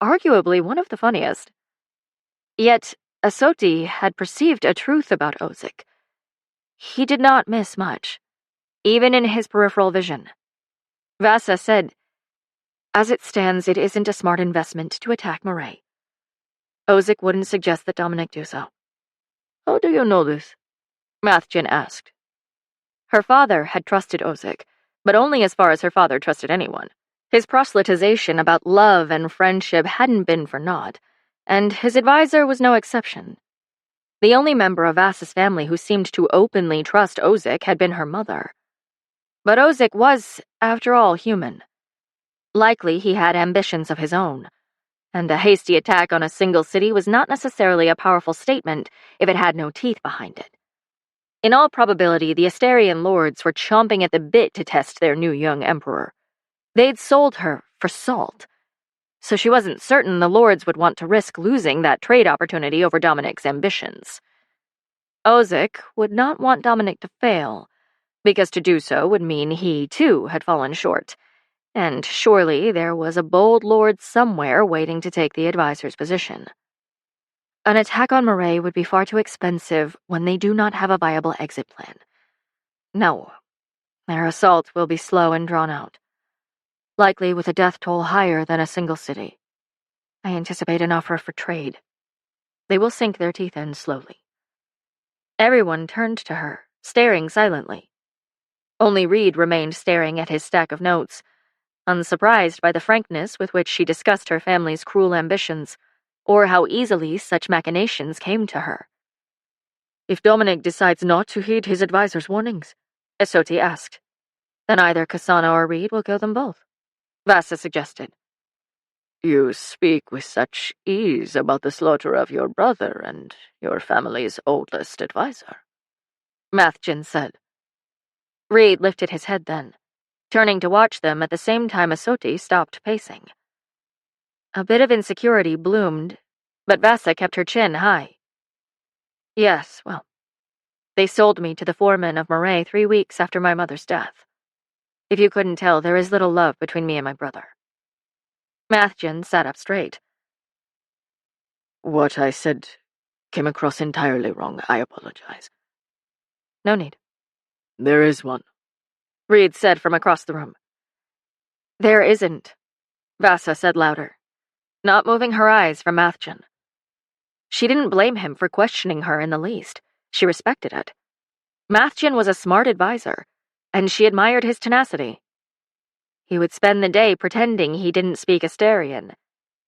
arguably one of the funniest. Yet, Asoti had perceived a truth about Ozik. He did not miss much, even in his peripheral vision. Vasa said, "As it stands, it isn't a smart investment to attack Murray." Ozik wouldn't suggest that Dominic do so. "How do you know this?" Mathjen asked. Her father had trusted Ozik, but only as far as her father trusted anyone. His proselytization about love and friendship hadn't been for naught, and his advisor was no exception. The only member of Vasa's family who seemed to openly trust Ozik had been her mother. But Ozik was, after all, human. Likely he had ambitions of his own, and a hasty attack on a single city was not necessarily a powerful statement if it had no teeth behind it. In all probability, the Asterian lords were chomping at the bit to test their new young emperor. They'd sold her for salt, so she wasn't certain the lords would want to risk losing that trade opportunity over Dominic's ambitions. Ozik would not want Dominic to fail, because to do so would mean he, too, had fallen short, and surely there was a bold lord somewhere waiting to take the advisor's position. An attack on Murray would be far too expensive when they do not have a viable exit plan. No, their assault will be slow and drawn out, likely with a death toll higher than a single city. I anticipate an offer for trade. They will sink their teeth in slowly. Everyone turned to her, staring silently. Only Reed remained staring at his stack of notes, unsurprised by the frankness with which she discussed her family's cruel ambitions, or how easily such machinations came to her. "If Dominic decides not to heed his advisor's warnings," Asoti asked, "then either Kasana or Reed will kill them both," Vasa suggested. "You speak with such ease about the slaughter of your brother and your family's oldest advisor," Mathjen said. Reed lifted his head then, turning to watch them at the same time Asoti stopped pacing. A bit of insecurity bloomed, but Vasa kept her chin high. "Yes, well, they sold me to the foreman of Murray 3 weeks after my mother's death. If you couldn't tell, there is little love between me and my brother." Mathjen sat up straight. "What I said came across entirely wrong. I apologize." "No need." "There is one," Reed said from across the room. "There isn't," Vasa said louder, not moving her eyes from Mathjen. She didn't blame him for questioning her in the least. She respected it. Mathjen was a smart advisor, and she admired his tenacity. He would spend the day pretending he didn't speak Asterian,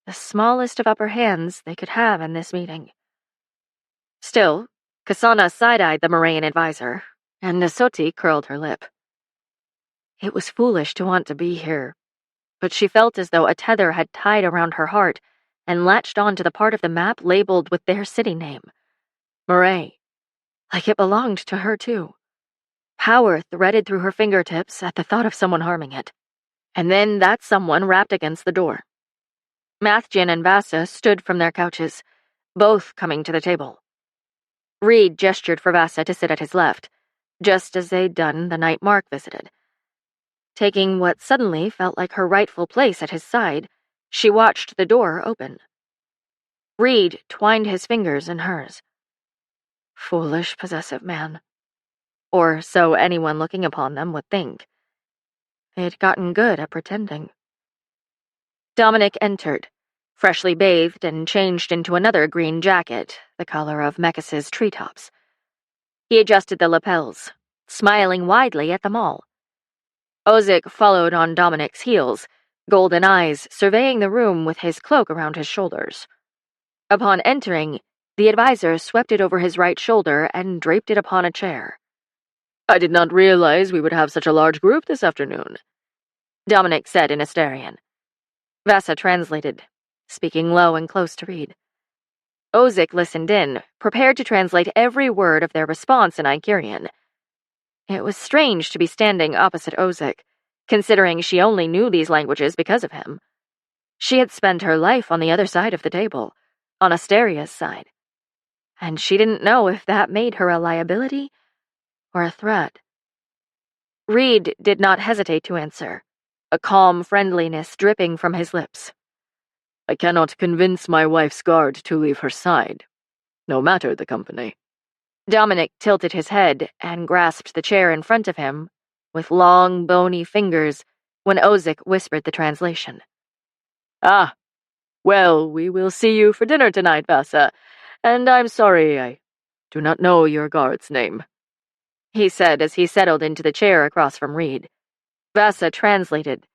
the smallest of upper hands they could have in this meeting. Still, Kasana side-eyed the Moraine advisor, and Asoti curled her lip. It was foolish to want to be here, but she felt as though a tether had tied around her heart and latched onto the part of the map labeled with their city name, Murray, like it belonged to her too. Power threaded through her fingertips at the thought of someone harming it. And then that someone rapped against the door. Mathjen and Vasa stood from their couches, both coming to the table. Reed gestured for Vasa to sit at his left, just as they'd done the night Mark visited. Taking what suddenly felt like her rightful place at his side, she watched the door open. Reed twined his fingers in hers. Foolish, possessive man. Or so anyone looking upon them would think. They'd gotten good at pretending. Dominic entered, freshly bathed and changed into another green jacket, the color of Mekis's treetops. He adjusted the lapels, smiling widely at them all. Ozik followed on Dominic's heels, golden eyes surveying the room with his cloak around his shoulders. Upon entering, the advisor swept it over his right shoulder and draped it upon a chair. "I did not realize we would have such a large group this afternoon," Dominic said in Asterian. Vasa translated, speaking low and close to Reed. Ozik listened in, prepared to translate every word of their response in Icurian. It was strange to be standing opposite Ozik, considering she only knew these languages because of him. She had spent her life on the other side of the table, on Asteria's side, and she didn't know if that made her a liability or a threat. Reed did not hesitate to answer, a calm friendliness dripping from his lips. I cannot convince my wife's guard to leave her side, no matter the company." Dominic tilted his head and grasped the chair in front of him with long, bony fingers when Ozick whispered the translation. "Ah, well, we will see you for dinner tonight, Vasa, and I'm sorry I do not know your guard's name," he said as he settled into the chair across from Reed. Vasa translated,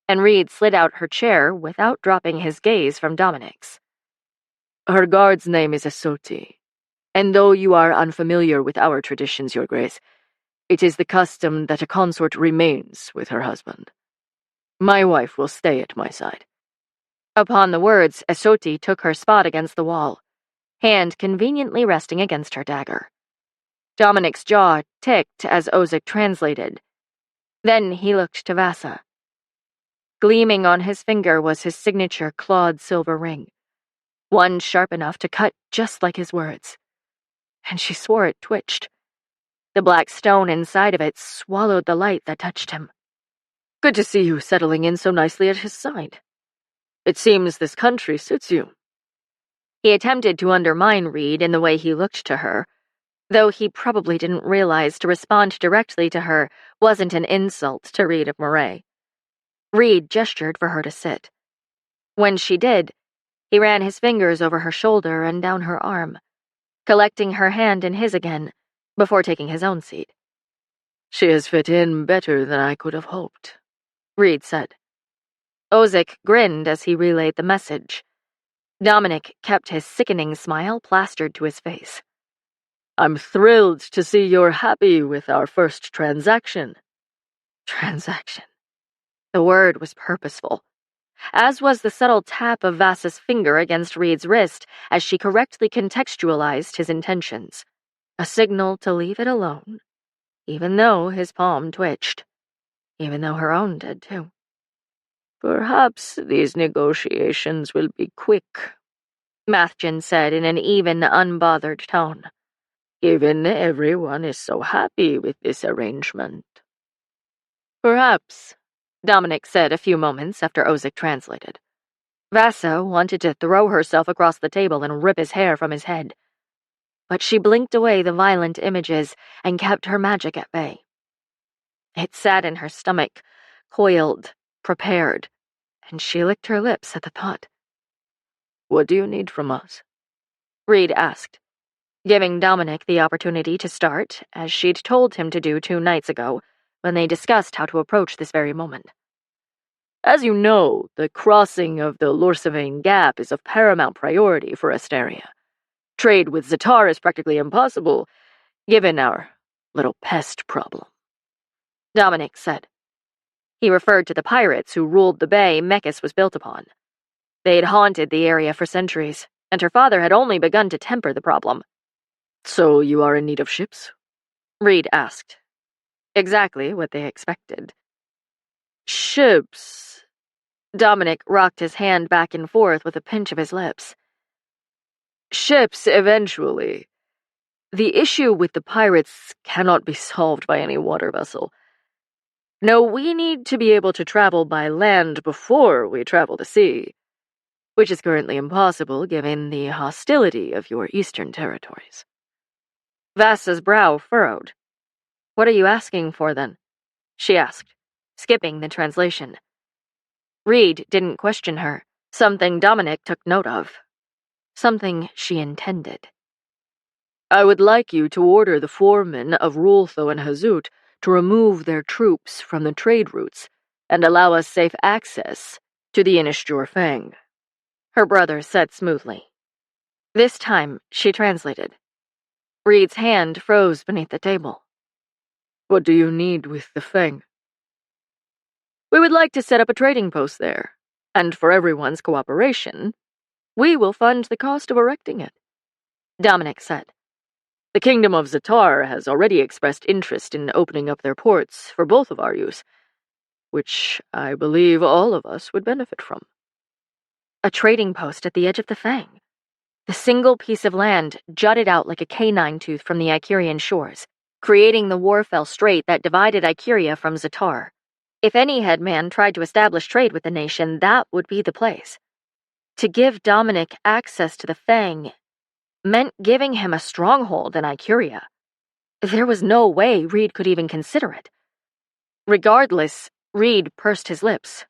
and Reed slid out her chair without dropping his gaze from Dominic's. "Her guard's name is Asoti, and though you are unfamiliar with our traditions, Your Grace, it is the custom that a consort remains with her husband. My wife will stay at my side." Upon the words, Asoti took her spot against the wall, hand conveniently resting against her dagger. Dominic's jaw ticked as Ozick translated. Then he looked to Vasa. Gleaming on his finger was his signature clawed silver ring, one sharp enough to cut just like his words. And she swore it twitched. The black stone inside of it swallowed the light that touched him. "Good to see you settling in so nicely at his side. It seems this country suits you." He attempted to undermine Reed in the way he looked to her, though he probably didn't realize to respond directly to her wasn't an insult to Reed of Moray. Reed gestured for her to sit. When she did, he ran his fingers over her shoulder and down her arm, collecting her hand in his again before taking his own seat. "She has fit in better than I could have hoped," Reed said. Ozick grinned as he relayed the message. Dominic kept his sickening smile plastered to his face. "I'm thrilled to see you're happy with our first transaction." Transaction. The word was purposeful, as was the subtle tap of Vasa's finger against Reed's wrist as she correctly contextualized his intentions. A signal to leave it alone, even though his palm twitched, even though her own did too. "Perhaps these negotiations will be quick," Mathjan said in an even, unbothered tone. "Given everyone is so happy with this arrangement." "Perhaps," Dominic said a few moments after Ozick translated. Vasa wanted to throw herself across the table and rip his hair from his head, but she blinked away the violent images and kept her magic at bay. It sat in her stomach, coiled, prepared, and she licked her lips at the thought. "What do you need from us?" Reed asked, giving Dominic the opportunity to start, as she'd told him to do 2 nights ago, when they discussed how to approach this very moment. "As you know, the crossing of the Lorsavane Gap is of paramount priority for Asteria. Trade with Zatar is practically impossible, given our little pest problem," Dominic said. He referred to the pirates who ruled the bay Mekis was built upon. They'd haunted the area for centuries, and her father had only begun to temper the problem. "So you are in need of ships?" Reed asked. Exactly what they expected. "Ships." Dominic rocked his hand back and forth with a pinch of his lips. "Ships, eventually. The issue with the pirates cannot be solved by any water vessel. No, we need to be able to travel by land before we travel to sea, which is currently impossible given the hostility of your eastern territories." Vasa's brow furrowed. "What are you asking for, then?" she asked, skipping the translation. Reed didn't question her, something Dominic took note of. Something she intended. "I would like you to order the foremen of Rultho and Hazut to remove their troops from the trade routes and allow us safe access to the Inishjor Fang," her brother said smoothly. This time, she translated. Reed's hand froze beneath the table. "What do you need with the Fang?" "We would like to set up a trading post there, and for everyone's cooperation, we will fund the cost of erecting it," Dominic said. "The Kingdom of Zatar has already expressed interest in opening up their ports for both of our use, which I believe all of us would benefit from." A trading post at the edge of the Fang. The single piece of land jutted out like a canine tooth from the Icurian shores, creating the Warfell Strait that divided Icuria from Zatar. If any headman tried to establish trade with the nation, that would be the place. To give Dominic access to the Fang meant giving him a stronghold in Icuria. There was no way Reed could even consider it. Regardless, Reed pursed his lips.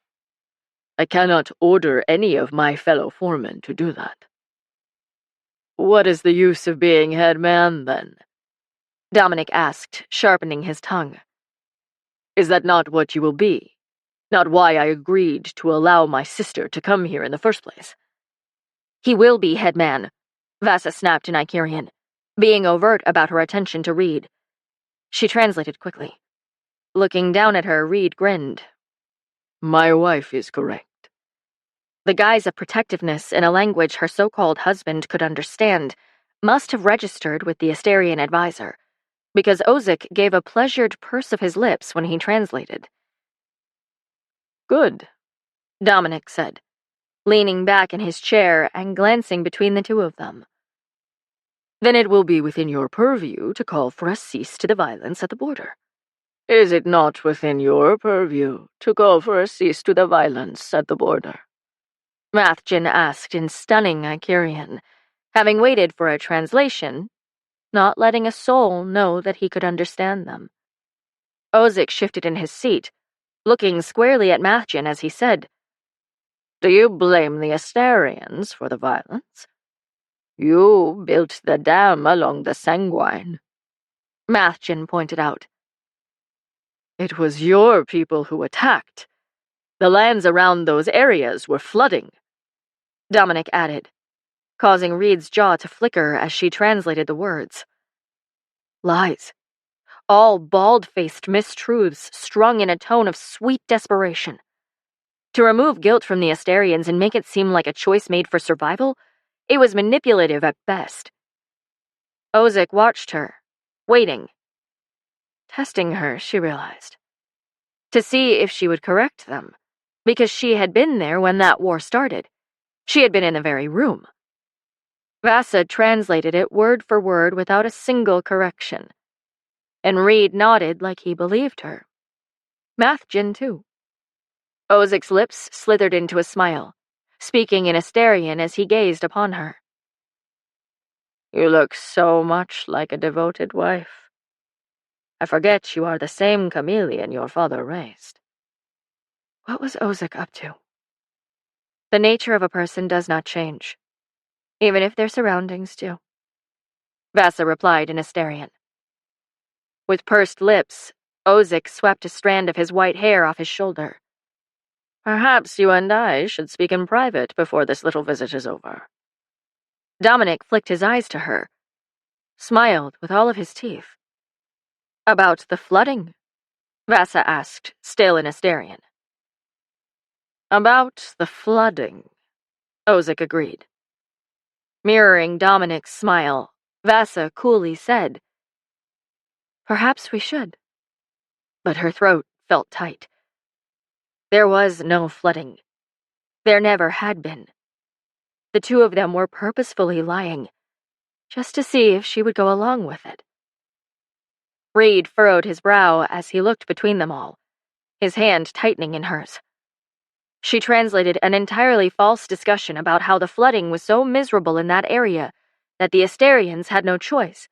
I cannot order any of my fellow foremen to do that. What is the use of being head man, then? Dominic asked, sharpening his tongue. Is that not what you will be? Not why I agreed to allow my sister to come here in the first place? He will be head man, Vasa snapped in Icurian, being overt about her attention to Reed. She translated quickly. Looking down at her, Reed grinned. My wife is correct. The guise of protectiveness in a language her so-called husband could understand must have registered with the Asterian advisor, because Ozic gave a pleasured purse of his lips when he translated. Good, Dominic said, leaning back in his chair and glancing between the two of them. Then it will be within your purview to call for a cease to the violence at the border. Is it not within your purview to call for a cease to the violence at the border? Mathjan asked in stunning Icurian, having waited for a translation, not letting a soul know that he could understand them. Ozic shifted in his seat, looking squarely at Mathjan as he said, Do you blame the Asterians for the violence? You built the dam along the Sanguine. Mathjan pointed out. It was your people who attacked. The lands around those areas were flooding, Dominic added, causing Reed's jaw to flicker as she translated the words. Lies. All bald-faced mistruths strung in a tone of sweet desperation. To remove guilt from the Asterians and make it seem like a choice made for survival, it was manipulative at best. Ozic watched her, waiting. Testing her, she realized. To see if she would correct them, because she had been there when that war started. She had been in the very room. Vasa translated it word for word without a single correction, and Reed nodded like he believed her. Mathjan, too. Ozic's lips slithered into a smile, speaking in Asterian as he gazed upon her. You look so much like a devoted wife. I forget you are the same chameleon your father raised. What was Ozic up to? The nature of a person does not change, even if their surroundings do. Vasa replied in Asterian. With pursed lips, Ozic swept a strand of his white hair off his shoulder. Perhaps you and I should speak in private before this little visit is over. Dominic flicked his eyes to her, smiled with all of his teeth. About the flooding? Vasa asked, still in Asterian. About the flooding, Ozic agreed. Mirroring Dominic's smile, Vasa coolly said, Perhaps we should. But her throat felt tight. There was no flooding. There never had been. The two of them were purposefully lying, just to see if she would go along with it. Reed furrowed his brow as he looked between them all, his hand tightening in hers. She translated an entirely false discussion about how the flooding was so miserable in that area that the Asterians had no choice.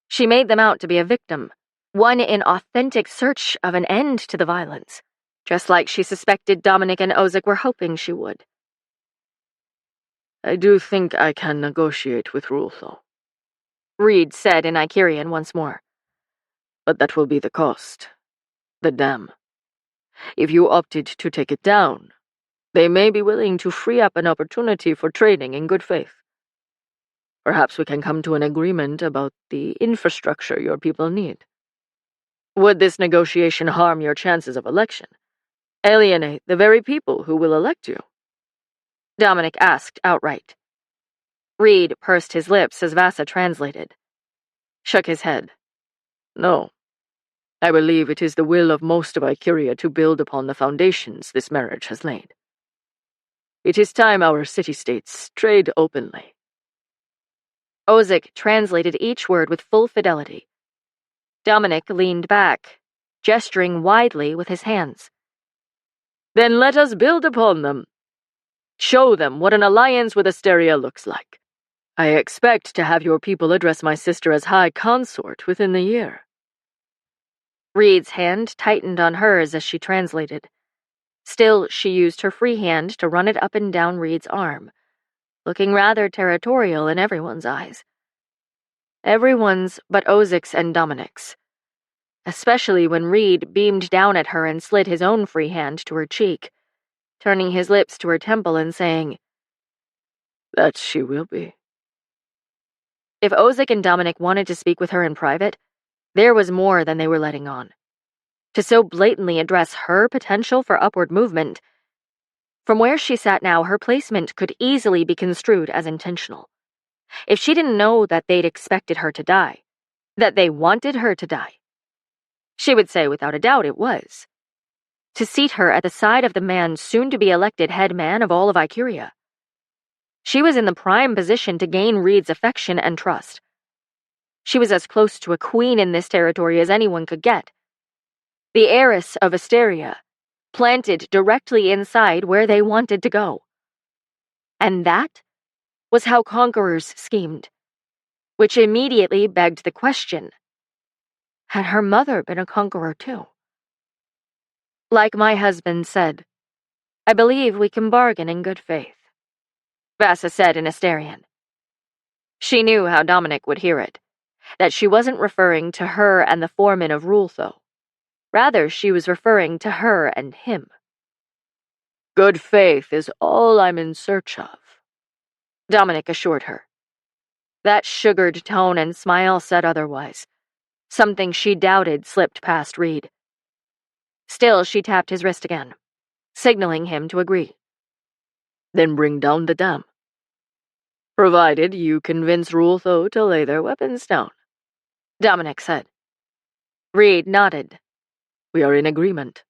She made them out to be a victim, one in authentic search of an end to the violence, just like she suspected Dominic and Ozic were hoping she would. I do think I can negotiate with Ruthless, Reed said in Icurian once more. But that will be the cost. The dam. If you opted to take it down, they may be willing to free up an opportunity for trading in good faith. Perhaps we can come to an agreement about the infrastructure your people need. Would this negotiation harm your chances of election? Alienate the very people who will elect you? Dominic asked outright. Reed pursed his lips as Vasa translated. Shook his head. No. I believe it is the will of most of Icuria to build upon the foundations this marriage has laid. It is time our city-states trade openly. Ozic translated each word with full fidelity. Dominic leaned back, gesturing widely with his hands. Then let us build upon them. Show them what an alliance with Asteria looks like. I expect to have your people address my sister as High Consort within the year." Reed's hand tightened on hers as she translated. Still, she used her free hand to run it up and down Reed's arm, looking rather territorial in everyone's eyes. Everyone's but Ozek's and Dominic's. Especially when Reed beamed down at her and slid his own free hand to her cheek, turning his lips to her temple and saying, "That she will be." If Ozek and Dominic wanted to speak with her in private, there was more than they were letting on. To so blatantly address her potential for upward movement, from where she sat now, her placement could easily be construed as intentional. If she didn't know that they'd expected her to die, that they wanted her to die, she would say without a doubt it was. To seat her at the side of the man soon-to-be elected head man of all of Icuria. She was in the prime position to gain Reed's affection and trust. She was as close to a queen in this territory as anyone could get. The heiress of Asteria, planted directly inside where they wanted to go. And that was how conquerors schemed, which immediately begged the question, had her mother been a conqueror too? Like my husband said, I believe we can bargain in good faith, Vasa said in Asterian. She knew how Dominic would hear it, that she wasn't referring to her and the foreman of Rultho. Rather, she was referring to her and him. "Good faith is all I'm in search of," Dominic assured her. That sugared tone and smile said otherwise. Something she doubted slipped past Reed. Still, she tapped his wrist again, signaling him to agree. "Then bring down the dam. Provided you convince Rultho to lay their weapons down," Dominic said. Reed nodded. "We are in agreement."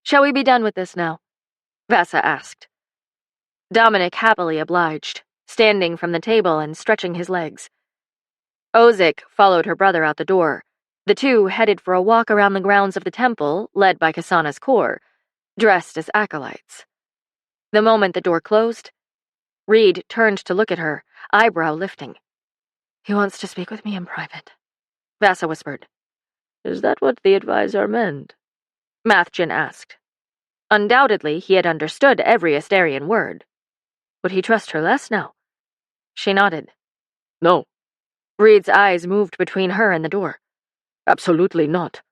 Shall we be done with this now? Vasa asked. Dominic happily obliged, standing from the table and stretching his legs. Ozek followed her brother out the door. The two headed for a walk around the grounds of the temple, led by Kasana's corps, dressed as acolytes. The moment the door closed, Reed turned to look at her, eyebrow lifting. He wants to speak with me in private, Vasa whispered. Is that what the advisor meant? Mathjan asked. Undoubtedly, he had understood every Asterian word. Would he trust her less now? She nodded. No. Reed's eyes moved between her and the door. Absolutely not.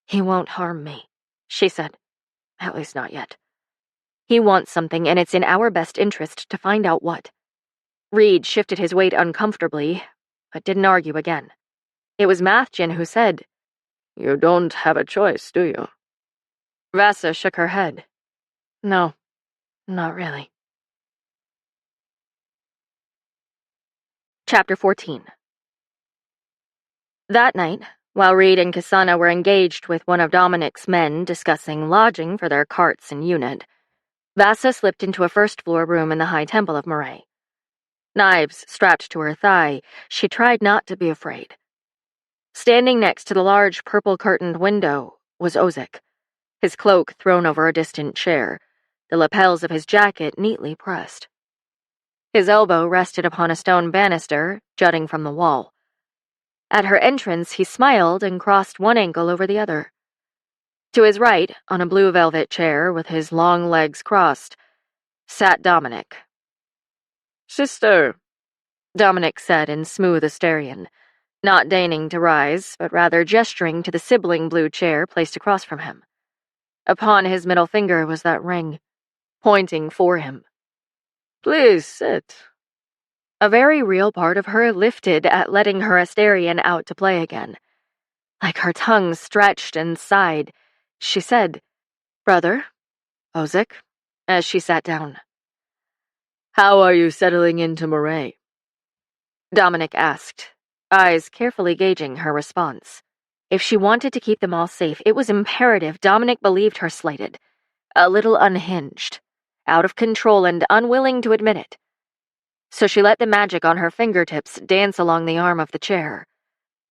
He won't harm me, she said. At least not yet. He wants something, and it's in our best interest to find out what. Reed shifted his weight uncomfortably, but didn't argue again. It was Mathjan who said, You don't have a choice, do you? Vasa shook her head. No, not really. Chapter 14. That night, while Reed and Kasana were engaged with one of Dominic's men discussing lodging for their carts and unit, Vasa slipped into a first-floor room in the High Temple of Moray. Knives strapped to her thigh, she tried not to be afraid. Standing next to the large purple-curtained window was Ozek, his cloak thrown over a distant chair, the lapels of his jacket neatly pressed. His elbow rested upon a stone banister jutting from the wall. At her entrance, he smiled and crossed one ankle over the other. To his right, on a blue velvet chair with his long legs crossed, sat Dominic. Sister, Dominic said in smooth Asterian, not deigning to rise, but rather gesturing to the sibling blue chair placed across from him. Upon his middle finger was that ring, pointing for him. Please sit. A very real part of her lifted at letting her Asterian out to play again. Like her tongue stretched and sighed, she said, Brother, Ozek, as she sat down. How are you settling into Moray? Dominic asked, eyes carefully gauging her response. If she wanted to keep them all safe, it was imperative Dominic believed her slighted, a little unhinged, out of control and unwilling to admit it. So she let the magic on her fingertips dance along the arm of the chair.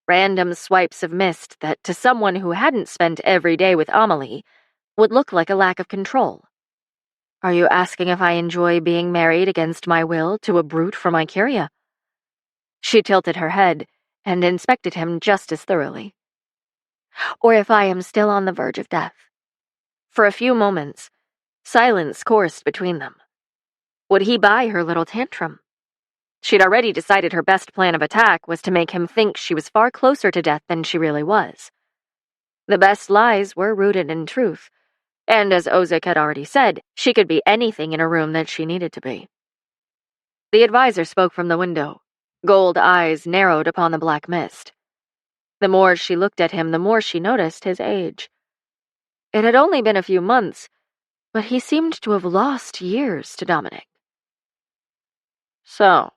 Random swipes of mist that, to someone who hadn't spent every day with Amelie, would look like a lack of control. Are you asking if I enjoy being married against my will to a brute from Icaria? She tilted her head and inspected him just as thoroughly. Or if I am still on the verge of death. For a few moments, silence coursed between them. Would he buy her little tantrum? She'd already decided her best plan of attack was to make him think she was far closer to death than she really was. The best lies were rooted in truth, and as Ozick had already said, she could be anything in a room that she needed to be. The advisor spoke from the window, gold eyes narrowed upon the black mist. The more she looked at him, the more she noticed his age. It had only been a few months, but he seemed to have lost years to Dominic. So,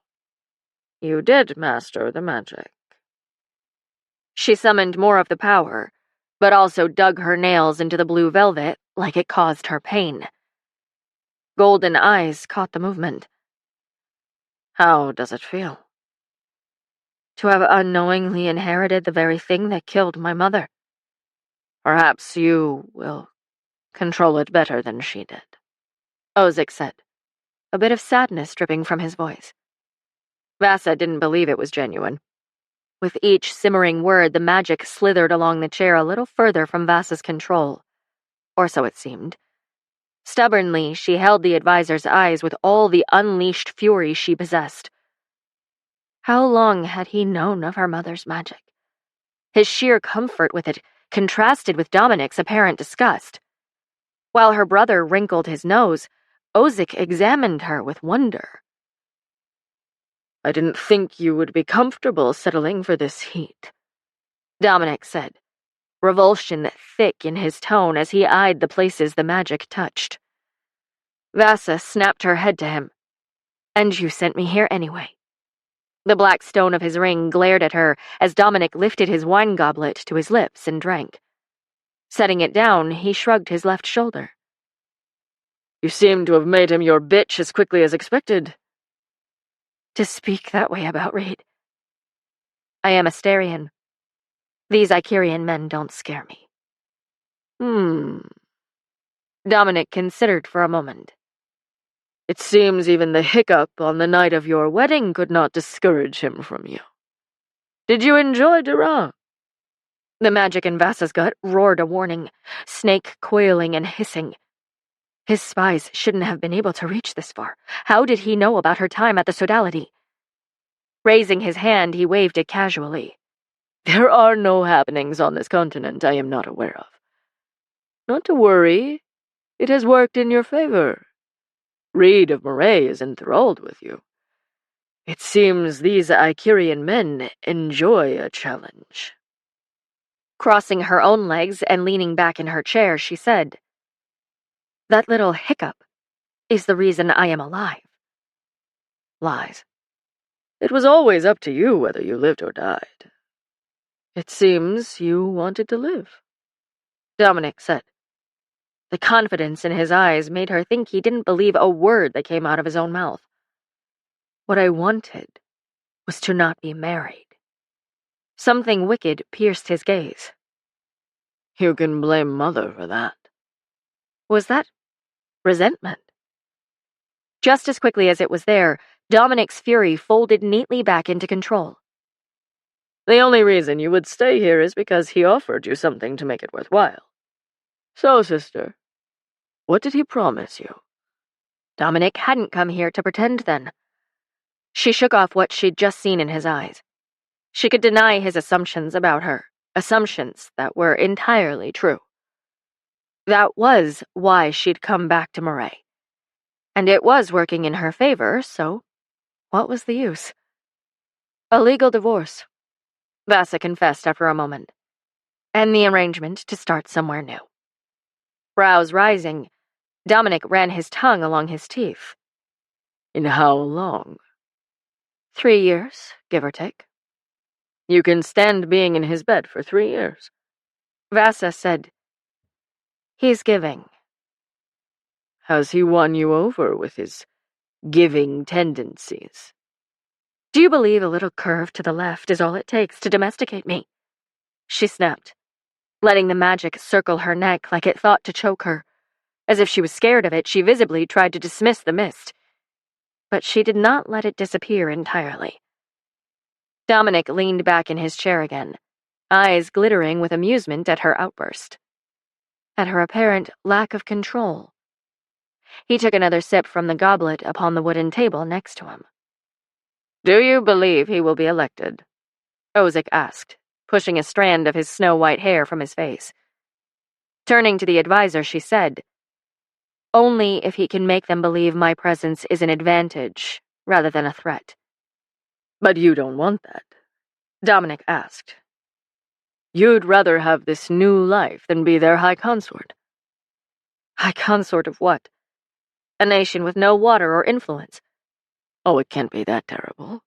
you did master the magic. She summoned more of the power, but also dug her nails into the blue velvet like it caused her pain. Golden eyes caught the movement. How does it feel? To have unknowingly inherited the very thing that killed my mother. Perhaps you will control it better than she did, Ozick said, a bit of sadness dripping from his voice. Vasa didn't believe it was genuine. With each simmering word, the magic slithered along the chair a little further from Vasa's control. Or so it seemed. Stubbornly, she held the advisor's eyes with all the unleashed fury she possessed. How long had he known of her mother's magic? His sheer comfort with it contrasted with Dominic's apparent disgust. While her brother wrinkled his nose, Ozick examined her with wonder. I didn't think you would be comfortable settling for this heat, Dominic said, revulsion thick in his tone as he eyed the places the magic touched. Vasa snapped her head to him. And you sent me here anyway. The black stone of his ring glared at her as Dominic lifted his wine goblet to his lips and drank. Setting it down, he shrugged his left shoulder. You seem to have made him your bitch as quickly as expected. To speak that way about Reed. I am Asterian. These Icarian men don't scare me. Dominic considered for a moment. It seems even the hiccup on the night of your wedding could not discourage him from you. Did you enjoy Dara? The magic in Vasa's gut roared a warning, snake coiling and hissing. His spies shouldn't have been able to reach this far. How did he know about her time at the sodality? Raising his hand, he waved it casually. There are no happenings on this continent I am not aware of. Not to worry, it has worked in your favor. Reed of Moray is enthralled with you. It seems these Icarian men enjoy a challenge. Crossing her own legs and leaning back in her chair, she said, That little hiccup is the reason I am alive. Lies. It was always up to you whether you lived or died. It seems you wanted to live, Dominic said. The confidence in his eyes made her think he didn't believe a word that came out of his own mouth. What I wanted was to not be married. Something wicked pierced his gaze. You can blame Mother for that. Was that resentment? Just as quickly as it was there, Dominic's fury folded neatly back into control. The only reason you would stay here is because he offered you something to make it worthwhile. So, sister, what did he promise you? Dominic hadn't come here to pretend then. She shook off what she'd just seen in his eyes. She could deny his assumptions about her, assumptions that were entirely true. That was why she'd come back to Moray. And it was working in her favor, so what was the use? A legal divorce, Vasa confessed after a moment, and the arrangement to start somewhere new. Brows rising, Dominic ran his tongue along his teeth. In how long? 3 years, give or take. You can stand being in his bed for 3 years. Vasa said, He's giving. Has he won you over with his giving tendencies? Do you believe a little curve to the left is all it takes to domesticate me? She snapped, letting the magic circle her neck like it thought to choke her. As if she was scared of it, she visibly tried to dismiss the mist. But she did not let it disappear entirely. Dominic leaned back in his chair again, eyes glittering with amusement at her outburst. At her apparent lack of control. He took another sip from the goblet upon the wooden table next to him. "Do you believe he will be elected?" Ozick asked, pushing a strand of his snow-white hair from his face. Turning to the advisor, she said, "Only if he can make them believe my presence is an advantage rather than a threat." "But you don't want that?" Dominic asked. "You'd rather have this new life than be their high consort." High consort of what? A nation with no water or influence. Oh, it can't be that terrible.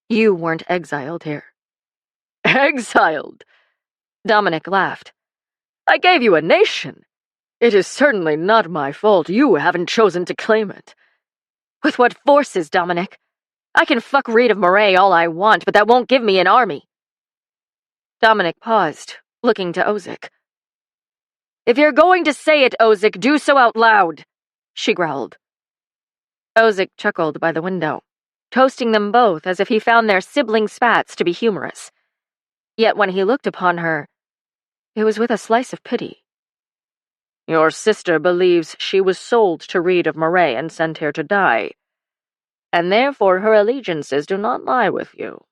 You weren't exiled here. Exiled? Dominic laughed. I gave you a nation. It is certainly not my fault you haven't chosen to claim it. With what forces, Dominic? I can fuck Reed of Moray all I want, but that won't give me an army. Dominic paused, looking to Ozick. If you're going to say it, Ozick, do so out loud, she growled. Ozick chuckled by the window, toasting them both as if he found their sibling spats to be humorous. Yet when he looked upon her, it was with a slice of pity. Your sister believes she was sold to Reed of Moray and sent here to die, and therefore her allegiances do not lie with you.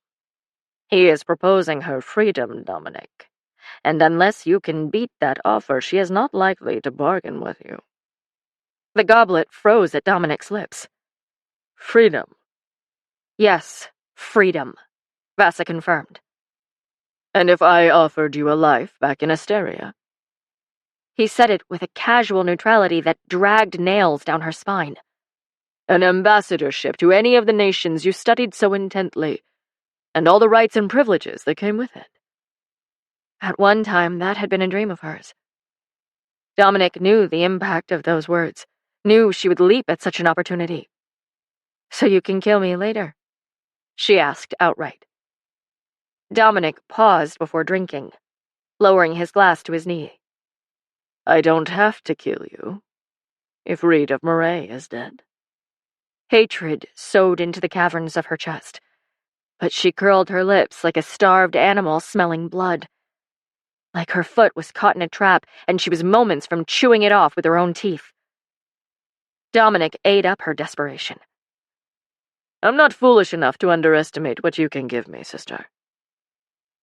He is proposing her freedom, Dominic, and unless you can beat that offer, she is not likely to bargain with you. The goblet froze at Dominic's lips. Freedom. Yes, freedom, Vasa confirmed. And if I offered you a life back in Asteria? He said it with a casual neutrality that dragged nails down her spine. An ambassadorship to any of the nations you studied so intently, and all the rights and privileges that came with it. At one time, that had been a dream of hers. Dominic knew the impact of those words, knew she would leap at such an opportunity. So you can kill me later? She asked outright. Dominic paused before drinking, lowering his glass to his knee. I don't have to kill you, if Reed of Moray is dead. Hatred sowed into the caverns of her chest, but she curled her lips like a starved animal smelling blood. Like her foot was caught in a trap, and she was moments from chewing it off with her own teeth. Dominic ate up her desperation. I'm not foolish enough to underestimate what you can give me, sister.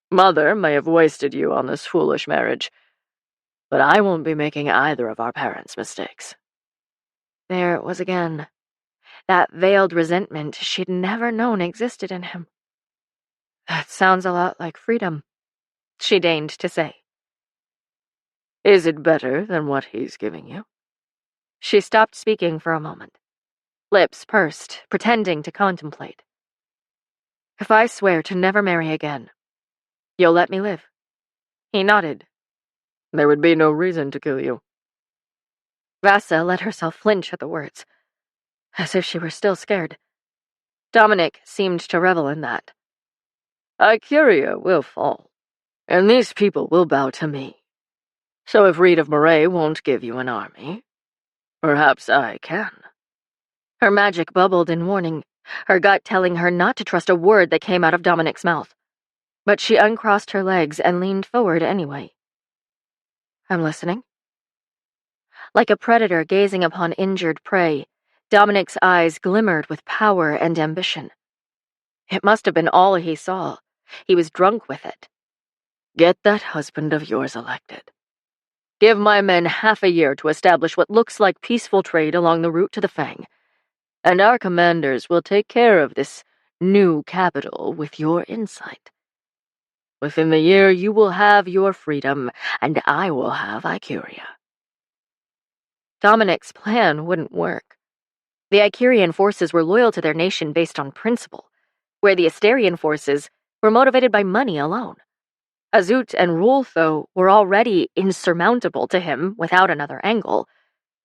Mother may have wasted you on this foolish marriage, but I won't be making either of our parents' mistakes. There it was again. That veiled resentment she'd never known existed in him. That sounds a lot like freedom, she deigned to say. Is it better than what he's giving you? She stopped speaking for a moment, lips pursed, pretending to contemplate. If I swear to never marry again, you'll let me live? He nodded. There would be no reason to kill you. Vasa let herself flinch at the words, as if she were still scared. Dominic seemed to revel in that. Icaria will fall, and these people will bow to me. So if Reed of Moray won't give you an army, perhaps I can. Her magic bubbled in warning, her gut telling her not to trust a word that came out of Dominic's mouth. But she uncrossed her legs and leaned forward anyway. I'm listening. Like a predator gazing upon injured prey, Dominic's eyes glimmered with power and ambition. It must have been all he saw. He was drunk with it. Get that husband of yours elected. Give my men half a year to establish what looks like peaceful trade along the route to the Fang, and our commanders will take care of this new capital with your insight. Within the year, you will have your freedom, and I will have Icaria. Dominic's plan wouldn't work. The Icarian forces were loyal to their nation based on principle, where the Asterian forces were motivated by money alone. Azut and Roltho were already insurmountable to him without another angle,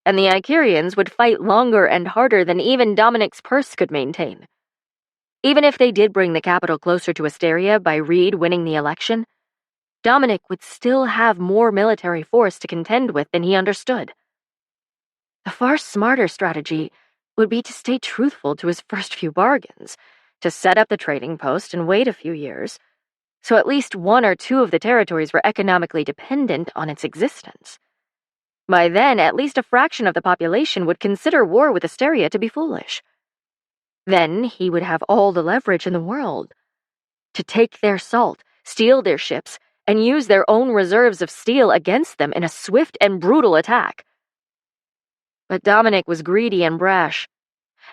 and the Icarians would fight longer and harder than even Dominic's purse could maintain. Even if they did bring the capital closer to Asteria by Reed winning the election, Dominic would still have more military force to contend with than he understood. A far smarter strategy would be to stay truthful to his first few bargains, to set up the trading post and wait a few years, so at least 1 or 2 of the territories were economically dependent on its existence. By then, at least a fraction of the population would consider war with Asteria to be foolish. Then he would have all the leverage in the world to take their salt, steal their ships, and use their own reserves of steel against them in a swift and brutal attack. But Dominic was greedy and brash,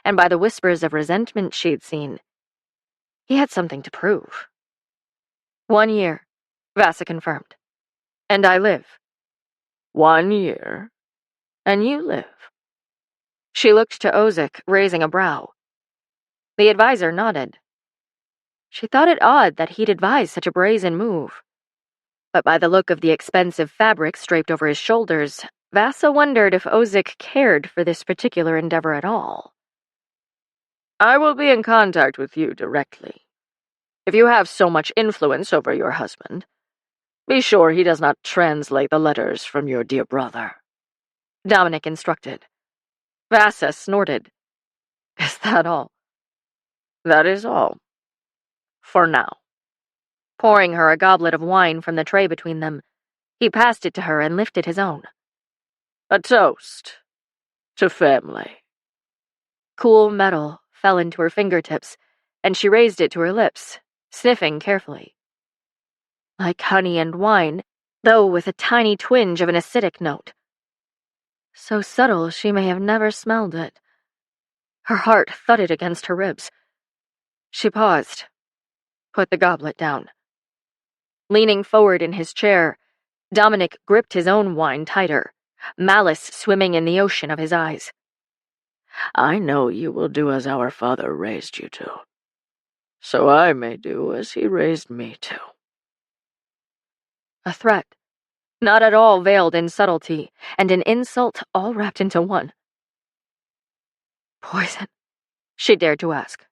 and by the whispers of resentment she'd seen, he had something to prove. 1 year, Vasa confirmed. And I live. 1 year, And you live. She looked to Ozic, raising a brow. The advisor nodded. She thought it odd that he'd advise such a brazen move. But by the look of the expensive fabrics draped over his shoulders, Vasa wondered if Ozic cared for this particular endeavor at all. I will be in contact with you directly. If you have so much influence over your husband, be sure he does not translate the letters from your dear brother, Dominic instructed. Vasa snorted. Is that all? That is all. For now. Pouring her a goblet of wine from the tray between them, he passed it to her and lifted his own. A toast to family. Cool metal fell into her fingertips, and she raised it to her lips, sniffing carefully. Like honey and wine, though with a tiny twinge of an acidic note. So subtle she may have never smelled it. Her heart thudded against her ribs. She paused, put the goblet down. Leaning forward in his chair, Dominic gripped his own wine tighter, malice swimming in the ocean of his eyes. I know you will do as our father raised you to, so I may do as he raised me to. A threat, not at all veiled in subtlety, and an insult all wrapped into one. Poison? She dared to ask.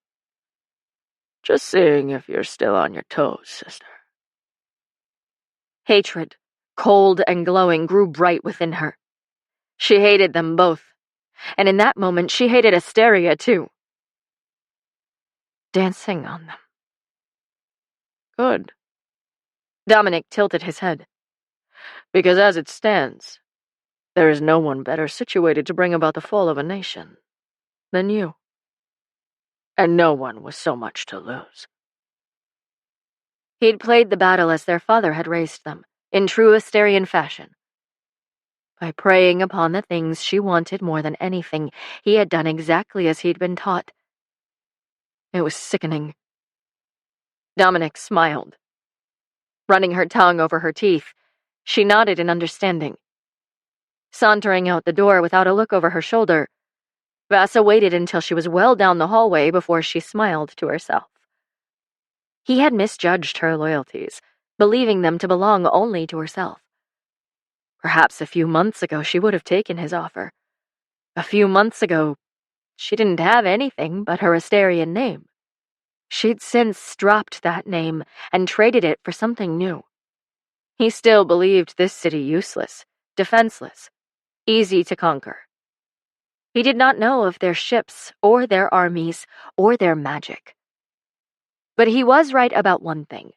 Just seeing if you're still on your toes, sister. Hatred, cold and glowing, grew bright within her. She hated them both, and in that moment she hated Asteria too. Dancing on them. Good. Dominic tilted his head. Because as it stands, there is no one better situated to bring about the fall of a nation than you. And no one with so much to lose. He'd played the battle as their father had raised them, in true Asterian fashion. By preying upon the things she wanted more than anything, he had done exactly as he'd been taught. It was sickening. Dominic smiled. Running her tongue over her teeth, she nodded in understanding. Sauntering out the door without a look over her shoulder, Vasa waited until she was well down the hallway before she smiled to herself. He had misjudged her loyalties, believing them to belong only to herself. Perhaps a few months ago she would have taken his offer. A few months ago, she didn't have anything but her Asterian name. She'd since dropped that name and traded it for something new. He still believed this city useless, defenseless, easy to conquer. He did not know of their ships, or their armies, or their magic. But he was right about one thing.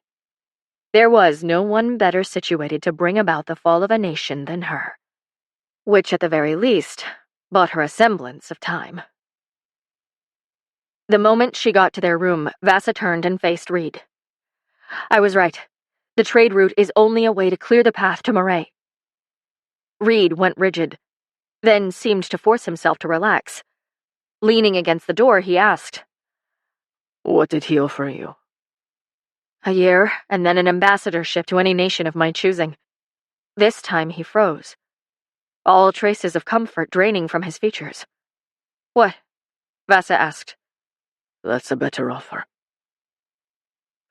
There was no one better situated to bring about the fall of a nation than her, which at the very least bought her a semblance of time. The moment she got to their room, Vasa turned and faced Reed. I was right. The trade route is only a way to clear the path to Moray. Reed went rigid, then seemed to force himself to relax. Leaning against the door, he asked, What did he offer you? A year, and then an ambassadorship to any nation of my choosing. This time he froze, all traces of comfort draining from his features. What? Vasa asked. That's a better offer.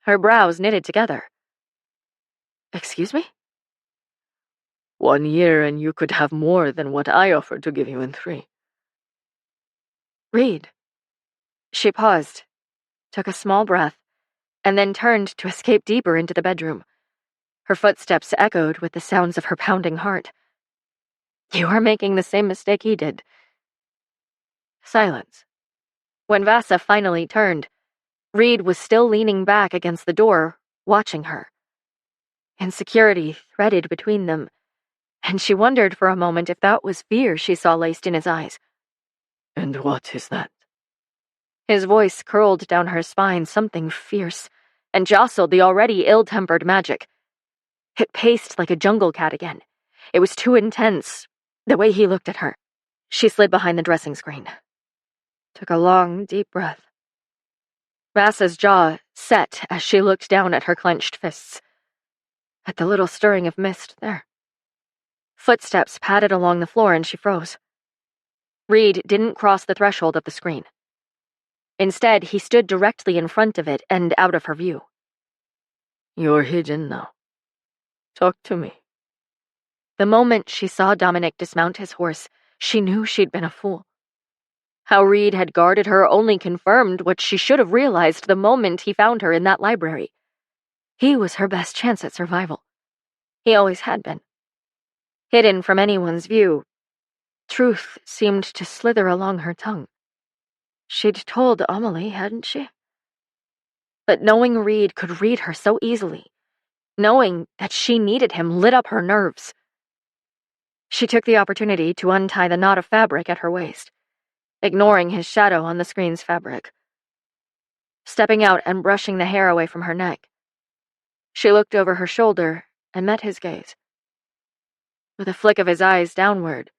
Her brows knitted together. Excuse me? 1 year and you could have more than what I offered to give you in 3. Reed. She paused, took a small breath, and then turned to escape deeper into the bedroom. Her footsteps echoed with the sounds of her pounding heart. You are making the same mistake he did. Silence. When Vasa finally turned, Reed was still leaning back against the door, watching her. Insecurity threaded between them, and she wondered for a moment if that was fear she saw laced in his eyes. And what is that? His voice curled down her spine, something fierce, and jostled the already ill-tempered magic. It paced like a jungle cat again. It was too intense, the way he looked at her. She slid behind the dressing screen. Took a long, deep breath. Vasa's jaw set as she looked down at her clenched fists. At the little stirring of mist there. Footsteps padded along the floor and she froze. Reed didn't cross the threshold of the screen. Instead, he stood directly in front of it and out of her view. You're hidden now. Talk to me. The moment she saw Dominic dismount his horse, she knew she'd been a fool. How Reed had guarded her only confirmed what she should have realized the moment he found her in that library. He was her best chance at survival. He always had been. Hidden from anyone's view, truth seemed to slither along her tongue. She'd told Amelie, hadn't she? But knowing Reed could read her so easily, knowing that she needed him lit up her nerves. She took the opportunity to untie the knot of fabric at her waist, ignoring his shadow on the screen's fabric. Stepping out and brushing the hair away from her neck, she looked over her shoulder and met his gaze. With a flick of his eyes downward,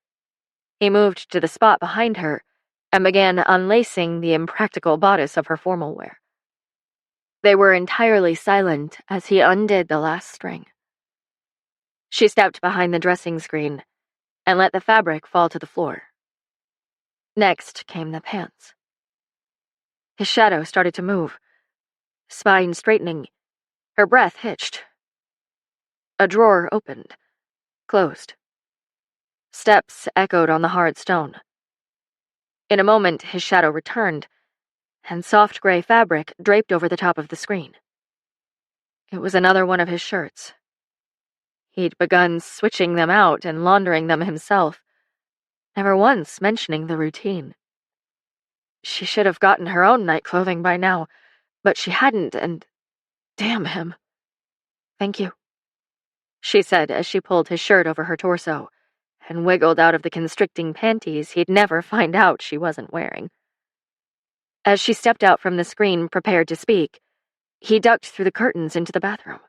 he moved to the spot behind her and began unlacing the impractical bodice of her formal wear. They were entirely silent as he undid the last string. She stepped behind the dressing screen and let the fabric fall to the floor. Next came the pants. His shadow started to move, spine straightening, her breath hitched. A drawer opened, closed. Steps echoed on the hard stone. In a moment, his shadow returned, and soft gray fabric draped over the top of the screen. It was another one of his shirts. He'd begun switching them out and laundering them himself, never once mentioning the routine. She should have gotten her own night clothing by now, but she hadn't, and damn him. Thank you, she said as she pulled his shirt over her torso and wiggled out of the constricting panties he'd never find out she wasn't wearing. As she stepped out from the screen, prepared to speak, he ducked through the curtains into the bathroom.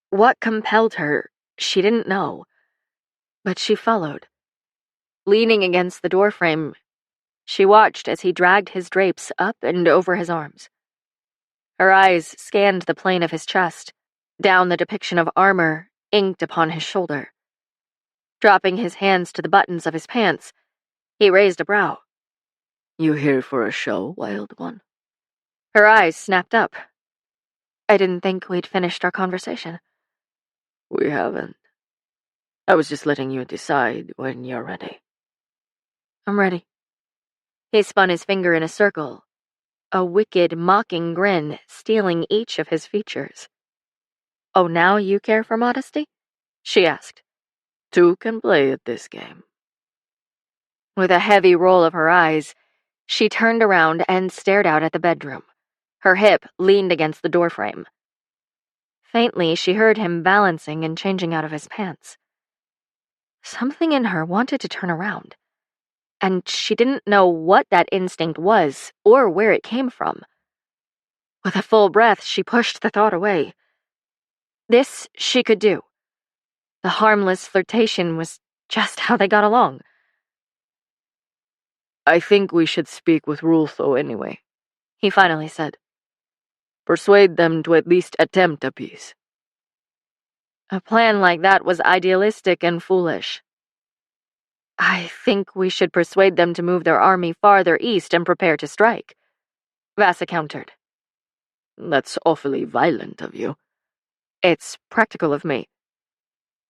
What compelled her, she didn't know, but she followed. Leaning against the doorframe, she watched as he dragged his drapes up and over his arms. Her eyes scanned the plane of his chest, down the depiction of armor inked upon his shoulder. Dropping his hands to the buttons of his pants, he raised a brow. You here for a show, wild one? Her eyes snapped up. I didn't think we'd finished our conversation. We haven't. I was just letting you decide when you're ready. I'm ready. He spun his finger in a circle, a wicked, mocking grin stealing each of his features. Oh, now you care for modesty? She asked. Two can play at this game. With a heavy roll of her eyes, she turned around and stared out at the bedroom. Her hip leaned against the doorframe. Faintly, she heard him balancing and changing out of his pants. Something in her wanted to turn around, and she didn't know what that instinct was or where it came from. With a full breath, she pushed the thought away. This she could do. The harmless flirtation was just how they got along. I think we should speak with Ruthless anyway, he finally said. Persuade them to at least attempt a peace. A plan like that was idealistic and foolish. I think we should persuade them to move their army farther east and prepare to strike, Vasa countered. That's awfully violent of you. It's practical of me.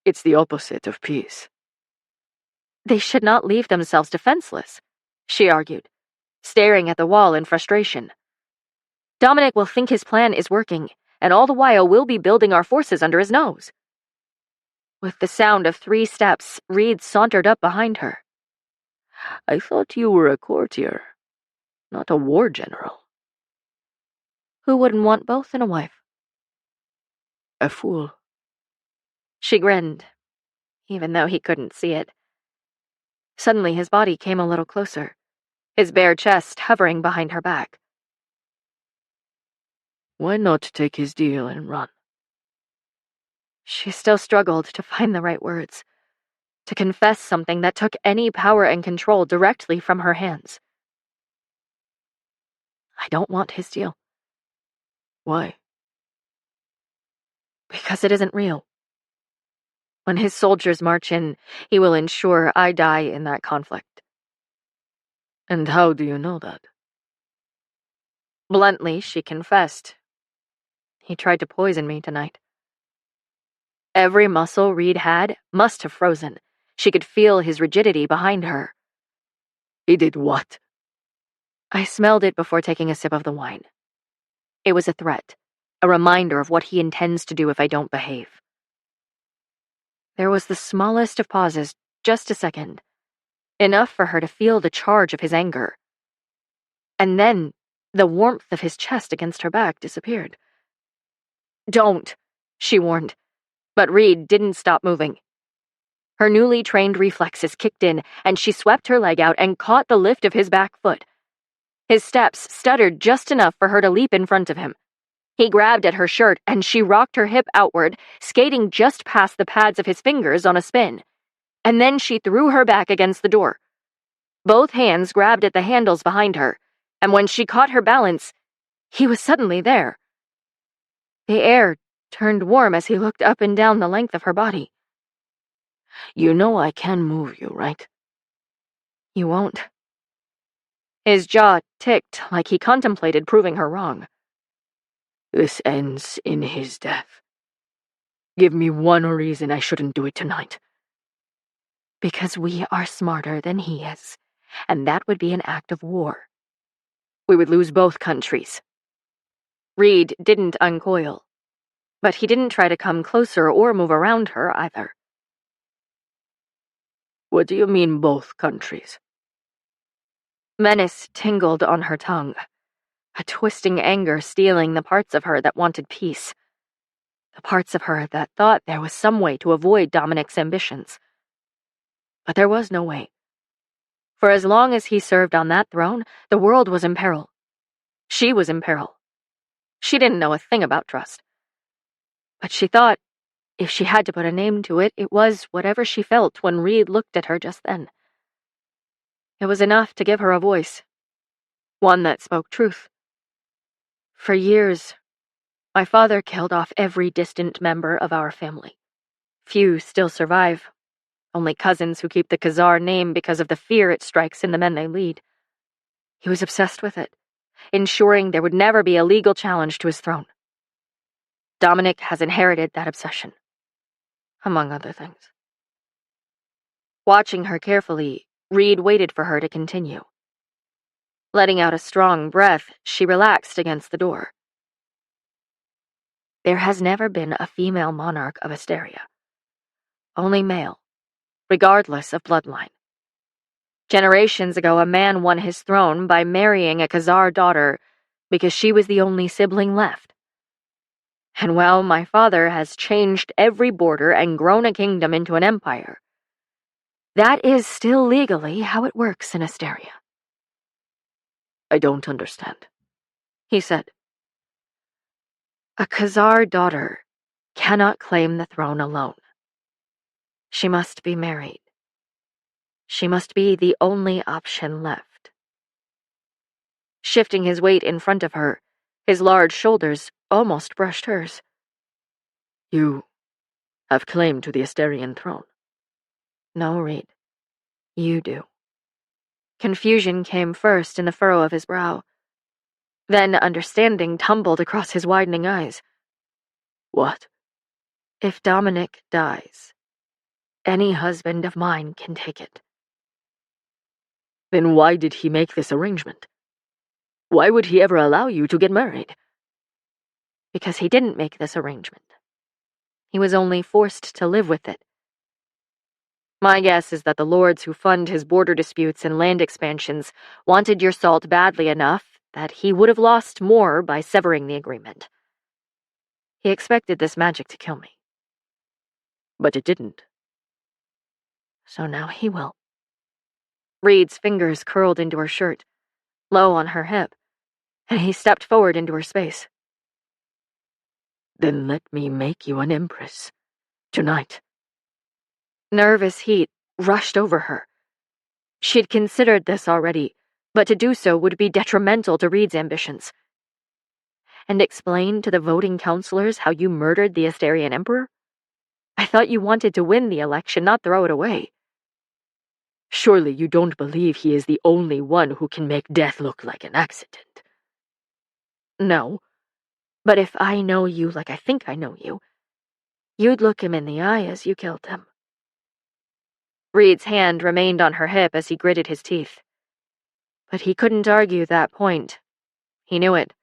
It's the opposite of peace. They should not leave themselves defenseless, she argued, staring at the wall in frustration. Dominic will think his plan is working, and all the while we'll be building our forces under his nose. With the sound of 3 steps, Reed sauntered up behind her. I thought you were a courtier, not a war general. Who wouldn't want both in a wife? A fool. She grinned, even though he couldn't see it. Suddenly his body came a little closer, his bare chest hovering behind her back. Why not take his deal and run? She still struggled to find the right words, to confess something that took any power and control directly from her hands. I don't want his deal. Why? Because it isn't real. When his soldiers march in, he will ensure I die in that conflict. And how do you know that? Bluntly, she confessed. He tried to poison me tonight. Every muscle Reed had must have frozen. She could feel his rigidity behind her. He did what? I smelled it before taking a sip of the wine. It was a threat, a reminder of what he intends to do if I don't behave. There was the smallest of pauses, just a second, enough for her to feel the charge of his anger. And then, the warmth of his chest against her back disappeared. Don't, she warned, but Reed didn't stop moving. Her newly trained reflexes kicked in, and she swept her leg out and caught the lift of his back foot. His steps stuttered just enough for her to leap in front of him. He grabbed at her shirt, and she rocked her hip outward, skating just past the pads of his fingers on a spin. And then she threw her back against the door. Both hands grabbed at the handles behind her, and when she caught her balance, he was suddenly there. The air turned warm as he looked up and down the length of her body. You know I can move you, right? You won't. His jaw ticked like he contemplated proving her wrong. This ends in his death. Give me one reason I shouldn't do it tonight. Because we are smarter than he is, and that would be an act of war. We would lose both countries. Reed didn't uncoil, but he didn't try to come closer or move around her either. What do you mean, both countries? Menace tingled on her tongue, a twisting anger stealing the parts of her that wanted peace, the parts of her that thought there was some way to avoid Dominic's ambitions. But there was no way. For as long as he served on that throne, the world was in peril. She was in peril. She didn't know a thing about trust. But she thought, if she had to put a name to it, it was whatever she felt when Reed looked at her just then. It was enough to give her a voice, one that spoke truth. For years, my father killed off every distant member of our family. Few still survive, only cousins who keep the Khazar name because of the fear it strikes in the men they lead. He was obsessed with it, ensuring there would never be a legal challenge to his throne. Dominic has inherited that obsession, among other things. Watching her carefully, Reed waited for her to continue. Letting out a strong breath, she relaxed against the door. There has never been a female monarch of Asteria. Only male, regardless of bloodline. Generations ago, a man won his throne by marrying a Khazar daughter because she was the only sibling left. And while my father has changed every border and grown a kingdom into an empire, that is still legally how it works in Asteria. I don't understand, he said. A Khazar daughter cannot claim the throne alone. She must be married. She must be the only option left. Shifting his weight in front of her, his large shoulders almost brushed hers. You have claim to the Asterian throne. No, Reed. You do. Confusion came first in the furrow of his brow. Then understanding tumbled across his widening eyes. What? If Dominic dies, any husband of mine can take it. Then why did he make this arrangement? Why would he ever allow you to get married? Because he didn't make this arrangement. He was only forced to live with it. My guess is that the lords who fund his border disputes and land expansions wanted your salt badly enough that he would have lost more by severing the agreement. He expected this magic to kill me. But it didn't. So now he will. Reed's fingers curled into her shirt, low on her hip, and he stepped forward into her space. Then let me make you an empress. Tonight. Nervous heat rushed over her. She'd considered this already, but to do so would be detrimental to Reed's ambitions. And explain to the voting counselors how you murdered the Asterian emperor? I thought you wanted to win the election, not throw it away. Surely you don't believe he is the only one who can make death look like an accident. No, but if I know you like I think I know you, you'd look him in the eye as you killed him. Reed's hand remained on her hip as he gritted his teeth. But he couldn't argue that point. He knew it.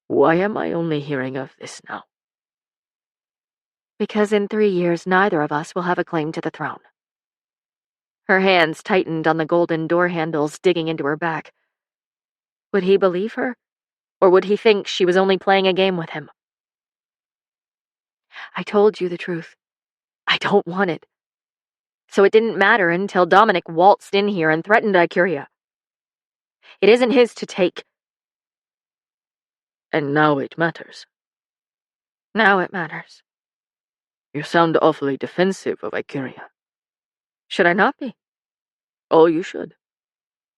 Why am I only hearing of this now? Because in 3 years neither of us will have a claim to the throne. Her hands tightened on the golden door handles, digging into her back. Would he believe her? Or would he think she was only playing a game with him? I told you the truth. I don't want it. So it didn't matter until Dominic waltzed in here and threatened Icuria. It isn't his to take. And now it matters. Now it matters. You sound awfully defensive of Icuria. Should I not be? Oh, you should.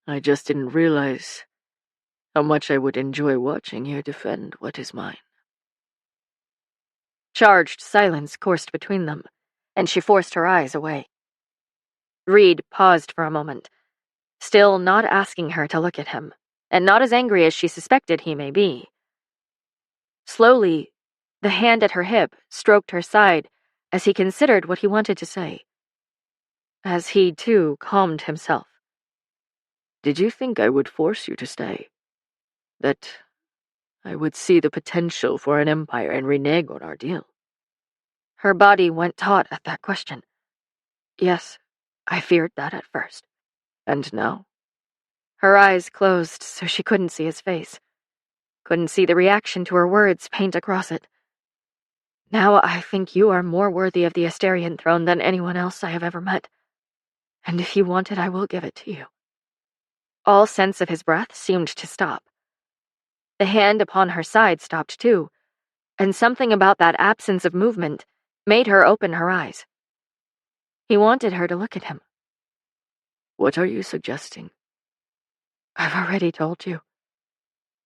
I just didn't realize how much I would enjoy watching you defend what is mine. Charged silence coursed between them, and she forced her eyes away. Reed paused for a moment, still not asking her to look at him, and not as angry as she suspected he may be. Slowly, the hand at her hip stroked her side as he considered what he wanted to say. As he, too, calmed himself. Did you think I would force you to stay? That I would see the potential for an empire and renege on our deal? Her body went taut at that question. Yes, I feared that at first. And now? Her eyes closed so she couldn't see his face. Couldn't see the reaction to her words paint across it. Now I think you are more worthy of the Asterian throne than anyone else I have ever met. And if you want it, I will give it to you. All sense of his breath seemed to stop. The hand upon her side stopped too, and something about that absence of movement made her open her eyes. He wanted her to look at him. What are you suggesting? I've already told you.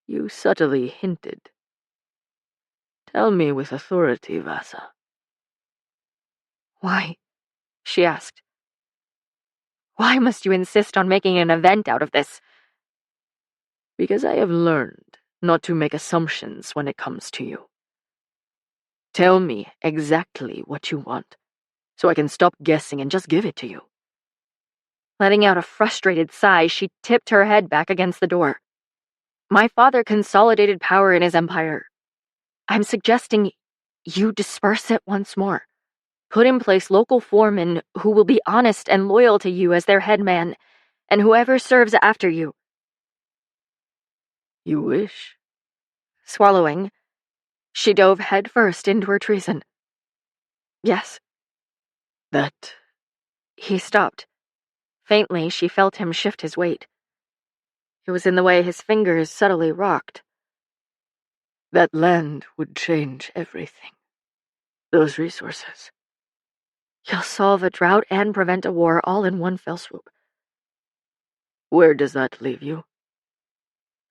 You subtly hinted. Tell me with authority, Vasa. Why? She asked. Why must you insist on making an event out of this? Because I have learned not to make assumptions when it comes to you. Tell me exactly what you want, so I can stop guessing and just give it to you. Letting out a frustrated sigh, she tipped her head back against the door. My father consolidated power in his empire. I'm suggesting you disperse it once more. Put in place local foremen who will be honest and loyal to you as their head man, and whoever serves after you. You wish? Swallowing, she dove headfirst into her treason. Yes. That... He stopped. Faintly, she felt him shift his weight. It was in the way his fingers subtly rocked. That land would change everything. Those resources. You'll solve a drought and prevent a war all in one fell swoop. Where does that leave you?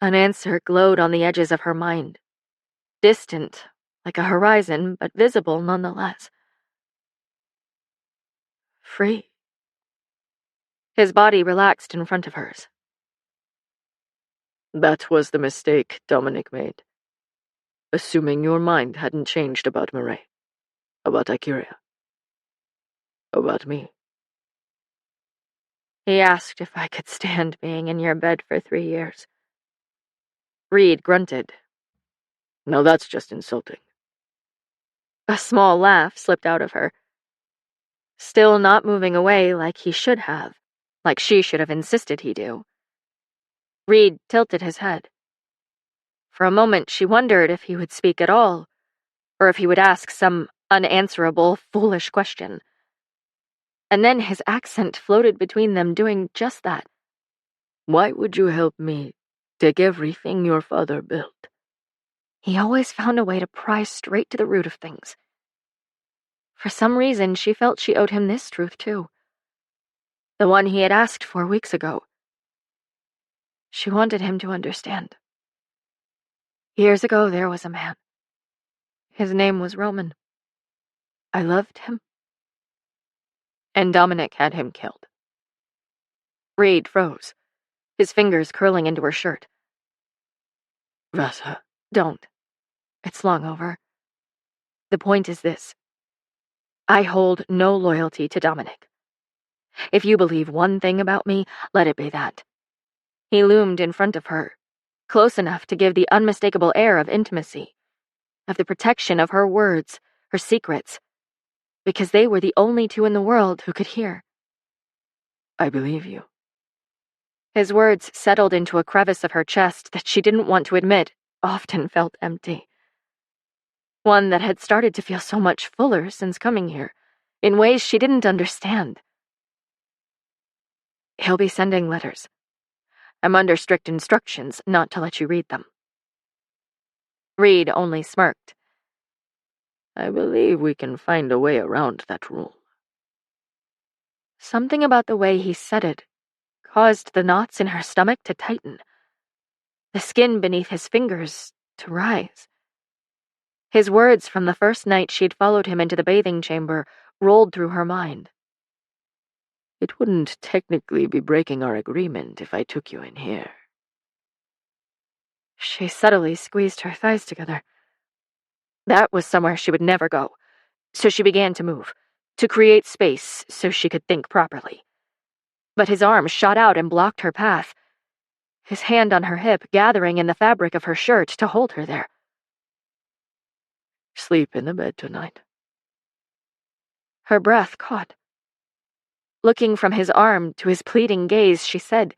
An answer glowed on the edges of her mind. Distant, like a horizon, but visible nonetheless. Free. His body relaxed in front of hers. That was the mistake Dominic made. Assuming your mind hadn't changed about Murray, about Icuria, about me. He asked if I could stand being in your bed for 3 years. Reed grunted. Now that's just insulting. A small laugh slipped out of her. still not moving away like he should have, like she should have insisted he do. Reed tilted his head. For a moment, she wondered if he would speak at all, or if he would ask some unanswerable, foolish question. And then his accent floated between them, doing just that. Why would you help me take everything your father built? He always found a way to pry straight to the root of things. For some reason, she felt she owed him this truth, too. The one he had asked for weeks ago. She wanted him to understand. Years ago, there was a man. His name was Roman. I loved him. And Dominic had him killed. Reed froze, his fingers curling into her shirt. Vasa, don't. It's long over. The point is this. I hold no loyalty to Dominic. If you believe one thing about me, let it be that. He loomed in front of her, close enough to give the unmistakable air of intimacy, of the protection of her words, her secrets, because they were the only two in the world who could hear. I believe you. His words settled into a crevice of her chest that she didn't want to admit often felt empty. One that had started to feel so much fuller since coming here, in ways she didn't understand. He'll be sending letters. I'm under strict instructions not to let you read them. Reed only smirked. I believe we can find a way around that rule. Something about the way he said it caused the knots in her stomach to tighten, the skin beneath his fingers to rise. His words from the first night she'd followed him into the bathing chamber rolled through her mind. It wouldn't technically be breaking our agreement if I took you in here. She subtly squeezed her thighs together. That was somewhere she would never go, so she began to move, to create space so she could think properly. But his arm shot out and blocked her path, his hand on her hip gathering in the fabric of her shirt to hold her there. Sleep in the bed tonight. Her breath caught. Looking from his arm to his pleading gaze, she said,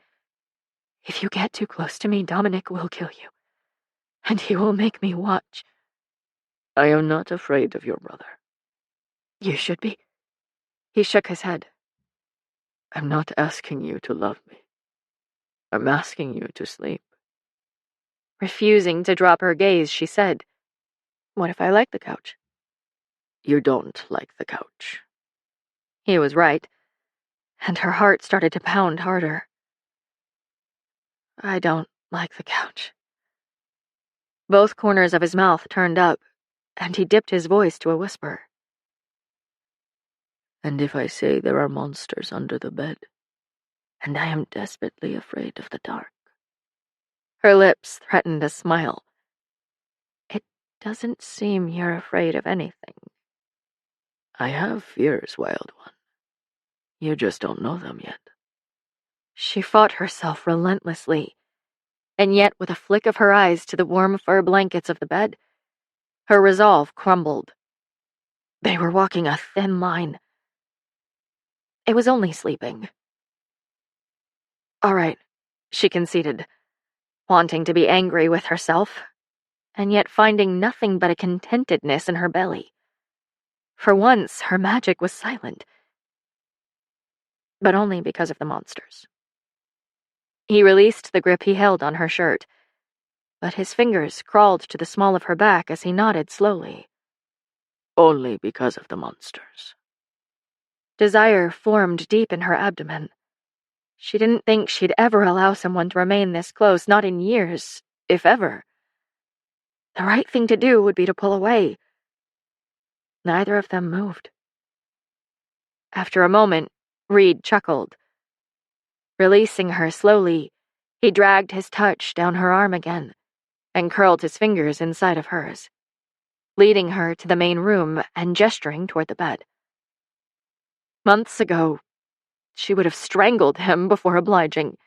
"If you get too close to me, Dominic will kill you, and he will make me watch." I am not afraid of your brother. You should be. He shook his head. I'm not asking you to love me. I'm asking you to sleep. Refusing to drop her gaze, she said, "What if I like the couch?" You don't like the couch. He was right, and her heart started to pound harder. I don't like the couch. Both corners of his mouth turned up, and he dipped his voice to a whisper. And if I say there are monsters under the bed, and I am desperately afraid of the dark? Her lips threatened a smile. It doesn't seem you're afraid of anything. I have fears, wild one. You just don't know them yet. She fought herself relentlessly, and yet with a flick of her eyes to the warm fur blankets of the bed, her resolve crumbled. They were walking a thin line. It was only sleeping. All right, she conceded, wanting to be angry with herself, and yet finding nothing but a contentedness in her belly. For once, her magic was silent, but only because of the monsters. He released the grip he held on her shirt, but his fingers crawled to the small of her back as he nodded slowly. Only because of the monsters. Desire formed deep in her abdomen. She didn't think she'd ever allow someone to remain this close, not in years, if ever. The right thing to do would be to pull away. Neither of them moved. After a moment, Reed chuckled. Releasing her slowly, he dragged his touch down her arm again and curled his fingers inside of hers, leading her to the main room and gesturing toward the bed. Months ago, she would have strangled him before obliging.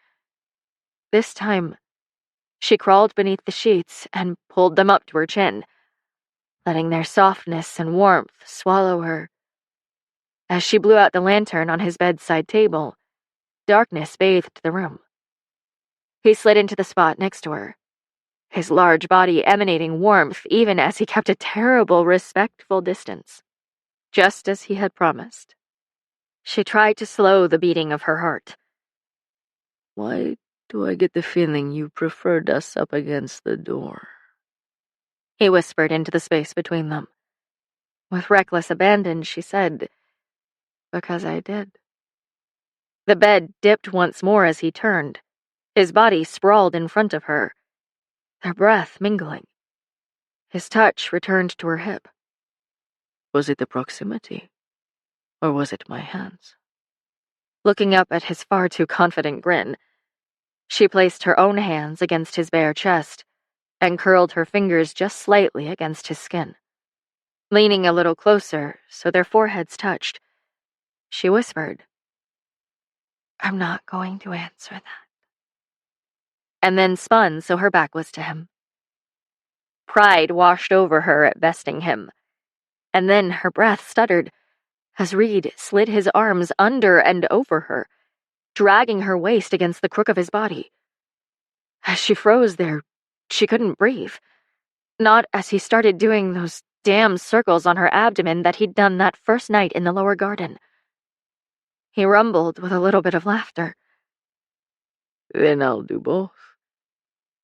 This time, she crawled beneath the sheets and pulled them up to her chin, letting their softness and warmth swallow her As she blew out the lantern on his bedside table, darkness bathed the room. He slid into the spot next to her, his large body emanating warmth even as he kept a terrible, respectful distance, just as he had promised. She tried to slow the beating of her heart. Why do I get the feeling you preferred us up against the door? He whispered into the space between them. With reckless abandon, she said, "Because I did." The bed dipped once more as he turned, his body sprawled in front of her, their breath mingling. His touch returned to her hip. Was it the proximity? Or was it my hands? Looking up at his far too confident grin, she placed her own hands against his bare chest and curled her fingers just slightly against his skin. Leaning a little closer so their foreheads touched, she whispered, "I'm not going to answer that." And then spun so her back was to him. Pride washed over her at besting him, and then her breath stuttered as Reed slid his arms under and over her, dragging her waist against the crook of his body. As she froze there, she couldn't breathe. Not as he started doing those damn circles on her abdomen that he'd done that first night in the lower garden. He rumbled with a little bit of laughter. Then I'll do both.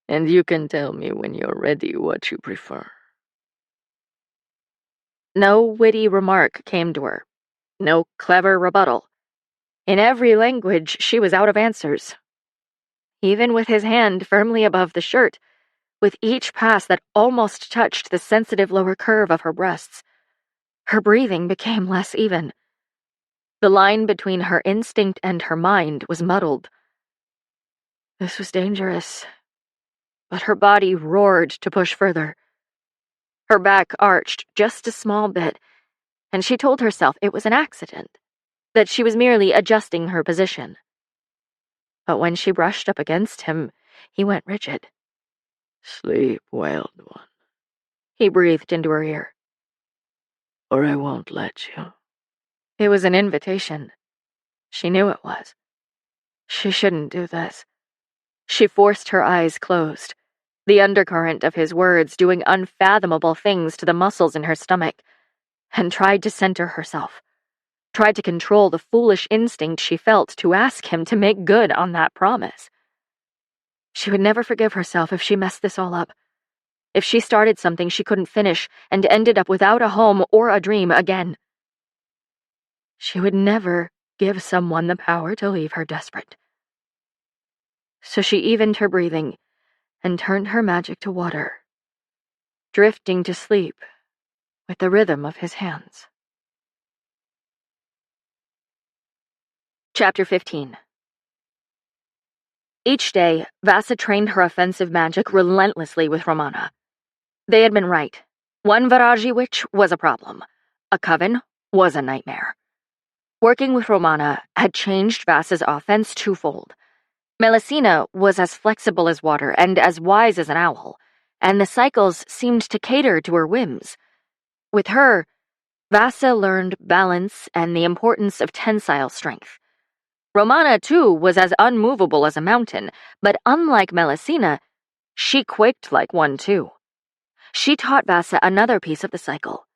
And you can tell me when you're ready what you prefer. No witty remark came to her. No clever rebuttal. In every language, she was out of answers. Even with his hand firmly above the shirt, with each pass that almost touched the sensitive lower curve of her breasts, her breathing became less even. The line between her instinct and her mind was muddled. This was dangerous, but her body roared to push further. Her back arched just a small bit, and she told herself it was an accident, that she was merely adjusting her position. But when she brushed up against him, he went rigid. Sleep, wild one, He breathed into her ear. or I won't let you. It was an invitation. She knew it was. She shouldn't do this. She forced her eyes closed, the undercurrent of his words doing unfathomable things to the muscles in her stomach, and tried to center herself, tried to control the foolish instinct she felt to ask him to make good on that promise. She would never forgive herself if she messed this all up, if she started something she couldn't finish and ended up without a home or a dream again. She would never give someone the power to leave her desperate. So she evened her breathing and turned her magic to water, drifting to sleep with the rhythm of his hands. Chapter 15. Each day, Vasa trained her offensive magic relentlessly with Romana. They had been right. One Viraji witch was a problem. A coven was a nightmare. Working with Romana had changed Vasa's offense twofold. Melusina was as flexible as water and as wise as an owl, and the cycles seemed to cater to her whims. With her, Vasa learned balance and the importance of tensile strength. Romana, too, was as unmovable as a mountain, but unlike Melusina, she quaked like one, too. She taught Vasa another piece of the cycle: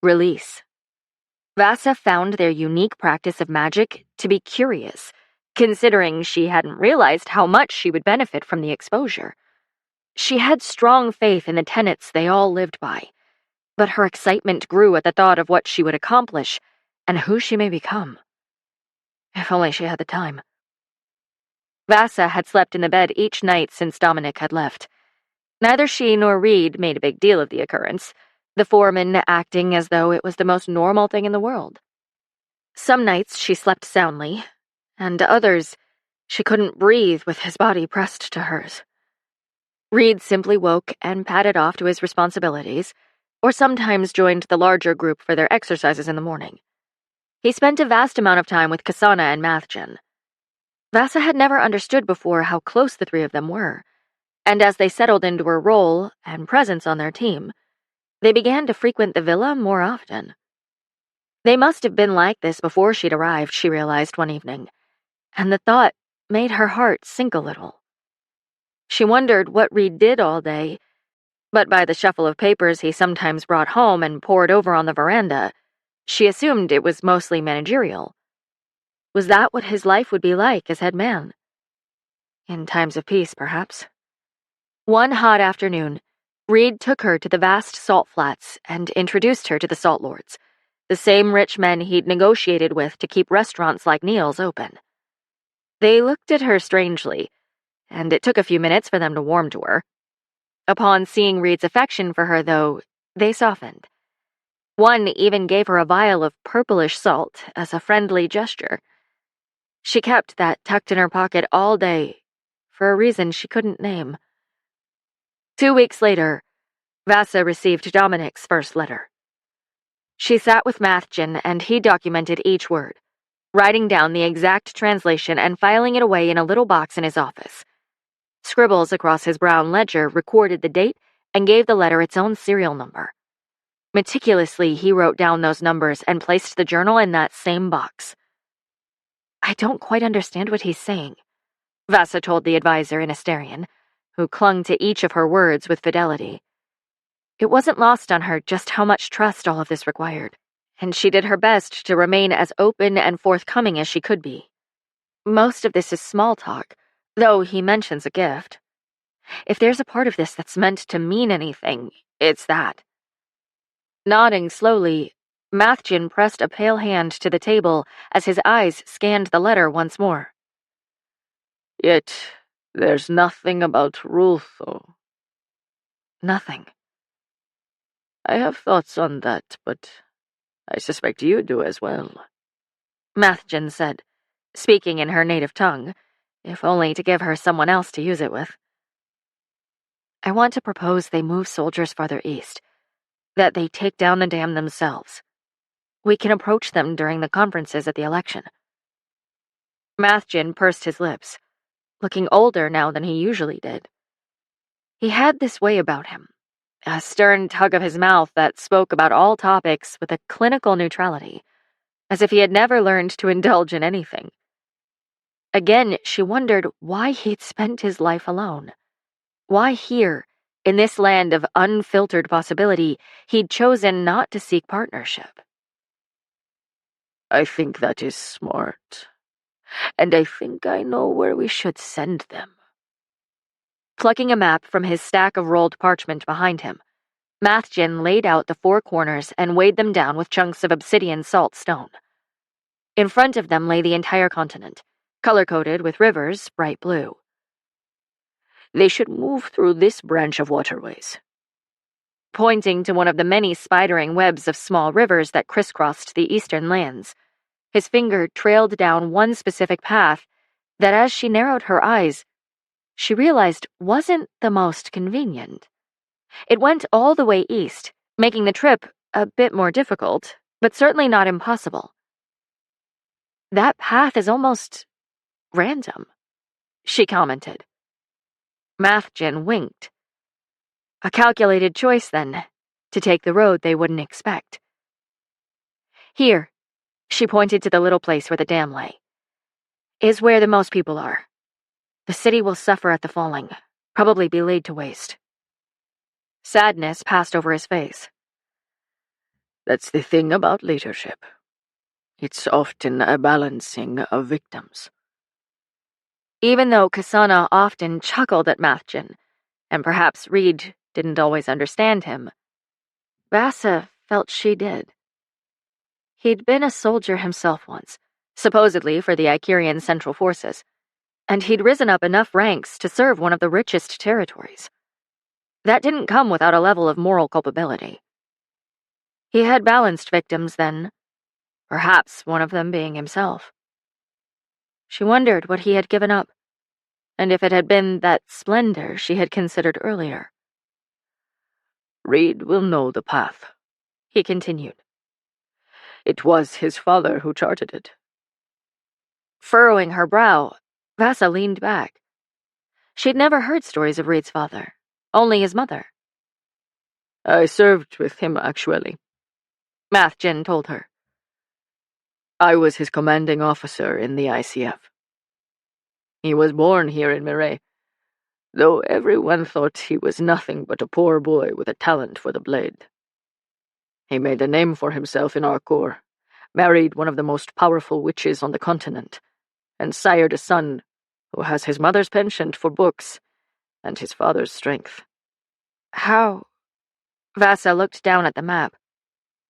release. Vasa found their unique practice of magic to be curious, considering she hadn't realized how much she would benefit from the exposure. She had strong faith in the tenets they all lived by, but her excitement grew at the thought of what she would accomplish and who she may become. If only she had the time. Vasa had slept in the bed each night since Dominic had left. Neither she nor Reed made a big deal of the occurrence, the foreman acting as though it was the most normal thing in the world. Some nights she slept soundly, and others she couldn't breathe with his body pressed to hers. Reed simply woke and padded off to his responsibilities, or sometimes joined the larger group for their exercises in the morning. He spent a vast amount of time with Kasana and Mathjan. Vasa had never understood before how close the three of them were, and as they settled into her role and presence on their team, they began to frequent the villa more often. They must have been like this before she'd arrived, she realized one evening, and the thought made her heart sink a little. She wondered what Reed did all day, but by the shuffle of papers he sometimes brought home and poured over on the veranda, she assumed it was mostly managerial. Was that what his life would be like as head man? In times of peace, perhaps. One hot afternoon, Reed took her to the vast salt flats and introduced her to the salt lords, the same rich men he'd negotiated with to keep restaurants like Neil's open. They looked at her strangely, and it took a few minutes for them to warm to her. Upon seeing Reed's affection for her, though, they softened. One even gave her a vial of purplish salt as a friendly gesture. She kept that tucked in her pocket all day, for a reason she couldn't name. 2 weeks later, Vasa received Dominic's first letter. She sat with Mathjen and he documented each word, writing down the exact translation and filing it away in a little box in his office. Scribbles across his brown ledger recorded the date and gave the letter its own serial number. Meticulously, he wrote down those numbers and placed the journal in that same box. I don't quite understand what he's saying, Vasa told the advisor in Asterian, who clung to each of her words with fidelity. It wasn't lost on her just how much trust all of this required, and she did her best to remain as open and forthcoming as she could be. Most of this is small talk, though he mentions a gift. If there's a part of this that's meant to mean anything, it's that. Nodding slowly, Mathjen pressed a pale hand to the table as his eyes scanned the letter once more. Yet, there's nothing about Ruth, though. Nothing. I have thoughts on that, but I suspect you do as well, Mathjen said, speaking in her native tongue, if only to give her someone else to use it with. I want to propose they move soldiers farther east, that they take down the dam themselves. We can approach them during the conferences at the election. Mathjen pursed his lips, looking older now than he usually did. He had this way about him, a stern tug of his mouth that spoke about all topics with a clinical neutrality, as if he had never learned to indulge in anything. Again, she wondered why he'd spent his life alone. Why here, in this land of unfiltered possibility, he'd chosen not to seek partnership. I think that is smart, and I think I know where we should send them. Plucking a map from his stack of rolled parchment behind him, Mathjen laid out the 4 corners and weighed them down with chunks of obsidian salt stone. In front of them lay the entire continent, color-coded with rivers bright blue. They should move through this branch of waterways. Pointing to one of the many spidering webs of small rivers that crisscrossed the eastern lands, his finger trailed down one specific path that, as she narrowed her eyes, she realized wasn't the most convenient. It went all the way east, making the trip a bit more difficult, but certainly not impossible. That path is almost random, she commented. Mathjen winked. A calculated choice, then, to take the road they wouldn't expect. Here, she pointed to the little place where the dam lay, is where the most people are. The city will suffer at the falling, probably be laid to waste. Sadness passed over his face. That's the thing about leadership. It's often a balancing of victims. Even though Kasana often chuckled at Mathjen, and perhaps Reed didn't always understand him, Vasa felt she did. He'd been a soldier himself once, supposedly for the Icarian Central Forces, and he'd risen up enough ranks to serve one of the richest territories. That didn't come without a level of moral culpability. He had balanced victims then, perhaps one of them being himself. She wondered what he had given up, and if it had been that splendor she had considered earlier. Reed will know the path, he continued. It was his father who charted it. Furrowing her brow, Vasa leaned back. She'd never heard stories of Reed's father, only his mother. I served with him, actually, Mathjen told her. I was his commanding officer in the ICF. He was born here in Mireille, though everyone thought he was nothing but a poor boy with a talent for the blade. He made a name for himself in our corps, married one of the most powerful witches on the continent, and sired a son who has his mother's penchant for books and his father's strength. How? Vasa looked down at the map,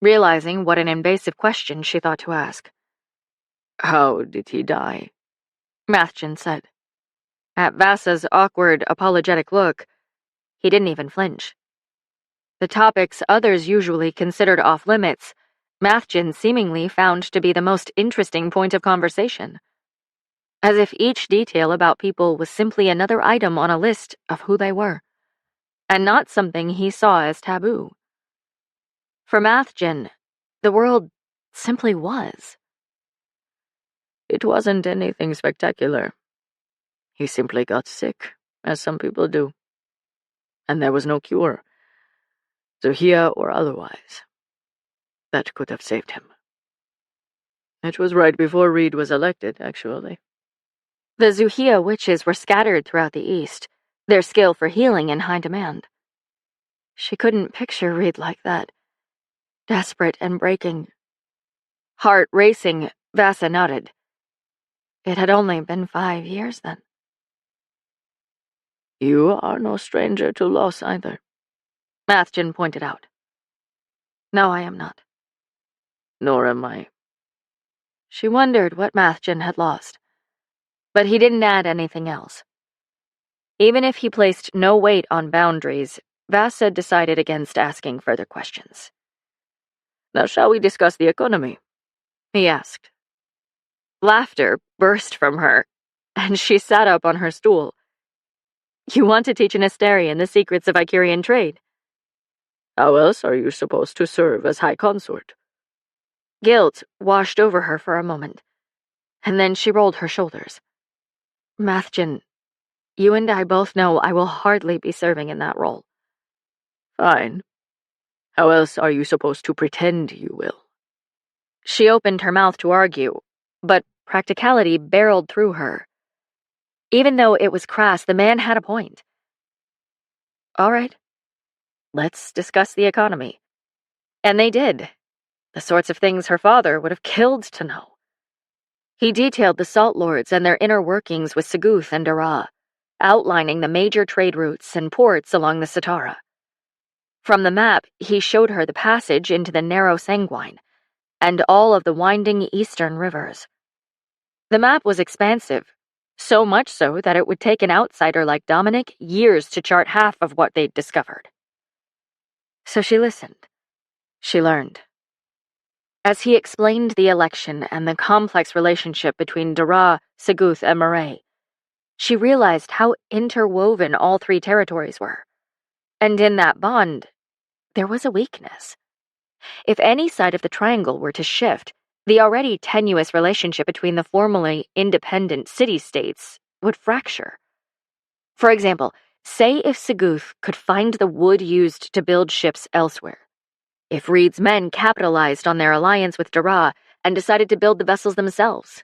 realizing what an invasive question she thought to ask. How did he die? Mathjan said. At Vasa's awkward, apologetic look, he didn't even flinch. The topics others usually considered off-limits, Mathjan seemingly found to be the most interesting point of conversation. As if each detail about people was simply another item on a list of who they were, and not something he saw as taboo. For Mathjan, the world simply was. It wasn't anything spectacular. He simply got sick, as some people do. And there was no cure, Zuhia or otherwise, that could have saved him. It was right before Reed was elected, actually. The Zuhia witches were scattered throughout the East, their skill for healing in high demand. She couldn't picture Reed like that. Desperate and breaking. Heart racing, Vasa nodded. It had only been 5 years then. You are no stranger to loss either, Mathjan pointed out. No, I am not. Nor am I. She wondered what Mathjan had lost, but he didn't add anything else. Even if he placed no weight on boundaries, Vasa decided against asking further questions. Now shall we discuss the economy? He asked. Laughter burst from her, and she sat up on her stool. You want to teach an Astarian the secrets of Icurian trade? How else are you supposed to serve as High Consort? Guilt washed over her for a moment, and then she rolled her shoulders. Mathjan, you and I both know I will hardly be serving in that role. Fine. How else are you supposed to pretend you will? She opened her mouth to argue, but practicality barreled through her. Even though it was crass, the man had a point. All right, let's discuss the economy. And they did. The sorts of things her father would have killed to know. He detailed the Salt Lords and their inner workings with Seguth and Dara, outlining the major trade routes and ports along the Satara. From the map, he showed her the passage into the narrow Sanguine, and all of the winding eastern rivers. The map was expansive, so much so that it would take an outsider like Dominic years to chart half of what they'd discovered. So she listened. She learned. As he explained the election and the complex relationship between Dara, Seguth, and Mireille, she realized how interwoven all three territories were. And in that bond, there was a weakness. If any side of the triangle were to shift, the already tenuous relationship between the formerly independent city-states would fracture. For example, say if Seguth could find the wood used to build ships elsewhere. If Reed's men capitalized on their alliance with Dara and decided to build the vessels themselves.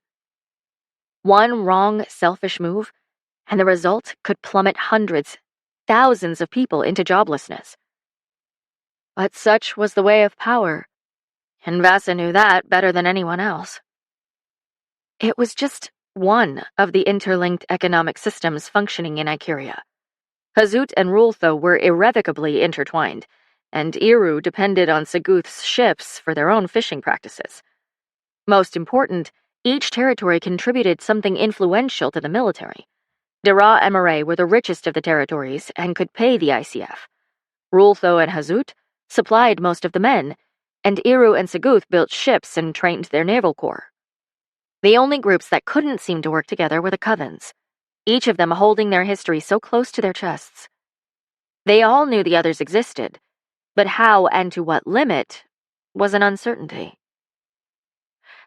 One wrong, selfish move, and the result could plummet hundreds, thousands of people into joblessness. But such was the way of power, and Vasa knew that better than anyone else. It was just one of the interlinked economic systems functioning in Icuria. Hazut and Rultho were irrevocably intertwined, and Iru depended on Seguth's ships for their own fishing practices. Most important, each territory contributed something influential to the military. Dara and Mireille were the richest of the territories and could pay the ICF. Rultho and Hazut supplied most of the men, and Iru and Seguth built ships and trained their naval corps. The only groups that couldn't seem to work together were the Covens, each of them holding their history so close to their chests. They all knew the others existed, but how and to what limit was an uncertainty.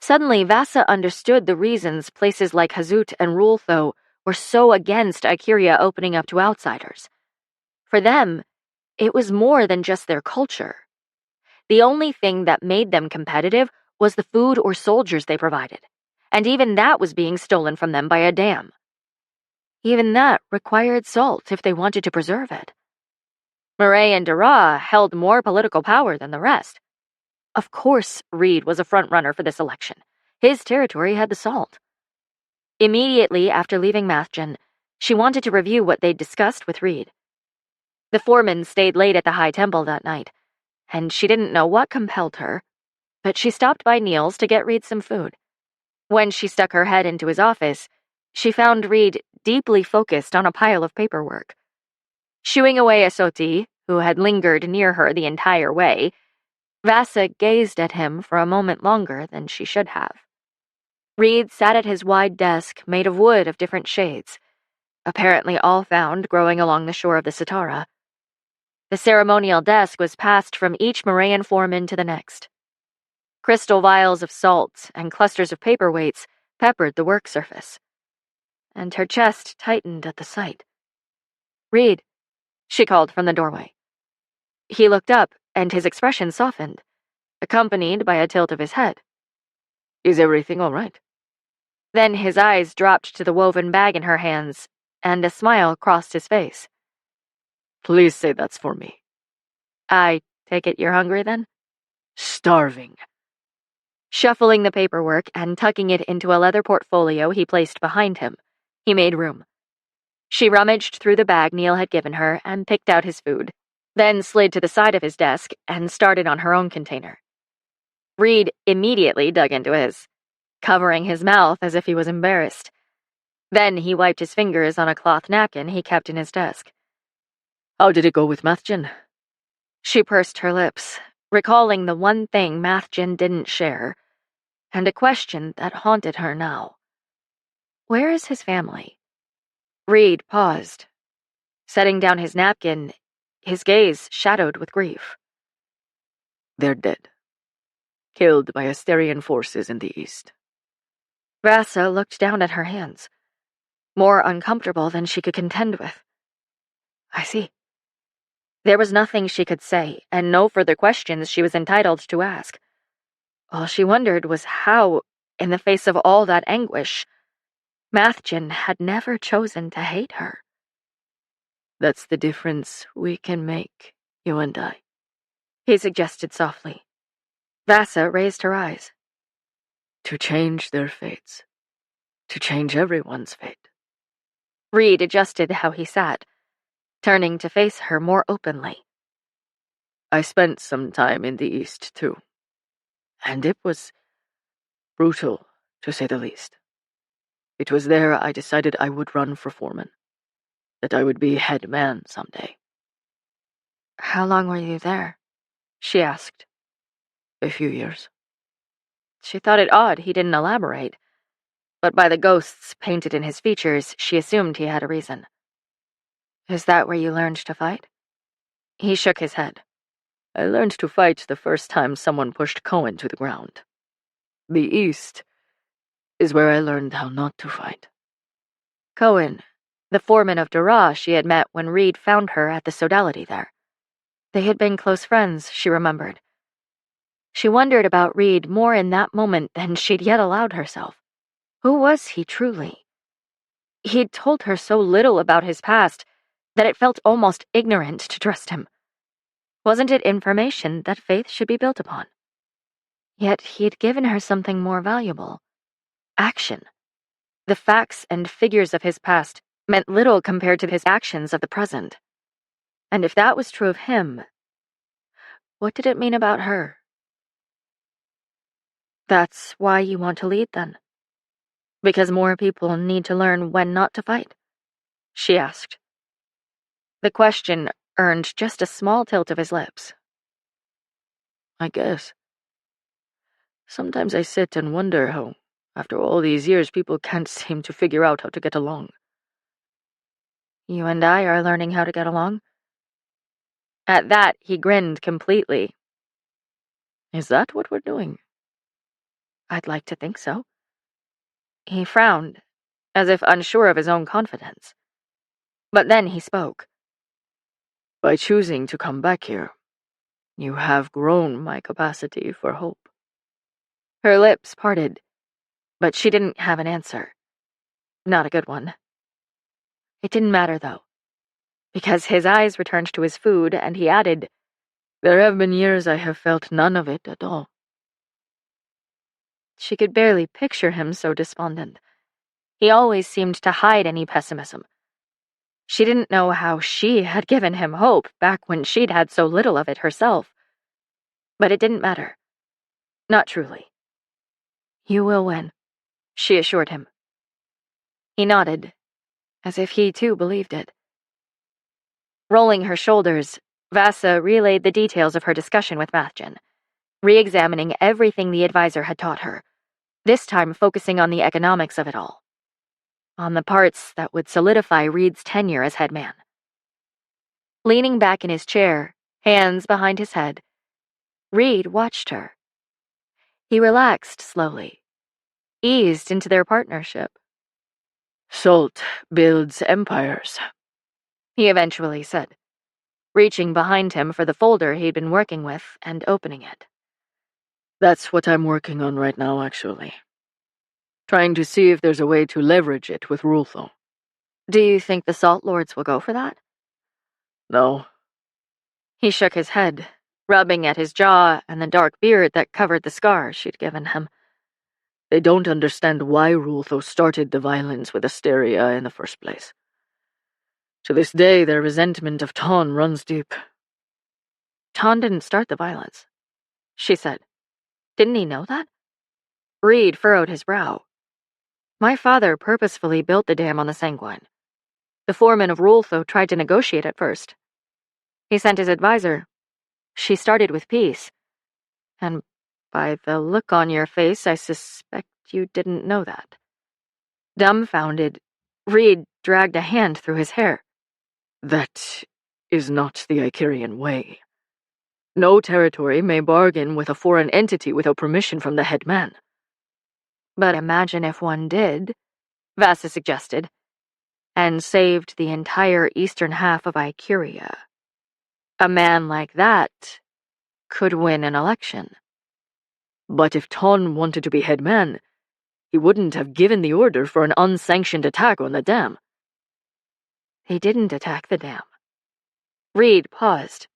Suddenly, Vasa understood the reasons places like Hazut and Rultho were so against Icuria opening up to outsiders. For them, it was more than just their culture. The only thing that made them competitive was the food or soldiers they provided, and even that was being stolen from them by a dam. Even that required salt if they wanted to preserve it. Murray and Dara held more political power than the rest. Of course, Reed was a frontrunner for this election. His territory had the salt. Immediately after leaving Mathgen, she wanted to review what they'd discussed with Reed. The foreman stayed late at the High Temple that night, and she didn't know what compelled her, but she stopped by Neil's to get Reed some food. When she stuck her head into his office, she found Reed deeply focused on a pile of paperwork. Shooing away a Soti, who had lingered near her the entire way, Vasa gazed at him for a moment longer than she should have. Reed sat at his wide desk made of wood of different shades, apparently all found growing along the shore of the Satara. The ceremonial desk was passed from each Morayan foreman to the next. Crystal vials of salt and clusters of paperweights peppered the work surface, and her chest tightened at the sight. "Reed," she called from the doorway. He looked up, and his expression softened, accompanied by a tilt of his head. "Is everything all right?" Then his eyes dropped to the woven bag in her hands, and a smile crossed his face. "Please say that's for me." "I take it you're hungry, then?" "Starving." Shuffling the paperwork and tucking it into a leather portfolio he placed behind him, he made room. She rummaged through the bag Neil had given her and picked out his food, then slid to the side of his desk and started on her own container. Reed immediately dug into his, covering his mouth as if he was embarrassed. Then he wiped his fingers on a cloth napkin he kept in his desk. "How did it go with Mathgen?" She pursed her lips, recalling the one thing Mathgen didn't share, and a question that haunted her now. Where is his family? Reed paused. Setting down his napkin, his gaze shadowed with grief. "They're dead. Killed by Asterian forces in the east." Vasa looked down at her hands, more uncomfortable than she could contend with. "I see." There was nothing she could say, and no further questions she was entitled to ask. All she wondered was how, in the face of all that anguish, Mathgen had never chosen to hate her. "That's the difference we can make, you and I," he suggested softly. Vasa raised her eyes. "To change their fates. To change everyone's fate." Reed adjusted how he sat, turning to face her more openly. "I spent some time in the east, too. And it was brutal, to say the least. It was there I decided I would run for foreman, that I would be head man someday." "How long were you there?" she asked. "A few years." She thought it odd he didn't elaborate, but by the ghosts painted in his features, she assumed he had a reason. "Is that where you learned to fight?" He shook his head. "I learned to fight the first time someone pushed Cohen to the ground. The east is where I learned how not to fight." Cohen, the foreman of Dara she had met when Reed found her at the sodality there. They had been close friends, she remembered. She wondered about Reed more in that moment than she'd yet allowed herself. Who was he truly? He'd told her so little about his past that it felt almost ignorant to trust him. Wasn't it information that faith should be built upon? Yet he'd given her something more valuable. Action. The facts and figures of his past meant little compared to his actions of the present. And if that was true of him, what did it mean about her? "That's why you want to lead, then? Because more people need to learn when not to fight?" she asked. The question earned just a small tilt of his lips. "I guess. Sometimes I sit and wonder how, after all these years, people can't seem to figure out how to get along." "You and I are learning how to get along?" At that, he grinned completely. "Is that what we're doing?" "I'd like to think so." He frowned, as if unsure of his own confidence. But then he spoke. "By choosing to come back here, you have grown my capacity for hope." Her lips parted, but she didn't have an answer. Not a good one. It didn't matter, though, because his eyes returned to his food, and he added, "There have been years I have felt none of it at all." She could barely picture him so despondent. He always seemed to hide any pessimism. She didn't know how she had given him hope back when she'd had so little of it herself. But it didn't matter. Not truly. "You will win," she assured him. He nodded, as if he too believed it. Rolling her shoulders, Vasa relayed the details of her discussion with Mathjan, re-examining everything the advisor had taught her, this time focusing on the economics of it all. On the parts that would solidify Reed's tenure as head man. Leaning back in his chair, hands behind his head, Reed watched her. He relaxed slowly, eased into their partnership. "Salt builds empires," he eventually said, reaching behind him for the folder he'd been working with and opening it. "That's what I'm working on right now, actually. Trying to see if there's a way to leverage it with Rultho." "Do you think the Salt Lords will go for that?" "No." He shook his head, rubbing at his jaw and the dark beard that covered the scar she'd given him. "They don't understand why Rultho started the violence with Asteria in the first place. To this day, their resentment of Ton runs deep." "Ton didn't start the violence," she said. "Didn't he know that?" Reed furrowed his brow. "My father purposefully built the dam on the Sanguine. The foreman of Rultho tried to negotiate at first. He sent his advisor. She started with peace. And by the look on your face, I suspect you didn't know that." Dumbfounded, Reed dragged a hand through his hair. "That is not the Icarian way. No territory may bargain with a foreign entity without permission from the head man." "But imagine if one did," Vasa suggested, "and saved the entire eastern half of Icaria. A man like that could win an election." "But if Ton wanted to be head man, he wouldn't have given the order for an unsanctioned attack on the dam." "They didn't attack the dam." Reed paused,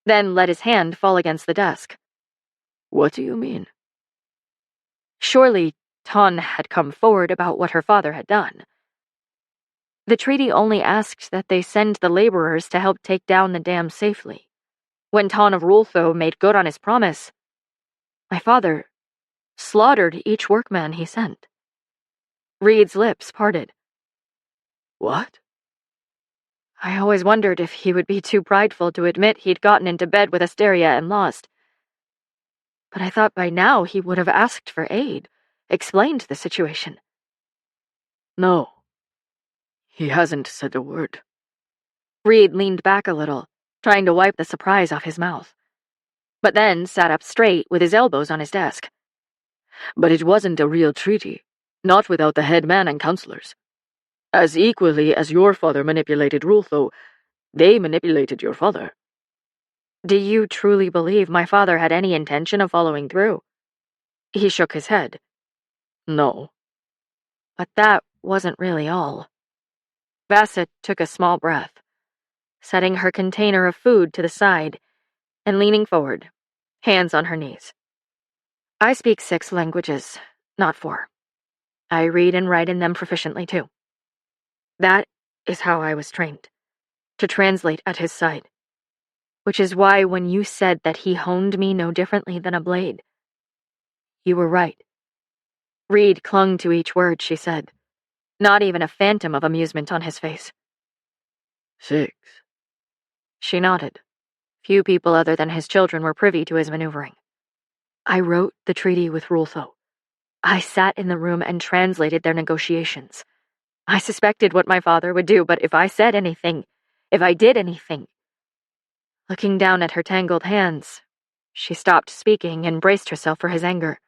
then let his hand fall against the desk. "What do you mean?" Surely Ton had come forward about what her father had done. The treaty only asked that they send the laborers to help take down the dam safely. When Ton of Rultho made good on his promise, my father slaughtered each workman he sent. Reed's lips parted. "What?" I always wondered if he would be too prideful to admit he'd gotten into bed with Asteria and lost. But I thought by now he would have asked for aid, explained the situation. "No. He hasn't said a word." Reed leaned back a little, trying to wipe the surprise off his mouth, but then sat up straight with his elbows on his desk. "But it wasn't a real treaty, not without the head man and counselors. As equally as your father manipulated Rultho, they manipulated your father." Do you truly believe my father had any intention of following through? He shook his head. "No." But that wasn't really all. Vasa took a small breath, setting her container of food to the side and leaning forward, hands on her knees. I speak 6 languages, not 4. I read and write in them proficiently too. That is how I was trained, to translate at his side. Which is why when you said that he honed me no differently than a blade, you were right. Reed clung to each word she said, not even a phantom of amusement on his face. 6. She nodded. Few people other than his children were privy to his maneuvering. I wrote the treaty with Rultho. I sat in the room and translated their negotiations. I suspected what my father would do, but if I said anything, if I did anything... Looking down at her tangled hands, she stopped speaking and braced herself for his anger.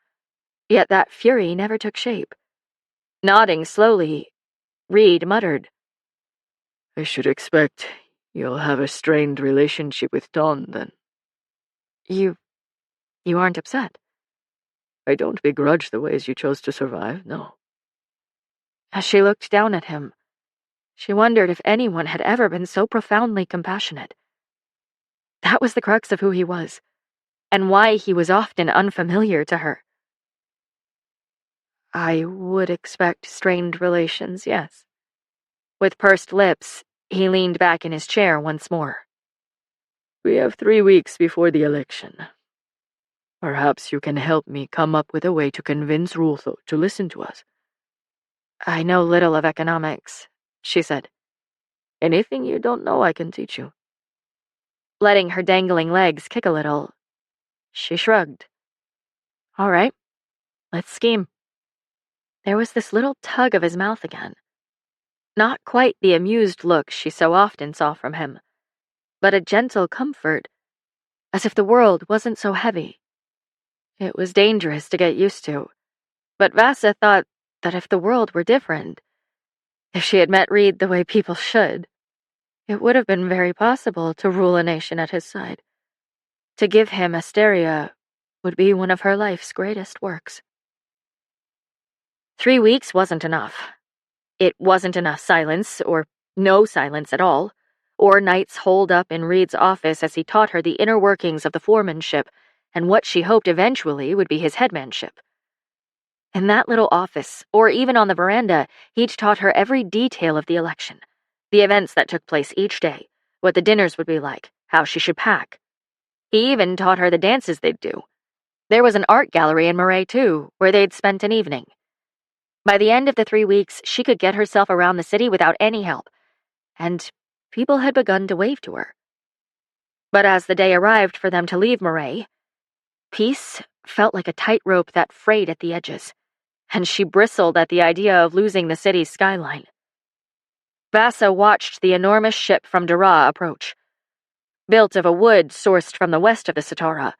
Yet that fury never took shape. Nodding slowly, Reed muttered, "I should expect you'll have a strained relationship with Ton, then." You aren't upset?" I don't begrudge the ways you chose to survive, no. As she looked down at him, she wondered if anyone had ever been so profoundly compassionate. That was the crux of who he was, and why he was often unfamiliar to her. I would expect strained relations, yes. With pursed lips, he leaned back in his chair once more. We have 3 weeks before the election. Perhaps you can help me come up with a way to convince Rultho to listen to us. I know little of economics, she said. Anything you don't know, I can teach you. Letting her dangling legs kick a little, she shrugged. All right, let's scheme. There was this little tug of his mouth again. Not quite the amused look she so often saw from him, but a gentle comfort, as if the world wasn't so heavy. It was dangerous to get used to, but Vasa thought that if the world were different, if she had met Reed the way people should, it would have been very possible to rule a nation at his side. To give him Asteria would be one of her life's greatest works. 3 weeks wasn't enough. It wasn't enough silence, or no silence at all, or nights holed up in Reed's office as he taught her the inner workings of the foremanship and what she hoped eventually would be his headmanship. In that little office, or even on the veranda, he'd taught her every detail of the election, the events that took place each day, what the dinners would be like, how she should pack. He even taught her the dances they'd do. There was an art gallery in Moray, too, where they'd spent an evening. By the end of the 3 weeks, she could get herself around the city without any help, and people had begun to wave to her. But as the day arrived for them to leave Moray, peace felt like a tightrope that frayed at the edges, and she bristled at the idea of losing the city's skyline. Vasa watched the enormous ship from Dara approach. Built of a wood sourced from the west of the Satara,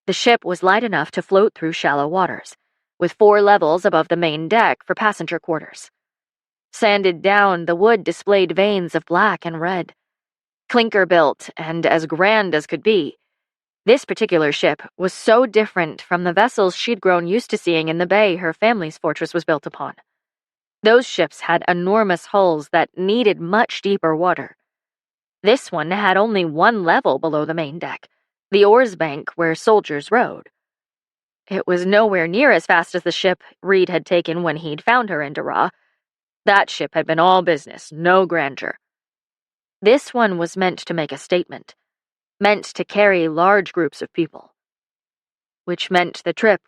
the ship was light enough to float through shallow waters, with 4 levels above the main deck for passenger quarters. Sanded down, the wood displayed veins of black and red. Clinker-built and as grand as could be, this particular ship was so different from the vessels she'd grown used to seeing in the bay her family's fortress was built upon. Those ships had enormous hulls that needed much deeper water. This one had only 1 level below the main deck, the oars bank where soldiers rowed. It was nowhere near as fast as the ship Reed had taken when he'd found her in Dara. That ship had been all business, no grandeur. This one was meant to make a statement, meant to carry large groups of people, which meant the trip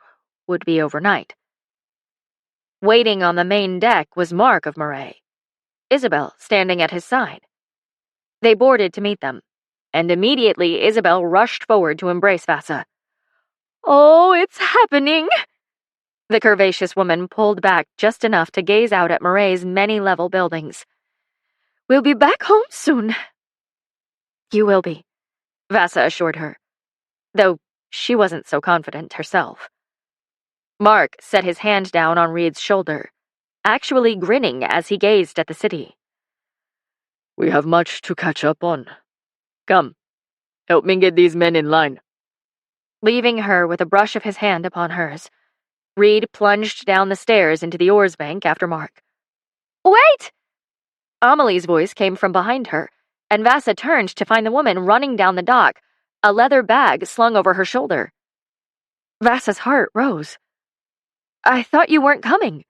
would be overnight. Waiting on the main deck was Mark of Moray, Isabel standing at his side. They boarded to meet them, and immediately Isabel rushed forward to embrace Vasa. "Oh, it's happening!" The curvaceous woman pulled back just enough to gaze out at Moray's many-level buildings. "We'll be back home soon." "You will be," Vasa assured her, though she wasn't so confident herself. Mark set his hand down on Reed's shoulder, actually grinning as he gazed at the city. We have much to catch up on. Come, help me get these men in line. Leaving her with a brush of his hand upon hers, Reed plunged down the stairs into the oars bank after Mark. "Wait!" Amelie's voice came from behind her, and Vasa turned to find the woman running down the dock, a leather bag slung over her shoulder. Vasa's heart rose. "I thought you weren't coming."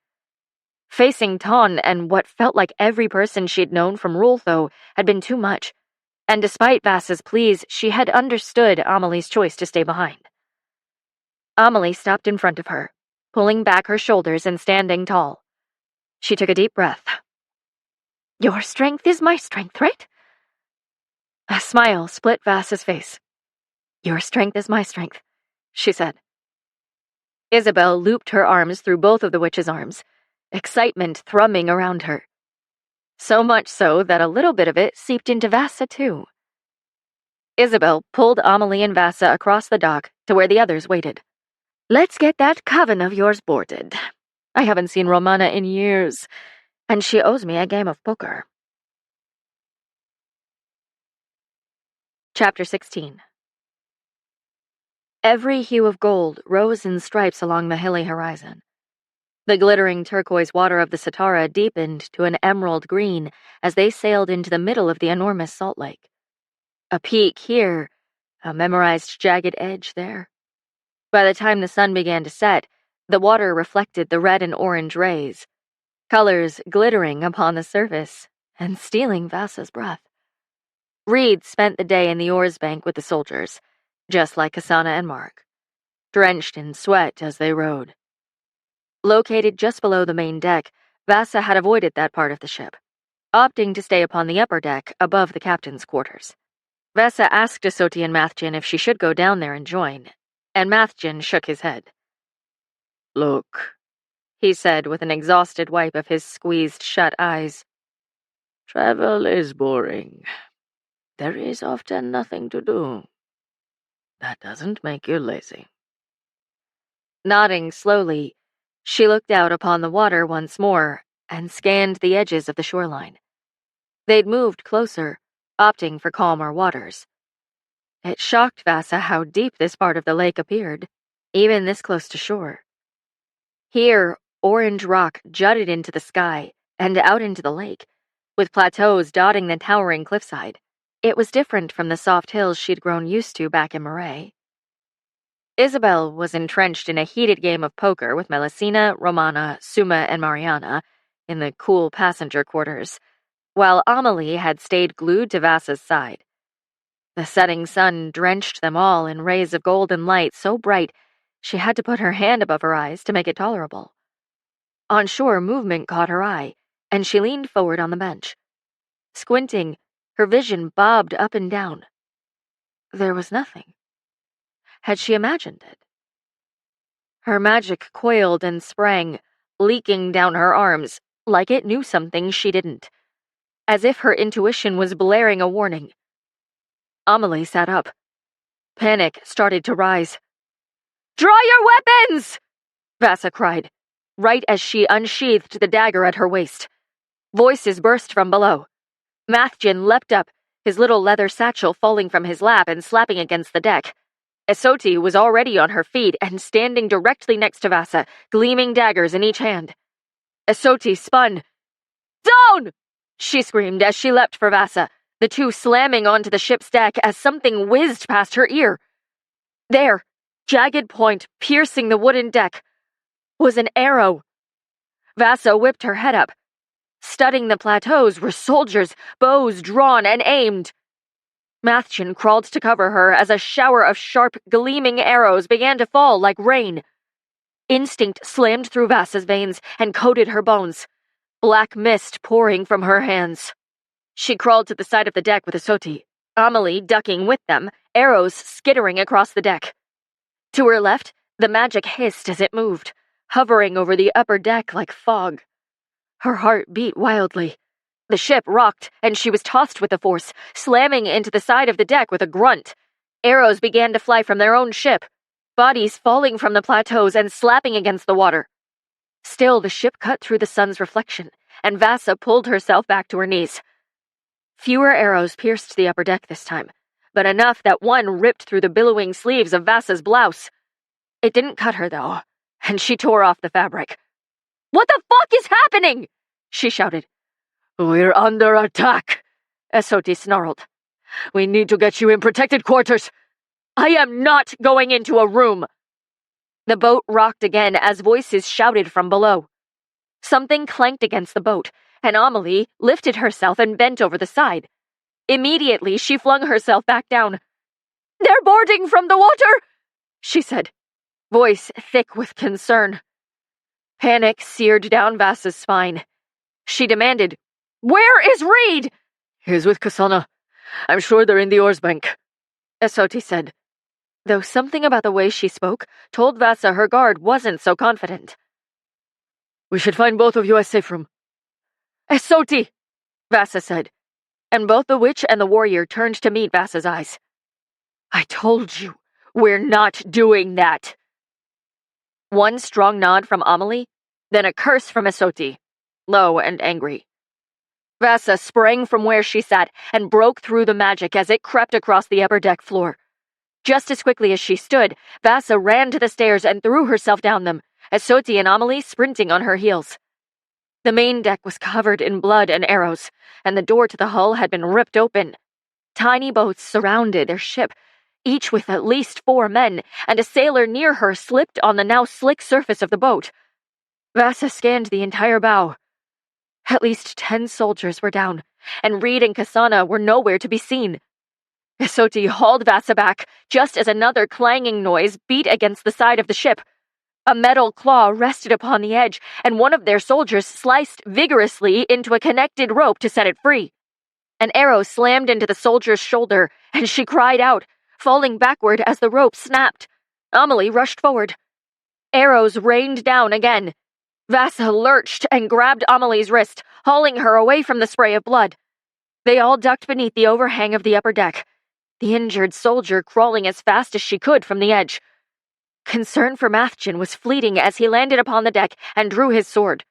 Facing Ton and what felt like every person she'd known from Rultho had been too much, and despite Vasa's pleas, she had understood Amelie's choice to stay behind. Amelie stopped in front of her, pulling back her shoulders and standing tall. She took a deep breath. "Your strength is my strength, right?" A smile split Vasa's face. "Your strength is my strength," she said. Isabel looped her arms through both of the witch's arms, excitement thrumming around her. So much so that a little bit of it seeped into Vasa, too. Isabel pulled Amelie and Vasa across the dock to where the others waited. "Let's get that coven of yours boarded. I haven't seen Romana in years, and she owes me a game of poker." Chapter 16. Every hue of gold rose in stripes along the hilly horizon. The glittering turquoise water of the Satara deepened to an emerald green as they sailed into the middle of the enormous salt lake. A peak here, a memorized jagged edge there. By the time the sun began to set, the water reflected the red and orange rays, colors glittering upon the surface and stealing Vassa's breath. Reed spent the day in the oars bank with the soldiers, just like Kasana and Mark, drenched in sweat as they rowed. Located just below the main deck, Vassa had avoided that part of the ship, opting to stay upon the upper deck above the captain's quarters. Vassa asked Asoti and Mathjan if she should go down there and join, and Mathjan shook his head. Look, he said with an exhausted wipe of his squeezed-shut eyes. Travel is boring. There is often nothing to do. That doesn't make you lazy. Nodding slowly, she looked out upon the water once more and scanned the edges of the shoreline. They'd moved closer, opting for calmer waters. It shocked Vassa how deep this part of the lake appeared, even this close to shore. Here, orange rock jutted into the sky and out into the lake, with plateaus dotting the towering cliffside. It was different from the soft hills she'd grown used to back in Moray. Isabel was entrenched in a heated game of poker with Melusina, Romana, Suma, and Mariana in the cool passenger quarters, while Amelie had stayed glued to Vassa's side. The setting sun drenched them all in rays of golden light so bright she had to put her hand above her eyes to make it tolerable. On shore, movement caught her eye, and she leaned forward on the bench. Squinting, her vision bobbed up and down. There was nothing. Had she imagined it? Her magic coiled and sprang, leaking down her arms, like it knew something she didn't, as if her intuition was blaring a warning. Amelie sat up. Panic started to rise. "Draw your weapons!" Vassa cried, right as she unsheathed the dagger at her waist. Voices burst from below. Mathjan leapt up, his little leather satchel falling from his lap and slapping against the deck. Asoti was already on her feet and standing directly next to Vassa, gleaming daggers in each hand. Asoti spun. "Down!" she screamed as she leapt for Vassa, the two slamming onto the ship's deck as something whizzed past her ear. There, jagged point piercing the wooden deck, was an arrow. Vassa whipped her head up. Studding the plateaus were soldiers, bows drawn and aimed. Mathjan crawled to cover her as a shower of sharp, gleaming arrows began to fall like rain. Instinct slammed through Vassa's veins and coated her bones, black mist pouring from her hands. She crawled to the side of the deck with Asoti, Amelie ducking with them, arrows skittering across the deck. To her left, the magic hissed as it moved, hovering over the upper deck like fog. Her heart beat wildly. The ship rocked, and she was tossed with the force, slamming into the side of the deck with a grunt. Arrows began to fly from their own ship, bodies falling from the plateaus and slapping against the water. Still, the ship cut through the sun's reflection, and Vassa pulled herself back to her knees. Fewer arrows pierced the upper deck this time, but enough that one ripped through the billowing sleeves of Vassa's blouse. It didn't cut her, though, and she tore off the fabric. "What the fuck is happening?" she shouted. "We're under attack," Asoti snarled. "We need to get you in protected quarters." "I am not going into a room." The boat rocked again as voices shouted from below. Something clanked against the boat, and Amelie lifted herself and bent over the side. Immediately, she flung herself back down. "They're boarding from the water," she said, voice thick with concern. Panic seared down Vassa's spine. She demanded, "Where is Reed?" "He's with Kasana. I'm sure they're in the oars bank," Asoti said, though something about the way she spoke told Vassa her guard wasn't so confident. "We should find both of you a safe room." "Asoti," Vassa said, and both the witch and the warrior turned to meet Vassa's eyes. "I told you, we're not doing that." One strong nod from Amelie, then a curse from Asoti, low and angry. Vassa sprang from where she sat and broke through the magic as it crept across the upper deck floor. Just as quickly as she stood, Vasa ran to the stairs and threw herself down them, Esoti and Amelie sprinting on her heels. The main deck was covered in blood and arrows, and the door to the hull had been ripped open. Tiny boats surrounded their ship, each with at least 4 men, and a sailor near her slipped on the now slick surface of the boat. Vasa scanned the entire bow. At least 10 soldiers were down, and Reed and Kasana were nowhere to be seen. Esoti hauled Vasa back, just as another clanging noise beat against the side of the ship. A metal claw rested upon the edge, and one of their soldiers sliced vigorously into a connected rope to set it free. An arrow slammed into the soldier's shoulder, and she cried out, falling backward as the rope snapped. Amelie rushed forward. Arrows rained down again. Vasa lurched and grabbed Amelie's wrist, hauling her away from the spray of blood. They all ducked beneath the overhang of the upper deck, the injured soldier crawling as fast as she could from the edge. Concern for Mathjan was fleeting as he landed upon the deck and drew his sword.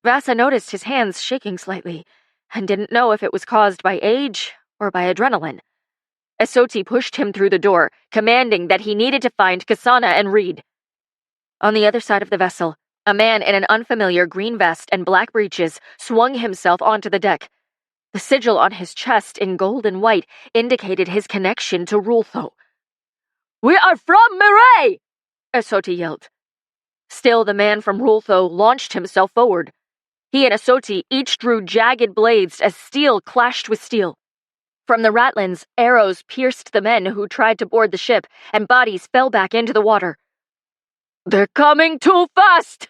Vasa noticed his hands shaking slightly, and didn't know if it was caused by age or by adrenaline. Esoti pushed him through the door, commanding that he needed to find Kasana and Reed. On the other side of the vessel, a man in an unfamiliar green vest and black breeches swung himself onto the deck. The sigil on his chest in gold and white indicated his connection to Rultho. "We are from Mirai!" Esoti yelled. Still, the man from Rultho launched himself forward. He and Esoti each drew jagged blades as steel clashed with steel. From the ratlins, arrows pierced the men who tried to board the ship, and bodies fell back into the water. "They're coming too fast!"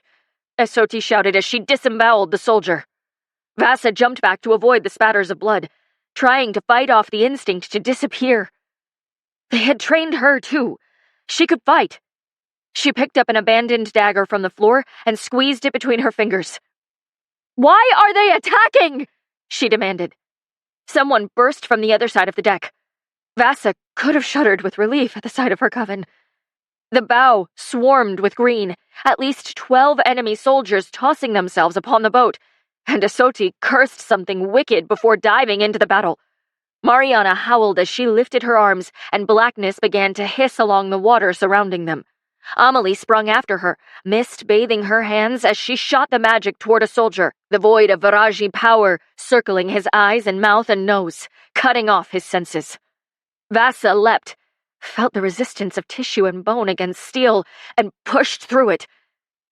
Esoti shouted as she disemboweled the soldier. Vasa jumped back to avoid the spatters of blood, trying to fight off the instinct to disappear. They had trained her, too. She could fight. She picked up an abandoned dagger from the floor and squeezed it between her fingers. "Why are they attacking?" she demanded. Someone burst from the other side of the deck. Vasa could have shuddered with relief at the sight of her coven. The bow swarmed with green, at least 12 enemy soldiers tossing themselves upon the boat, and Esoti cursed something wicked before diving into the battle. Mariana howled as she lifted her arms, and blackness began to hiss along the water surrounding them. Amelie sprung after her, mist bathing her hands as she shot the magic toward a soldier, the void of Viraji power circling his eyes and mouth and nose, cutting off his senses. Vasa leapt, felt the resistance of tissue and bone against steel, and pushed through it.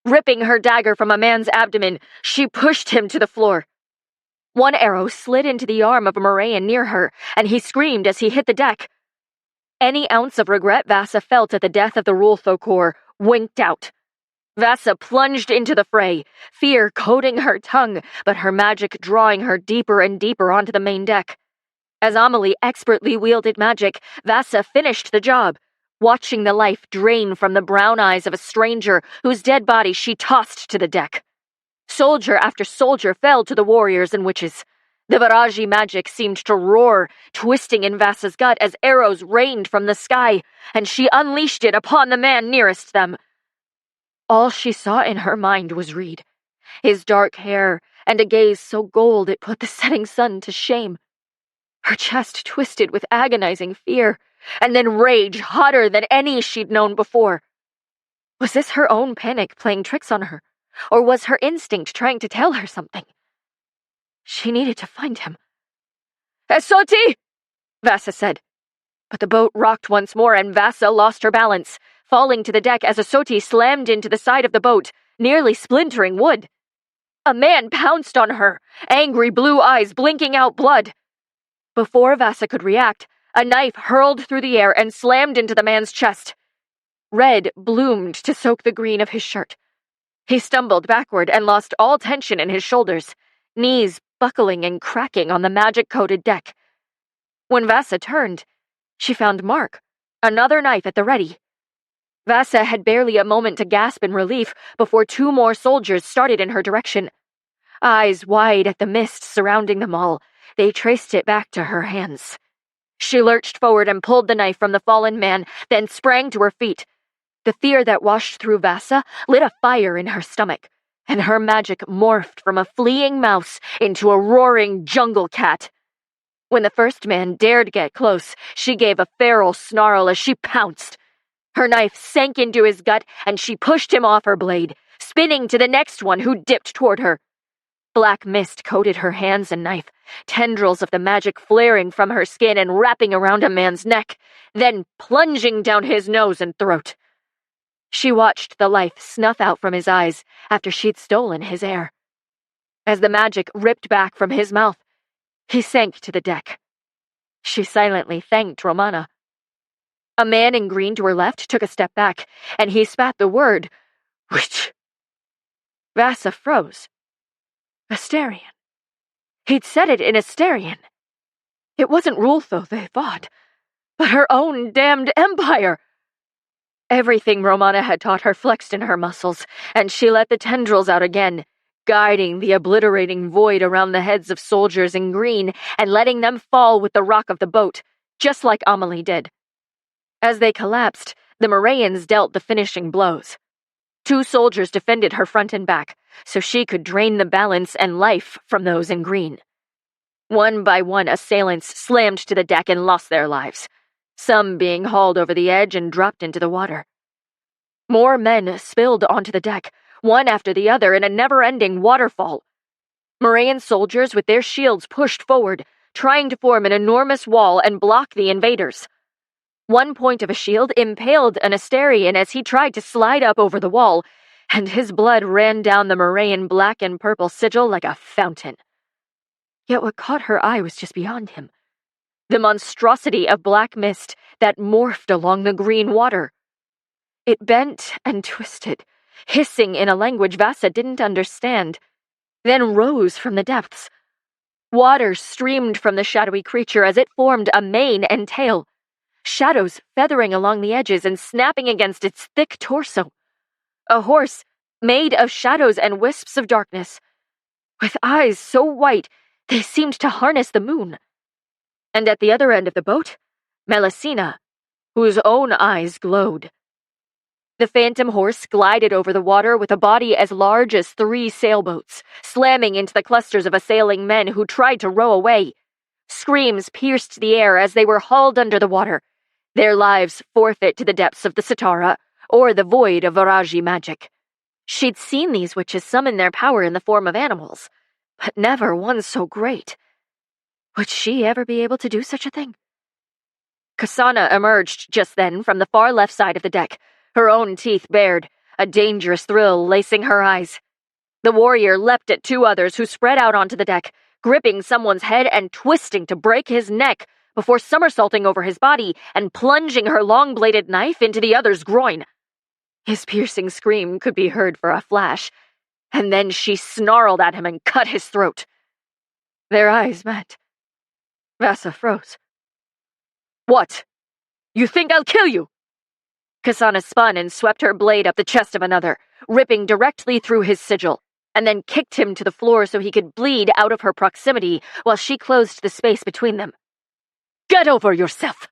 Ripping her dagger from a man's abdomen, she pushed him to the floor. One arrow slid into the arm of a Morayan near her, and he screamed as he hit the deck. Any ounce of regret Vasa felt at the death of the Rultho Corps winked out. Vasa plunged into the fray, fear coating her tongue, but her magic drawing her deeper and deeper onto the main deck. As Amelie expertly wielded magic, Vasa finished the job, watching the life drain from the brown eyes of a stranger whose dead body she tossed to the deck. Soldier after soldier fell to the warriors and witches. The Viraji magic seemed to roar, twisting in Vasa's gut as arrows rained from the sky, and she unleashed it upon the man nearest them. All she saw in her mind was Reed, his dark hair, and a gaze so gold it put the setting sun to shame. Her chest twisted with agonizing fear, and then rage hotter than any she'd known before. Was this her own panic playing tricks on her, or was her instinct trying to tell her something? She needed to find him. "Esoti!" Vasa said. But the boat rocked once more and Vasa lost her balance, falling to the deck as Esoti slammed into the side of the boat, nearly splintering wood. A man pounced on her, angry blue eyes blinking out blood. Before Vasa could react, a knife hurled through the air and slammed into the man's chest. Red bloomed to soak the green of his shirt. He stumbled backward and lost all tension in his shoulders, knees buckling and cracking on the magic-coated deck. When Vasa turned, she found Mark, another knife at the ready. Vasa had barely a moment to gasp in relief before 2 more soldiers started in her direction. Eyes wide at the mist surrounding them all, they traced it back to her hands. She lurched forward and pulled the knife from the fallen man, then sprang to her feet. The fear that washed through Vasa lit a fire in her stomach, and her magic morphed from a fleeing mouse into a roaring jungle cat. When the first man dared get close, she gave a feral snarl as she pounced. Her knife sank into his gut, and she pushed him off her blade, spinning to the next one who dipped toward her. Black mist coated her hands and knife, tendrils of the magic flaring from her skin and wrapping around a man's neck, then plunging down his nose and throat. She watched the life snuff out from his eyes after she'd stolen his air. As the magic ripped back from his mouth, he sank to the deck. She silently thanked Romana. A man in green to her left took a step back, and he spat the word, "Witch." Vasa froze. Astarian. He'd said it in Astarian. It wasn't Rultho they fought, but her own damned empire. Everything Romana had taught her flexed in her muscles, and she let the tendrils out again, guiding the obliterating void around the heads of soldiers in green and letting them fall with the rock of the boat, just like Amelie did. As they collapsed, the Moraians dealt the finishing blows. 2 soldiers defended her front and back, so she could drain the balance and life from those in green. One by one, assailants slammed to the deck and lost their lives, some being hauled over the edge and dropped into the water. More men spilled onto the deck, one after the other in a never-ending waterfall. Morayan soldiers with their shields pushed forward, trying to form an enormous wall and block the invaders. One point of a shield impaled an Astarian as he tried to slide up over the wall, and his blood ran down the Morayan black and purple sigil like a fountain. Yet what caught her eye was just beyond him. The monstrosity of black mist that morphed along the green water. It bent and twisted, hissing in a language Vasa didn't understand, then rose from the depths. Water streamed from the shadowy creature as it formed a mane and tail, shadows feathering along the edges and snapping against its thick torso. A horse made of shadows and wisps of darkness, with eyes so white they seemed to harness the moon. And at the other end of the boat, Melusina, whose own eyes glowed. The phantom horse glided over the water with a body as large as 3 sailboats, slamming into the clusters of assailing men who tried to row away. Screams pierced the air as they were hauled under the water, their lives forfeit to the depths of the Sitara or the void of Viraji magic. She'd seen these witches summon their power in the form of animals, but never one so great. Would she ever be able to do such a thing? Kasana emerged just then from the far left side of the deck, her own teeth bared, a dangerous thrill lacing her eyes. The warrior leapt at 2 others who spread out onto the deck, gripping someone's head and twisting to break his neck before somersaulting over his body and plunging her long-bladed knife into the other's groin. His piercing scream could be heard for a flash, and then she snarled at him and cut his throat. Their eyes met. Vasa froze. "What? You think I'll kill you?" Kasana spun and swept her blade up the chest of another, ripping directly through his sigil, and then kicked him to the floor so he could bleed out of her proximity while she closed the space between them. "Get over yourself!"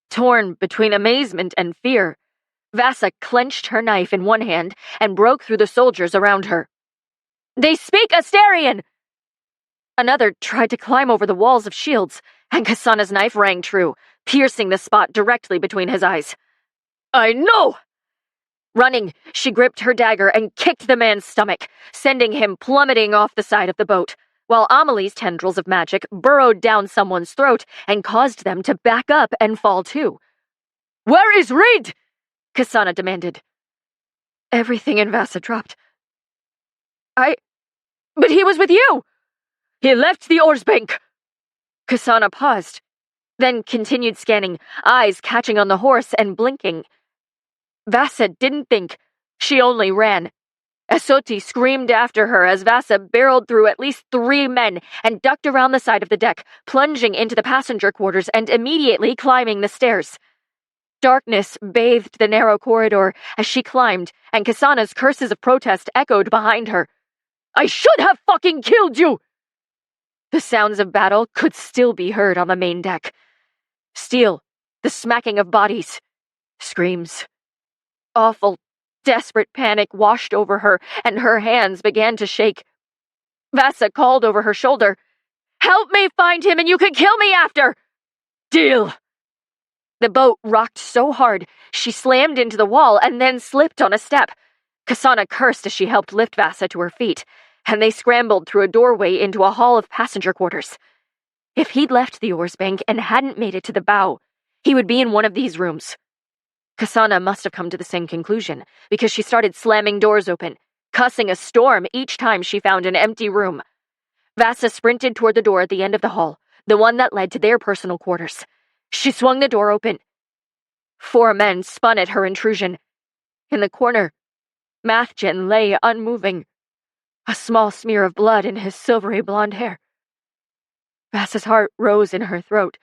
Torn between amazement and fear, Vasa clenched her knife in one hand and broke through the soldiers around her. "They speak Astarian!" Another tried to climb over the walls of shields, and Kasana's knife rang true, piercing the spot directly between his eyes. "I know!" Running, she gripped her dagger and kicked the man's stomach, sending him plummeting off the side of the boat, while Amelie's tendrils of magic burrowed down someone's throat and caused them to back up and fall too. "Where is Reed?" Kasana demanded. Everything in Vasa dropped. But he was with you! He left the oars bank!" Kasana paused, then continued scanning, eyes catching on the horse and blinking. Vasa didn't think. She only ran. Asoti screamed after her as Vasa barreled through at least 3 men and ducked around the side of the deck, plunging into the passenger quarters and immediately climbing the stairs. Darkness bathed the narrow corridor as she climbed, and Kasana's curses of protest echoed behind her. "I should have fucking killed you!" The sounds of battle could still be heard on the main deck. Steel, the smacking of bodies, screams. Awful, desperate panic washed over her, and her hands began to shake. Vasa called over her shoulder, Help me find him and you can kill me after! Deal! The boat rocked so hard, she slammed into the wall and then slipped on a step. Kasana cursed as she helped lift Vasa to her feet, and they scrambled through a doorway into a hall of passenger quarters. If he'd left the oars bank and hadn't made it to the bow, he would be in one of these rooms. Kasana must have come to the same conclusion, because she started slamming doors open, cussing a storm each time she found an empty room. Vasa sprinted toward the door at the end of the hall, the one that led to their personal quarters. She swung the door open. 4 men spun at her intrusion. In the corner, Mathjan lay unmoving, a small smear of blood in his silvery blonde hair. Vasa's heart rose in her throat.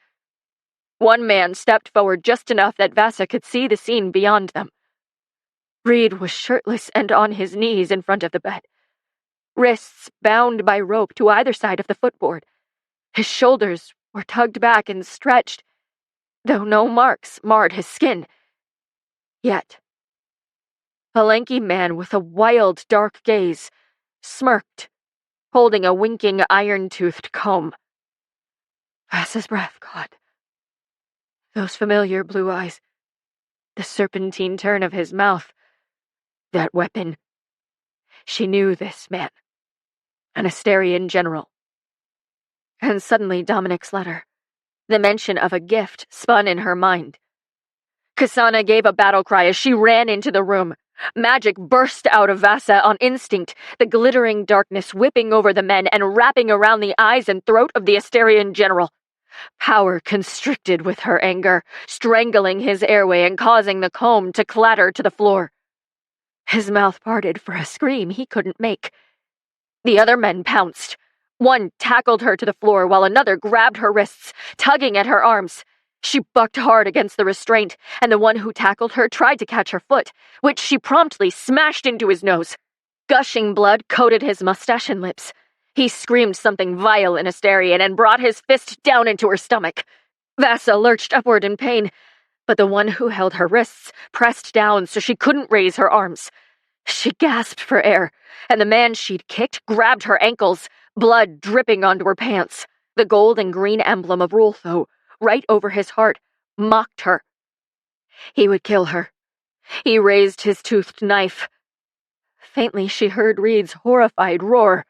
One man stepped forward just enough that Vasa could see the scene beyond them. Reed was shirtless and on his knees in front of the bed, wrists bound by rope to either side of the footboard. His shoulders were tugged back and stretched, though no marks marred his skin. Yet, a lanky man with a wild, dark gaze smirked, holding a winking, iron-toothed comb. Vasa's breath caught. Those familiar blue eyes, the serpentine turn of his mouth, that weapon. She knew this man, an Asterian general. And suddenly Dominic's letter, the mention of a gift, spun in her mind. Kasana gave a battle cry as she ran into the room. Magic burst out of Vasa on instinct, the glittering darkness whipping over the men and wrapping around the eyes and throat of the Asterian general. Power constricted with her anger, strangling his airway and causing the comb to clatter to the floor. His mouth parted for a scream he couldn't make. The other men pounced. One tackled her to the floor while another grabbed her wrists, tugging at her arms. She bucked hard against the restraint, and the one who tackled her tried to catch her foot, which she promptly smashed into his nose. Gushing blood coated his mustache and lips. He screamed something vile in Asterian and brought his fist down into her stomach. Vasa lurched upward in pain, but the one who held her wrists pressed down so she couldn't raise her arms. She gasped for air, and the man she'd kicked grabbed her ankles, blood dripping onto her pants. The gold and green emblem of Rultho, right over his heart, mocked her. He would kill her. He raised his toothed knife. Faintly she heard Reed's horrified roar,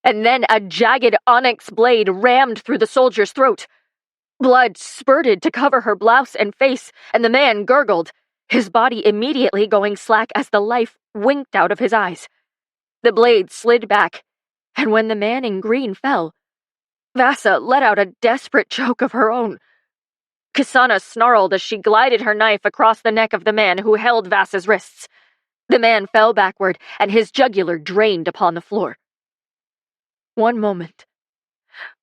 and then a jagged onyx blade rammed through the soldier's throat. Blood spurted to cover her blouse and face, and the man gurgled, his body immediately going slack as the life winked out of his eyes. The blade slid back, and when the man in green fell, Vasa let out a desperate choke of her own. Kasana snarled as she glided her knife across the neck of the man who held Vasa's wrists. The man fell backward, and his jugular drained upon the floor. One moment.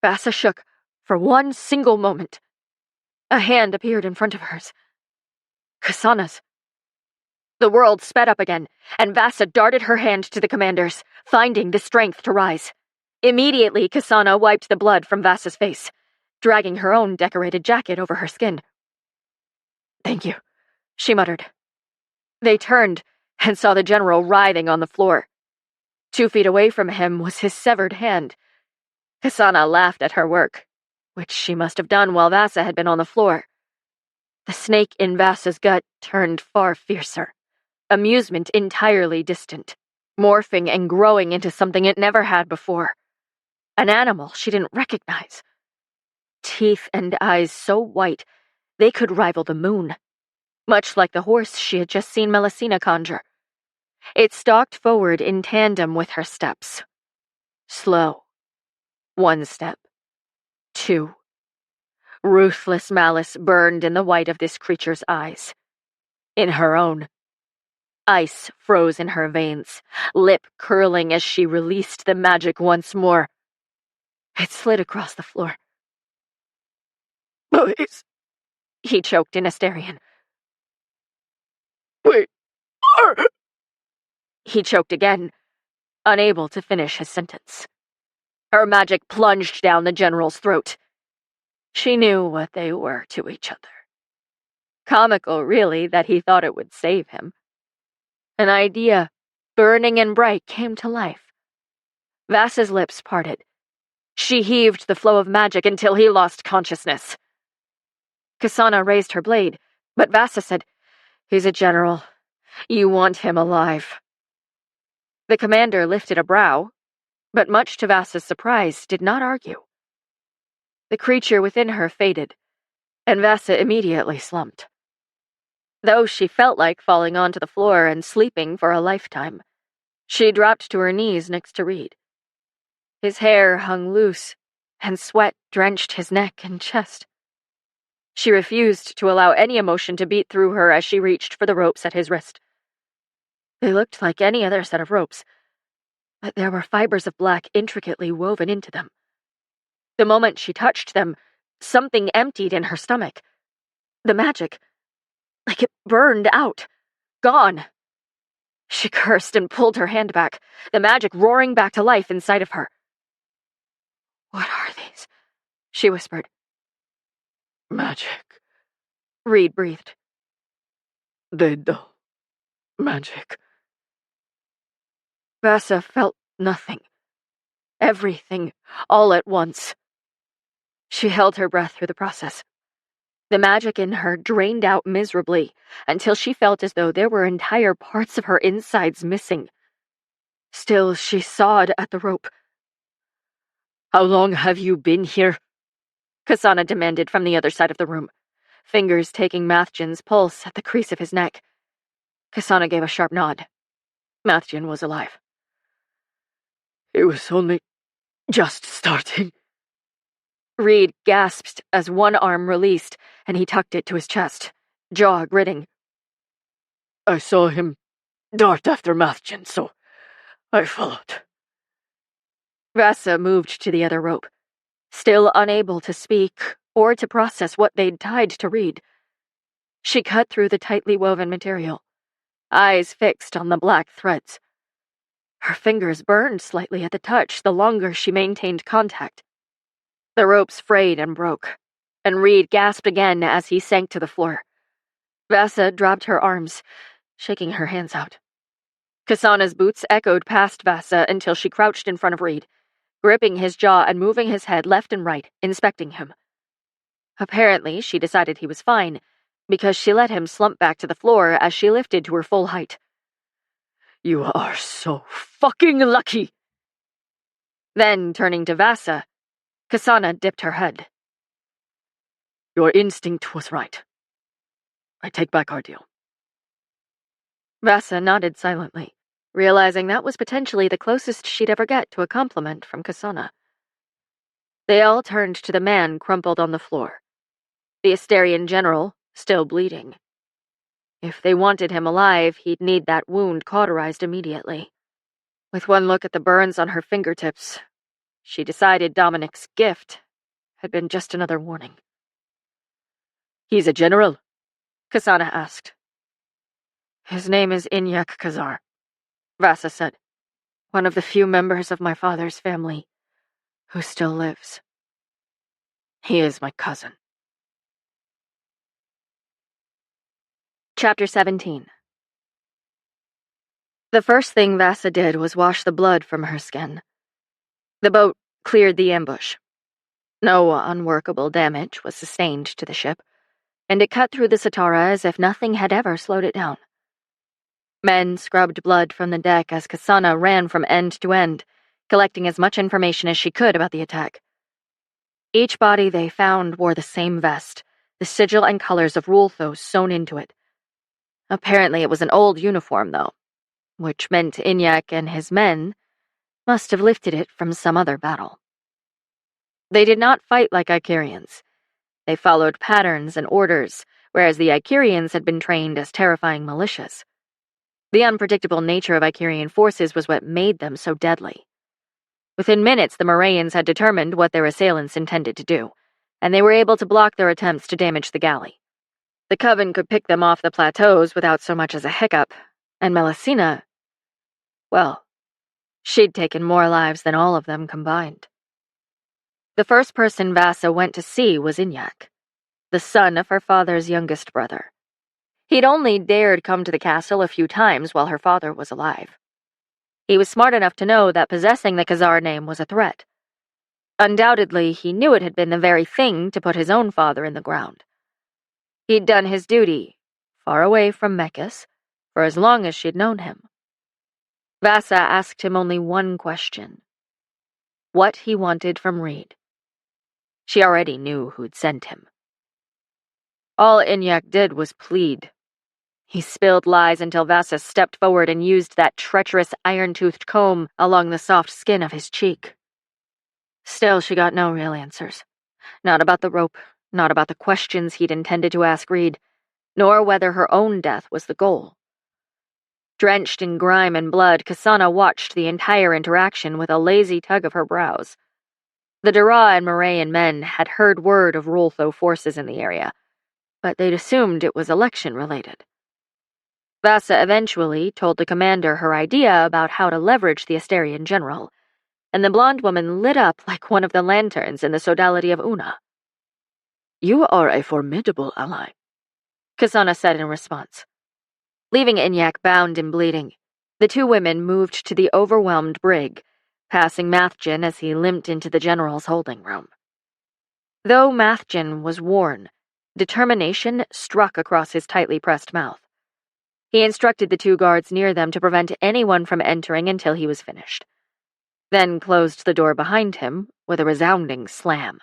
Vasa shook for one single moment. A hand appeared in front of hers. Kasana's. The world sped up again, and Vasa darted her hand to the commander's, finding the strength to rise. Immediately, Kasana wiped the blood from Vasa's face, dragging her own decorated jacket over her skin. "Thank you," she muttered. They turned and saw the general writhing on the floor. 2 feet away from him was his severed hand. Kasana laughed at her work, which she must have done while Vasa had been on the floor. The snake in Vasa's gut turned far fiercer, amusement entirely distant, morphing and growing into something it never had before. An animal she didn't recognize. Teeth and eyes so white they could rival the moon, much like the horse she had just seen Melusina conjure. It stalked forward in tandem with her steps. Slow. 1 step. 2. Ruthless malice burned in the white of this creature's eyes. In her own. Ice froze in her veins, lip curling as she released the magic once more. It slid across the floor. "Please," he choked in Asterian. "We are..." He choked again, unable to finish his sentence. Her magic plunged down the general's throat. She knew what they were to each other. Comical, really, that he thought it would save him. An idea, burning and bright, came to life. Vasa's lips parted. She heaved the flow of magic until he lost consciousness. Kasana raised her blade, but Vasa said, "He's a general. You want him alive." The commander lifted a brow, but much to Vasa's surprise, did not argue. The creature within her faded, and Vasa immediately slumped. Though she felt like falling onto the floor and sleeping for a lifetime, she dropped to her knees next to Reed. His hair hung loose, and sweat drenched his neck and chest. She refused to allow any emotion to beat through her as she reached for the ropes at his wrist. They looked like any other set of ropes, but there were fibers of black intricately woven into them. The moment she touched them, something emptied in her stomach. The magic, like it burned out, gone. She cursed and pulled her hand back, the magic roaring back to life inside of her. "What are these?" she whispered. Magic, Reed breathed. the magic. Vasa felt nothing. Everything, all at once. She held her breath through the process. The magic in her drained out miserably until she felt as though there were entire parts of her insides missing. Still, she sawed at the rope. "How long have you been here?" Kasana demanded from the other side of the room, fingers taking Mathjan's pulse at the crease of his neck. Kasana gave a sharp nod. Mathjan was alive. "It was only just starting." Reed gasped as one arm released, and he tucked it to his chest, jaw gritting. "I saw him dart after Mathjan, so I followed." Vasa moved to the other rope, still unable to speak or to process what they'd tied to Reed. She cut through the tightly woven material, eyes fixed on the black threads. Her fingers burned slightly at the touch the longer she maintained contact. The ropes frayed and broke, and Reed gasped again as he sank to the floor. Vasa dropped her arms, shaking her hands out. Kasana's boots echoed past Vasa until she crouched in front of Reed, gripping his jaw and moving his head left and right, inspecting him. Apparently, she decided he was fine, because she let him slump back to the floor as she lifted to her full height. "You are so fucking lucky!" Then, turning to Vasa, Kasana dipped her head. "Your instinct was right. I take back our deal." Vasa nodded silently, realizing that was potentially the closest she'd ever get to a compliment from Kasana. They all turned to the man crumpled on the floor, the Asterian general, still bleeding. If they wanted him alive, he'd need that wound cauterized immediately. With one look at the burns on her fingertips, she decided Dominic's gift had been just another warning. "He's a general?" Kasana asked. "His name is Inyak Khazar," Vasa said. "One of the few members of my father's family who still lives. "He is my cousin." Chapter 17. The first thing Vasa did was wash the blood from her skin. The boat cleared the ambush. No unworkable damage was sustained to the ship, and it cut through the Satara as if nothing had ever slowed it down. Men scrubbed blood from the deck as Kasana ran from end to end, collecting as much information as she could about the attack. Each body they found wore the same vest, the sigil and colors of Rulthos sewn into it. Apparently it was an old uniform, though, which meant Inyak and his men must have lifted it from some other battle. They did not fight like Icarians. They followed patterns and orders, whereas the Icarians had been trained as terrifying militias. The unpredictable nature of Icarian forces was what made them so deadly. Within minutes, the Moraeans had determined what their assailants intended to do, and they were able to block their attempts to damage the galley. The Coven could pick them off the plateaus without so much as a hiccup, and Melusina, well, she'd taken more lives than all of them combined. The first person Vasa went to see was Inyak, the son of her father's youngest brother. He'd only dared come to the castle a few times while her father was alive. He was smart enough to know that possessing the Khazar name was a threat. Undoubtedly, he knew it had been the very thing to put his own father in the ground. He'd done his duty, far away from Mekis, for as long as she'd known him. Vasa asked him only one question: what he wanted from Reed. She already knew who'd sent him. All Inyak did was plead. He spilled lies until Vasa stepped forward and used that treacherous iron-toothed comb along the soft skin of his cheek. Still, she got no real answers. Not about the rope, not about the questions he'd intended to ask Reed, nor whether her own death was the goal. Drenched in grime and blood, Kasana watched the entire interaction with a lazy tug of her brows. The Dara and Morayan men had heard word of Roltho forces in the area, but they'd assumed it was election-related. Vasa eventually told the commander her idea about how to leverage the Asterian general, and the blonde woman lit up like one of the lanterns in the sodality of Una. "You are a formidable ally," Kasana said in response. Leaving Inyak bound and bleeding, the two women moved to the overwhelmed brig, passing Mathjan as he limped into the general's holding room. Though Mathjan was worn, determination struck across his tightly pressed mouth. He instructed the two guards near them to prevent anyone from entering until he was finished, then closed the door behind him with a resounding slam.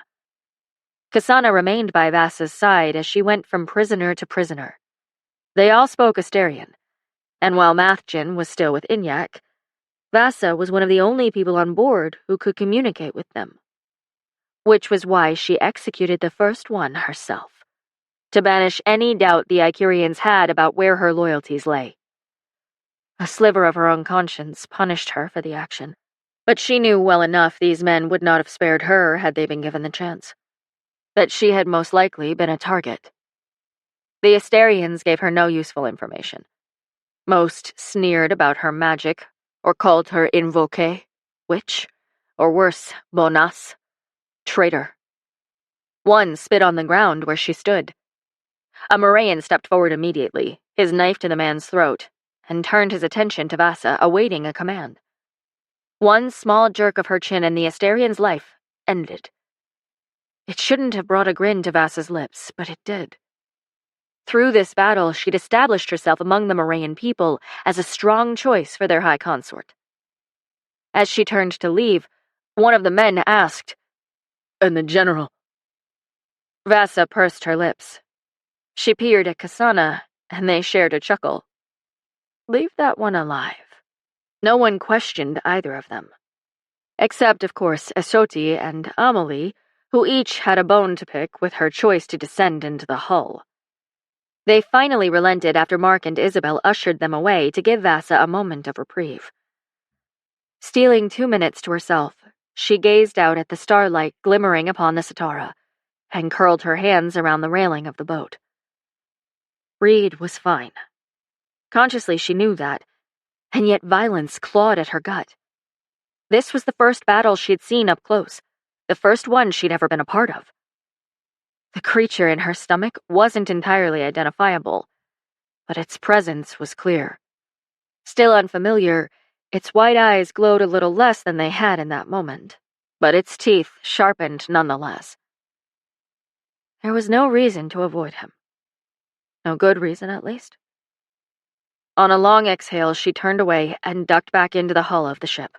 Kasana remained by Vasa's side as she went from prisoner to prisoner. They all spoke Asterian, and while Mathjan was still with Inyak, Vasa was one of the only people on board who could communicate with them. Which was why she executed the first one herself, to banish any doubt the Icurians had about where her loyalties lay. A sliver of her own conscience punished her for the action, but she knew well enough these men would not have spared her had they been given the chance. That she had most likely been a target. The Asterians gave her no useful information. Most sneered about her magic, or called her invoke, witch, or worse, bonas, traitor. One spit on the ground where she stood. A Morayan stepped forward immediately, his knife to the man's throat, and turned his attention to Vasa, awaiting a command. One small jerk of her chin and the Asterian's life ended. It shouldn't have brought a grin to Vasa's lips, but it did. Through this battle, she'd established herself among the Morayan people as a strong choice for their high consort. As she turned to leave, one of the men asked, "And the general?" Vasa pursed her lips. She peered at Kasana, and they shared a chuckle. Leave that one alive. No one questioned either of them. Except, of course, Esoti and Amelie, who each had a bone to pick with her choice to descend into the hull. They finally relented after Mark and Isabel ushered them away to give Vasa a moment of reprieve. Stealing 2 minutes to herself, she gazed out at the starlight glimmering upon the Satara, and curled her hands around the railing of the boat. Reed was fine. Consciously she knew that, and yet violence clawed at her gut. This was the first battle she'd seen up close, the first one she'd ever been a part of. The creature in her stomach wasn't entirely identifiable, but its presence was clear. Still unfamiliar, its white eyes glowed a little less than they had in that moment, but its teeth sharpened nonetheless. There was no reason to avoid him. No good reason, at least. On a long exhale, she turned away and ducked back into the hull of the ship.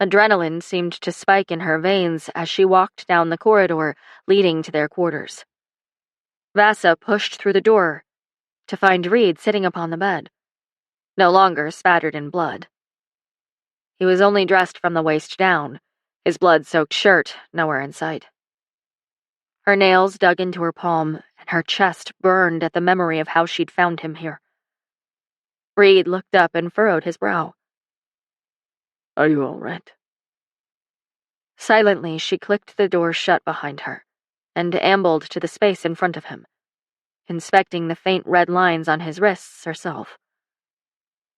Adrenaline seemed to spike in her veins as she walked down the corridor leading to their quarters. Vasa pushed through the door to find Reed sitting upon the bed, no longer spattered in blood. He was only dressed from the waist down, his blood-soaked shirt nowhere in sight. Her nails dug into her palm, and her chest burned at the memory of how she'd found him here. Reed looked up and furrowed his brow. "Are you all right?" Silently, she clicked the door shut behind her, and ambled to the space in front of him, inspecting the faint red lines on his wrists herself.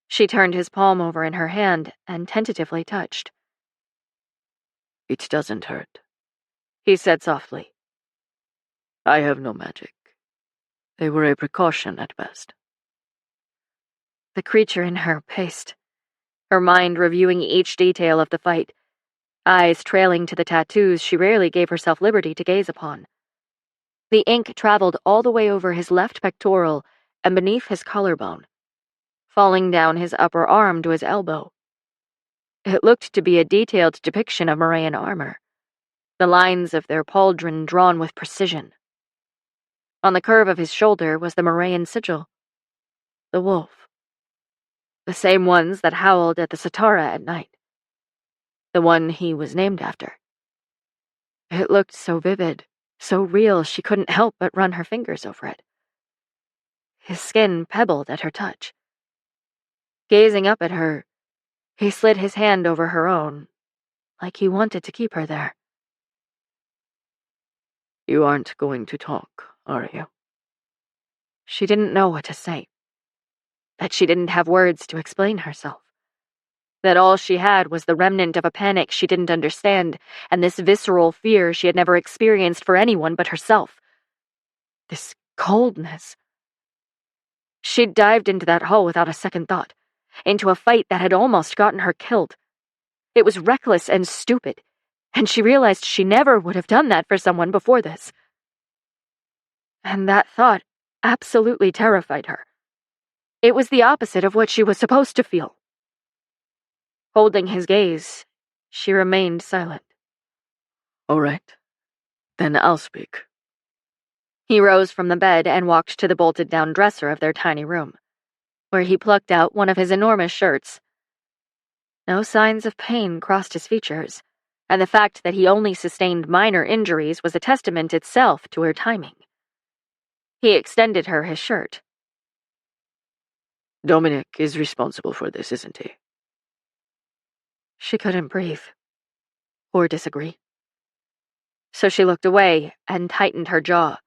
She turned his palm over in her hand and tentatively touched. "It doesn't hurt," he said softly. "I have no magic. They were a precaution at best." The creature in her paced, her mind reviewing each detail of the fight, eyes trailing to the tattoos she rarely gave herself liberty to gaze upon. The ink traveled all the way over his left pectoral and beneath his collarbone, falling down his upper arm to his elbow. It looked to be a detailed depiction of Morayan armor, the lines of their pauldron drawn with precision. On the curve of his shoulder was the Morayan sigil, the wolf. The same ones that howled at the Satara at night. The one he was named after. It looked so vivid, so real she couldn't help but run her fingers over it. His skin pebbled at her touch. Gazing up at her, he slid his hand over her own, like he wanted to keep her there. You aren't going to talk, are you? She didn't know what to say. That she didn't have words to explain herself. That all she had was the remnant of a panic she didn't understand, and this visceral fear she had never experienced for anyone but herself. This coldness. She'd dived into that hole without a second thought, into a fight that had almost gotten her killed. It was reckless and stupid, and she realized she never would have done that for someone before this. And that thought absolutely terrified her. It was the opposite of what she was supposed to feel. Holding his gaze, she remained silent. All right, then I'll speak. He rose from the bed and walked to the bolted-down dresser of their tiny room, where he plucked out one of his enormous shirts. No signs of pain crossed his features, and the fact that he only sustained minor injuries was a testament itself to her timing. He extended her his shirt. Dominic is responsible for this, isn't he? She couldn't breathe. Or disagree. So she looked away and tightened her jaw,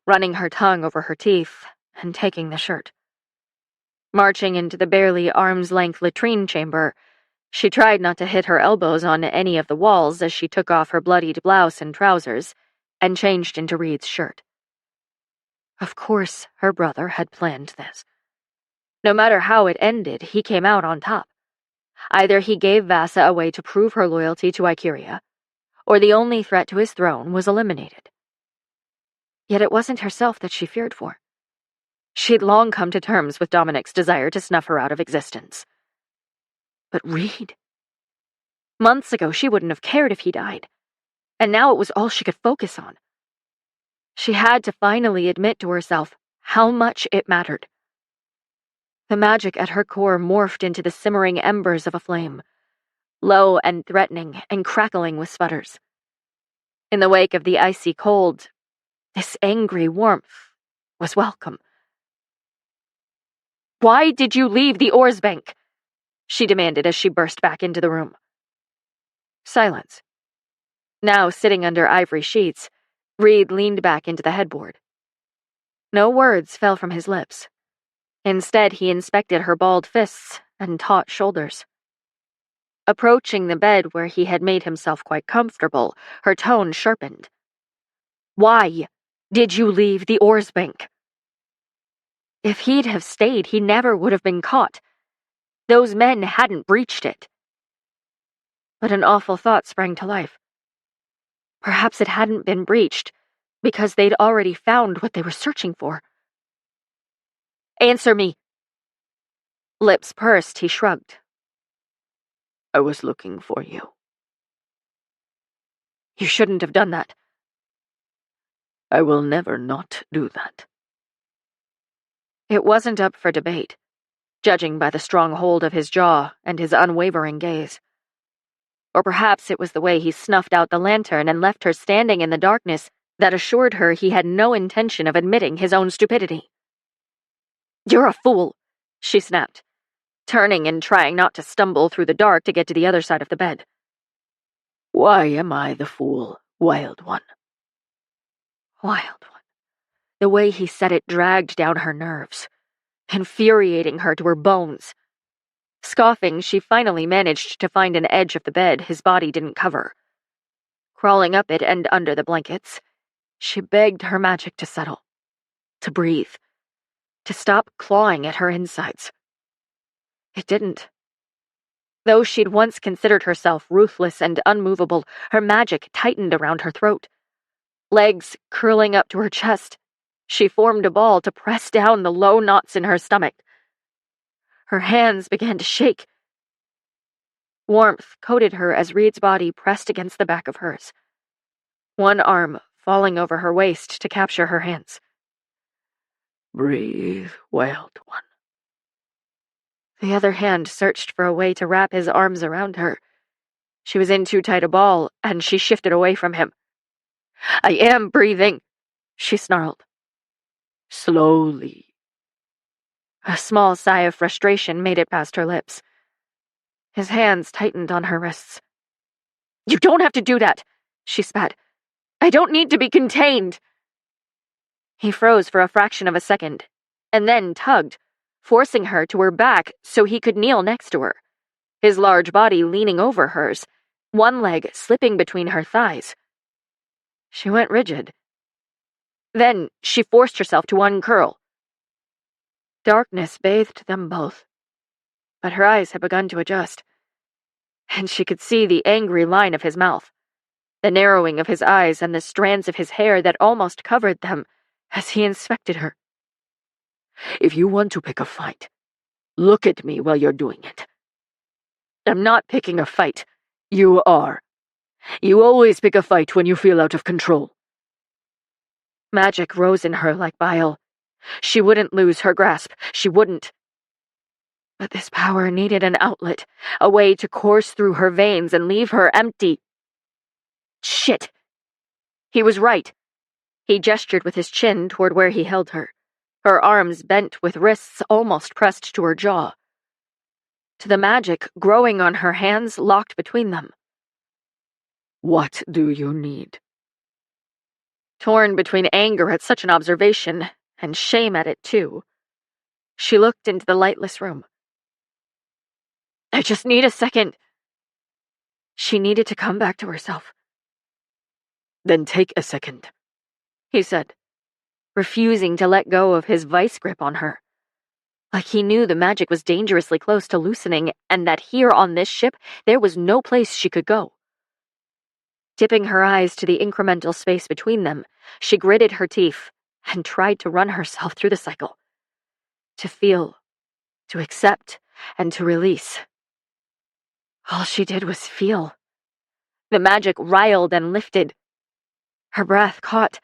running her tongue over her teeth and taking the shirt. Marching into the barely arm's-length latrine chamber, she tried not to hit her elbows on any of the walls as she took off her bloodied blouse and trousers and changed into Reed's shirt. Of course, her brother had planned this. No matter how it ended, he came out on top. Either he gave Vasa a way to prove her loyalty to Ikeria, or the only threat to his throne was eliminated. Yet it wasn't herself that she feared for. She'd long come to terms with Dominic's desire to snuff her out of existence. But Reed? Months ago, she wouldn't have cared if he died, and now it was all she could focus on. She had to finally admit to herself how much it mattered. The magic at her core morphed into the simmering embers of a flame, low and threatening and crackling with sputters. In the wake of the icy cold, this angry warmth was welcome. "Why did you leave the ores bank?" she demanded as she burst back into the room. Silence. Now sitting under ivory sheets, Reed leaned back into the headboard. No words fell from his lips. Instead, he inspected her balled fists and taut shoulders. Approaching the bed where he had made himself quite comfortable, her tone sharpened. "Why did you leave the ores bank?" If he'd have stayed, he never would have been caught. Those men hadn't breached it. But an awful thought sprang to life. Perhaps it hadn't been breached because they'd already found what they were searching for. "Answer me." Lips pursed, he shrugged. I was looking for you. You shouldn't have done that. I will never not do that. It wasn't up for debate, judging by the strong hold of his jaw and his unwavering gaze. Or perhaps it was the way he snuffed out the lantern and left her standing in the darkness that assured her he had no intention of admitting his own stupidity. "You're a fool," she snapped, turning and trying not to stumble through the dark to get to the other side of the bed. Why am I the fool, Wild One? Wild One. The way he said it dragged down her nerves, infuriating her to her bones. Scoffing, she finally managed to find an edge of the bed his body didn't cover. Crawling up it and under the blankets, she begged her magic to settle, to breathe, to stop clawing at her insides. It didn't. Though she'd once considered herself ruthless and unmovable, her magic tightened around her throat. Legs curling up to her chest, she formed a ball to press down the low knots in her stomach. Her hands began to shake. Warmth coated her as Reed's body pressed against the back of hers, one arm falling over her waist to capture her hands. Breathe, wild one. The other hand searched for a way to wrap his arms around her. She was in too tight a ball, and she shifted away from him. I am breathing, she snarled. Slowly. A small sigh of frustration made it past her lips. His hands tightened on her wrists. You don't have to do that, she spat. I don't need to be contained. He froze for a fraction of a second, and then tugged, forcing her to her back so he could kneel next to her, his large body leaning over hers, one leg slipping between her thighs. She went rigid. Then she forced herself to uncurl. Darkness bathed them both, but her eyes had begun to adjust, and she could see the angry line of his mouth, the narrowing of his eyes, and the strands of his hair that almost covered them as he inspected her. If you want to pick a fight, look at me while you're doing it. I'm not picking a fight. You are. You always pick a fight when you feel out of control. Magic rose in her like bile. She wouldn't lose her grasp. She wouldn't. But this power needed an outlet, a way to course through her veins and leave her empty. Shit! He was right. He gestured with his chin toward where he held her, her arms bent with wrists almost pressed to her jaw. To the magic growing on her hands locked between them. What do you need? Torn between anger at such an observation and shame at it too, she looked into the lightless room. I just need a second. She needed to come back to herself. Then take a second, he said, refusing to let go of his vice grip on her. Like he knew the magic was dangerously close to loosening and that here on this ship there was no place she could go. Dipping her eyes to the incremental space between them, she gritted her teeth and tried to run herself through the cycle. To feel, to accept, and to release. All she did was feel. The magic riled and lifted. Her breath caught.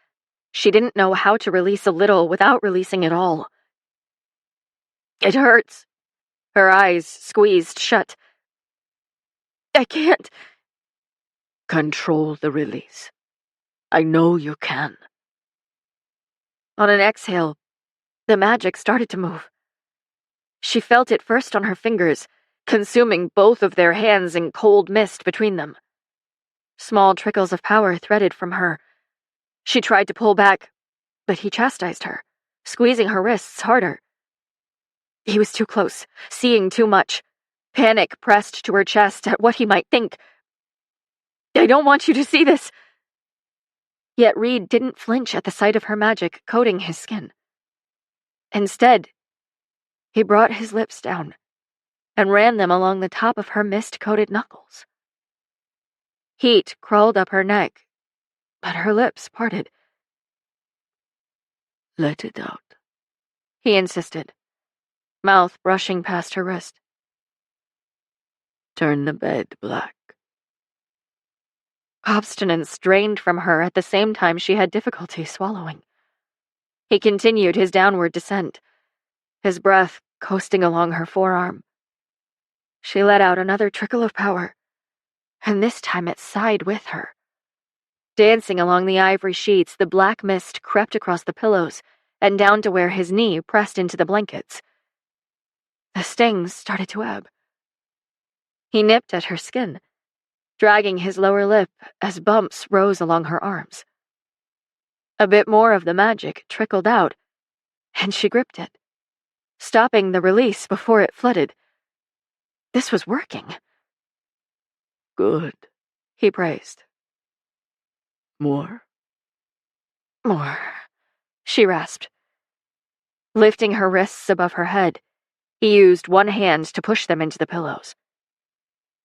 She didn't know how to release a little without releasing it all. It hurts. Her eyes squeezed shut. I can't. Control the release. I know you can. On an exhale, the magic started to move. She felt it first on her fingers, consuming both of their hands in cold mist between them. Small trickles of power threaded from her. She tried to pull back, but he chastised her, squeezing her wrists harder. He was too close, seeing too much. Panic pressed to her chest at what he might think. I don't want you to see this. Yet Reed didn't flinch at the sight of her magic coating his skin. Instead, he brought his lips down and ran them along the top of her mist-coated knuckles. Heat crawled up her neck, but her lips parted. Let it out, he insisted, mouth brushing past her wrist. Turn the bed black. Obstinance drained from her at the same time she had difficulty swallowing. He continued his downward descent, his breath coasting along her forearm. She let out another trickle of power, and this time it sighed with her. Dancing along the ivory sheets, the black mist crept across the pillows and down to where his knee pressed into the blankets. The stings started to ebb. He nipped at her skin, dragging his lower lip as bumps rose along her arms. A bit more of the magic trickled out, and she gripped it, stopping the release before it flooded. This was working. Good, he praised. More? More, she rasped. Lifting her wrists above her head, he used one hand to push them into the pillows.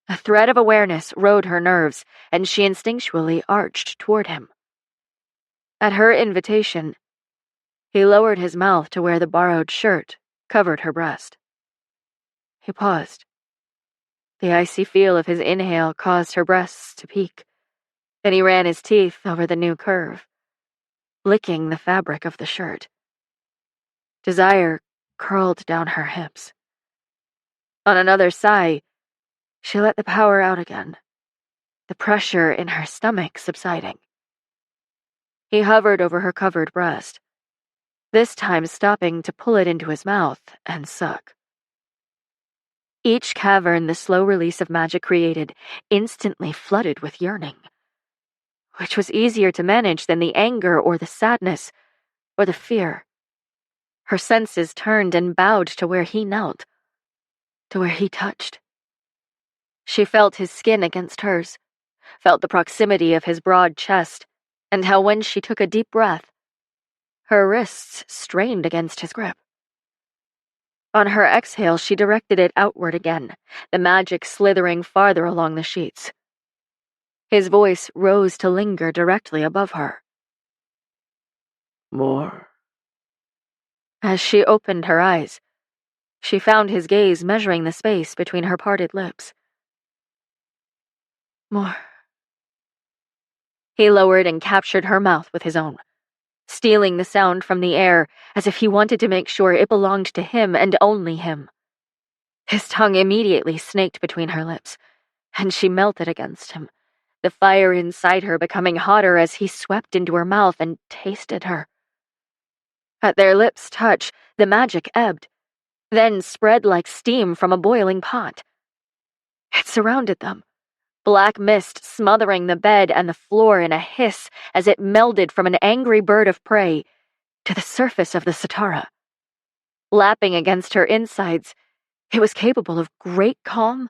A thread of awareness rode her nerves, and she instinctually arched toward him. At her invitation, he lowered his mouth to where the borrowed shirt covered her breast. He paused. The icy feel of his inhale caused her breasts to peak. Then he ran his teeth over the new curve, licking the fabric of the shirt. Desire curled down her hips. On another sigh, she let the power out again, the pressure in her stomach subsiding. He hovered over her covered breast, this time stopping to pull it into his mouth and suck. Each cavern the slow release of magic created instantly flooded with yearning, which was easier to manage than the anger or the sadness or the fear. Her senses turned and bowed to where he knelt, to where he touched. She felt his skin against hers, felt the proximity of his broad chest, and how when she took a deep breath, her wrists strained against his grip. On her exhale, she directed it outward again, the magic slithering farther along the sheets. His voice rose to linger directly above her. More. As she opened her eyes, she found his gaze measuring the space between her parted lips. More. He lowered and captured her mouth with his own, stealing the sound from the air as if he wanted to make sure it belonged to him and only him. His tongue immediately snaked between her lips, and she melted against him, the fire inside her becoming hotter as he swept into her mouth and tasted her. At their lips' touch, the magic ebbed, then spread like steam from a boiling pot. It surrounded them, black mist smothering the bed and the floor in a hiss as it melded from an angry bird of prey to the surface of the Satara. Lapping against her insides, it was capable of great calm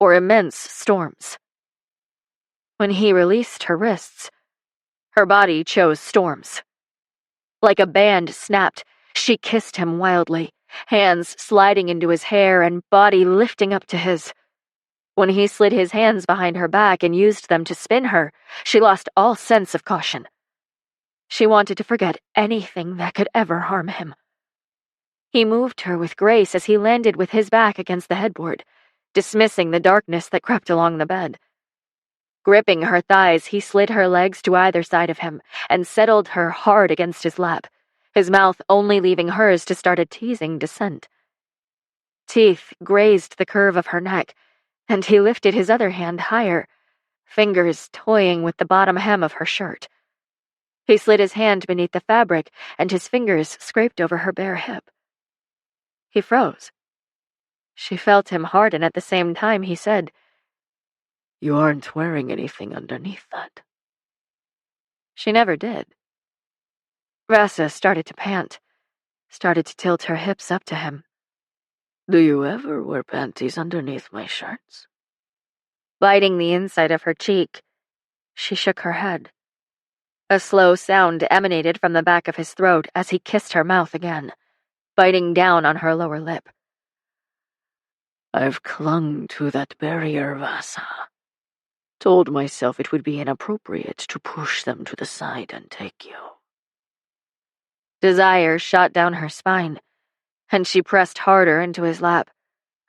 or immense storms. When he released her wrists, her body chose storms. Like a band snapped, she kissed him wildly, hands sliding into his hair and body lifting up to his. When he slid his hands behind her back and used them to spin her, she lost all sense of caution. She wanted to forget anything that could ever harm him. He moved her with grace as he landed with his back against the headboard, dismissing the darkness that crept along the bed. Gripping her thighs, he slid her legs to either side of him and settled her hard against his lap, his mouth only leaving hers to start a teasing descent. Teeth grazed the curve of her neck, and he lifted his other hand higher, fingers toying with the bottom hem of her shirt. He slid his hand beneath the fabric, and his fingers scraped over her bare hip. He froze. She felt him harden at the same time he said, You aren't wearing anything underneath that. She never did. Vasa started to pant, started to tilt her hips up to him. Do you ever wear panties underneath my shirts? Biting the inside of her cheek, she shook her head. A slow sound emanated from the back of his throat as he kissed her mouth again, biting down on her lower lip. I've clung to that barrier, Vasa. Told myself it would be inappropriate to push them to the side and take you. Desire shot down her spine, and she pressed harder into his lap,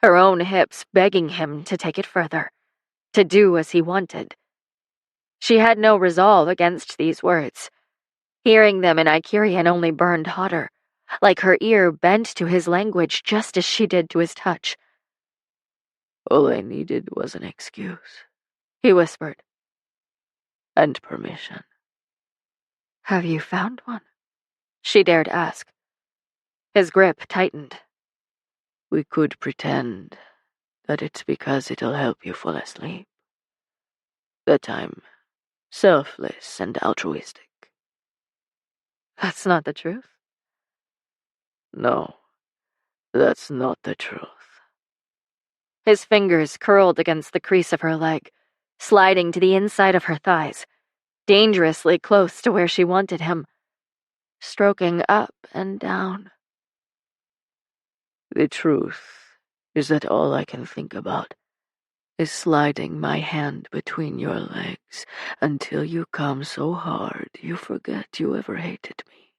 her own hips begging him to take it further, to do as he wanted. She had no resolve against these words. Hearing them in Icurian only burned hotter, like her ear bent to his language just as she did to his touch. All I needed was an excuse, He whispered. and permission. Have you found one? She dared ask. His grip tightened. We could pretend that it's because it'll help you fall asleep. That I'm selfless and altruistic. That's not the truth. No, that's not the truth. His fingers curled against the crease of her leg, sliding to the inside of her thighs, dangerously close to where she wanted him, stroking up and down. The truth is that all I can think about is sliding my hand between your legs until you come so hard you forget you ever hated me.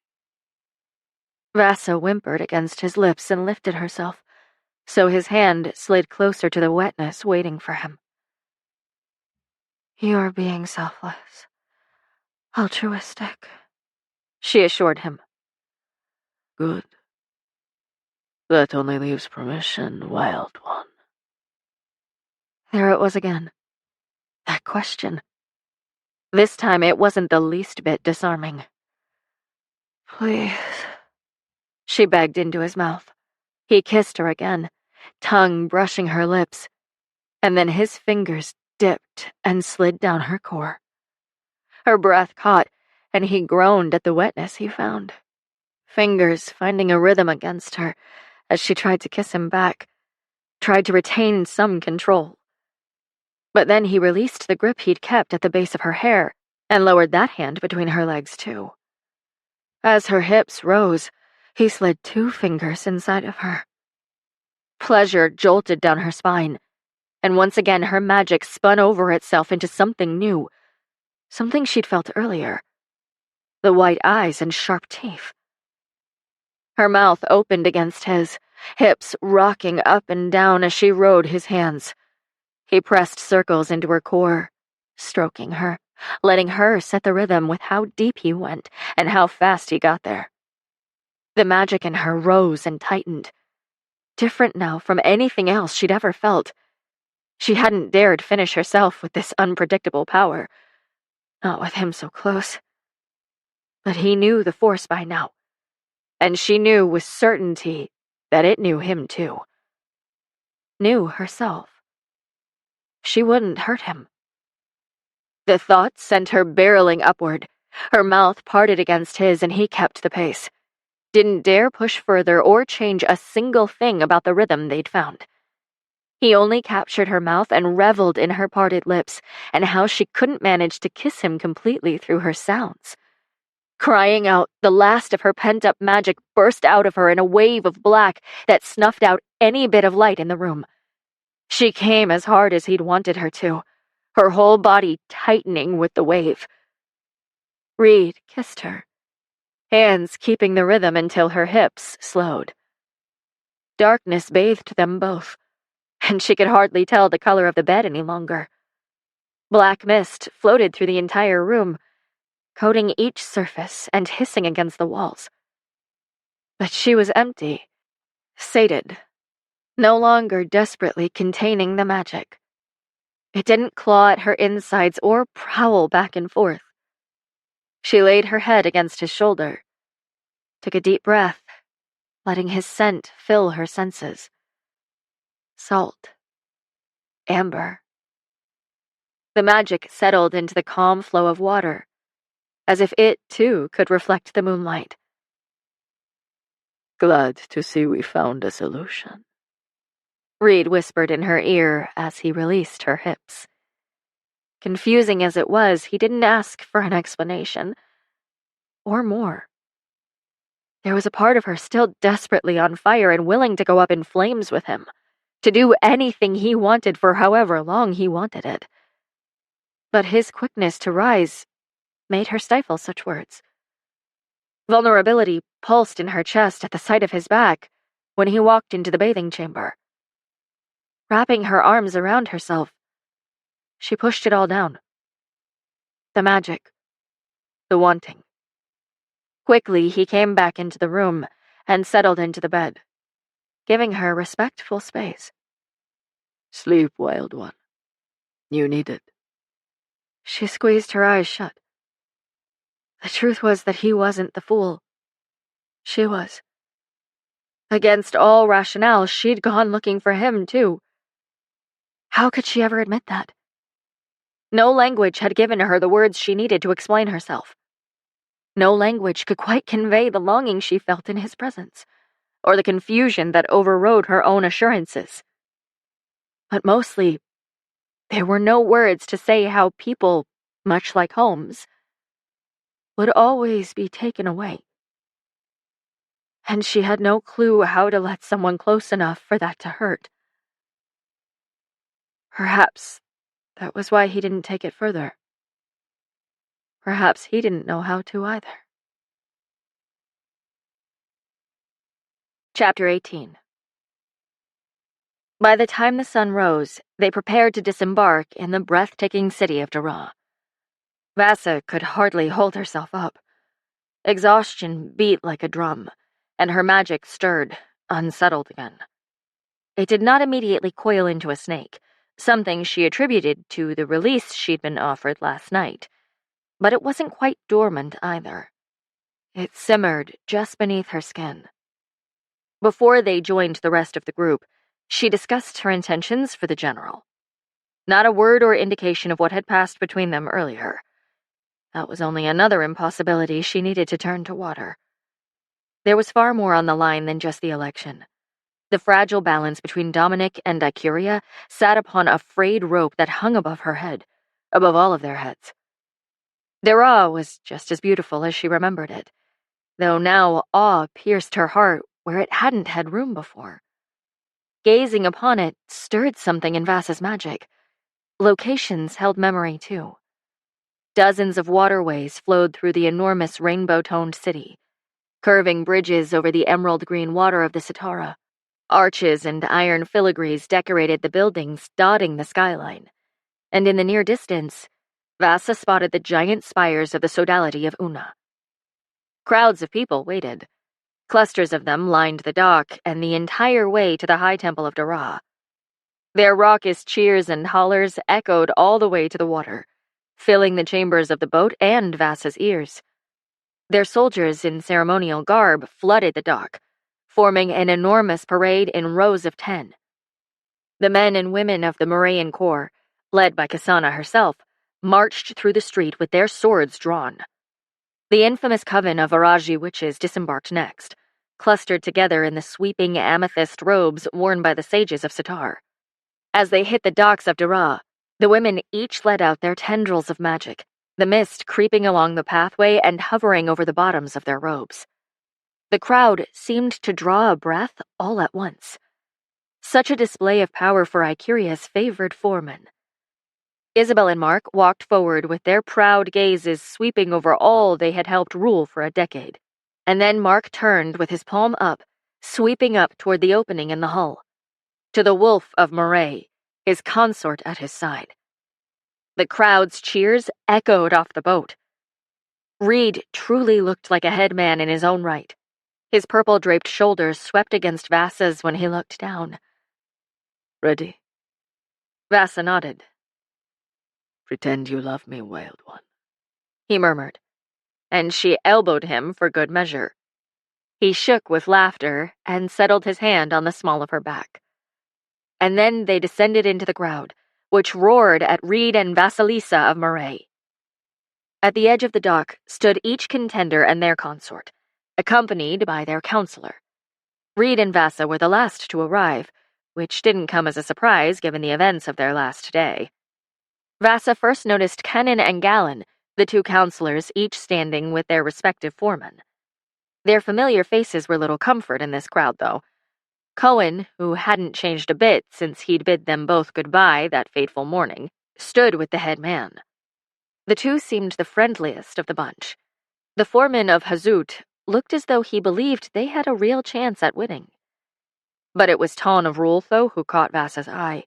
Vasa whimpered against his lips and lifted herself, so his hand slid closer to the wetness, waiting for him. "You're being selfless. Altruistic," she assured him. Good. That only leaves permission, wild one. There it was again. That question. This time it wasn't the least bit disarming. "Please," she begged into his mouth. He kissed her again, tongue brushing her lips, and then his fingers dipped and slid down her core. Her breath caught, and he groaned at the wetness he found. Fingers finding a rhythm against her as she tried to kiss him back, tried to retain some control. But then he released the grip he'd kept at the base of her hair and lowered that hand between her legs too. As her hips rose, he slid 2 fingers inside of her. Pleasure jolted down her spine, and once again her magic spun over itself into something new, something she'd felt earlier. The white eyes and sharp teeth. Her mouth opened against his, hips rocking up and down as she rode his hands. He pressed circles into her core, stroking her, letting her set the rhythm with how deep he went and how fast he got there. The magic in her rose and tightened, different now from anything else she'd ever felt. She hadn't dared finish herself with this unpredictable power, not with him so close. But he knew the force by now, and she knew with certainty that it knew him too. Knew herself. She wouldn't hurt him. The thought sent her barreling upward, her mouth parted against his, and he kept the pace. Didn't dare push further or change a single thing about the rhythm they'd found. He only captured her mouth and reveled in her parted lips and how she couldn't manage to kiss him completely through her sounds. Crying out, the last of her pent-up magic burst out of her in a wave of black that snuffed out any bit of light in the room. She came as hard as he'd wanted her to, her whole body tightening with the wave. Reed kissed her, hands keeping the rhythm until her hips slowed. Darkness bathed them both, and she could hardly tell the color of the bed any longer. Black mist floated through the entire room, coating each surface and hissing against the walls. But she was empty, sated, no longer desperately containing the magic. It didn't claw at her insides or prowl back and forth. She laid her head against his shoulder, took a deep breath, letting his scent fill her senses. Salt. Amber. The magic settled into the calm flow of water, as if it, too, could reflect the moonlight. Glad to see we found a solution, Reed whispered in her ear as he released her hips. Confusing as it was, he didn't ask for an explanation. Or more. There was a part of her still desperately on fire and willing to go up in flames with him, to do anything he wanted for however long he wanted it. But his quickness to rise made her stifle such words. Vulnerability pulsed in her chest at the sight of his back when he walked into the bathing chamber. Wrapping her arms around herself, she pushed it all down. The magic. The wanting. Quickly, he came back into the room and settled into the bed, giving her respectful space. Sleep, wild one. You need it. She squeezed her eyes shut. The truth was that he wasn't the fool. She was. Against all rationale, she'd gone looking for him, too. How could she ever admit that? No language had given her the words she needed to explain herself. No language could quite convey the longing she felt in his presence, or the confusion that overrode her own assurances. But mostly, there were no words to say how people, much like homes, would always be taken away. And she had no clue how to let someone close enough for that to hurt. Perhaps that was why he didn't take it further. Perhaps he didn't know how to either. Chapter 18. By the time the sun rose, they prepared to disembark in the breathtaking city of Dara. Vasa could hardly hold herself up. Exhaustion beat like a drum, and her magic stirred, unsettled again. It did not immediately coil into a snake, something she attributed to the release she'd been offered last night. But it wasn't quite dormant either. It simmered just beneath her skin. Before they joined the rest of the group, she discussed her intentions for the general. Not a word or indication of what had passed between them earlier. That was only another impossibility she needed to turn to water. There was far more on the line than just the election. The fragile balance between Dominic and Icuria sat upon a frayed rope that hung above her head, above all of their heads. Their awe was just as beautiful as she remembered it, though now awe pierced her heart where it hadn't had room before. Gazing upon it stirred something in Vasa's magic. Locations held memory, too. Dozens of waterways flowed through the enormous rainbow-toned city, curving bridges over the emerald-green water of the Sitara. Arches and iron filigrees decorated the buildings dotting the skyline, and in the near distance, Vasa spotted the giant spires of the sodality of Una. Crowds of people waited. Clusters of them lined the dock and the entire way to the High Temple of Dara. Their raucous cheers and hollers echoed all the way to the water, filling the chambers of the boat and Vasa's ears. Their soldiers in ceremonial garb flooded the dock, forming an enormous parade in rows of 10. The men and women of the Morayan Corps, led by Kasana herself, marched through the street with their swords drawn. The infamous coven of Araji witches disembarked next, clustered together in the sweeping amethyst robes worn by the sages of Sitar. As they hit the docks of Dara, the women each let out their tendrils of magic, the mist creeping along the pathway and hovering over the bottoms of their robes. The crowd seemed to draw a breath all at once. Such a display of power for Icuria's favored foreman. Isabel and Mark walked forward with their proud gazes sweeping over all they had helped rule for a decade. And then Mark turned with his palm up, sweeping up toward the opening in the hull. To the wolf of Moray, his consort at his side. The crowd's cheers echoed off the boat. Reed truly looked like a headman in his own right. His purple-draped shoulders swept against Vasa's when he looked down. Ready? Vasa nodded. Pretend you love me, Wild One, he murmured, and she elbowed him for good measure. He shook with laughter and settled his hand on the small of her back. And then they descended into the crowd, which roared at Reed and Vasilisa of Moray. At the edge of the dock stood each contender and their consort, accompanied by their counselor. Reed and Vasa were the last to arrive, which didn't come as a surprise given the events of their last day. Vasa first noticed Kennan and Gallon, the two counselors each standing with their respective foremen. Their familiar faces were little comfort in this crowd, though. Cohen, who hadn't changed a bit since he'd bid them both goodbye that fateful morning, stood with the head man. The two seemed the friendliest of the bunch. The foreman of Hazut looked as though he believed they had a real chance at winning. But it was Ton of Rultho who caught Vasa's eye,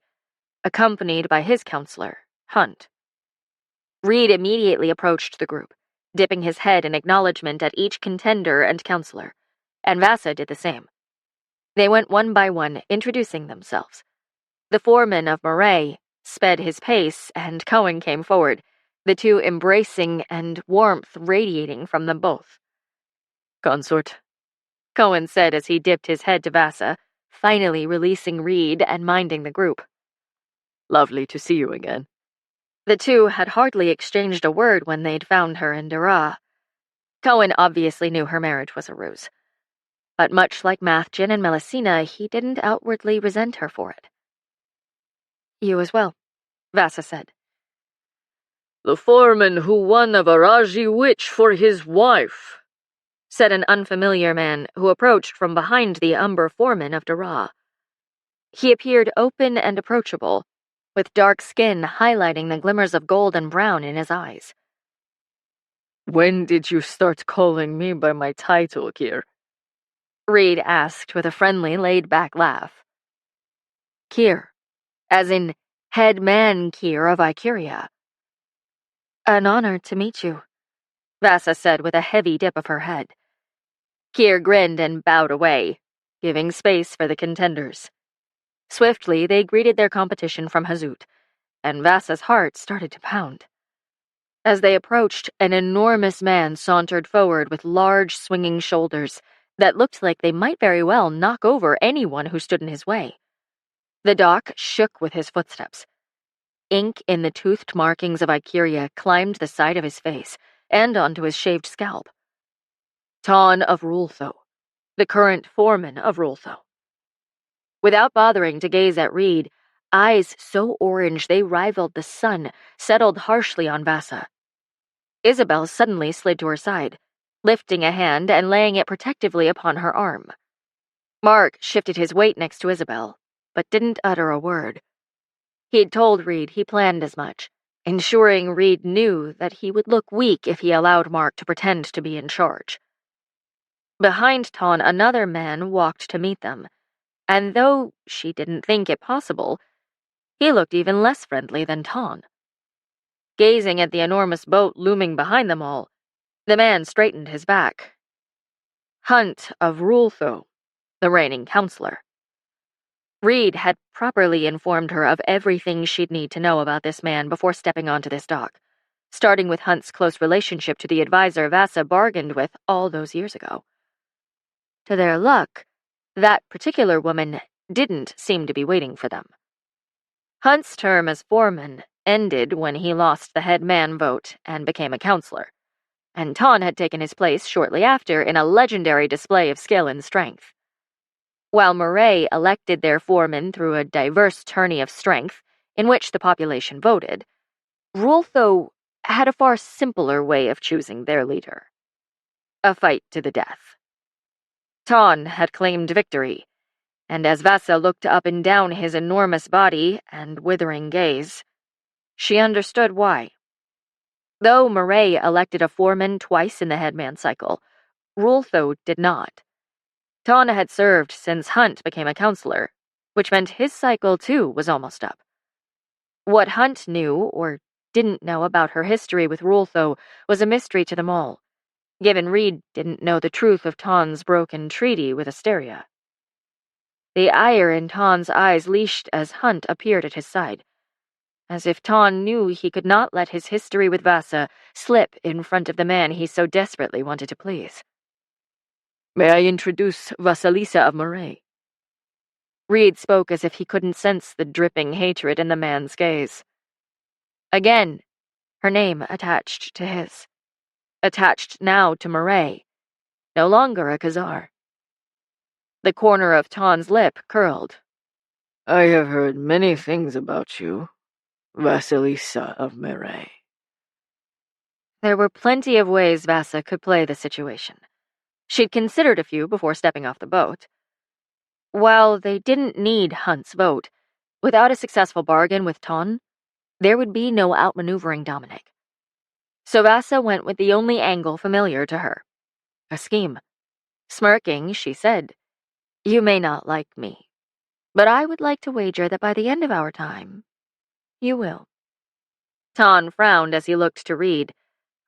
accompanied by his counselor, Hunt. Reed immediately approached the group, dipping his head in acknowledgement at each contender and counselor, and Vasa did the same. They went one by one, introducing themselves. The foreman of Moray sped his pace, and Cohen came forward, the two embracing and warmth radiating from them both. Consort, Cohen said as he dipped his head to Vasa, finally releasing Reed and minding the group. Lovely to see you again. The two had hardly exchanged a word when they'd found her in Dara. Cohen obviously knew her marriage was a ruse. But much like Mathjan and Melusina, he didn't outwardly resent her for it. You as well, Vasa said. The foreman who won a Varaji witch for his wife, said an unfamiliar man who approached from behind the umber foreman of Dara. He appeared open and approachable, with dark skin highlighting the glimmers of gold and brown in his eyes. When did you start calling me by my title, Kier? Reed asked with a friendly, laid-back laugh. Kier, as in head man Kier of Ikeria. An honor to meet you, Vasa said with a heavy dip of her head. Kier grinned and bowed away, giving space for the contenders. Swiftly, they greeted their competition from Hazut, and Vasa's heart started to pound. As they approached, an enormous man sauntered forward with large, swinging shoulders that looked like they might very well knock over anyone who stood in his way. The dock shook with his footsteps. Ink in the toothed markings of Ikeria climbed the side of his face and onto his shaved scalp. Ton of Rultho, the current foreman of Rultho. Without bothering to gaze at Reed, eyes so orange they rivaled the sun settled harshly on Vasa. Isabel suddenly slid to her side, lifting a hand and laying it protectively upon her arm. Mark shifted his weight next to Isabel, but didn't utter a word. He'd told Reed he planned as much, ensuring Reed knew that he would look weak if he allowed Mark to pretend to be in charge. Behind Ton, another man walked to meet them, and though she didn't think it possible, he looked even less friendly than Ton. Gazing at the enormous boat looming behind them all, the man straightened his back. Hunt of Rultho, the reigning counselor. Reed had properly informed her of everything she'd need to know about this man before stepping onto this dock, starting with Hunt's close relationship to the advisor Vasa bargained with all those years ago. To their luck, that particular woman didn't seem to be waiting for them. Hunt's term as foreman ended when he lost the head man vote and became a counselor, and Ton had taken his place shortly after in a legendary display of skill and strength. While Murray elected their foreman through a diverse tourney of strength in which the population voted, Rultho had a far simpler way of choosing their leader. A fight to the death. Ton had claimed victory, and as Vasa looked up and down his enormous body and withering gaze, she understood why. Though Murray elected a foreman twice in the headman cycle, Rultho did not. Ton had served since Hunt became a counselor, which meant his cycle too was almost up. What Hunt knew or didn't know about her history with Rultho was a mystery to them all, given Reed didn't know the truth of Ton's broken treaty with Asteria. The ire in Ton's eyes leashed as Hunt appeared at his side, as if Ton knew he could not let his history with Vasa slip in front of the man he so desperately wanted to please. May I introduce Vasilisa of Murray? Reed spoke as if he couldn't sense the dripping hatred in the man's gaze. Again, her name attached to his. Attached now to Murray, no longer a Khazar. The corner of Ton's lip curled. I have heard many things about you, Vasilisa of Murray. There were plenty of ways Vasa could play the situation. She'd considered a few before stepping off the boat. While they didn't need Hunt's vote, without a successful bargain with Ton, there would be no outmaneuvering Dominic. So Vasa went with the only angle familiar to her. A scheme. Smirking, she said, "You may not like me, but I would like to wager that by the end of our time, you will." Ton frowned as he looked to Reed,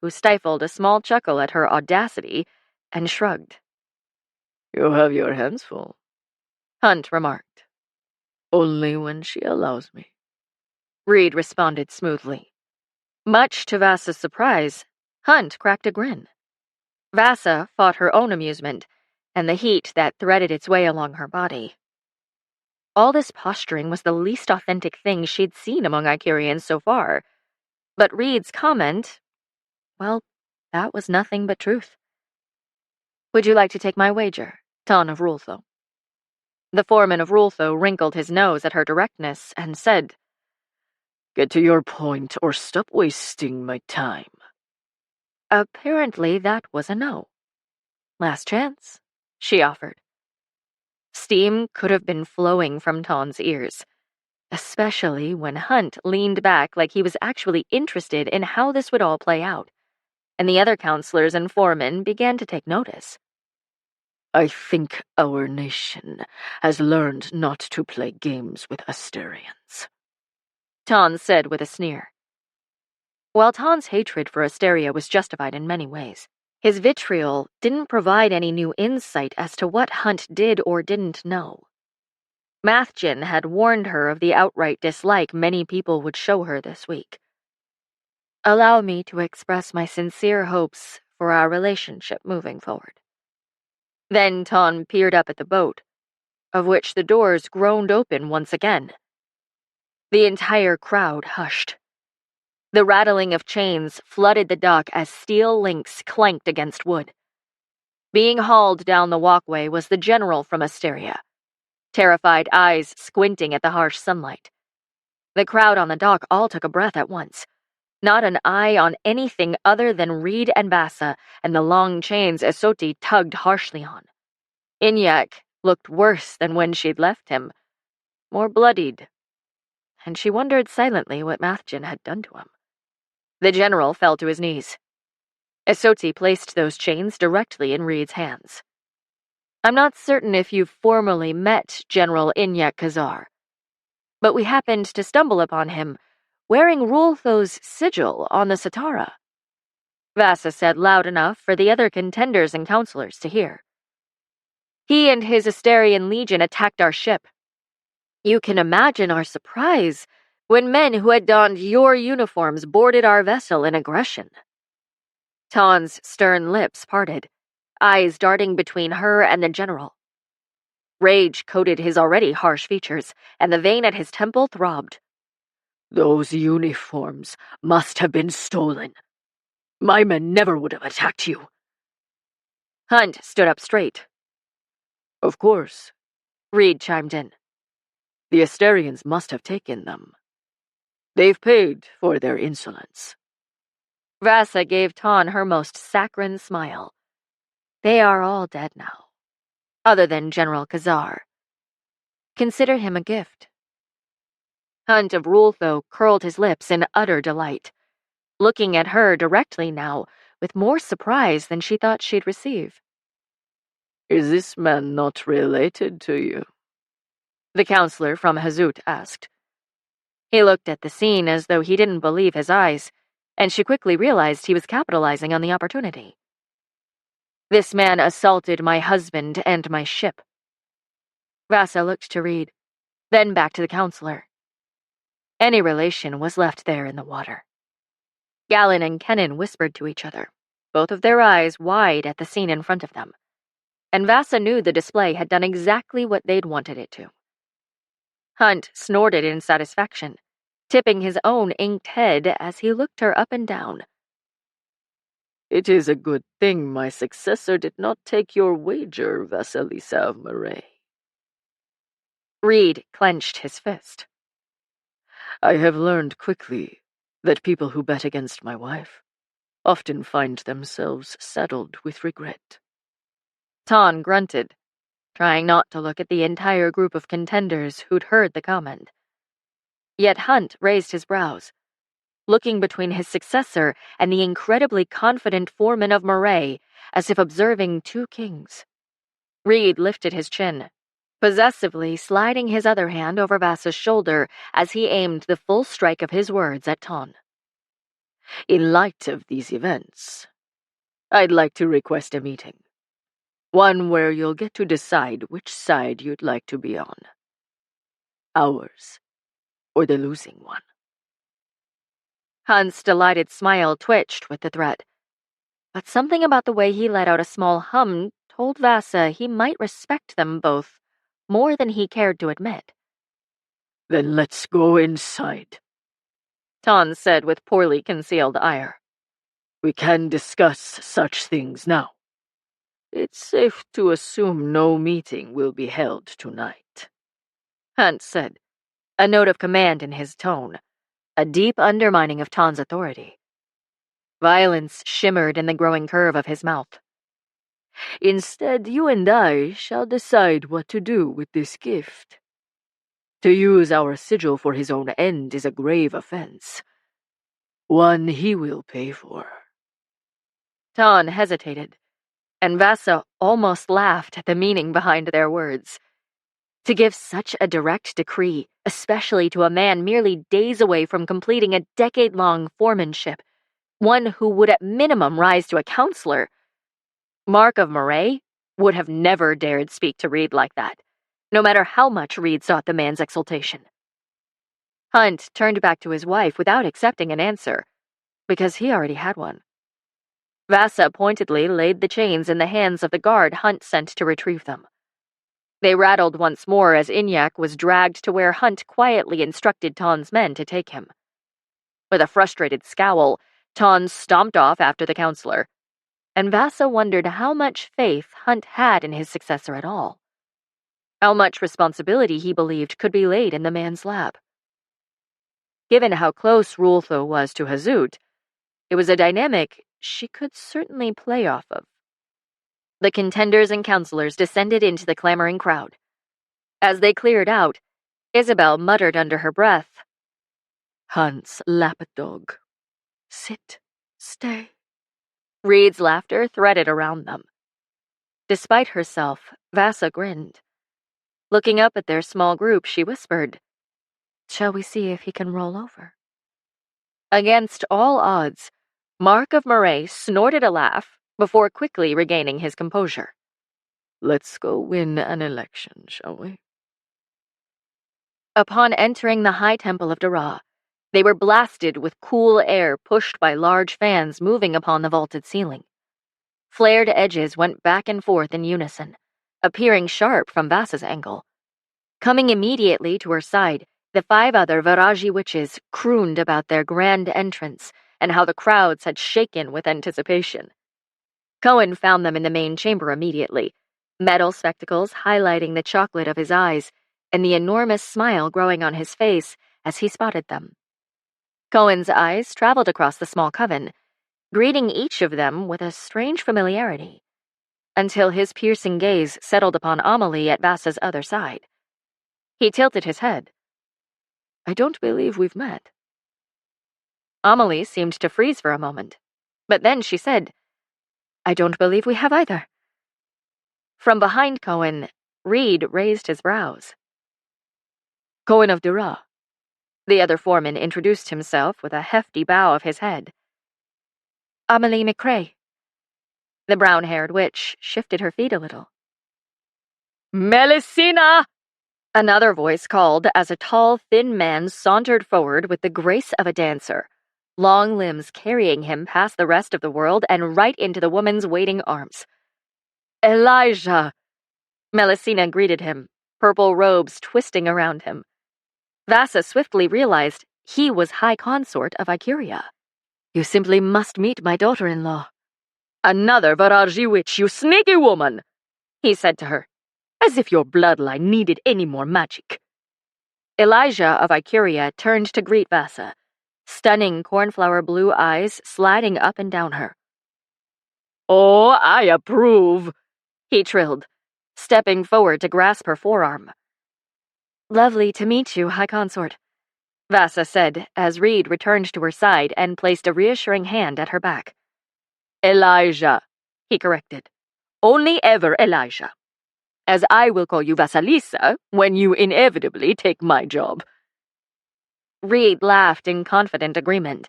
who stifled a small chuckle at her audacity and shrugged. You have your hands full, Hunt remarked. Only when she allows me, Reed responded smoothly. Much to Vasa's surprise, Hunt cracked a grin. Vasa fought her own amusement and the heat that threaded its way along her body. All this posturing was the least authentic thing she'd seen among Icarians so far, but Reed's comment, well, that was nothing but truth. "Would you like to take my wager, Ton of Rultho?" The foreman of Rultho wrinkled his nose at her directness and said, "Get to your point or stop wasting my time." Apparently that was a no. "Last chance," she offered. Steam could have been flowing from Ton's ears. especially when Hunt leaned back like he was actually interested in how this would all play out, and the other counselors and foremen began to take notice. I think our nation has learned not to play games with Asterians, Ton said with a sneer. While Ton's hatred for Asteria was justified in many ways, his vitriol didn't provide any new insight as to what Hunt did or didn't know. Mathgen had warned her of the outright dislike many people would show her this week. Allow me to express my sincere hopes for our relationship moving forward. Then Ton peered up at the boat, of which the doors groaned open once again. The entire crowd hushed. The rattling of chains flooded the dock as steel links clanked against wood. Being hauled down the walkway was the general from Asteria, terrified eyes squinting at the harsh sunlight. The crowd on the dock all took a breath at once. Not an eye on anything other than Reed and Vasa and the long chains Esoti tugged harshly on. Inyak looked worse than when she'd left him, more bloodied, and she wondered silently what Mathgen had done to him. The general fell to his knees. Esoti placed those chains directly in Reed's hands. I'm not certain if you've formally met General Inyak Khazar, but we happened to stumble upon him wearing Rultho's sigil on the Satara. Vasa said loud enough for the other contenders and counselors to hear. He and his Asterian legion attacked our ship. You can imagine our surprise when men who had donned your uniforms boarded our vessel in aggression. Ton's stern lips parted, eyes darting between her and the general. Rage coated his already harsh features, and the vein at his temple throbbed. Those uniforms must have been stolen. My men never would have attacked you. Hunt stood up straight. Of course, Reed chimed in. The Asterians must have taken them. They've paid for their insolence. Vasa gave Ton her most saccharine smile. They are all dead now, other than General Khazar. Consider him a gift. Hunt of Rultho curled his lips in utter delight, looking at her directly now with more surprise than she thought she'd receive. Is this man not related to you? The counselor from Hazut asked. He looked at the scene as though he didn't believe his eyes, and she quickly realized he was capitalizing on the opportunity. This man assaulted my husband and my ship. Vasa looked to Reed, then back to the counselor. Any relation was left there in the water. Galen and Kennan whispered to each other, both of their eyes wide at the scene in front of them, and Vasa knew the display had done exactly what they'd wanted it to. Hunt snorted in satisfaction, tipping his own inked head as he looked her up and down. It is a good thing my successor did not take your wager, Vasilisa of Marais. Reed clenched his fist. I have learned quickly that people who bet against my wife often find themselves saddled with regret. Ton grunted, trying not to look at the entire group of contenders who'd heard the comment. Yet Hunt raised his brows, looking between his successor and the incredibly confident foreman of Marais, as if observing two kings. Reed lifted his chin, possessively sliding his other hand over Vasa's shoulder as he aimed the full strike of his words at Ton. In light of these events, I'd like to request a meeting. One where you'll get to decide which side you'd like to be on. Ours, or the losing one. Hunt's delighted smile twitched with the threat, but something about the way he let out a small hum told Vasa he might respect them both more than he cared to admit. Then let's go inside, Ton said with poorly concealed ire. We can discuss such things now. It's safe to assume no meeting will be held tonight, Hunt said, a note of command in his tone, a deep undermining of Ton's authority. Violence shimmered in the growing curve of his mouth. Instead, you and I shall decide what to do with this gift. To use our sigil for his own end is a grave offense. One he will pay for. Ton hesitated, and Vasa almost laughed at the meaning behind their words. To give such a direct decree, especially to a man merely days away from completing a decade-long foremanship, one who would at minimum rise to a counselor, Mark of Moray would have never dared speak to Reed like that, no matter how much Reed sought the man's exultation. Hunt turned back to his wife without accepting an answer, because he already had one. Vasa pointedly laid the chains in the hands of the guard Hunt sent to retrieve them. They rattled once more as Inyak was dragged to where Hunt quietly instructed Ton's men to take him. With a frustrated scowl, Ton stomped off after the counselor, and Vasa wondered how much faith Hunt had in his successor at all. How much responsibility he believed could be laid in the man's lap. Given how close Rultho was to Hazut, it was a dynamic she could certainly play off of. The contenders and counselors descended into the clamoring crowd. As they cleared out, Isabel muttered under her breath, Hunt's lapdog. Sit, stay. Reed's laughter threaded around them. Despite herself, Vasa grinned. Looking up at their small group, she whispered, Shall we see if he can roll over? Against all odds, Mark of Moray snorted a laugh before quickly regaining his composure. Let's go win an election, shall we? Upon entering the high temple of Dara, they were blasted with cool air pushed by large fans moving upon the vaulted ceiling. Flared edges went back and forth in unison, appearing sharp from Vasa's angle. Coming immediately to her side, the 5 other Viraji witches crooned about their grand entrance and how the crowds had shaken with anticipation. Cohen found them in the main chamber immediately, metal spectacles highlighting the chocolate of his eyes and the enormous smile growing on his face as he spotted them. Cohen's eyes traveled across the small coven, greeting each of them with a strange familiarity, until his piercing gaze settled upon Amelie at Vasa's other side. He tilted his head. I don't believe we've met. Amelie seemed to freeze for a moment, but then she said, I don't believe we have either. From behind Cohen, Reed raised his brows. Cohen of Dara. The other foreman introduced himself with a hefty bow of his head. Amelie McCrae. The brown-haired witch shifted her feet a little. Melusina! Another voice called as a tall, thin man sauntered forward with the grace of a dancer, long limbs carrying him past the rest of the world and right into the woman's waiting arms. Elijah! Melusina greeted him, purple robes twisting around him. Vasa swiftly realized he was High Consort of Ikuria. You simply must meet my daughter-in-law. Another Viraji witch, you sneaky woman, he said to her. As if your bloodline needed any more magic. Elijah of Ikuria turned to greet Vasa, stunning cornflower blue eyes sliding up and down her. Oh, I approve, he trilled, stepping forward to grasp her forearm. Lovely to meet you, High Consort, Vasa said as Reed returned to her side and placed a reassuring hand at her back. Elijah, he corrected. Only ever Elijah. As I will call you Vasalisa when you inevitably take my job. Reed laughed in confident agreement,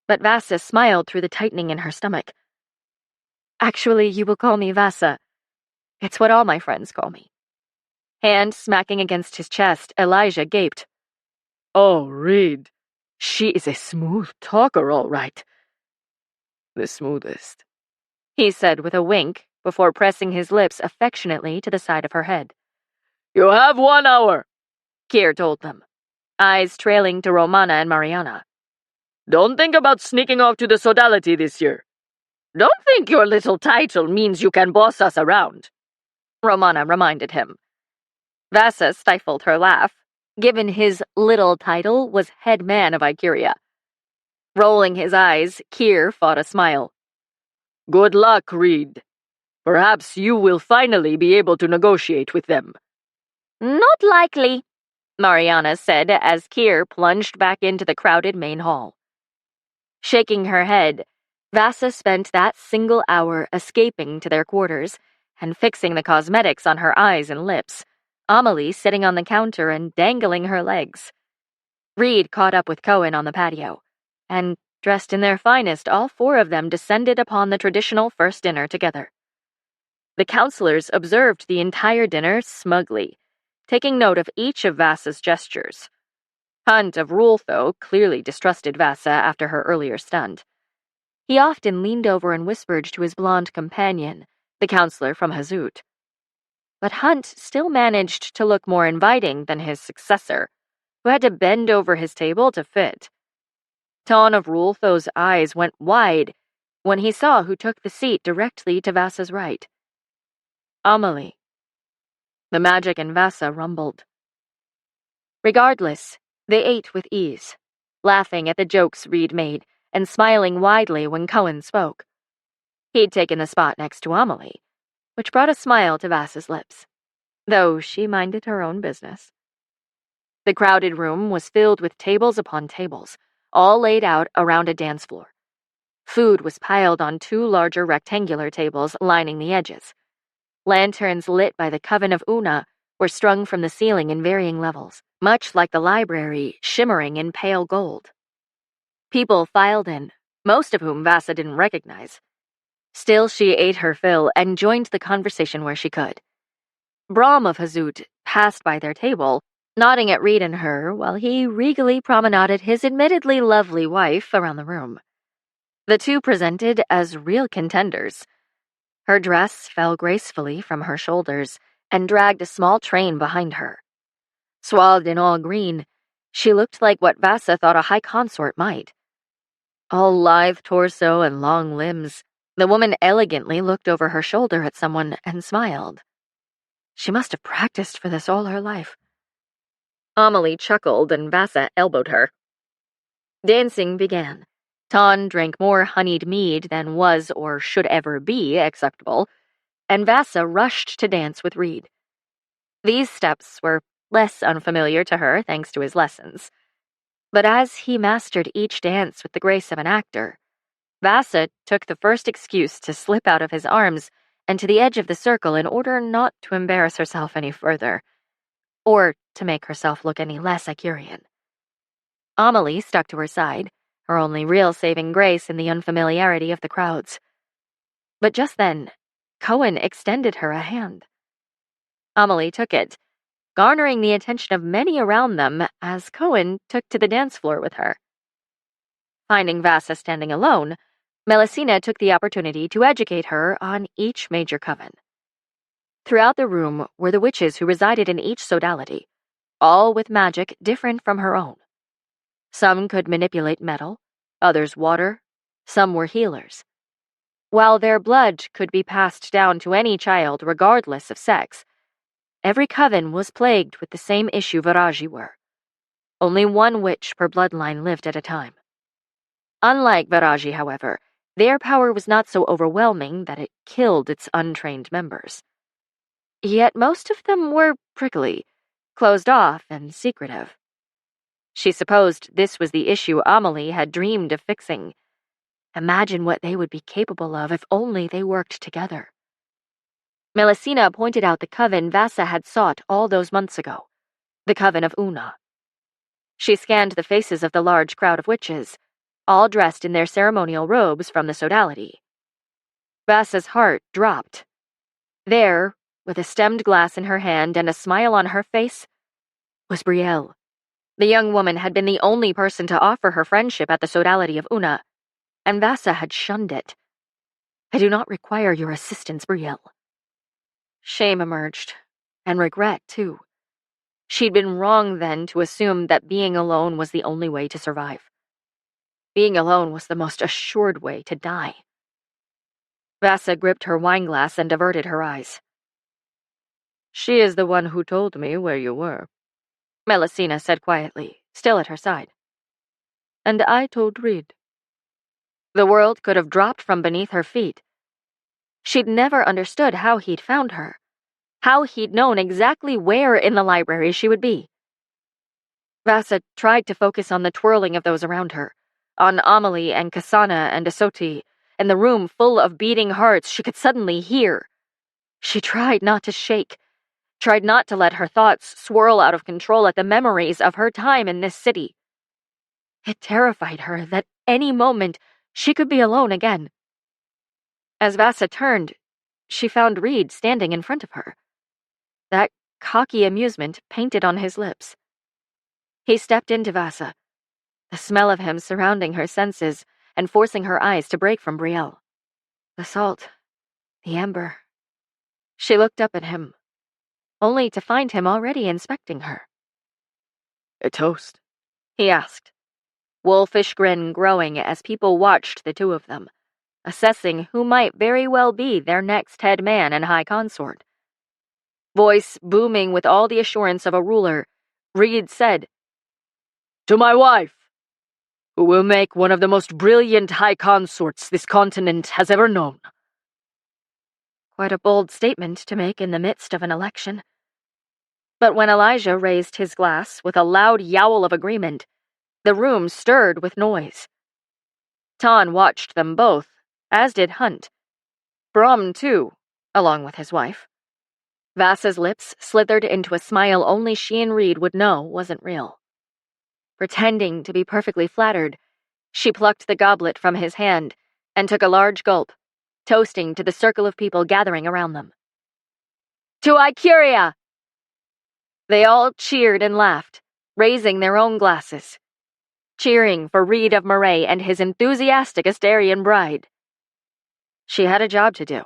but Vasa smiled through the tightening in her stomach. Actually, you will call me Vasa. It's what all my friends call me. Hand smacking against his chest, Elijah gaped. Oh, Reed, she is a smooth talker, all right. The smoothest, he said with a wink before pressing his lips affectionately to the side of her head. You have 1 hour, Kier told them, eyes trailing to Romana and Mariana. Don't think about sneaking off to the sodality this year. Don't think your little title means you can boss us around, Romana reminded him. Vasa stifled her laugh, given his little title was head man of Ikuria. Rolling his eyes, Kier fought a smile. Good luck, Reed. Perhaps you will finally be able to negotiate with them. Not likely, Mariana said as Kier plunged back into the crowded main hall. Shaking her head, Vasa spent that single hour escaping to their quarters and fixing the cosmetics on her eyes and lips, Amelie sitting on the counter and dangling her legs. Reed caught up with Cohen on the patio, and, dressed in their finest, all four of them descended upon the traditional first dinner together. The counselors observed the entire dinner smugly, taking note of each of Vasa's gestures. Hunt of Rultho clearly distrusted Vasa after her earlier stunt. He often leaned over and whispered to his blonde companion, the counselor from Hazut. But Hunt still managed to look more inviting than his successor, who had to bend over his table to fit. Ton of Rultho's eyes went wide when he saw who took the seat directly to Vasa's right. Amelie. The magic in Vasa rumbled. Regardless, they ate with ease, laughing at the jokes Reed made and smiling widely when Cohen spoke. He'd taken the spot next to Amelie, which brought a smile to Vasa's lips, though she minded her own business. The crowded room was filled with tables upon tables, all laid out around a dance floor. Food was piled on two larger rectangular tables lining the edges. Lanterns lit by the Coven of Una were strung from the ceiling in varying levels, much like the library, shimmering in pale gold. People filed in, most of whom Vasa didn't recognize. Still, she ate her fill and joined the conversation where she could. Brahm of Hazut passed by their table, nodding at Reed and her while he regally promenaded his admittedly lovely wife around the room. The two presented as real contenders. Her dress fell gracefully from her shoulders and dragged a small train behind her. Swathed in all green, she looked like what Vasa thought a high consort might. All lithe torso and long limbs, the woman elegantly looked over her shoulder at someone and smiled. She must have practiced for this all her life. Amelie chuckled and Vasa elbowed her. Dancing began. Ton drank more honeyed mead than was or should ever be acceptable, and Vasa rushed to dance with Reed. These steps were less unfamiliar to her thanks to his lessons. But as he mastered each dance with the grace of an actor, Vasa took the first excuse to slip out of his arms and to the edge of the circle in order not to embarrass herself any further, or to make herself look any less Icurian. Amelie stuck to her side, her only real saving grace in the unfamiliarity of the crowds. But just then, Cohen extended her a hand. Amelie took it, garnering the attention of many around them as Cohen took to the dance floor with her. Finding Vasa standing alone, Melusina took the opportunity to educate her on each major coven. Throughout the room were the witches who resided in each sodality, all with magic different from her own. Some could manipulate metal, others water, some were healers. While their blood could be passed down to any child regardless of sex, every coven was plagued with the same issue Viraji were. Only one witch per bloodline lived at a time. Unlike Viraji, however, their power was not so overwhelming that it killed its untrained members. Yet most of them were prickly, closed off, and secretive. She supposed this was the issue Amelie had dreamed of fixing. Imagine what they would be capable of if only they worked together. Melusina pointed out the coven Vasa had sought all those months ago, the Coven of Una. She scanned the faces of the large crowd of witches, all dressed in their ceremonial robes from the sodality. Vasa's heart dropped. There, with a stemmed glass in her hand and a smile on her face, was Brielle. The young woman had been the only person to offer her friendship at the sodality of Una, and Vasa had shunned it. "I do not require your assistance, Brielle." Shame emerged, and regret, too. She'd been wrong then to assume that being alone was the only way to survive. Being alone was the most assured way to die. Vasa gripped her wineglass and averted her eyes. "She is the one who told me where you were," Melusina said quietly, still at her side. "And I told Reed." The world could have dropped from beneath her feet. She'd never understood how he'd found her, how he'd known exactly where in the library she would be. Vasa tried to focus on the twirling of those around her, on Amelie and Kasana and Asoti, and the room full of beating hearts she could suddenly hear. She tried not to shake, tried not to let her thoughts swirl out of control at the memories of her time in this city. It terrified her that any moment she could be alone again. As Vasa turned, she found Reed standing in front of her. That cocky amusement painted on his lips. He stepped into Vasa, the smell of him surrounding her senses and forcing her eyes to break from Brielle. The salt, the amber. She looked up at him, only to find him already inspecting her. A toast? He asked, wolfish grin growing as people watched the two of them, assessing who might very well be their next head man and high consort. Voice booming with all the assurance of a ruler, Reed said, To my wife, who will make one of the most brilliant high consorts this continent has ever known. Quite a bold statement to make in the midst of an election. But when Elijah raised his glass with a loud yowl of agreement, the room stirred with noise. Ton watched them both, as did Hunt. Brom, too, along with his wife. Vasa's lips slithered into a smile only she and Reed would know wasn't real. Pretending to be perfectly flattered, she plucked the goblet from his hand and took a large gulp, toasting to the circle of people gathering around them. To Icuria! They all cheered and laughed, raising their own glasses, cheering for Reed of Moray and his enthusiastic Astarian bride. She had a job to do,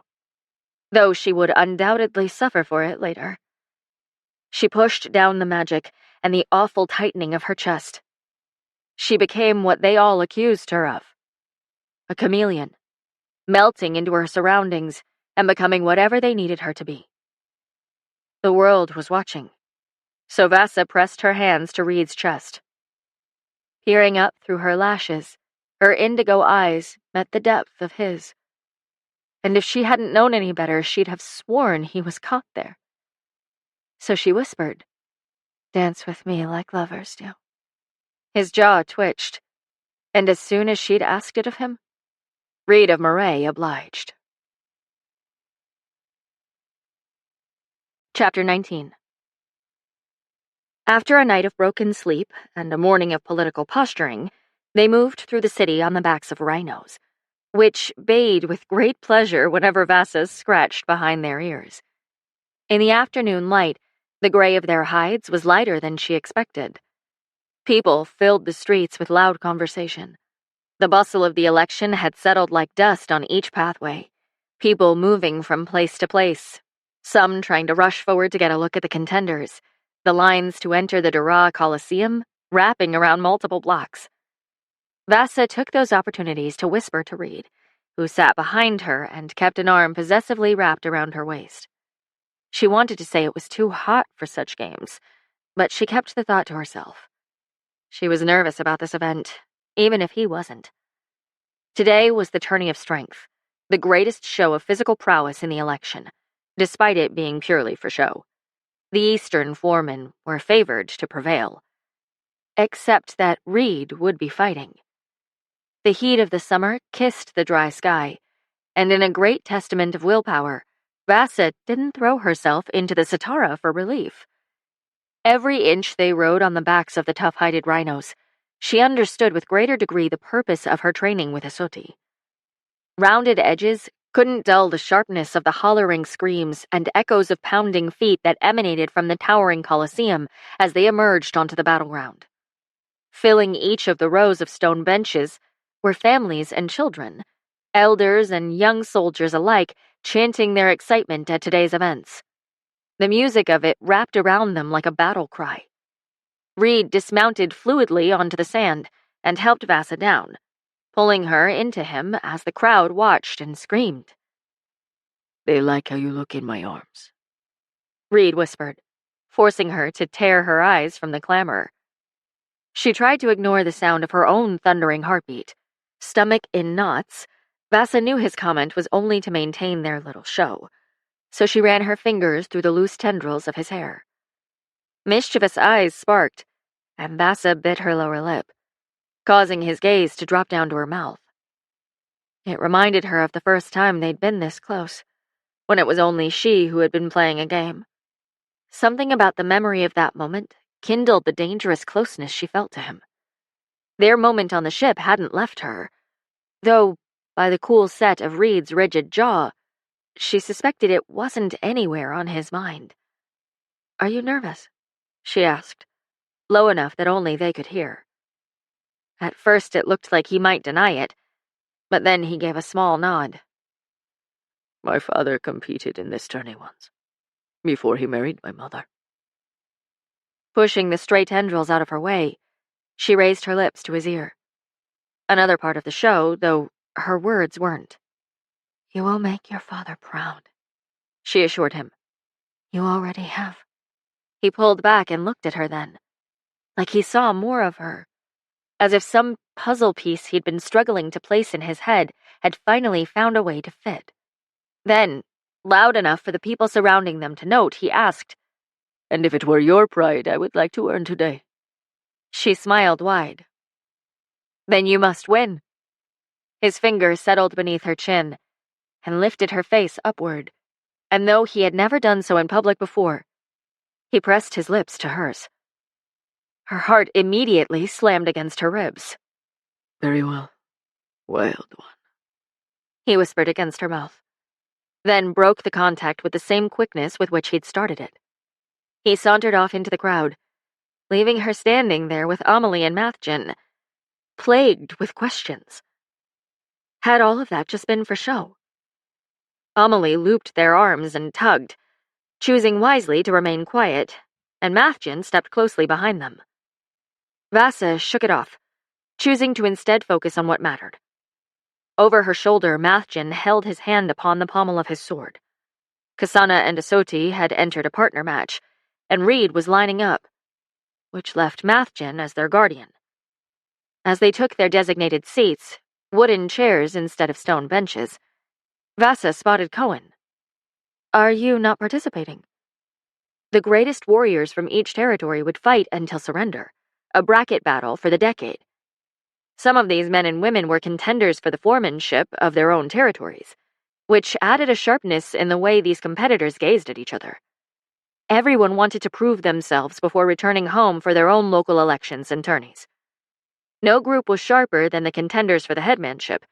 though she would undoubtedly suffer for it later. She pushed down the magic and the awful tightening of her chest. She became what they all accused her of. A chameleon, melting into her surroundings and becoming whatever they needed her to be. The world was watching, so Vasa pressed her hands to Reed's chest. Peering up through her lashes, her indigo eyes met the depth of his. And if she hadn't known any better, she'd have sworn he was caught there. So she whispered, Dance with me like lovers do. His jaw twitched, and as soon as she'd asked it of him, Reed of Moray obliged. Chapter 19. After a night of broken sleep and a morning of political posturing, they moved through the city on the backs of rhinos, which bayed with great pleasure whenever Vasa scratched behind their ears. In the afternoon light, the gray of their hides was lighter than she expected. People filled the streets with loud conversation. The bustle of the election had settled like dust on each pathway, people moving from place to place, some trying to rush forward to get a look at the contenders, the lines to enter the Dura Coliseum wrapping around multiple blocks. Vasa took those opportunities to whisper to Reed, who sat behind her and kept an arm possessively wrapped around her waist. She wanted to say it was too hot for such games, but she kept the thought to herself. She was nervous about this event, even if he wasn't. Today was the tourney of strength, the greatest show of physical prowess in the election, despite it being purely for show. The Eastern foremen were favored to prevail, except that Reed would be fighting. The heat of the summer kissed the dry sky, and in a great testament of willpower, Vasa didn't throw herself into the Satara for relief. Every inch they rode on the backs of the tough-hided rhinos, she understood with greater degree the purpose of her training with Asoti. Rounded edges couldn't dull the sharpness of the hollering screams and echoes of pounding feet that emanated from the towering Colosseum as they emerged onto the battleground. Filling each of the rows of stone benches were families and children, elders and young soldiers alike chanting their excitement at today's events. The music of it wrapped around them like a battle cry. Reed dismounted fluidly onto the sand and helped Vasa down, pulling her into him as the crowd watched and screamed. They like how you look in my arms, Reed whispered, forcing her to tear her eyes from the clamor. She tried to ignore the sound of her own thundering heartbeat. Stomach in knots, Vasa knew his comment was only to maintain their little show, so she ran her fingers through the loose tendrils of his hair. Mischievous eyes sparked, and Vasa bit her lower lip, causing his gaze to drop down to her mouth. It reminded her of the first time they'd been this close, when it was only she who had been playing a game. Something about the memory of that moment kindled the dangerous closeness she felt to him. Their moment on the ship hadn't left her, though, by the cool set of Reed's rigid jaw, she suspected it wasn't anywhere on his mind. "Are you nervous?" she asked, low enough that only they could hear. At first it looked like he might deny it, but then he gave a small nod. My father competed in this tourney once, before he married my mother. Pushing the stray tendrils out of her way, she raised her lips to his ear. Another part of the show, though her words weren't. "You will make your father proud," she assured him. "You already have." He pulled back and looked at her then, like he saw more of her, as if some puzzle piece he'd been struggling to place in his head had finally found a way to fit. Then, loud enough for the people surrounding them to note, he asked, "And if it were your pride I would like to earn today?" She smiled wide. "Then you must win." His fingers settled beneath her chin and lifted her face upward, and though he had never done so in public before, he pressed his lips to hers. Her heart immediately slammed against her ribs. "Very well, wild one," he whispered against her mouth, then broke the contact with the same quickness with which he'd started it. He sauntered off into the crowd, leaving her standing there with Amelie and Mathjen, plagued with questions. Had all of that just been for show? Amelie looped their arms and tugged, choosing wisely to remain quiet, and Mathjen stepped closely behind them. Vasa shook it off, choosing to instead focus on what mattered. Over her shoulder, Mathjen held his hand upon the pommel of his sword. Kasana and Asoti had entered a partner match, and Reed was lining up, which left Mathjen as their guardian. As they took their designated seats, wooden chairs instead of stone benches, Vasa spotted Cohen. "Are you not participating?" The greatest warriors from each territory would fight until surrender, a bracket battle for the decade. Some of these men and women were contenders for the foremanship of their own territories, which added a sharpness in the way these competitors gazed at each other. Everyone wanted to prove themselves before returning home for their own local elections and tourneys. No group was sharper than the contenders for the headmanship,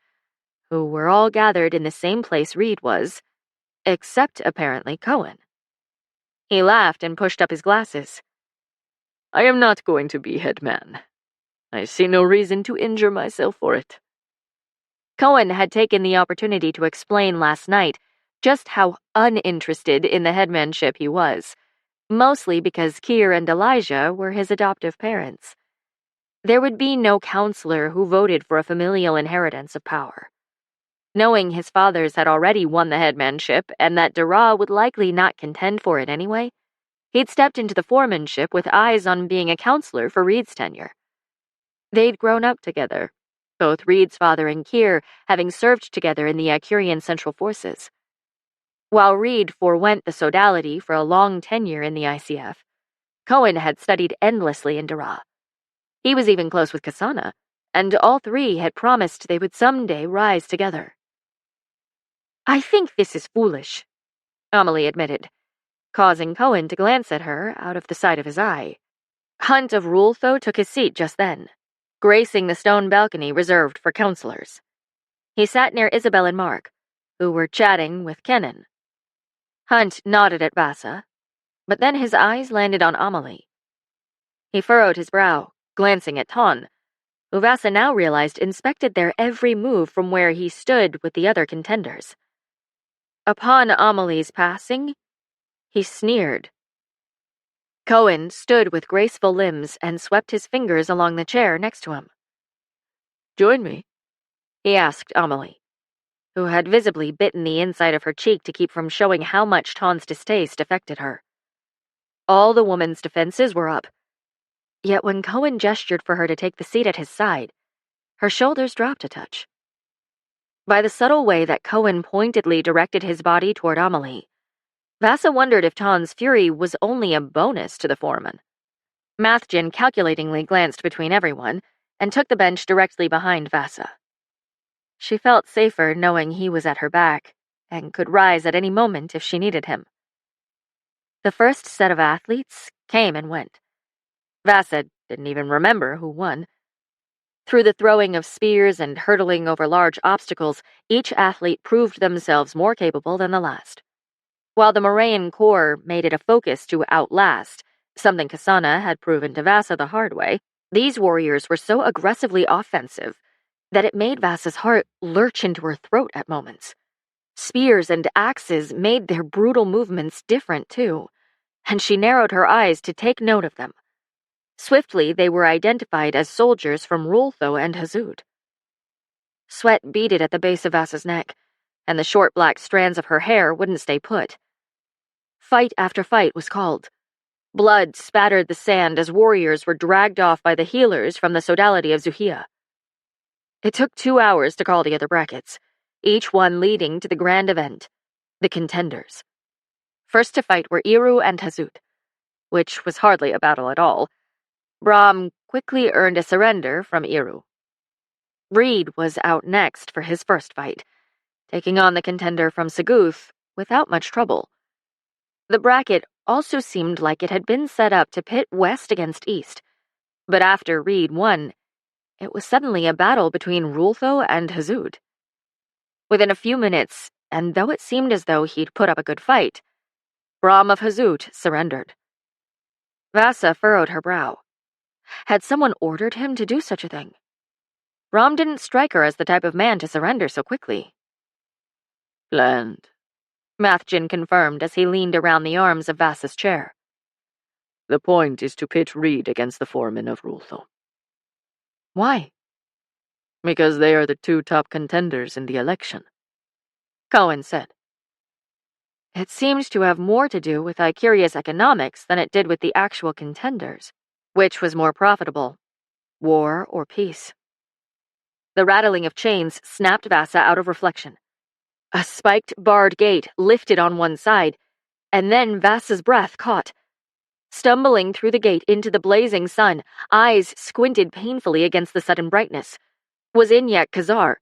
who were all gathered in the same place Reed was, except, apparently, Cohen. He laughed and pushed up his glasses. "I am not going to be headman. I see no reason to injure myself for it." Cohen had taken the opportunity to explain last night just how uninterested in the headmanship he was, mostly because Keir and Elijah were his adoptive parents. There would be no counselor who voted for a familial inheritance of power. Knowing his fathers had already won the headmanship and that Dara would likely not contend for it anyway, he'd stepped into the foremanship with eyes on being a counselor for Reed's tenure. They'd grown up together, both Reed's father and Keir having served together in the Icurian Central Forces. While Reed forewent the sodality for a long tenure in the ICF, Cohen had studied endlessly in Dara. He was even close with Kasana, and all three had promised they would someday rise together. "I think this is foolish," Amelie admitted, causing Cohen to glance at her out of the side of his eye. Hunt of Rultho took his seat just then, gracing the stone balcony reserved for counselors. He sat near Isabel and Mark, who were chatting with Kennen. Hunt nodded at Vasa, but then his eyes landed on Amelie. He furrowed his brow, glancing at Ton, who Vasa now realized inspected their every move from where he stood with the other contenders. Upon Amelie's passing, he sneered. Cohen stood with graceful limbs and swept his fingers along the chair next to him. "Join me?" he asked Amelie, who had visibly bitten the inside of her cheek to keep from showing how much Ton's distaste affected her. All the woman's defenses were up, yet when Cohen gestured for her to take the seat at his side, her shoulders dropped a touch. By the subtle way that Cohen pointedly directed his body toward Amelie, Vasa wondered if Ton's fury was only a bonus to the foreman. Mathjin calculatingly glanced between everyone and took the bench directly behind Vasa. She felt safer knowing he was at her back and could rise at any moment if she needed him. The first set of athletes came and went. Vasa didn't even remember who won. Through the throwing of spears and hurtling over large obstacles, each athlete proved themselves more capable than the last. While the Moraine Corps made it a focus to outlast, something Kasana had proven to Vasa the hard way, these warriors were so aggressively offensive that it made Vasa's heart lurch into her throat at moments. Spears and axes made their brutal movements different, too, and she narrowed her eyes to take note of them. Swiftly, they were identified as soldiers from Rultho and Hazud. Sweat beaded at the base of Vasa's neck, and the short black strands of her hair wouldn't stay put. Fight after fight was called. Blood spattered the sand as warriors were dragged off by the healers from the sodality of Zuhia. It took 2 hours to call the other brackets, each one leading to the grand event, the contenders. First to fight were Iru and Hazud, which was hardly a battle at all. Brahm quickly earned a surrender from Iru. Reed was out next for his first fight, taking on the contender from Saguth without much trouble. The bracket also seemed like it had been set up to pit West against East, but after Reed won, it was suddenly a battle between Rultho and Hazud. Within a few minutes, and though it seemed as though he'd put up a good fight, Brahm of Hazud surrendered. Vasa furrowed her brow. Had someone ordered him to do such a thing? Brahm didn't strike her as the type of man to surrender so quickly. Planned, Mathjin confirmed as he leaned around the arms of Vasa's chair. The point is to pit Reed against the foreman of Rultho. Why? Because they are the 2 top contenders in the election, Cohen said. It seemed to have more to do with Icuria's economics than it did with the actual contenders. Which was more profitable, war or peace? The rattling of chains snapped Vasa out of reflection. A spiked, barred gate lifted on one side, and then Vasa's breath caught. Stumbling through the gate into the blazing sun, eyes squinted painfully against the sudden brightness, was Inyak Khazar.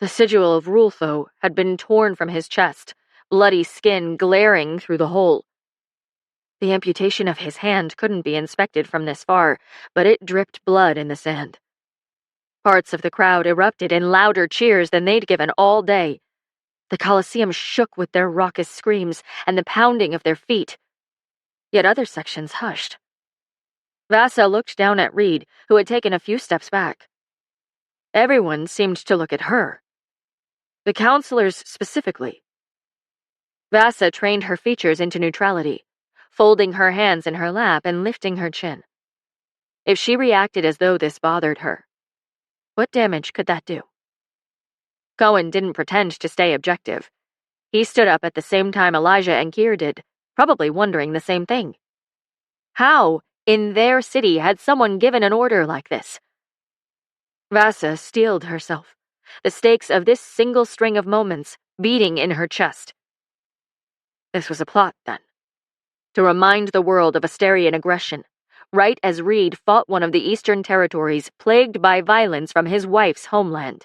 The sigil of Rultho had been torn from his chest, bloody skin glaring through the hole. The amputation of his hand couldn't be inspected from this far, but it dripped blood in the sand. Parts of the crowd erupted in louder cheers than they'd given all day. The Colosseum shook with their raucous screams and the pounding of their feet. Yet other sections hushed. Vasa looked down at Reed, who had taken a few steps back. Everyone seemed to look at her. The counselors specifically. Vasa trained her features into neutrality, folding her hands in her lap and lifting her chin. If she reacted as though this bothered her, what damage could that do? Cohen didn't pretend to stay objective. He stood up at the same time Elijah and Kier did, probably wondering the same thing. How, in their city, had someone given an order like this? Vasa steeled herself, the stakes of this single string of moments beating in her chest. This was a plot, then. To remind the world of Asterian aggression, right as Reed fought one of the eastern territories plagued by violence from his wife's homeland.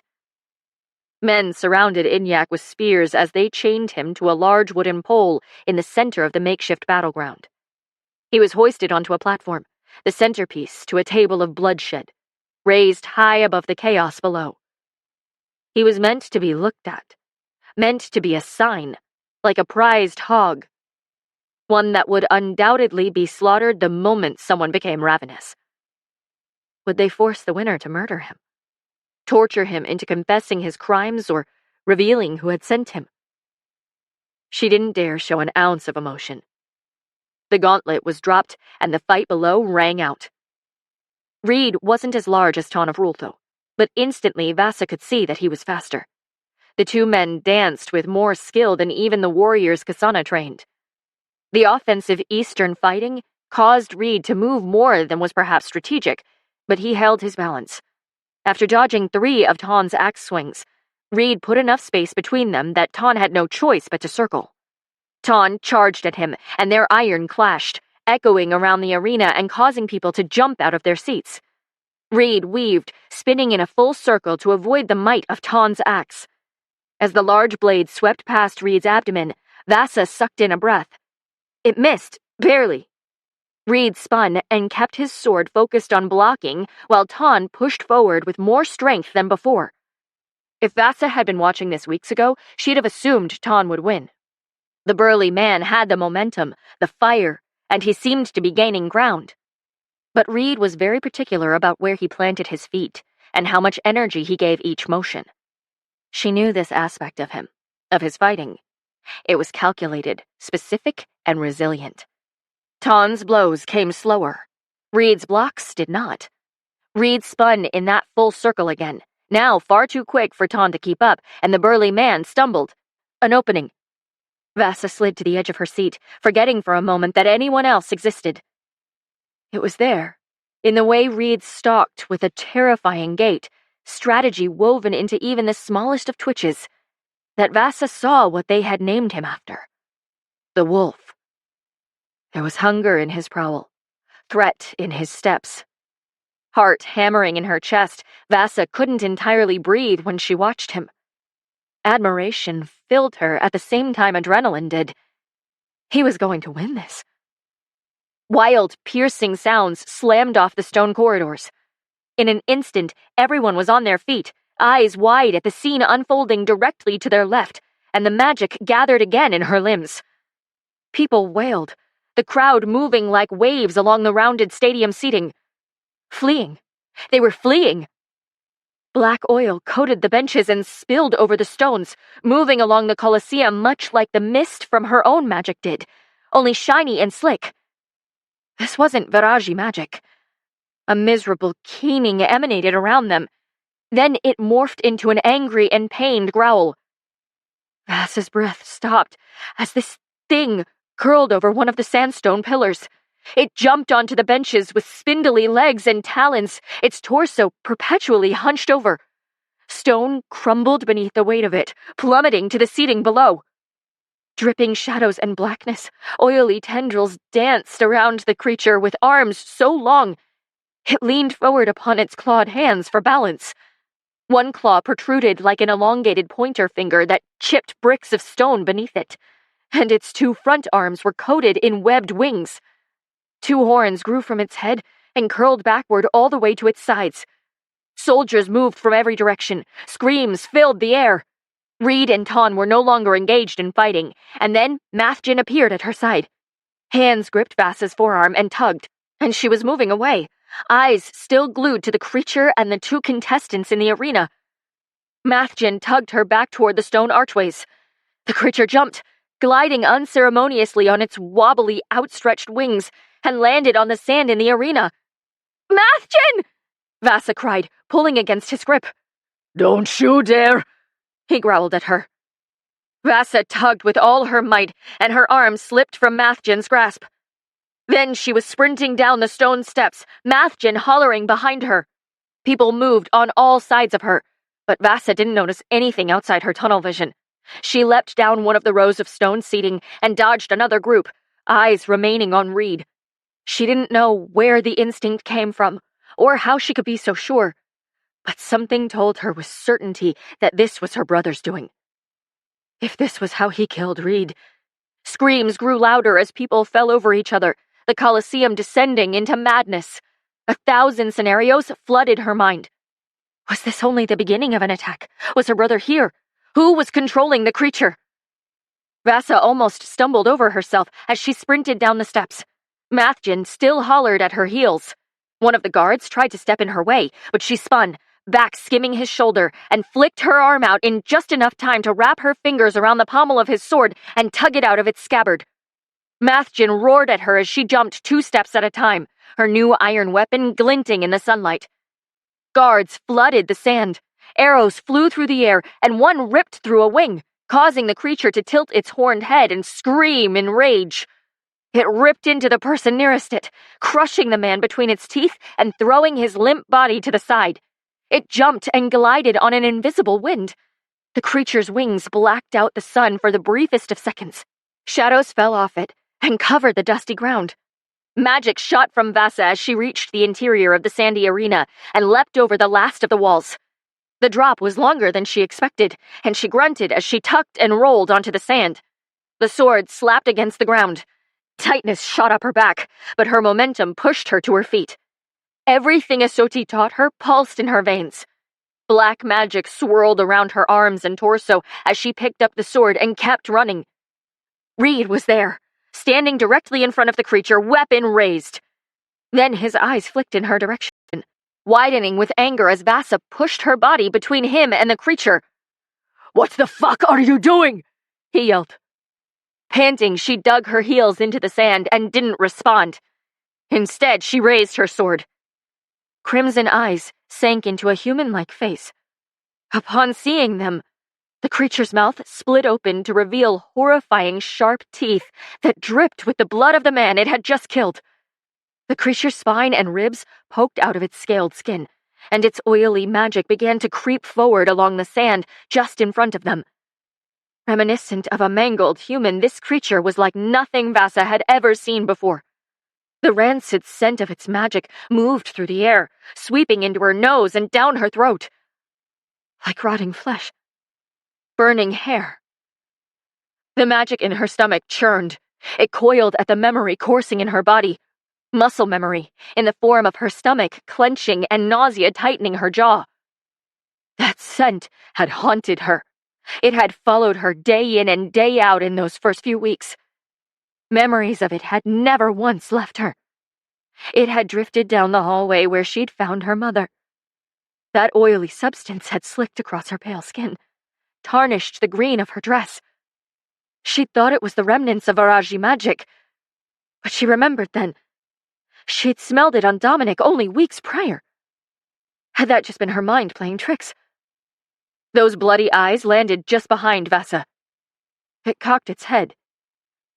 Men surrounded Inyak with spears as they chained him to a large wooden pole in the center of the makeshift battleground. He was hoisted onto a platform, the centerpiece to a table of bloodshed, raised high above the chaos below. He was meant to be looked at, meant to be a sign, like a prized hog. One that would undoubtedly be slaughtered the moment someone became ravenous. Would they force the winner to murder him? Torture him into confessing his crimes or revealing who had sent him? She didn't dare show an ounce of emotion. The gauntlet was dropped and the fight below rang out. Reed wasn't as large as Ton of Rultho, but instantly Vasa could see that he was faster. The 2 men danced with more skill than even the warriors Kasana trained. The offensive Eastern fighting caused Reed to move more than was perhaps strategic, but he held his balance. After dodging 3 of Ton's axe swings, Reed put enough space between them that Ton had no choice but to circle. Ton charged at him, and their iron clashed, echoing around the arena and causing people to jump out of their seats. Reed weaved, spinning in a full circle to avoid the might of Ton's axe. As the large blade swept past Reed's abdomen, Vasa sucked in a breath. It missed, barely. Reed spun and kept his sword focused on blocking while Ton pushed forward with more strength than before. If Vasa had been watching this weeks ago, she'd have assumed Ton would win. The burly man had the momentum, the fire, and he seemed to be gaining ground. But Reed was very particular about where he planted his feet and how much energy he gave each motion. She knew this aspect of him, of his fighting. It was calculated, specific, and resilient. Ton's blows came slower. Reed's blocks did not. Reed spun in that full circle again, now far too quick for Ton to keep up, and the burly man stumbled. An opening. Vasa slid to the edge of her seat, forgetting for a moment that anyone else existed. It was there, in the way Reed stalked with a terrifying gait, strategy woven into even the smallest of twitches, that Vasa saw what they had named him after. The wolf. There was hunger in his prowl, threat in his steps. Heart hammering in her chest, Vasa couldn't entirely breathe when she watched him. Admiration filled her at the same time adrenaline did. He was going to win this. Wild, piercing sounds slammed off the stone corridors. In an instant, everyone was on their feet, eyes wide at the scene unfolding directly to their left, and the magic gathered again in her limbs. People wailed, the crowd moving like waves along the rounded stadium seating. Fleeing. They were fleeing. Black oil coated the benches and spilled over the stones, moving along the Colosseum much like the mist from her own magic did, only shiny and slick. This wasn't Viraji magic. A miserable keening emanated around them. Then it morphed into an angry and pained growl. Vasa's breath stopped as this thing curled over one of the sandstone pillars. It jumped onto the benches with spindly legs and talons, its torso perpetually hunched over. Stone crumbled beneath the weight of it, plummeting to the seating below. Dripping shadows and blackness, oily tendrils danced around the creature with arms so long. It leaned forward upon its clawed hands for balance. One claw protruded like an elongated pointer finger that chipped bricks of stone beneath it, and its two front arms were coated in webbed wings. Two horns grew from its head and curled backward all the way to its sides. Soldiers moved from every direction. Screams filled the air. Reed and Ton were no longer engaged in fighting, and then Mathjin appeared at her side. Hands gripped Vasa's forearm and tugged, and she was moving away, eyes still glued to the creature and the two contestants in the arena. Mathjin tugged her back toward the stone archways. The creature jumped, gliding unceremoniously on its wobbly, outstretched wings, and landed on the sand in the arena. "Mathjin!" Vasa cried, pulling against his grip. "Don't you dare!" he growled at her. Vasa tugged with all her might, and her arm slipped from Mathjin's grasp. Then she was sprinting down the stone steps, Mathjin hollering behind her. People moved on all sides of her, but Vasa didn't notice anything outside her tunnel vision. She leapt down one of the rows of stone seating and dodged another group, eyes remaining on Reed. She didn't know where the instinct came from, or how she could be so sure, but something told her with certainty that this was her brother's doing. If this was how he killed Reed. Screams grew louder as people fell over each other, the Colosseum descending into madness. 1,000 scenarios flooded her mind. Was this only the beginning of an attack? Was her brother here? Who was controlling the creature? Vasa almost stumbled over herself as she sprinted down the steps. Mathjin still hollered at her heels. One of the guards tried to step in her way, but she spun, back skimming his shoulder, and flicked her arm out in just enough time to wrap her fingers around the pommel of his sword and tug it out of its scabbard. Mathjin roared at her as she jumped 2 steps at a time, her new iron weapon glinting in the sunlight. Guards flooded the sand. Arrows flew through the air, and one ripped through a wing, causing the creature to tilt its horned head and scream in rage. It ripped into the person nearest it, crushing the man between its teeth and throwing his limp body to the side. It jumped and glided on an invisible wind. The creature's wings blacked out the sun for the briefest of seconds. Shadows fell off it and covered the dusty ground. Magic shot from Vasa as she reached the interior of the sandy arena and leapt over the last of the walls. The drop was longer than she expected, and she grunted as she tucked and rolled onto the sand. The sword slapped against the ground. Tightness shot up her back, but her momentum pushed her to her feet. Everything Asoti taught her pulsed in her veins. Black magic swirled around her arms and torso as she picked up the sword and kept running. Reed was there, standing directly in front of the creature, weapon raised. Then his eyes flicked in her direction, widening with anger as Vasa pushed her body between him and the creature. "What the fuck are you doing?" he yelled. Panting, she dug her heels into the sand and didn't respond. Instead, she raised her sword. Crimson eyes sank into a human-like face. Upon seeing them, the creature's mouth split open to reveal horrifying sharp teeth that dripped with the blood of the man it had just killed. The creature's spine and ribs poked out of its scaled skin, and its oily magic began to creep forward along the sand just in front of them. Reminiscent of a mangled human, this creature was like nothing Vasa had ever seen before. The rancid scent of its magic moved through the air, sweeping into her nose and down her throat. Like rotting flesh. Burning hair. The magic in her stomach churned. It coiled at the memory coursing in her body. Muscle memory, in the form of her stomach clenching and nausea tightening her jaw. That scent had haunted her. It had followed her day in and day out in those first few weeks. Memories of it had never once left her. It had drifted down the hallway where she'd found her mother. That oily substance had slicked across her pale skin, tarnished the green of her dress. She'd thought it was the remnants of Araji magic, but she remembered then. She'd smelled it on Dominic only weeks prior. Had that just been her mind playing tricks? Those bloody eyes landed just behind Vasa. It cocked its head,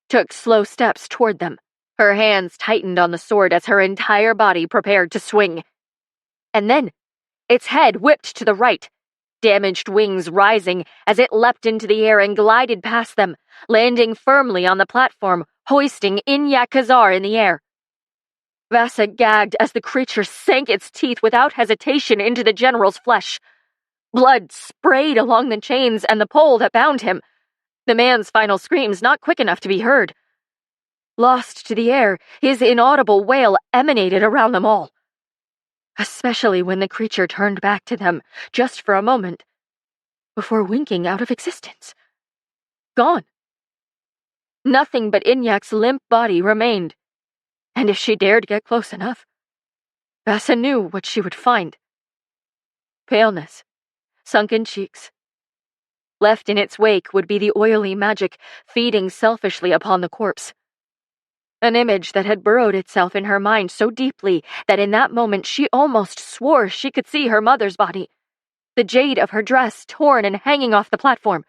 took slow steps toward them. Her hands tightened on the sword as her entire body prepared to swing. And then, its head whipped to the right, damaged wings rising as it leapt into the air and glided past them, landing firmly on the platform, hoisting Inyak Khazar in the air. Vasa gagged as the creature sank its teeth without hesitation into the general's flesh. Blood sprayed along the chains and the pole that bound him, the man's final screams not quick enough to be heard. Lost to the air, his inaudible wail emanated around them all. Especially when the creature turned back to them, just for a moment, before winking out of existence. Gone. Nothing but Inyak's limp body remained, and if she dared get close enough, Vasa knew what she would find. Paleness, sunken cheeks. Left in its wake would be the oily magic feeding selfishly upon the corpse. An image that had burrowed itself in her mind so deeply that in that moment she almost swore she could see her mother's body, the jade of her dress torn and hanging off the platform.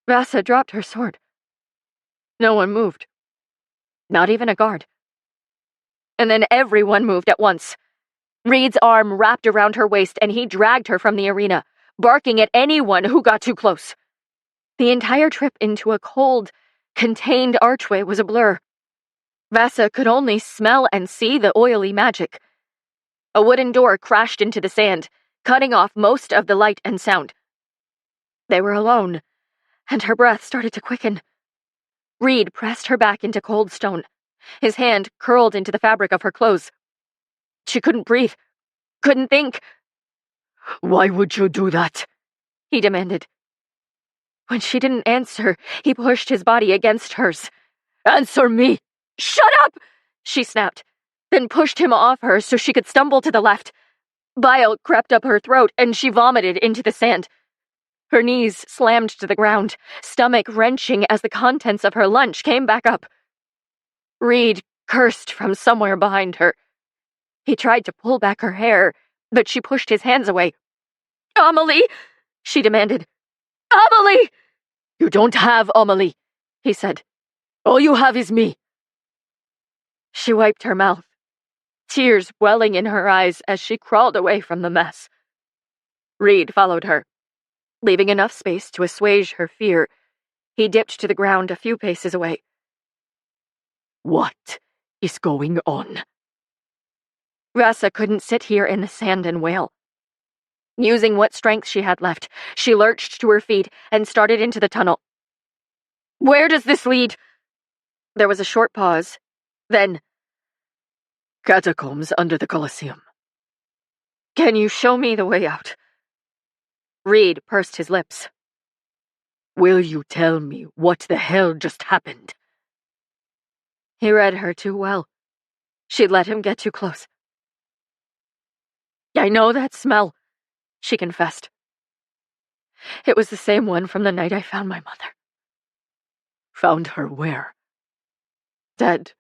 Vasa dropped her sword. No one moved. Not even a guard. And then everyone moved at once. Reed's arm wrapped around her waist and he dragged her from the arena, barking at anyone who got too close. The entire trip into a cold, contained archway was a blur. Vasa could only smell and see the oily magic. A wooden door crashed into the sand, cutting off most of the light and sound. They were alone, and her breath started to quicken. Reed pressed her back into cold stone, his hand curled into the fabric of her clothes. She couldn't breathe, couldn't think. "Why would you do that?" he demanded. When she didn't answer, he pushed his body against hers. "Answer me!" "Shut up!" she snapped, then pushed him off her so she could stumble to the left. Bile crept up her throat and she vomited into the sand. Her knees slammed to the ground, stomach wrenching as the contents of her lunch came back up. Reed cursed from somewhere behind her. He tried to pull back her hair, but she pushed his hands away. "Amelie!" she demanded. "Amelie!" "You don't have Amelie," he said. "All you have is me." She wiped her mouth, tears welling in her eyes as she crawled away from the mess. Reed followed her. Leaving enough space to assuage her fear, he dipped to the ground a few paces away. "What is going on? Vasa couldn't sit here in the sand and wail. Using what strength she had left, she lurched to her feet and started into the tunnel. Where does this lead? There was a short pause. Then, catacombs under the Colosseum. Can you show me the way out? Reed pursed his lips. Will you tell me what the hell just happened? He read her too well. She'd let him get too close. I know that smell, she confessed. It was the same one from the night I found my mother. Found her where? Dead.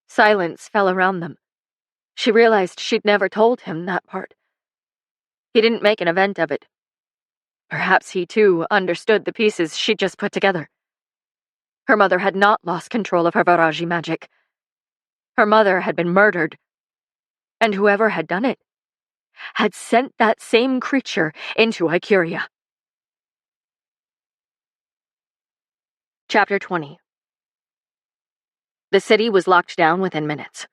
Silence fell around them. She realized she'd never told him that part. He didn't make an event of it. Perhaps he, too, understood the pieces she'd just put together. Her mother had not lost control of her Varaji magic. Her mother had been murdered. And whoever had done it had sent that same creature into Ikuria. Chapter 20. The city was locked down within minutes.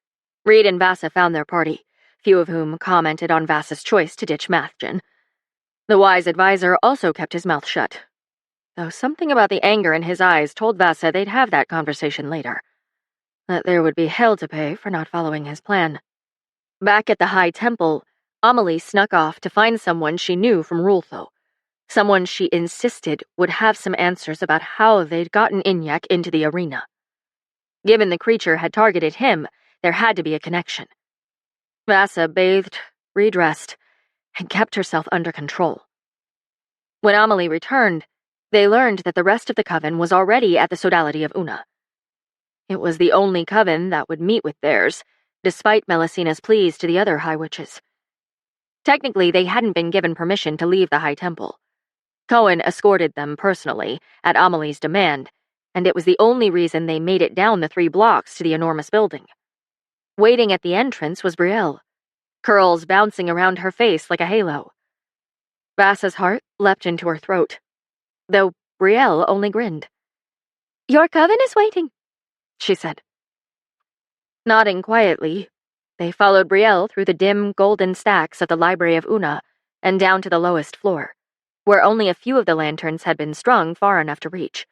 Reed and Vasa found their party, few of whom commented on Vasa's choice to ditch Mathgen. The wise advisor also kept his mouth shut, though something about the anger in his eyes told Vasa they'd have that conversation later, that there would be hell to pay for not following his plan. Back at the High Temple, Amelie snuck off to find someone she knew from Rultho, someone she insisted would have some answers about how they'd gotten Inyak into the arena. Given the creature had targeted him, there had to be a connection. Vasa bathed, redressed, and kept herself under control. When Amelie returned, they learned that the rest of the coven was already at the sodality of Una. It was the only coven that would meet with theirs, despite Melusina's pleas to the other High Witches. Technically, they hadn't been given permission to leave the High Temple. Cohen escorted them personally, at Amelie's demand, and it was the only reason they made it down the 3 blocks to the enormous building. Waiting at the entrance was Brielle, curls bouncing around her face like a halo. Vasa's heart leapt into her throat, though Brielle only grinned. "Your coven is waiting," she said. Nodding quietly, they followed Brielle through the dim, golden stacks of the Library of Una and down to the lowest floor, where only a few of the lanterns had been strung far enough to reach.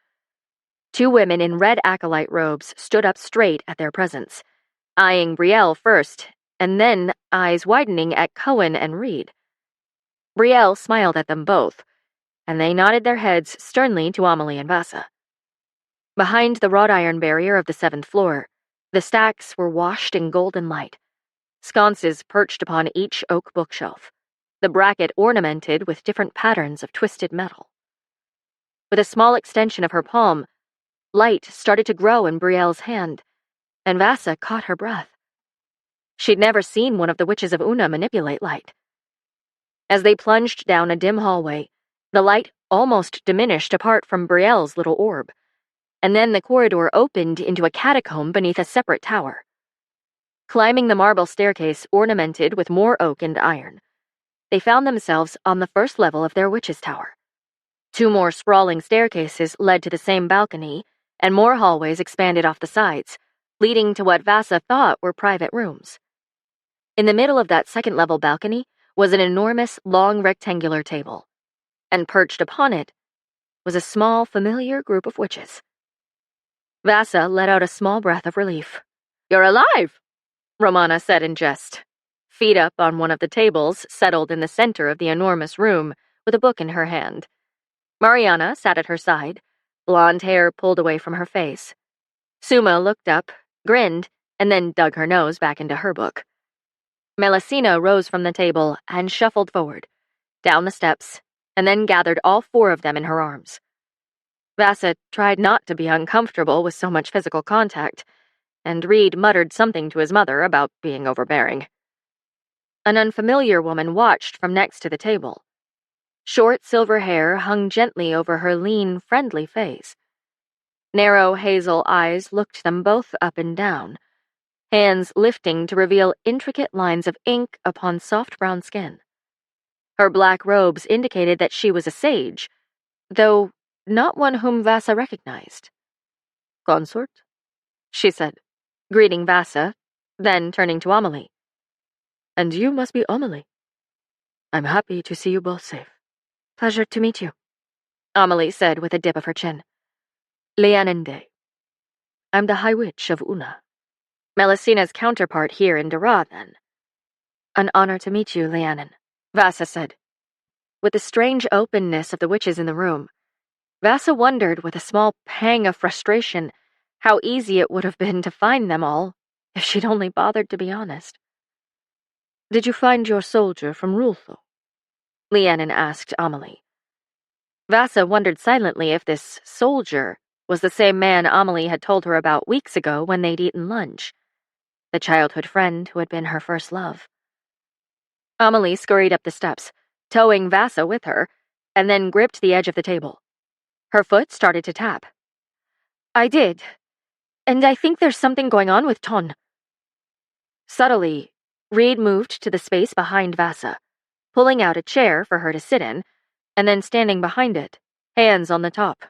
2 women in red acolyte robes stood up straight at their presence, eyeing Brielle first, and then eyes widening at Cohen and Reed. Brielle smiled at them both, and they nodded their heads sternly to Amelie and Vasa. Behind the wrought iron barrier of the 7th floor, the stacks were washed in golden light, sconces perched upon each oak bookshelf, the bracket ornamented with different patterns of twisted metal. With a small extension of her palm, light started to grow in Brielle's hand, and Vasa caught her breath. She'd never seen one of the witches of Una manipulate light. As they plunged down a dim hallway, the light almost diminished apart from Brielle's little orb, and then the corridor opened into a catacomb beneath a separate tower. Climbing the marble staircase ornamented with more oak and iron, they found themselves on the 1st level of their witch's tower. 2 more sprawling staircases led to the same balcony, and more hallways expanded off the sides, leading to what Vasa thought were private rooms. In the middle of that 2nd-level balcony was an enormous, long rectangular table, and perched upon it was a small, familiar group of witches. Vasa let out a small breath of relief. "You're alive," Romana said in jest, feet up on one of the tables settled in the center of the enormous room with a book in her hand. Mariana sat at her side, blonde hair pulled away from her face. Suma looked up, grinned, and then dug her nose back into her book. Melusina rose from the table and shuffled forward, down the steps, and then gathered all 4 of them in her arms. Vasa tried not to be uncomfortable with so much physical contact, and Reed muttered something to his mother about being overbearing. An unfamiliar woman watched from next to the table. Short silver hair hung gently over her lean, friendly face. Narrow hazel eyes looked them both up and down, hands lifting to reveal intricate lines of ink upon soft brown skin. Her black robes indicated that she was a sage, though not one whom Vasa recognized. "Consort?" she said. greeting Vasa, then turning to Amelie. And you must be Amelie. I'm happy to see you both safe. Pleasure to meet you, Amelie said with a dip of her chin. Leanende. I'm the High Witch of Una. Melusina's counterpart here in Dara, then. An honor to meet you, Leanin, Vasa said. With the strange openness of the witches in the room, Vasa wondered with a small pang of frustration how easy it would have been to find them all if she'd only bothered to be honest. Did you find your soldier from Rultho? Leanin asked Amelie. Vasa wondered silently if this soldier was the same man Amelie had told her about weeks ago when they'd eaten lunch, the childhood friend who had been her first love. Amelie scurried up the steps, towing Vasa with her, and then gripped the edge of the table. Her foot started to tap. I did, and I think there's something going on with Ton. Subtly, Reed moved to the space behind Vasa, pulling out a chair for her to sit in, and then standing behind it, hands on the top.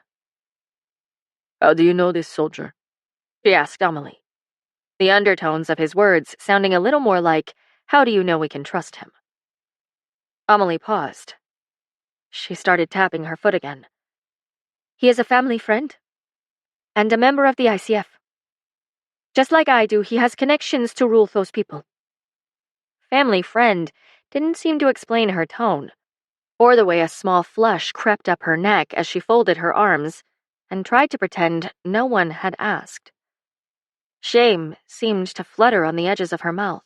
How do you know this soldier? She asked Amelie, the undertones of his words sounding a little more like, how do you know we can trust him? Amelie paused. She started tapping her foot again. He is a family friend, and a member of the ICF. Just like I do, he has connections to rule those people. Family friend didn't seem to explain her tone, or the way a small flush crept up her neck as she folded her arms and tried to pretend no one had asked. Shame seemed to flutter on the edges of her mouth,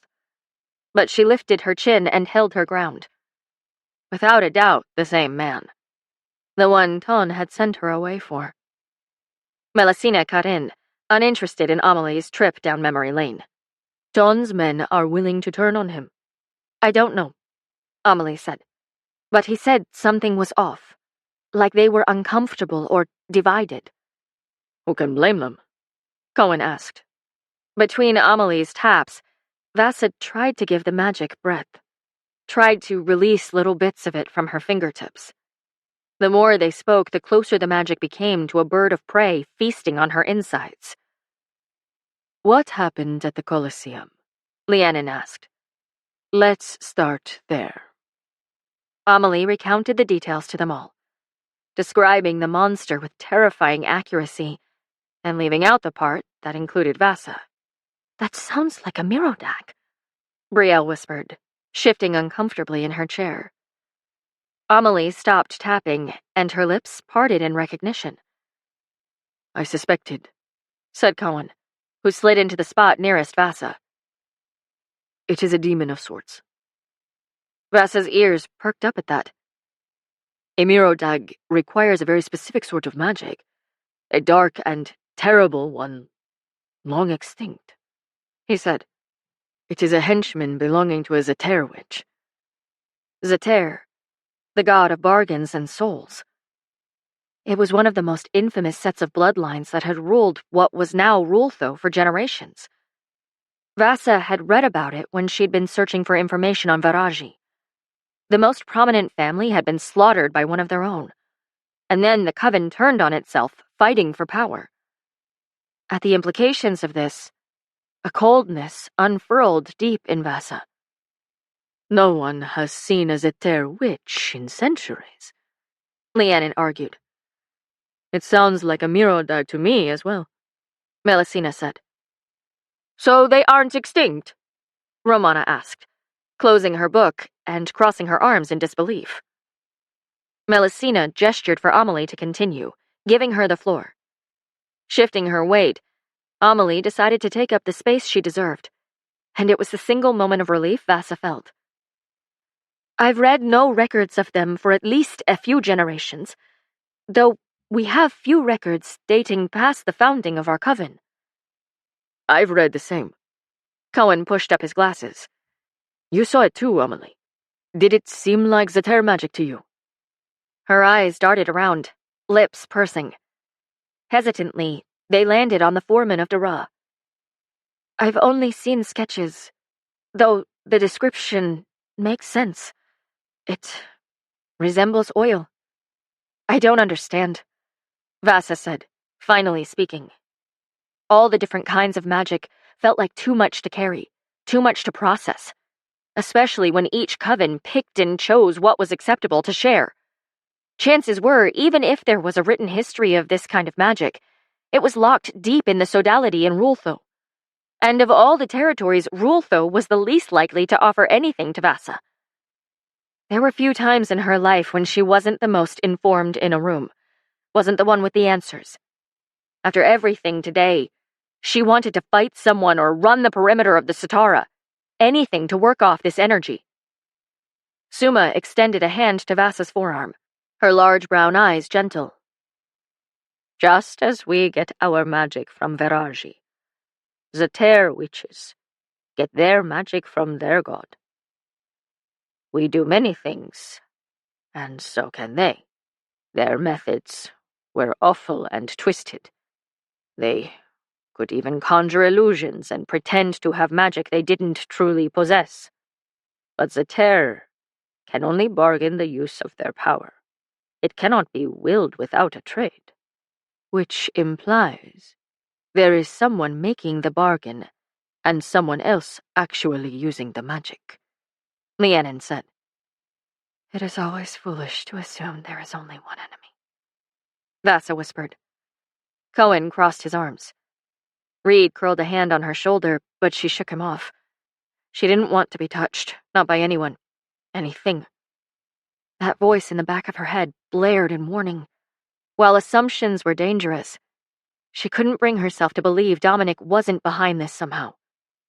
but she lifted her chin and held her ground. Without a doubt, the same man. The one Ton had sent her away for. Melusina cut in, uninterested in Amelie's trip down memory lane. Ton's men are willing to turn on him. I don't know, Amelie said. But he said something was off, like they were uncomfortable or divided. Who can blame them? Cohen asked. Between Amelie's taps, Vasa tried to give the magic breath, tried to release little bits of it from her fingertips. The more they spoke, the closer the magic became to a bird of prey feasting on her insides. What happened at the Colosseum? Leanin asked. Let's start there. Amelie recounted the details to them all, describing the monster with terrifying accuracy, and leaving out the part that included Vasa. That sounds like a Mirodak, Brielle whispered, shifting uncomfortably in her chair. Amelie stopped tapping, and her lips parted in recognition. I suspected, said Cohen, who slid into the spot nearest Vasa. It is a demon of sorts. Vasa's ears perked up at that. A Mirodag requires a very specific sort of magic, a dark and terrible one, long extinct, he said. It is a henchman belonging to a Zeter witch. Zeter, the god of bargains and souls. It was one of the most infamous sets of bloodlines that had ruled what was now Rultho for generations. Vasa had read about it when she'd been searching for information on Varaji. The most prominent family had been slaughtered by one of their own, and then the coven turned on itself, fighting for power. At the implications of this, a coldness unfurled deep in Vasa. No one has seen a Zeter witch in centuries, Leanin argued. It sounds like a Mirodag to me as well, Melusina said. So they aren't extinct? Romana asked, closing her book and crossing her arms in disbelief. Melusina gestured for Amelie to continue, giving her the floor. Shifting her weight, Amelie decided to take up the space she deserved, and it was the single moment of relief Vasa felt. I've read no records of them for at least a few generations, though we have few records dating past the founding of our coven. I've read the same. Cohen pushed up his glasses. You saw it too, Amelie. Did it seem like Zeter magic to you? Her eyes darted around, lips pursing. Hesitantly, they landed on the foreman of Dara. I've only seen sketches, though the description makes sense. It resembles oil. I don't understand, Vasa said, finally speaking. All the different kinds of magic, felt like too much to carry, too much to process, especially when each coven picked and chose what was acceptable to share. Chances were, even if there was a written history of this kind of magic, it was locked deep in the sodality in Rultho. And of all the territories, Rultho was the least likely to offer anything to Vasa. There were few times in her life when she wasn't the most informed in a room, wasn't the one with the answers. After everything today, she wanted to fight someone or run the perimeter of the Satara, anything to work off this energy. Suma extended a hand to Vasa's forearm, her large brown eyes gentle. Just as we get our magic from Veraji, the Ter witches get their magic from their god. We do many things, and so can they. Their methods were awful and twisted. They could even conjure illusions and pretend to have magic they didn't truly possess. But the Ter can only bargain the use of their power. It cannot be willed without a trade. Which implies there is someone making the bargain and someone else actually using the magic, Lianen said. It is always foolish to assume there is only one enemy, Vasa whispered. Cohen crossed his arms. Reed curled a hand on her shoulder, but she shook him off. She didn't want to be touched, not by anyone, anything. That voice in the back of her head blared in warning. While assumptions were dangerous, she couldn't bring herself to believe Dominic wasn't behind this somehow.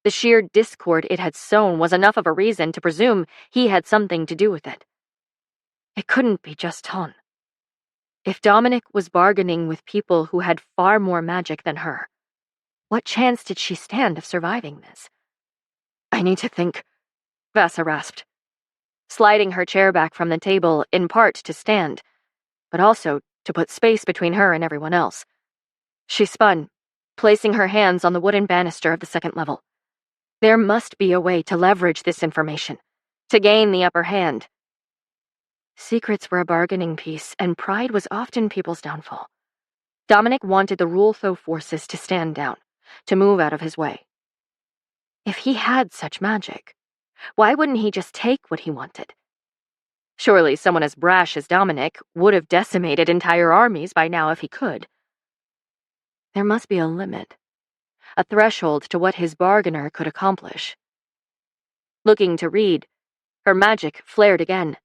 The sheer discord it had sown was enough of a reason to presume he had something to do with it. It couldn't be just Ton. If Dominic was bargaining with people who had far more magic than her, what chance did she stand of surviving this? I need to think, Vasa rasped, sliding her chair back from the table in part to stand, but also to put space between her and everyone else. She spun, placing her hands on the wooden banister of the second level. There must be a way to leverage this information, to gain the upper hand. Secrets were a bargaining piece, and pride was often people's downfall. Dominic wanted the Rultho forces to stand down, to move out of his way. If he had such magic, why wouldn't he just take what he wanted? Surely someone as brash as Dominic would have decimated entire armies by now if he could. There must be a limit, a threshold to what his bargainer could accomplish. Looking to Reed, her magic flared again.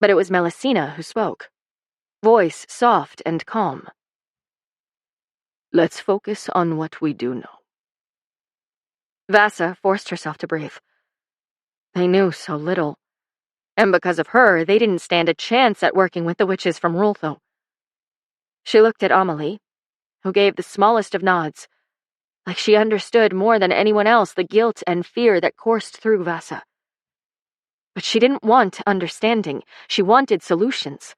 But it was Melusina who spoke, voice soft and calm. Let's focus on what we do know. Vasa forced herself to breathe. They knew so little, and because of her, they didn't stand a chance at working with the witches from Rultho. She looked at Amelie, who gave the smallest of nods, like she understood more than anyone else the guilt and fear that coursed through Vasa. But she didn't want understanding. She wanted solutions.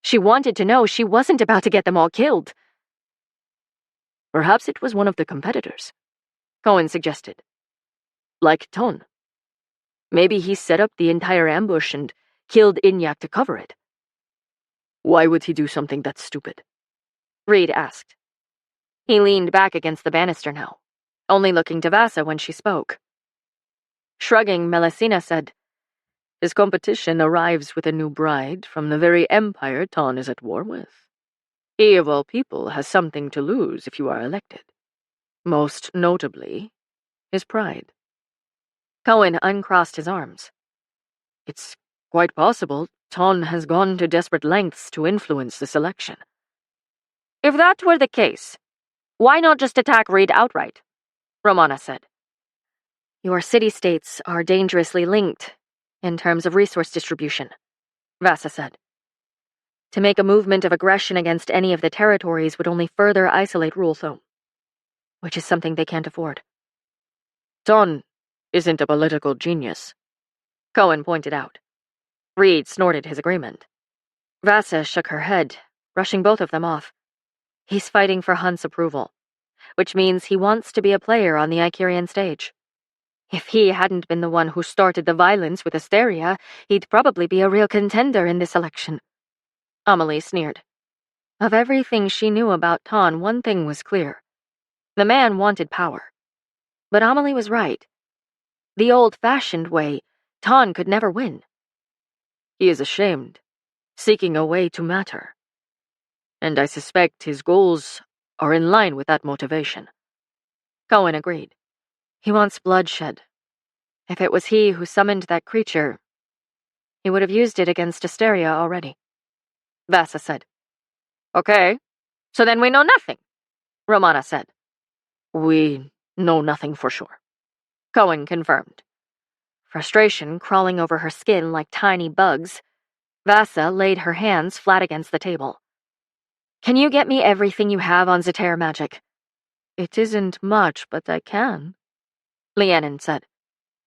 She wanted to know she wasn't about to get them all killed. Perhaps it was one of the competitors, Cohen suggested. Like Ton. Maybe he set up the entire ambush and killed Inyak to cover it. Why would he do something that stupid? Reed asked. He leaned back against the banister now, only looking to Vasa when she spoke. Shrugging, Melusina said, His competition arrives with a new bride from the very empire Ton is at war with. He, of all people, has something to lose if you are elected. Most notably, his pride. Cohen uncrossed his arms. It's quite possible Ton has gone to desperate lengths to influence this election. If that were the case, why not just attack Reed outright? Romana said. Your city-states are dangerously linked in terms of resource distribution, Vasa said. To make a movement of aggression against any of the territories would only further isolate Rultho, which is something they can't afford. Ton isn't a political genius, Cohen pointed out. Reed snorted his agreement. Vasa shook her head, brushing both of them off. He's fighting for Hunt's approval, which means he wants to be a player on the Icarian stage. If he hadn't been the one who started the violence with Asteria, he'd probably be a real contender in this election. Amelie sneered. Of everything she knew about Ton, one thing was clear. The man wanted power. But Amelie was right. The old-fashioned way, Ton could never win. He is ashamed, seeking a way to matter. And I suspect his goals are in line with that motivation. Cohen agreed. He wants bloodshed. If it was he who summoned that creature, he would have used it against Asteria already. Vasa said. Okay, so then we know nothing, Romana said. We know nothing for sure, Cohen confirmed. Frustration crawling over her skin like tiny bugs, Vasa laid her hands flat against the table. Can you get me everything you have on Zeter magic? It isn't much, but I can, Leannon said.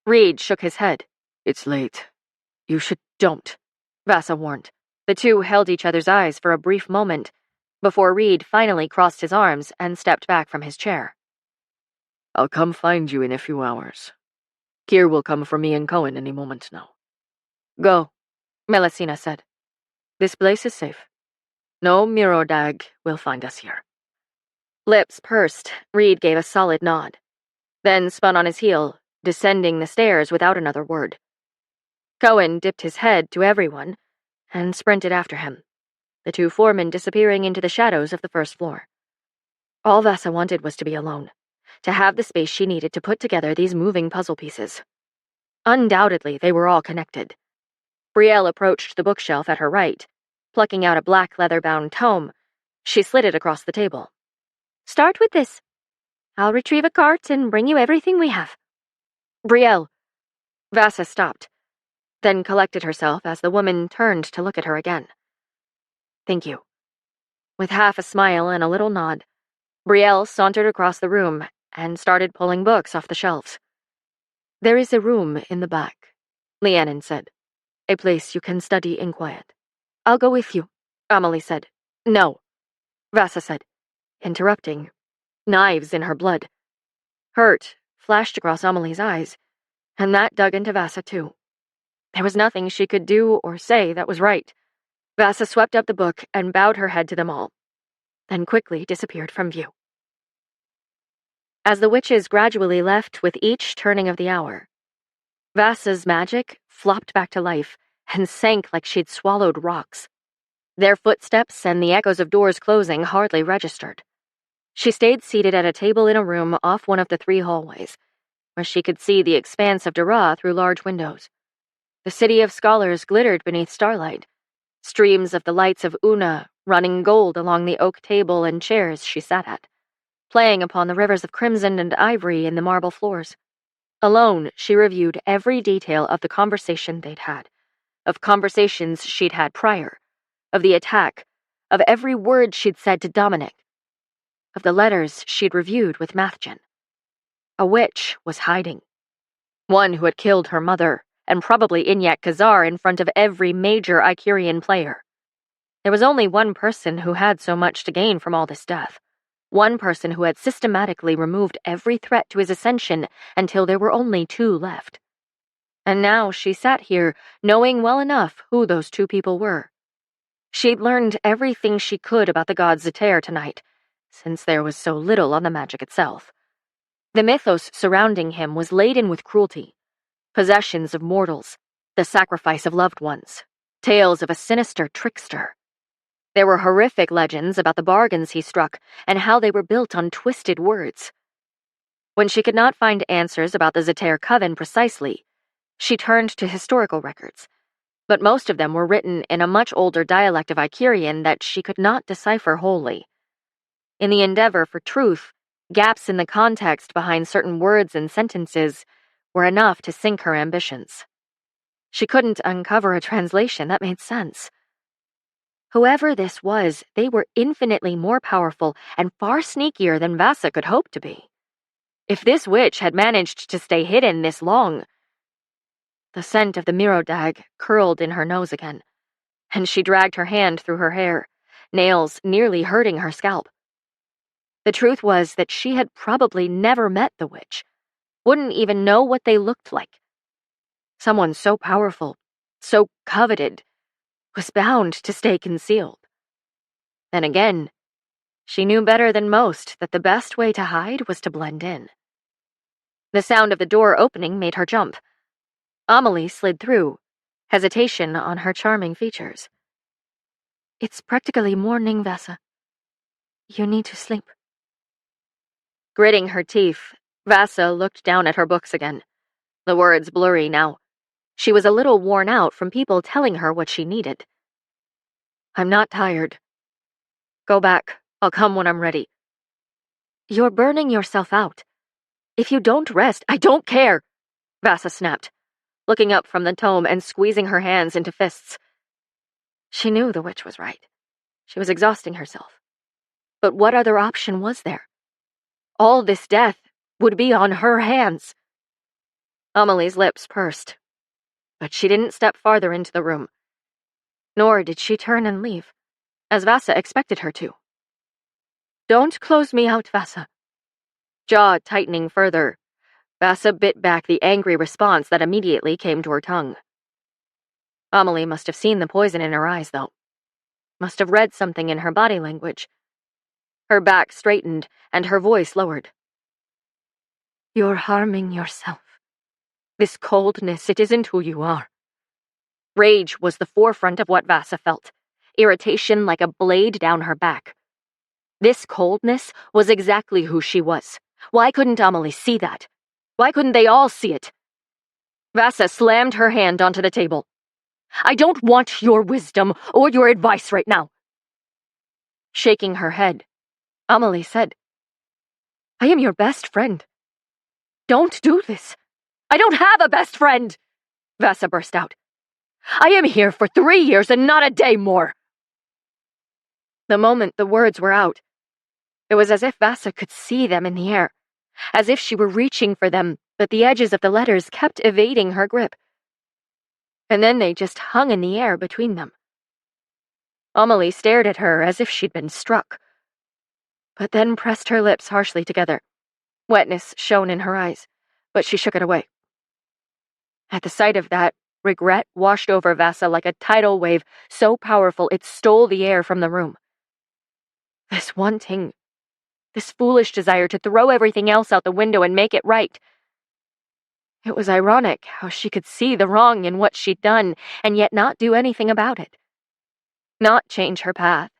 Reed shook his head. It's late. You should. Don't, Vasa warned. The two held each other's eyes for a brief moment, before Reed finally crossed his arms and stepped back from his chair. I'll come find you in a few hours. Kier will come for me and Cohen any moment now. Go, Melusina said. This place is safe. No Mirodag will find us here. Lips pursed, Reed gave a solid nod, then spun on his heel, descending the stairs without another word. Cohen dipped his head to everyone and sprinted after him, the two foremen disappearing into the shadows of the first floor. All Vasa wanted was to be alone, to have the space she needed to put together these moving puzzle pieces. Undoubtedly, they were all connected. Brielle approached the bookshelf at her right. Plucking out a black leather-bound tome, she slid it across the table. Start with this. I'll retrieve a cart and bring you everything we have. Brielle. Vasa stopped, then collected herself as the woman turned to look at her again. Thank you. With half a smile and a little nod, Brielle sauntered across the room and started pulling books off the shelves. There is a room in the back, Leannon said. A place you can study in quiet. I'll go with you, Amelie said. No, Vasa said, interrupting, knives in her blood. Hurt flashed across Amelie's eyes, and that dug into Vasa too. There was nothing she could do or say that was right. Vasa swept up the book and bowed her head to them all, then quickly disappeared from view. As the witches gradually left with each turning of the hour, Vasa's magic flopped back to life and sank like she'd swallowed rocks. Their footsteps and the echoes of doors closing hardly registered. She stayed seated at a table in a room off one of the 3 hallways, where she could see the expanse of Dara through large windows. The city of scholars glittered beneath starlight, streams of the lights of Una running gold along the oak table and chairs she sat at, playing upon the rivers of crimson and ivory in the marble floors. Alone, she reviewed every detail of the conversation they'd had, of conversations she'd had prior, of the attack, of every word she'd said to Dominic, of the letters she'd reviewed with Mathgen. A witch was hiding. One who had killed her mother, and probably Inyak Khazar in front of every major Icurian player. There was only one person who had so much to gain from all this death. One person who had systematically removed every threat to his ascension until there were only 2 left. And now she sat here, knowing well enough who those 2 people were. She'd learned everything she could about the god Zeter tonight, since there was so little on the magic itself. The mythos surrounding him was laden with cruelty, possessions of mortals, the sacrifice of loved ones, tales of a sinister trickster. There were horrific legends about the bargains he struck and how they were built on twisted words. When she could not find answers about the Zeter Coven precisely, she turned to historical records, but most of them were written in a much older dialect of Icurian that she could not decipher wholly. In the endeavor for truth, gaps in the context behind certain words and sentences were enough to sink her ambitions. She couldn't uncover a translation that made sense. Whoever this was, they were infinitely more powerful and far sneakier than Vasa could hope to be. If this witch had managed to stay hidden this long... The scent of the Mirodag curled in her nose again, and she dragged her hand through her hair, nails nearly hurting her scalp. The truth was that she had probably never met the witch, wouldn't even know what they looked like. Someone so powerful, so coveted, was bound to stay concealed. Then again, she knew better than most that the best way to hide was to blend in. The sound of the door opening made her jump. Amelie slid through, hesitation on her charming features. It's practically morning, Vasa. You need to sleep. Gritting her teeth, Vasa looked down at her books again, the words blurry now. She was a little worn out from people telling her what she needed. I'm not tired. Go back. I'll come when I'm ready. You're burning yourself out. If you don't rest, I don't care, Vasa snapped, looking up from the tome and squeezing her hands into fists. She knew the witch was right. She was exhausting herself. But what other option was there? All this death would be on her hands. Amelie's lips pursed, but she didn't step farther into the room. Nor did she turn and leave, as Vasa expected her to. Don't close me out, Vasa. Jaw tightening further, Vasa bit back the angry response that immediately came to her tongue. Amelie must have seen the poison in her eyes, though. Must have read something in her body language. Her back straightened, and her voice lowered. You're harming yourself. This coldness, it isn't who you are. Rage was the forefront of what Vasa felt, irritation like a blade down her back. This coldness was exactly who she was. Why couldn't Amelie see that? Why couldn't they all see it? Vasa slammed her hand onto the table. I don't want your wisdom or your advice right now. Shaking her head, Amelie said, I am your best friend. Don't do this. I don't have a best friend, Vasa burst out. I am here for 3 years and not a day more. The moment the words were out, it was as if Vasa could see them in the air, as if she were reaching for them, but the edges of the letters kept evading her grip. And then they just hung in the air between them. Amelie stared at her as if she'd been struck, but then pressed her lips harshly together. Wetness shone in her eyes, but she shook it away. At the sight of that, regret washed over Vasa like a tidal wave so powerful it stole the air from the room. This wanting, this foolish desire to throw everything else out the window and make it right. It was ironic how she could see the wrong in what she'd done and yet not do anything about it. Not change her path.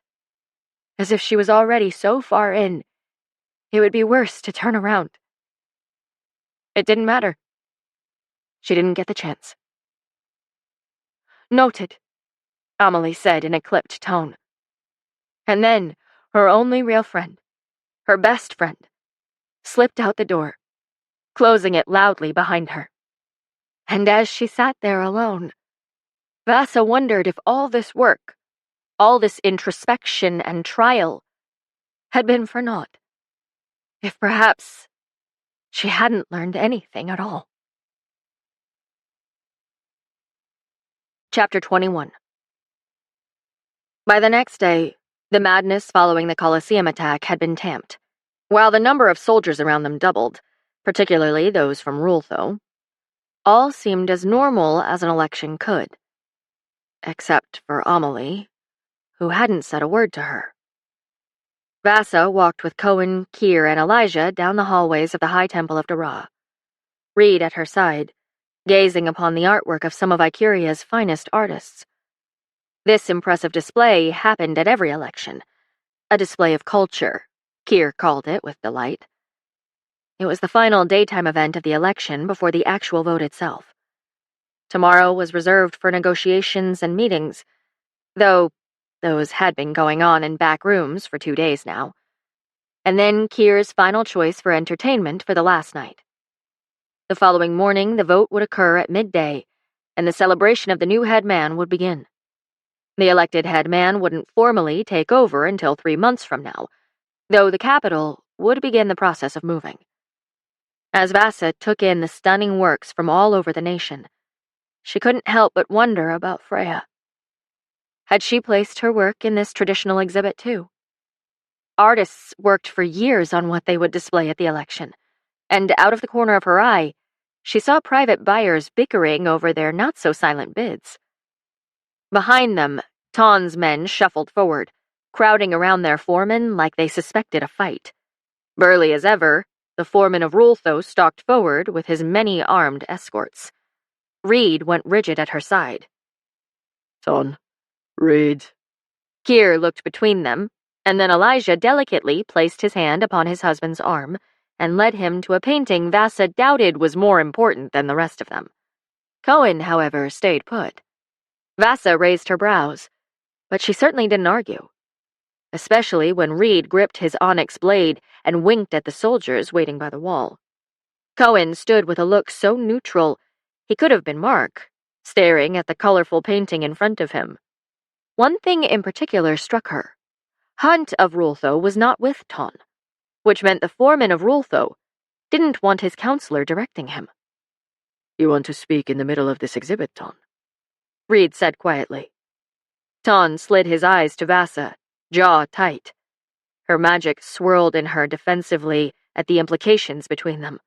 As if she was already so far in, it would be worse to turn around. It didn't matter. She didn't get the chance. Noted, Amelie said in a clipped tone. And then, her only real friend, her best friend, slipped out the door, closing it loudly behind her. And as she sat there alone, Vasa wondered if all this work, all this introspection and trial, had been for naught. If perhaps she hadn't learned anything at all. Chapter 21. By the next day, the madness following the Colosseum attack had been tamped. While the number of soldiers around them doubled, particularly those from Rultho, all seemed as normal as an election could. Except for Amelie, who hadn't said a word to her. Vasa walked with Cohen, Kier, and Elijah down the hallways of the High Temple of Dara. Reed at her side, gazing upon the artwork of some of Icuria's finest artists. This impressive display happened at every election. A display of culture, Kier called it with delight. It was the final daytime event of the election before the actual vote itself. Tomorrow was reserved for negotiations and meetings, though those had been going on in back rooms for 2 days now. And then Kier's final choice for entertainment for the last night. The following morning, the vote would occur at midday, and the celebration of the new head man would begin. The elected head man wouldn't formally take over until 3 months from now, though the capital would begin the process of moving. As Vasa took in the stunning works from all over the nation, she couldn't help but wonder about Freya. Had she placed her work in this traditional exhibit too? Artists worked for years on what they would display at the election, and out of the corner of her eye, she saw private buyers bickering over their not-so-silent bids. Behind them, Ton's men shuffled forward, crowding around their foreman like they suspected a fight. Burly as ever, The foreman of Rultho stalked forward with his many armed escorts. Reed went rigid at her side. Ton, Reed. Keir looked between them, and then Elijah delicately placed his hand upon his husband's arm and led him to a painting Vasa doubted was more important than the rest of them. Cohen, however, stayed put. Vasa raised her brows, but she certainly didn't argue, especially when Reed gripped his onyx blade and winked at the soldiers waiting by the wall. Cohen stood with a look so neutral he could have been Mark, staring at the colorful painting in front of him. One thing in particular struck her. Hunt of Rultho was not with Ton, which meant the foreman of Rultho didn't want his counselor directing him. You want to speak in the middle of this exhibit, Ton? Reed said quietly. Ton slid his eyes to Vasa, jaw tight. Her magic swirled in her defensively at the implications between them.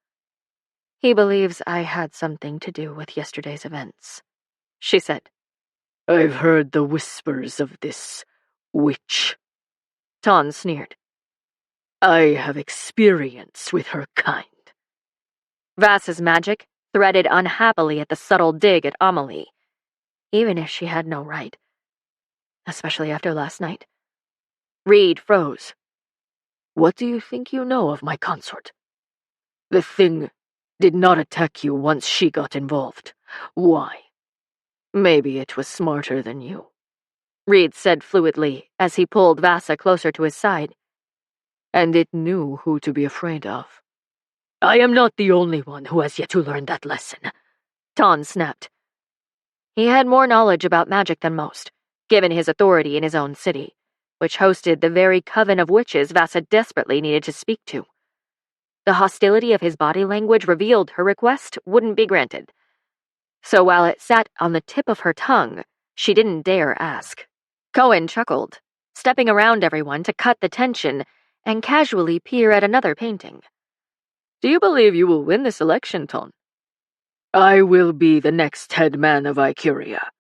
He believes I had something to do with yesterday's events, she said. I've heard the whispers of this witch. Ton sneered. I have experience with her kind. Vasa's magic threaded unhappily at the subtle dig at Amelie, even if she had no right, especially after last night. Reed froze. What do you think you know of my consort? The thing did not attack you once she got involved. Why? Maybe it was smarter than you, Reed said fluidly as he pulled Vasa closer to his side. And it knew who to be afraid of. I am not the only one who has yet to learn that lesson, Ton snapped. He had more knowledge about magic than most, given his authority in his own city, which hosted the very coven of witches Vasa desperately needed to speak to. The hostility of his body language revealed her request wouldn't be granted. So while it sat on the tip of her tongue, she didn't dare ask. Cohen chuckled, stepping around everyone to cut the tension and casually peer at another painting. Do you believe you will win this election, Ton? I will be the next head man of Icuria,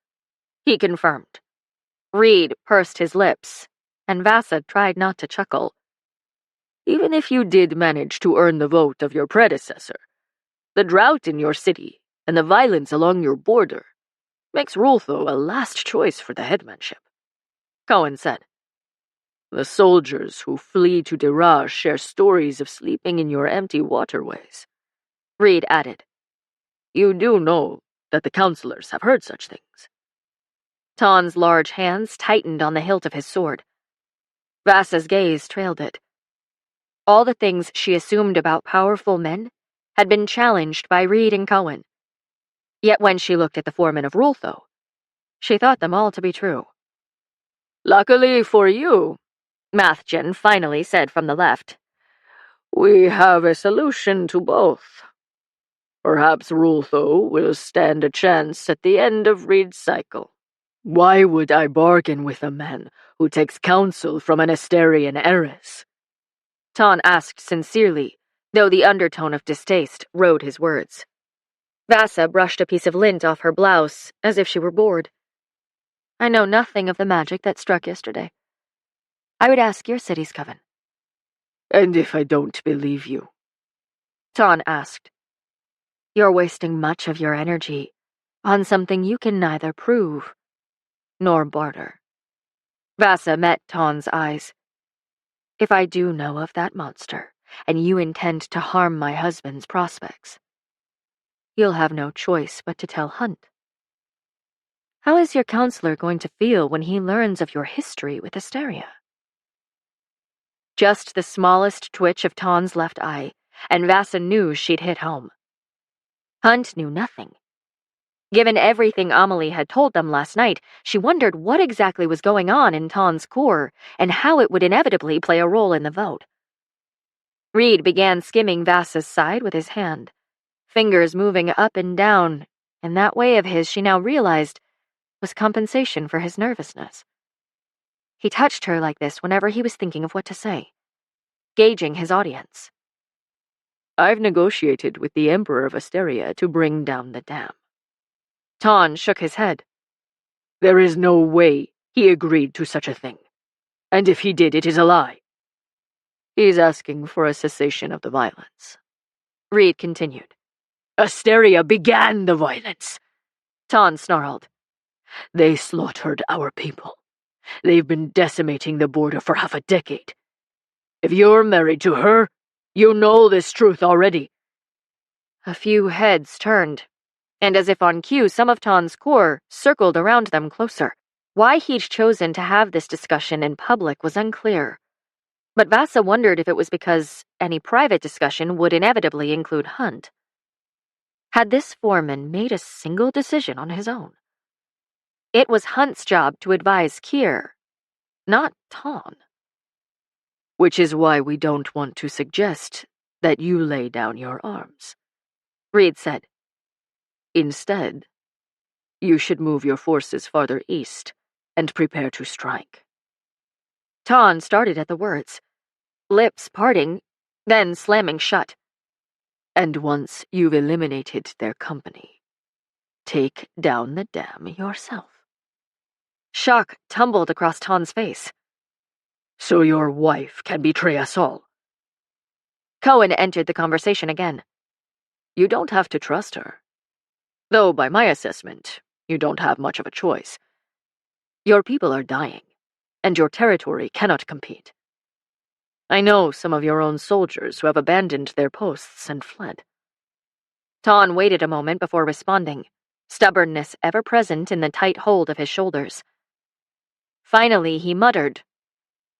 he confirmed. Reed pursed his lips, and Vasa tried not to chuckle. Even if you did manage to earn the vote of your predecessor, the drought in your city and the violence along your border makes Rultho a last choice for the headmanship, Cohen said. The soldiers who flee to Diraj share stories of sleeping in your empty waterways, Reed added. You do know that the counselors have heard such things. Ton's large hands tightened on the hilt of his sword. Vasa's gaze trailed it. All the things she assumed about powerful men had been challenged by Reed and Cohen. Yet when she looked at the foreman of Rultho, she thought them all to be true. Luckily for you, Mathgen finally said from the left, we have a solution to both. Perhaps Rultho will stand a chance at the end of Reed's cycle. Why would I bargain with a man who takes counsel from an Asterian heiress? Ton asked sincerely, though the undertone of distaste rode his words. Vasa brushed a piece of lint off her blouse, as if she were bored. I know nothing of the magic that struck yesterday. I would ask your city's coven. And if I don't believe you? Ton asked. You're wasting much of your energy on something you can neither prove nor barter. Vasa met Ton's eyes. If I do know of that monster, and you intend to harm my husband's prospects, you'll have no choice but to tell Hunt. How is your counselor going to feel when he learns of your history with Asteria? Just the smallest twitch of Ton's left eye, and Vasa knew she'd hit home. Hunt knew nothing. Given everything Amelie had told them last night, she wondered what exactly was going on in Ton's core and how it would inevitably play a role in the vote. Reed began skimming Vasa's side with his hand, fingers moving up and down, and that way of his she now realized was compensation for his nervousness. He touched her like this whenever he was thinking of what to say, gauging his audience. I've negotiated with the Emperor of Asteria to bring down the dam. Ton shook his head. There is no way he agreed to such a thing. And if he did, it is a lie. He's asking for a cessation of the violence. Reed continued. Asteria began the violence, Ton snarled. They slaughtered our people. They've been decimating the border for half a decade. If you're married to her, you know this truth already. A few heads turned, and as if on cue, some of Ton's core circled around them closer. Why he'd chosen to have this discussion in public was unclear. But Vasa wondered if it was because any private discussion would inevitably include Hunt. Had this foreman made a single decision on his own? It was Hunt's job to advise Kier, not Ton. Which is why we don't want to suggest that you lay down your arms, Reed said. Instead, you should move your forces farther east and prepare to strike. Ton started at the words, lips parting, then slamming shut. And once you've eliminated their company, take down the dam yourself. Shock tumbled across Ton's face. So your wife can betray us all. Cohen entered the conversation again. You don't have to trust her. Though, by my assessment, you don't have much of a choice. Your people are dying, and your territory cannot compete. I know some of your own soldiers who have abandoned their posts and fled. Ton waited a moment before responding, stubbornness ever present in the tight hold of his shoulders. Finally, he muttered,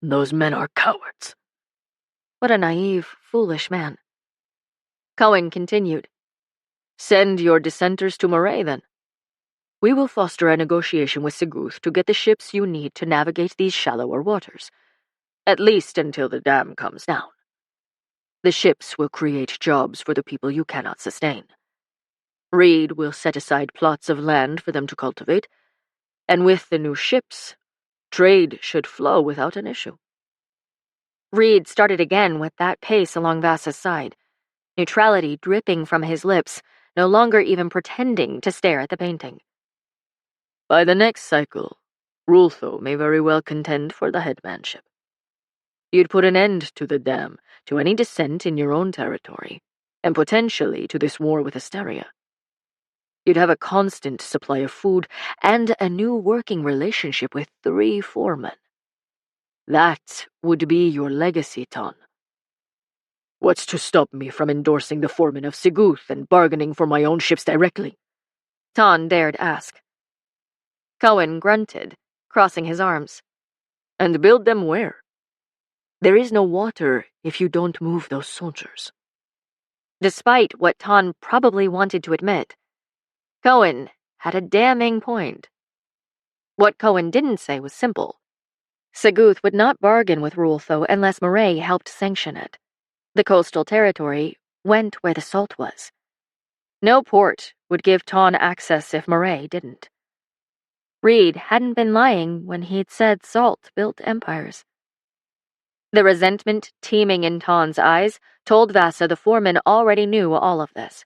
Those men are cowards. What a naive, foolish man. Cohen continued, Send your dissenters to Moray, then. We will foster a negotiation with Seguth to get the ships you need to navigate these shallower waters, at least until the dam comes down. The ships will create jobs for the people you cannot sustain. Reed will set aside plots of land for them to cultivate, and with the new ships, trade should flow without an issue. Reed started again with that pace along Vasa's side, neutrality dripping from his lips, no longer even pretending to stare at the painting. By the next cycle, Rultho may very well contend for the headmanship. You'd put an end to the dam, to any dissent in your own territory, and potentially to this war with Asteria. You'd have a constant supply of food and a new working relationship with 3 foremen. That would be your legacy, Ton. What's to stop me from endorsing the foreman of Seguth and bargaining for my own ships directly? Ton dared ask. Cohen grunted, crossing his arms. And build them where? There is no water if you don't move those soldiers. Despite what Ton probably wanted to admit, Cohen had a damning point. What Cohen didn't say was simple. Seguth would not bargain with Rultho unless Moray helped sanction it. The coastal territory went where the salt was. No port would give Ton access if Moray didn't. Reed hadn't been lying when he'd said salt built empires. The resentment teeming in Ton's eyes told Vasa the foreman already knew all of this.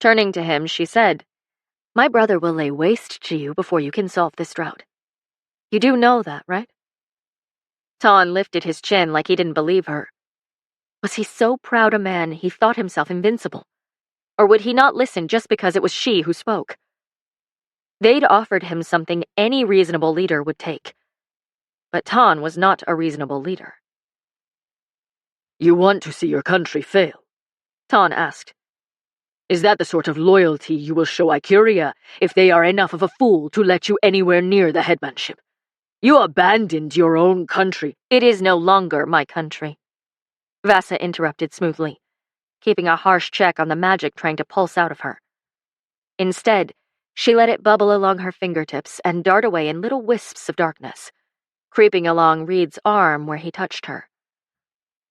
Turning to him, she said, My brother will lay waste to you before you can solve this drought. You do know that, right? Ton lifted his chin like he didn't believe her. Was he so proud a man he thought himself invincible? Or would he not listen just because it was she who spoke? They'd offered him something any reasonable leader would take. But Ton was not a reasonable leader. You want to see your country fail? Ton asked. Is that the sort of loyalty you will show Icuria if they are enough of a fool to let you anywhere near the headmanship? You abandoned your own country. It is no longer my country, Vasa interrupted smoothly, keeping a harsh check on the magic trying to pulse out of her. Instead, she let it bubble along her fingertips and dart away in little wisps of darkness, creeping along Reed's arm where he touched her.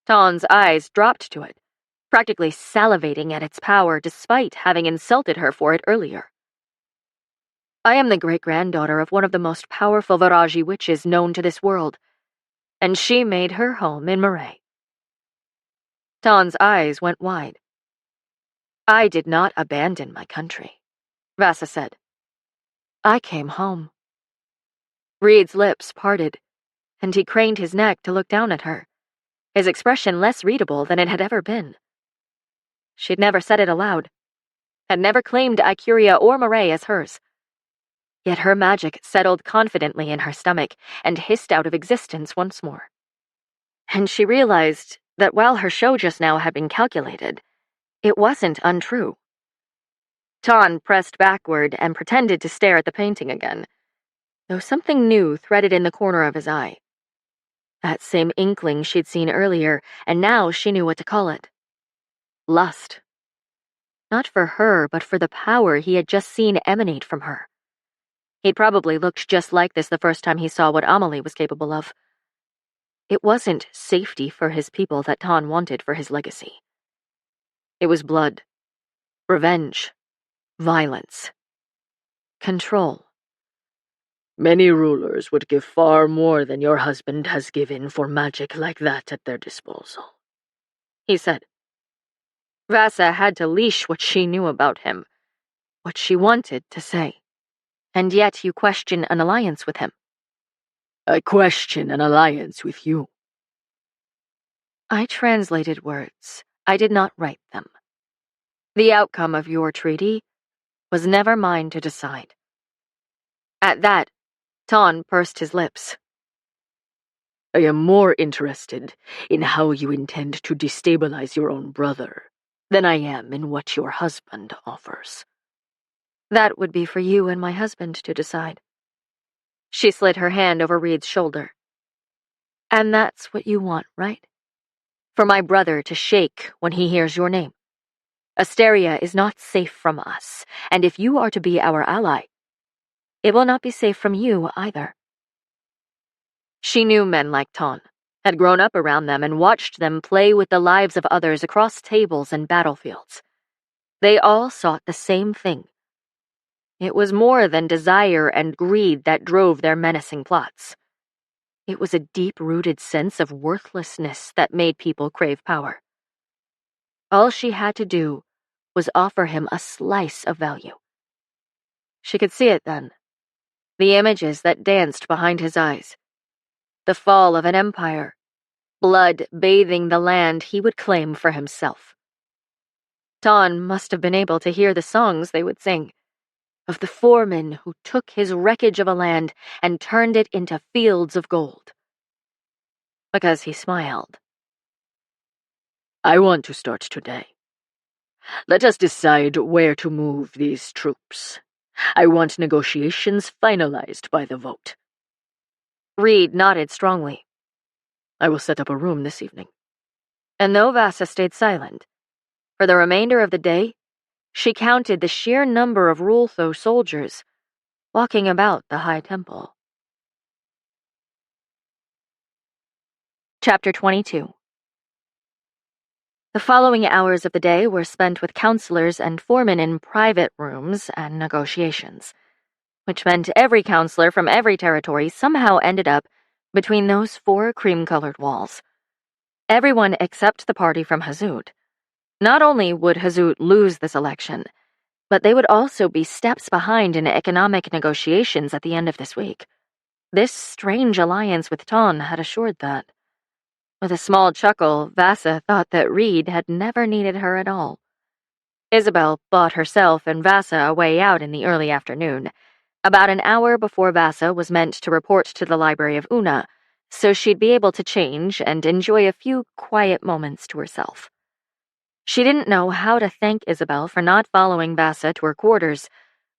Ton's eyes dropped to it, practically salivating at its power despite having insulted her for it earlier. I am the great-granddaughter of one of the most powerful Viraji witches known to this world, and she made her home in Moray. Ton's eyes went wide. I did not abandon my country, Vasa said. I came home. Reed's lips parted, and he craned his neck to look down at her. his expression less readable than it had ever been. She'd never said it aloud, had never claimed Ikuria or Marae as hers. Yet her magic settled confidently in her stomach and hissed out of existence once more. And she realized that while her show just now had been calculated, it wasn't untrue. Ton pressed backward and pretended to stare at the painting again, though something new threaded in the corner of his eye. That same inkling she'd seen earlier, and now she knew what to call it. Lust. Not for her, but for the power he had just seen emanate from her. He'd probably looked just like this the first time he saw what Amelie was capable of. It wasn't safety for his people that Ton wanted for his legacy. It was blood, revenge, violence, control. Many rulers would give far more than your husband has given for magic like that at their disposal, he said. Vasa had to leash what she knew about him, what she wanted to say. And yet you question an alliance with him. I question an alliance with you. I translated words. I did not write them. The outcome of your treaty was never mine to decide. At that, Ton pursed his lips. I am more interested in how you intend to destabilize your own brother than I am in what your husband offers. That would be for you and my husband to decide. She slid her hand over Reed's shoulder. And that's what you want, right? For my brother to shake when he hears your name. Asteria is not safe from us, and if you are to be our ally, it will not be safe from you either. She knew men like Ton, had grown up around them and watched them play with the lives of others across tables and battlefields. They all sought the same thing. It was more than desire and greed that drove their menacing plots. It was a deep-rooted sense of worthlessness that made people crave power. All she had to do was offer him a slice of value. She could see it then. The images that danced behind his eyes. The fall of an empire. Blood bathing the land he would claim for himself. Ton must have been able to hear the songs they would sing. Of the foreman who took his wreckage of a land and turned it into fields of gold. Because he smiled. I want to start today. Let us decide where to move these troops. I want negotiations finalized by the vote. Reed nodded strongly. I will set up a room this evening. And though Vasa stayed silent, for the remainder of the day, she counted the sheer number of Rultho soldiers walking about the High Temple. Chapter 22. The following hours of the day were spent with counselors and foremen in private rooms and negotiations, which meant every counselor from every territory somehow ended up between those 4 cream-colored walls. Everyone except the party from Hazut. Not only would Hazut lose this election, but they would also be steps behind in economic negotiations at the end of this week. This strange alliance with Ton had assured that. With a small chuckle, Vasa thought that Reed had never needed her at all. Isabel bought herself and Vasa a way out in the early afternoon, about an hour before Vasa was meant to report to the library of Una, so she'd be able to change and enjoy a few quiet moments to herself. She didn't know how to thank Isabel for not following Vasa to her quarters,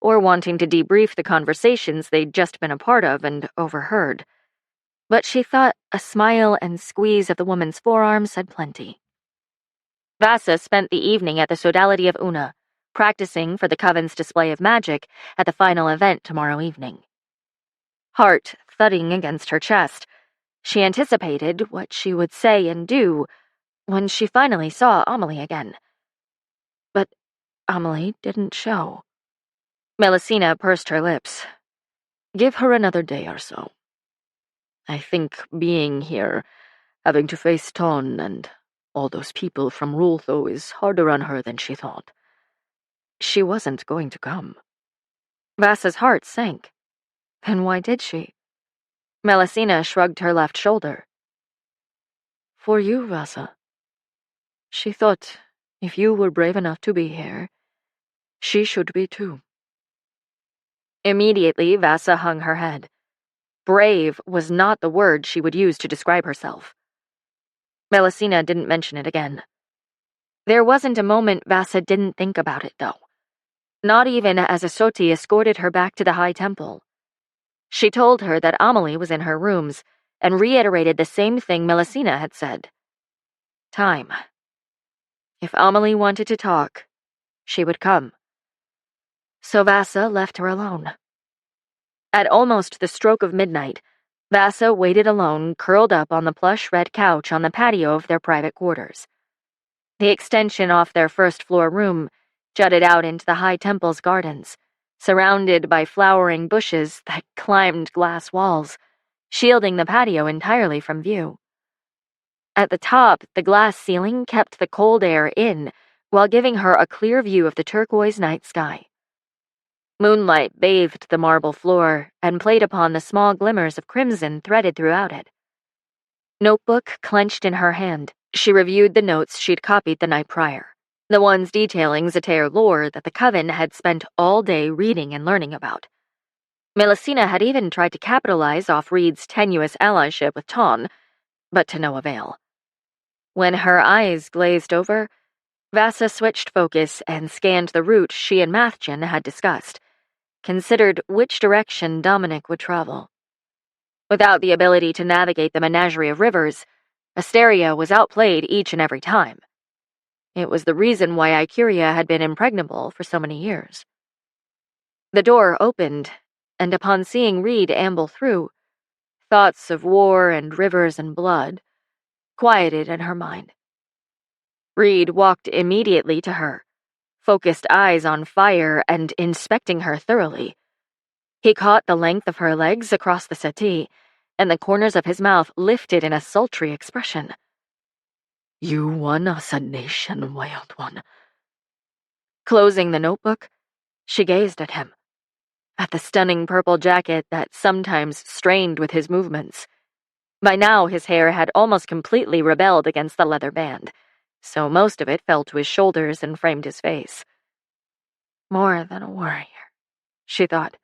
or wanting to debrief the conversations they'd just been a part of and overheard. But she thought a smile and squeeze of the woman's forearm said plenty. Vasa spent the evening at the sodality of Una, practicing for the Coven's display of magic at the final event tomorrow evening. Heart thudding against her chest, she anticipated what she would say and do when she finally saw Amelie again. But Amelie didn't show. Melusina pursed her lips. Give her another day or so. I think being here, having to face Ton and all those people from Rultho is harder on her than she thought. She wasn't going to come. Vasa's heart sank. Then why did she? Melusina shrugged her left shoulder. For you, Vasa. She thought if you were brave enough to be here, she should be too. Immediately, Vasa hung her head. Brave was not the word she would use to describe herself. Melusina didn't mention it again. There wasn't a moment Vasa didn't think about it, though. Not even as Asoti escorted her back to the High Temple. She told her that Amelie was in her rooms and reiterated the same thing Melusina had said. Time. If Amelie wanted to talk, she would come. So Vasa left her alone. At almost the stroke of midnight, Vasa waited alone, curled up on the plush red couch on the patio of their private quarters. The extension off their first-floor room jutted out into the High Temple's gardens, surrounded by flowering bushes that climbed glass walls, shielding the patio entirely from view. At the top, the glass ceiling kept the cold air in while giving her a clear view of the turquoise night sky. Moonlight bathed the marble floor and played upon the small glimmers of crimson threaded throughout it. Notebook clenched in her hand, she reviewed the notes she'd copied the night prior, the ones detailing Zatere lore that the Coven had spent all day reading and learning about. Melusina had even tried to capitalize off Reed's tenuous allyship with Ton, but to no avail. When her eyes glazed over, Vasa switched focus and scanned the route she and Mathjan had discussed, considered which direction Dominic would travel. Without the ability to navigate the menagerie of rivers, Asteria was outplayed each and every time. It was the reason why Icuria had been impregnable for so many years. The door opened, and upon seeing Reed amble through, thoughts of war and rivers and blood quieted in her mind. Reed walked immediately to her, focused eyes on fire and inspecting her thoroughly. He caught the length of her legs across the settee, and the corners of his mouth lifted in a sultry expression. You won us a nation, Wild One. Closing the notebook, she gazed at him, at the stunning purple jacket that sometimes strained with his movements. By now, his hair had almost completely rebelled against the leather band, so most of it fell to his shoulders and framed his face. More than a warrior, she thought.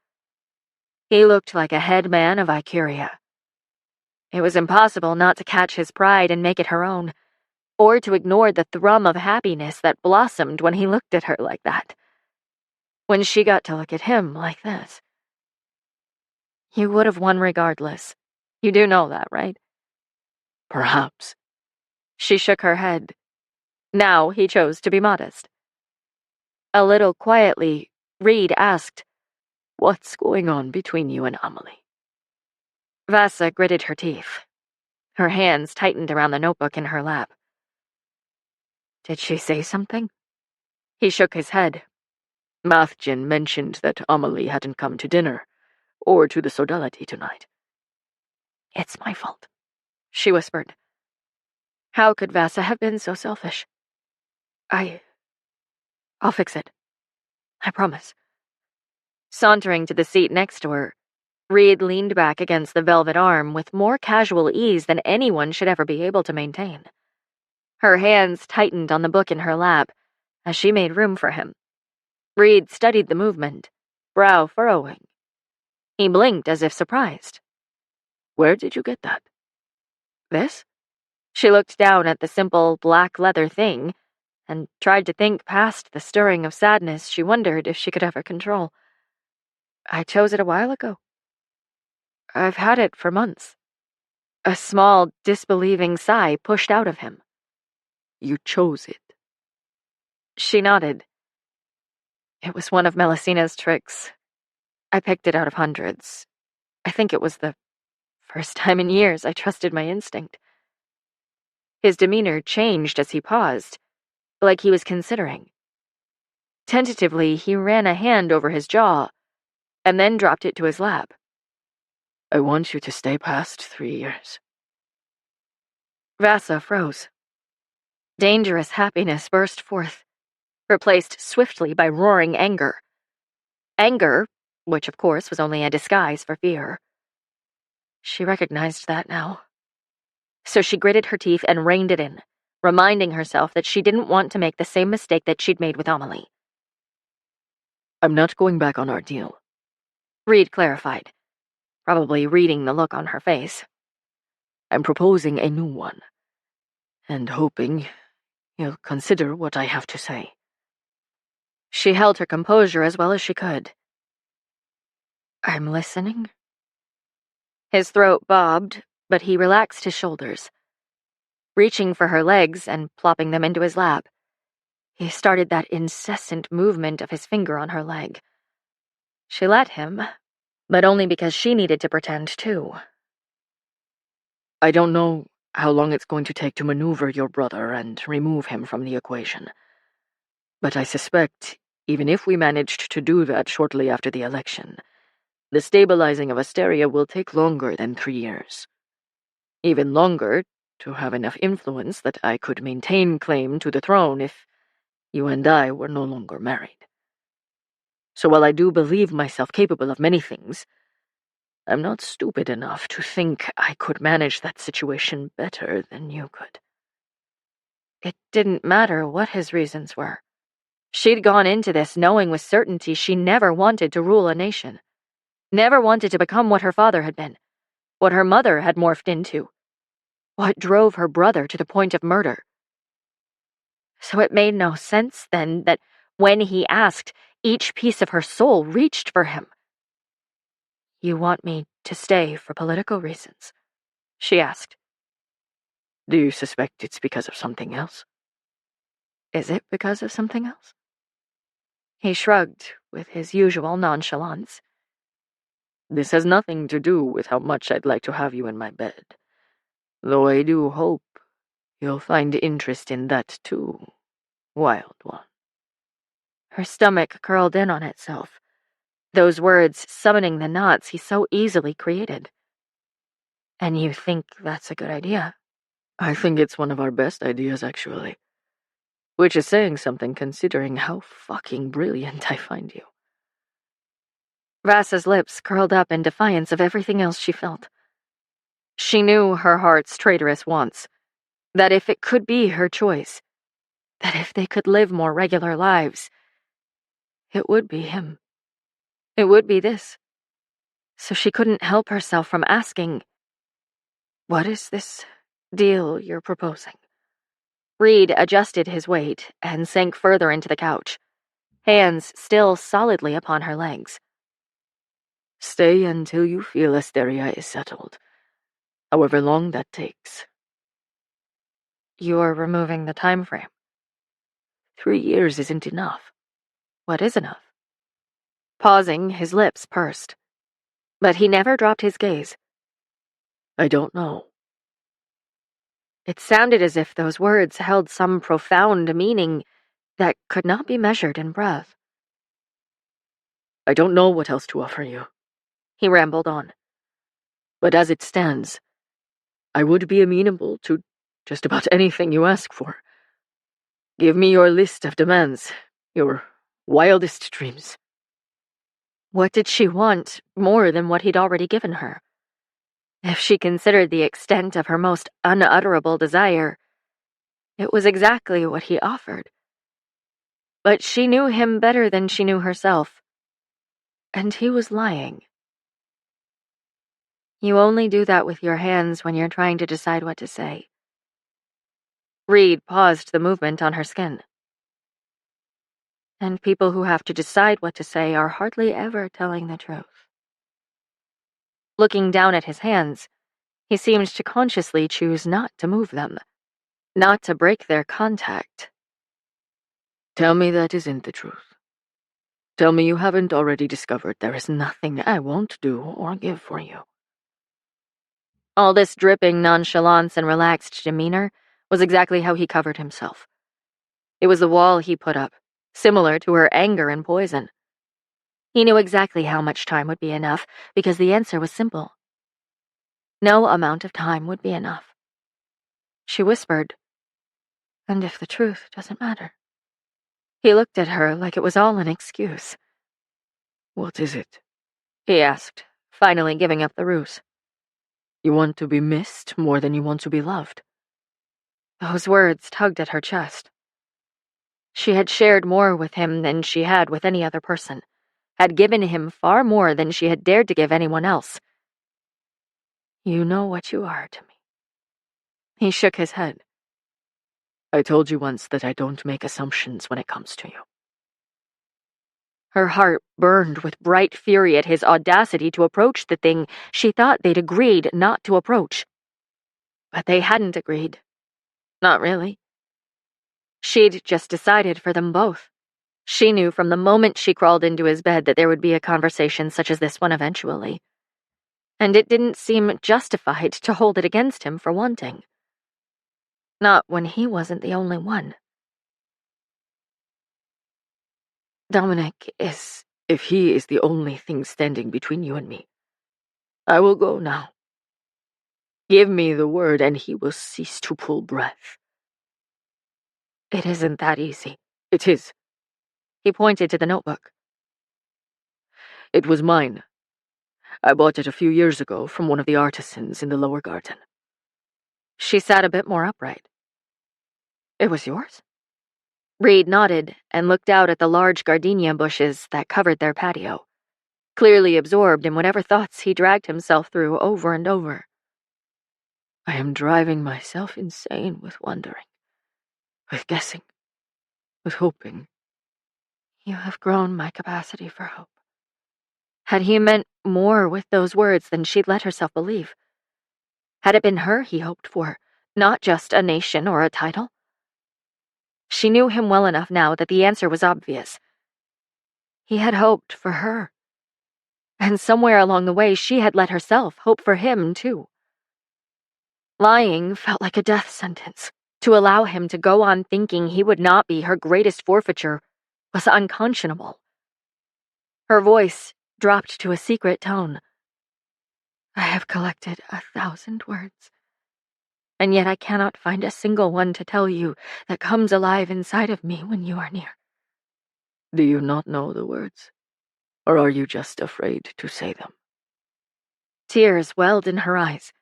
He looked like a headman of Icuria. It was impossible not to catch his pride and make it her own, or to ignore the thrum of happiness that blossomed when he looked at her like that. When she got to look at him like this. You would have won regardless. You do know that, right? Perhaps. She shook her head. Now he chose to be modest. A little quietly, Reed asked, What's going on between you and Amelie? Vasa gritted her teeth. Her hands tightened around the notebook in her lap. Did she say something? He shook his head. Mathjan mentioned that Amelie hadn't come to dinner, or to the sodality tonight. It's my fault, she whispered. How could Vasa have been so selfish? I'll fix it. I promise. Sauntering to the seat next to her, Reed leaned back against the velvet arm with more casual ease than anyone should ever be able to maintain. Her hands tightened on the book in her lap as she made room for him. Reed studied the movement, brow furrowing. He blinked as if surprised. Where did you get that? This? She looked down at the simple black leather thing and tried to think past the stirring of sadness she wondered if she could ever control. I chose it a while ago. I've had it for months. A small, disbelieving sigh pushed out of him. You chose it. She nodded. It was one of Melusina's tricks. I picked it out of hundreds. I think it was the first time in years I trusted my instinct. His demeanor changed as he paused, like he was considering. Tentatively, he ran a hand over his jaw, and then dropped it to his lap. I want you to stay past 3 years. Vasa froze. Dangerous happiness burst forth, replaced swiftly by roaring anger. Anger, which of course was only a disguise for fear. She recognized that now. So she gritted her teeth and reined it in, reminding herself that she didn't want to make the same mistake that she'd made with Amelie. I'm not going back on our deal, Reed clarified, probably reading the look on her face. I'm proposing a new one, and hoping you'll consider what I have to say. She held her composure as well as she could. I'm listening. His throat bobbed, but he relaxed his shoulders. Reaching for her legs and plopping them into his lap, he started that incessant movement of his finger on her leg. She let him, but only because she needed to pretend too. I don't know how long it's going to take to maneuver your brother and remove him from the equation. But I suspect, even if we managed to do that shortly after the election, the stabilizing of Asteria will take longer than 3 years. Even longer to have enough influence that I could maintain claim to the throne if you and I were no longer married. So while I do believe myself capable of many things, I'm not stupid enough to think I could manage that situation better than you could. It didn't matter what his reasons were. She'd gone into this knowing with certainty she never wanted to rule a nation. Never wanted to become what her father had been, what her mother had morphed into, what drove her brother to the point of murder. So it made no sense, then, that when he asked, each piece of her soul reached for him. You want me to stay for political reasons? She asked. Do you suspect it's because of something else? Is it because of something else? He shrugged with his usual nonchalance. This has nothing to do with how much I'd like to have you in my bed. Though I do hope you'll find interest in that too, wild one. Her stomach curled in on itself, those words summoning the knots he so easily created. And you think that's a good idea? I think it's one of our best ideas, actually. Which is saying something considering how fucking brilliant I find you. Vasa's lips curled up in defiance of everything else she felt. She knew her heart's traitorous wants, that if it could be her choice, that if they could live more regular lives, it would be him. It would be this. So she couldn't help herself from asking, what is this deal you're proposing? Reed adjusted his weight and sank further into the couch, hands still solidly upon her legs. Stay until you feel Asteria is settled, however long that takes. You're removing the time frame. 3 years isn't enough. What is enough? Pausing, his lips pursed. But he never dropped his gaze. I don't know. It sounded as if those words held some profound meaning that could not be measured in breath. I don't know what else to offer you, He rambled on. but as it stands, I would be amenable to just about anything you ask for. Give me your list of demands, your wildest dreams. What did she want more than what he'd already given her? If she considered the extent of her most unutterable desire, it was exactly what he offered. But she knew him better than she knew herself, and he was lying. You only do that with your hands when you're trying to decide what to say. Reed paused the movement on her skin. And people who have to decide what to say are hardly ever telling the truth. Looking down at his hands, he seemed to consciously choose not to move them, not to break their contact. Tell me that isn't the truth. Tell me you haven't already discovered there is nothing I won't do or give for you. All this dripping nonchalance and relaxed demeanor was exactly how he covered himself. It was the wall he put up, similar to her anger and poison. He knew exactly how much time would be enough, because the answer was simple. No amount of time would be enough. She whispered, and if the truth doesn't matter? He looked at her like it was all an excuse. What is it? He asked, finally giving up the ruse. You want to be missed more than you want to be loved. Those words tugged at her chest. She had shared more with him than she had with any other person, had given him far more than she had dared to give anyone else. You know what you are to me. He shook his head. I told you once that I don't make assumptions when it comes to you. Her heart burned with bright fury at his audacity to approach the thing she thought they'd agreed not to approach. But they hadn't agreed. Not really. She'd just decided for them both. She knew from the moment she crawled into his bed that there would be a conversation such as this one eventually. And it didn't seem justified to hold it against him for wanting. Not when he wasn't the only one. Dominic is, if he is the only thing standing between you and me, I will go now. Give me the word and he will cease to pull breath. It isn't that easy. It is. He pointed to the notebook. It was mine. I bought it a few years ago from one of the artisans in the lower garden. She sat a bit more upright. It was yours? Reed nodded and looked out at the large gardenia bushes that covered their patio, clearly absorbed in whatever thoughts he dragged himself through over and over. I am driving myself insane with wondering, with guessing, with hoping. You have grown my capacity for hope. Had he meant more with those words than she'd let herself believe? Had it been her he hoped for, not just a nation or a title? She knew him well enough now that the answer was obvious. He had hoped for her. And somewhere along the way, she had let herself hope for him, too. Lying felt like a death sentence. To allow him to go on thinking he would not be her greatest forfeiture was unconscionable. Her voice dropped to a secret tone. I have collected 1,000 words, and yet I cannot find a single one to tell you that comes alive inside of me when you are near. Do you not know the words? Or are you just afraid to say them? Tears welled in her eyes,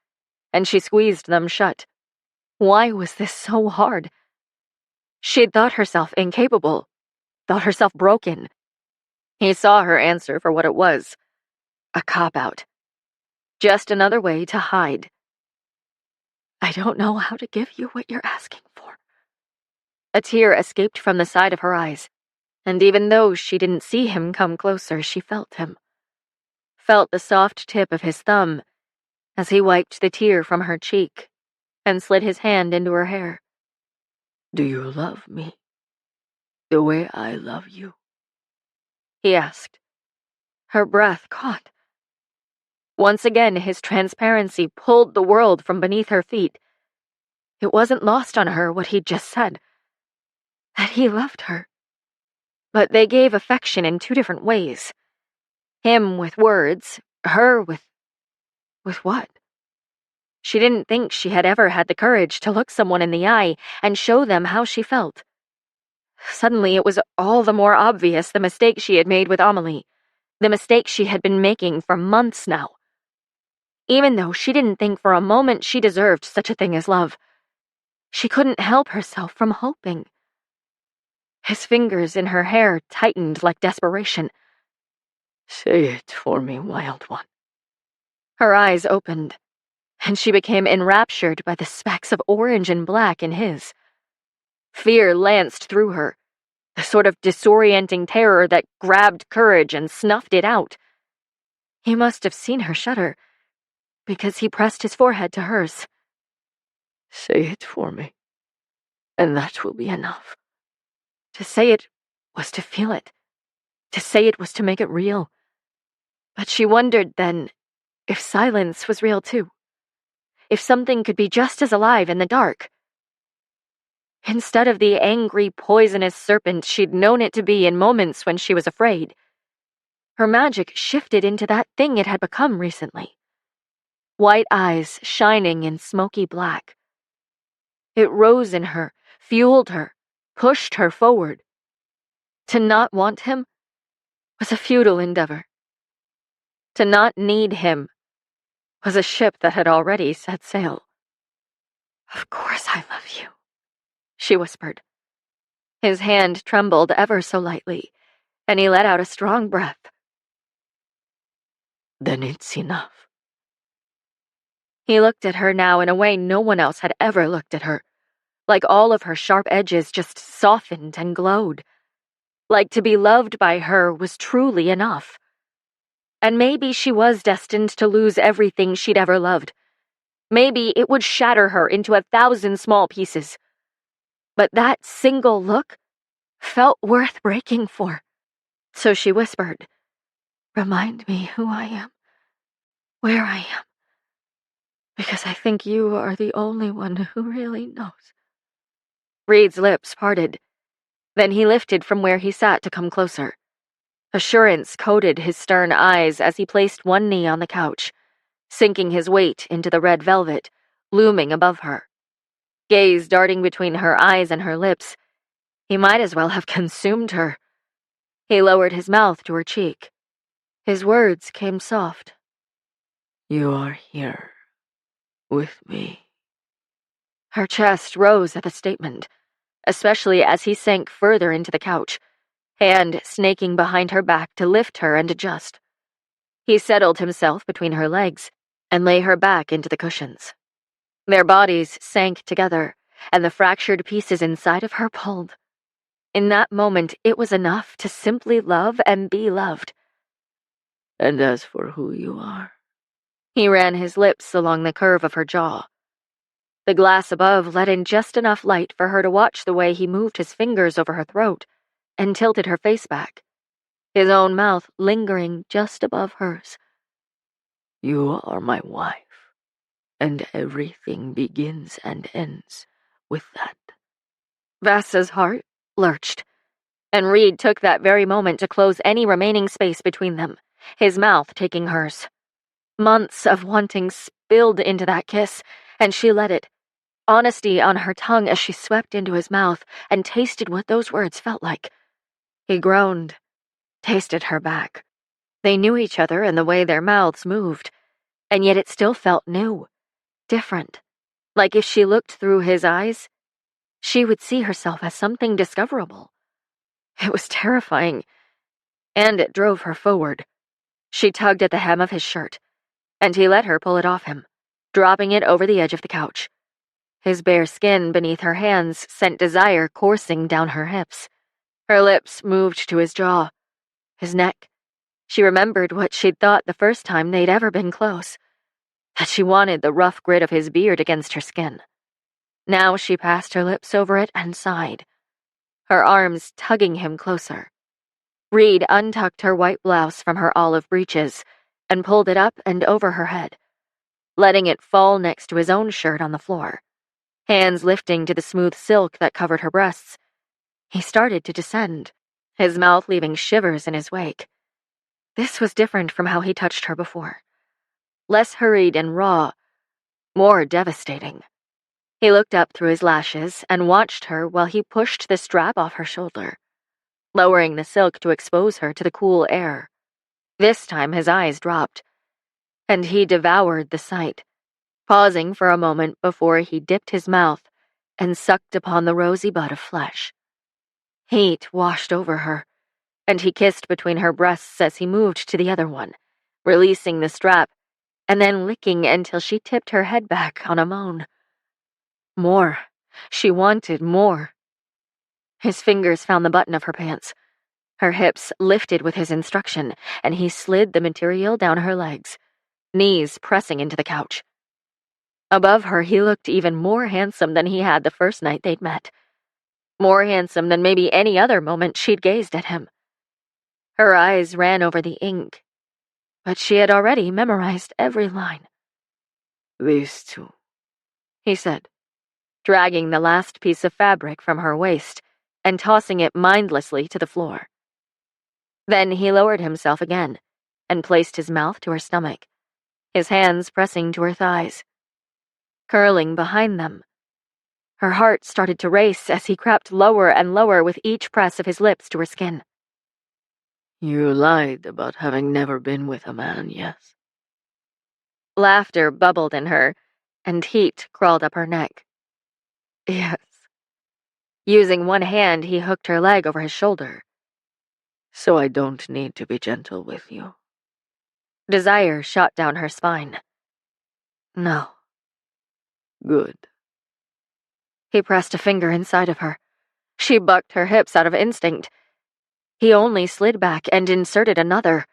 and she squeezed them shut. Why was this so hard? She'd thought herself incapable, thought herself broken. He saw her answer for what it was. A cop-out. Just another way to hide. I don't know how to give you what you're asking for. A tear escaped from the side of her eyes, and even though she didn't see him come closer, she felt him. Felt the soft tip of his thumb as he wiped the tear from her cheek and slid his hand into her hair. Do you love me the way I love you? He asked. Her breath caught. Once again, his transparency pulled the world from beneath her feet. It wasn't lost on her what he'd just said. That he loved her. But they gave affection in two different ways. Him with words, her with what? She didn't think she had ever had the courage to look someone in the eye and show them how she felt. Suddenly it was all the more obvious the mistake she had made with Amelie, the mistake she had been making for months now. Even though she didn't think for a moment she deserved such a thing as love, she couldn't help herself from hoping. His fingers in her hair tightened like desperation. Say it for me, wild one. Her eyes opened, and she became enraptured by the specks of orange and black in his. Fear lanced through her, the sort of disorienting terror that grabbed courage and snuffed it out. He must have seen her shudder, because he pressed his forehead to hers. Say it for me, and that will be enough. To say it was to feel it. To say it was to make it real. But she wondered then if silence was real too. If something could be just as alive in the dark. Instead of the angry, poisonous serpent she'd known it to be in moments when she was afraid, her magic shifted into that thing it had become recently. White eyes shining in smoky black. It rose in her, fueled her, pushed her forward. To not want him was a futile endeavor. To not need him was a ship that had already set sail. "Of course I love you," she whispered. His hand trembled ever so lightly, and he let out a strong breath. "Then it's enough." He looked at her now in a way no one else had ever looked at her, like all of her sharp edges just softened and glowed. Like to be loved by her was truly enough. And maybe she was destined to lose everything she'd ever loved. Maybe it would shatter her into 1,000 small pieces. But that single look felt worth breaking for. So she whispered, "Remind me who I am, where I am, because I think you are the only one who really knows." Reed's lips parted. Then he lifted from where he sat to come closer. Assurance coated his stern eyes as he placed one knee on the couch, sinking his weight into the red velvet, looming above her. Gaze darting between her eyes and her lips, he might as well have consumed her. He lowered his mouth to her cheek. His words came soft. "You are here, with me." Her chest rose at the statement, especially as he sank further into the couch, hand snaking behind her back to lift her and adjust. He settled himself between her legs and lay her back into the cushions. Their bodies sank together, and the fractured pieces inside of her pulled. In that moment, it was enough to simply love and be loved. "And as for who you are..." He ran his lips along the curve of her jaw. The glass above let in just enough light for her to watch the way he moved his fingers over her throat and tilted her face back, his own mouth lingering just above hers. "You are my wife, and everything begins and ends with that." Vasa's heart lurched, and Reed took that very moment to close any remaining space between them, his mouth taking hers. Months of wanting spilled into that kiss, and she let it, honesty on her tongue as she swept into his mouth and tasted what those words felt like. He groaned, tasted her back. They knew each other in the way their mouths moved, and yet it still felt new, different. Like if she looked through his eyes, she would see herself as something discoverable. It was terrifying, and it drove her forward. She tugged at the hem of his shirt, and he let her pull it off him, dropping it over the edge of the couch. His bare skin beneath her hands sent desire coursing down her hips. Her lips moved to his jaw, his neck. She remembered what she'd thought the first time they'd ever been close, that she wanted the rough grit of his beard against her skin. Now she passed her lips over it and sighed, her arms tugging him closer. Reed untucked her white blouse from her olive breeches and pulled it up and over her head, letting it fall next to his own shirt on the floor. Hands lifting to the smooth silk that covered her breasts, he started to descend, his mouth leaving shivers in his wake. This was different from how he touched her before. Less hurried and raw, more devastating. He looked up through his lashes and watched her while he pushed the strap off her shoulder, lowering the silk to expose her to the cool air. This time his eyes dropped, and he devoured the sight, pausing for a moment before he dipped his mouth and sucked upon the rosy bud of flesh. Heat washed over her, and he kissed between her breasts as he moved to the other one, releasing the strap, and then licking until she tipped her head back on a moan. More. She wanted more. His fingers found the button of her pants. Her hips lifted with his instruction, and he slid the material down her legs, knees pressing into the couch. Above her, he looked even more handsome than he had the first night they'd met. More handsome than maybe any other moment she'd gazed at him. Her eyes ran over the ink, but she had already memorized every line. "These two," he said, dragging the last piece of fabric from her waist and tossing it mindlessly to the floor. Then he lowered himself again and placed his mouth to her stomach, his hands pressing to her thighs. Curling behind them, her heart started to race as he crept lower and lower with each press of his lips to her skin. "You lied about having never been with a man, yes?" Laughter bubbled in her, and heat crawled up her neck. Yes. Using one hand, he hooked her leg over his shoulder. So I don't need to be gentle with you. Desire shot down her spine. No. Good. He pressed a finger inside of her. She bucked her hips out of instinct. He only slid back and inserted another,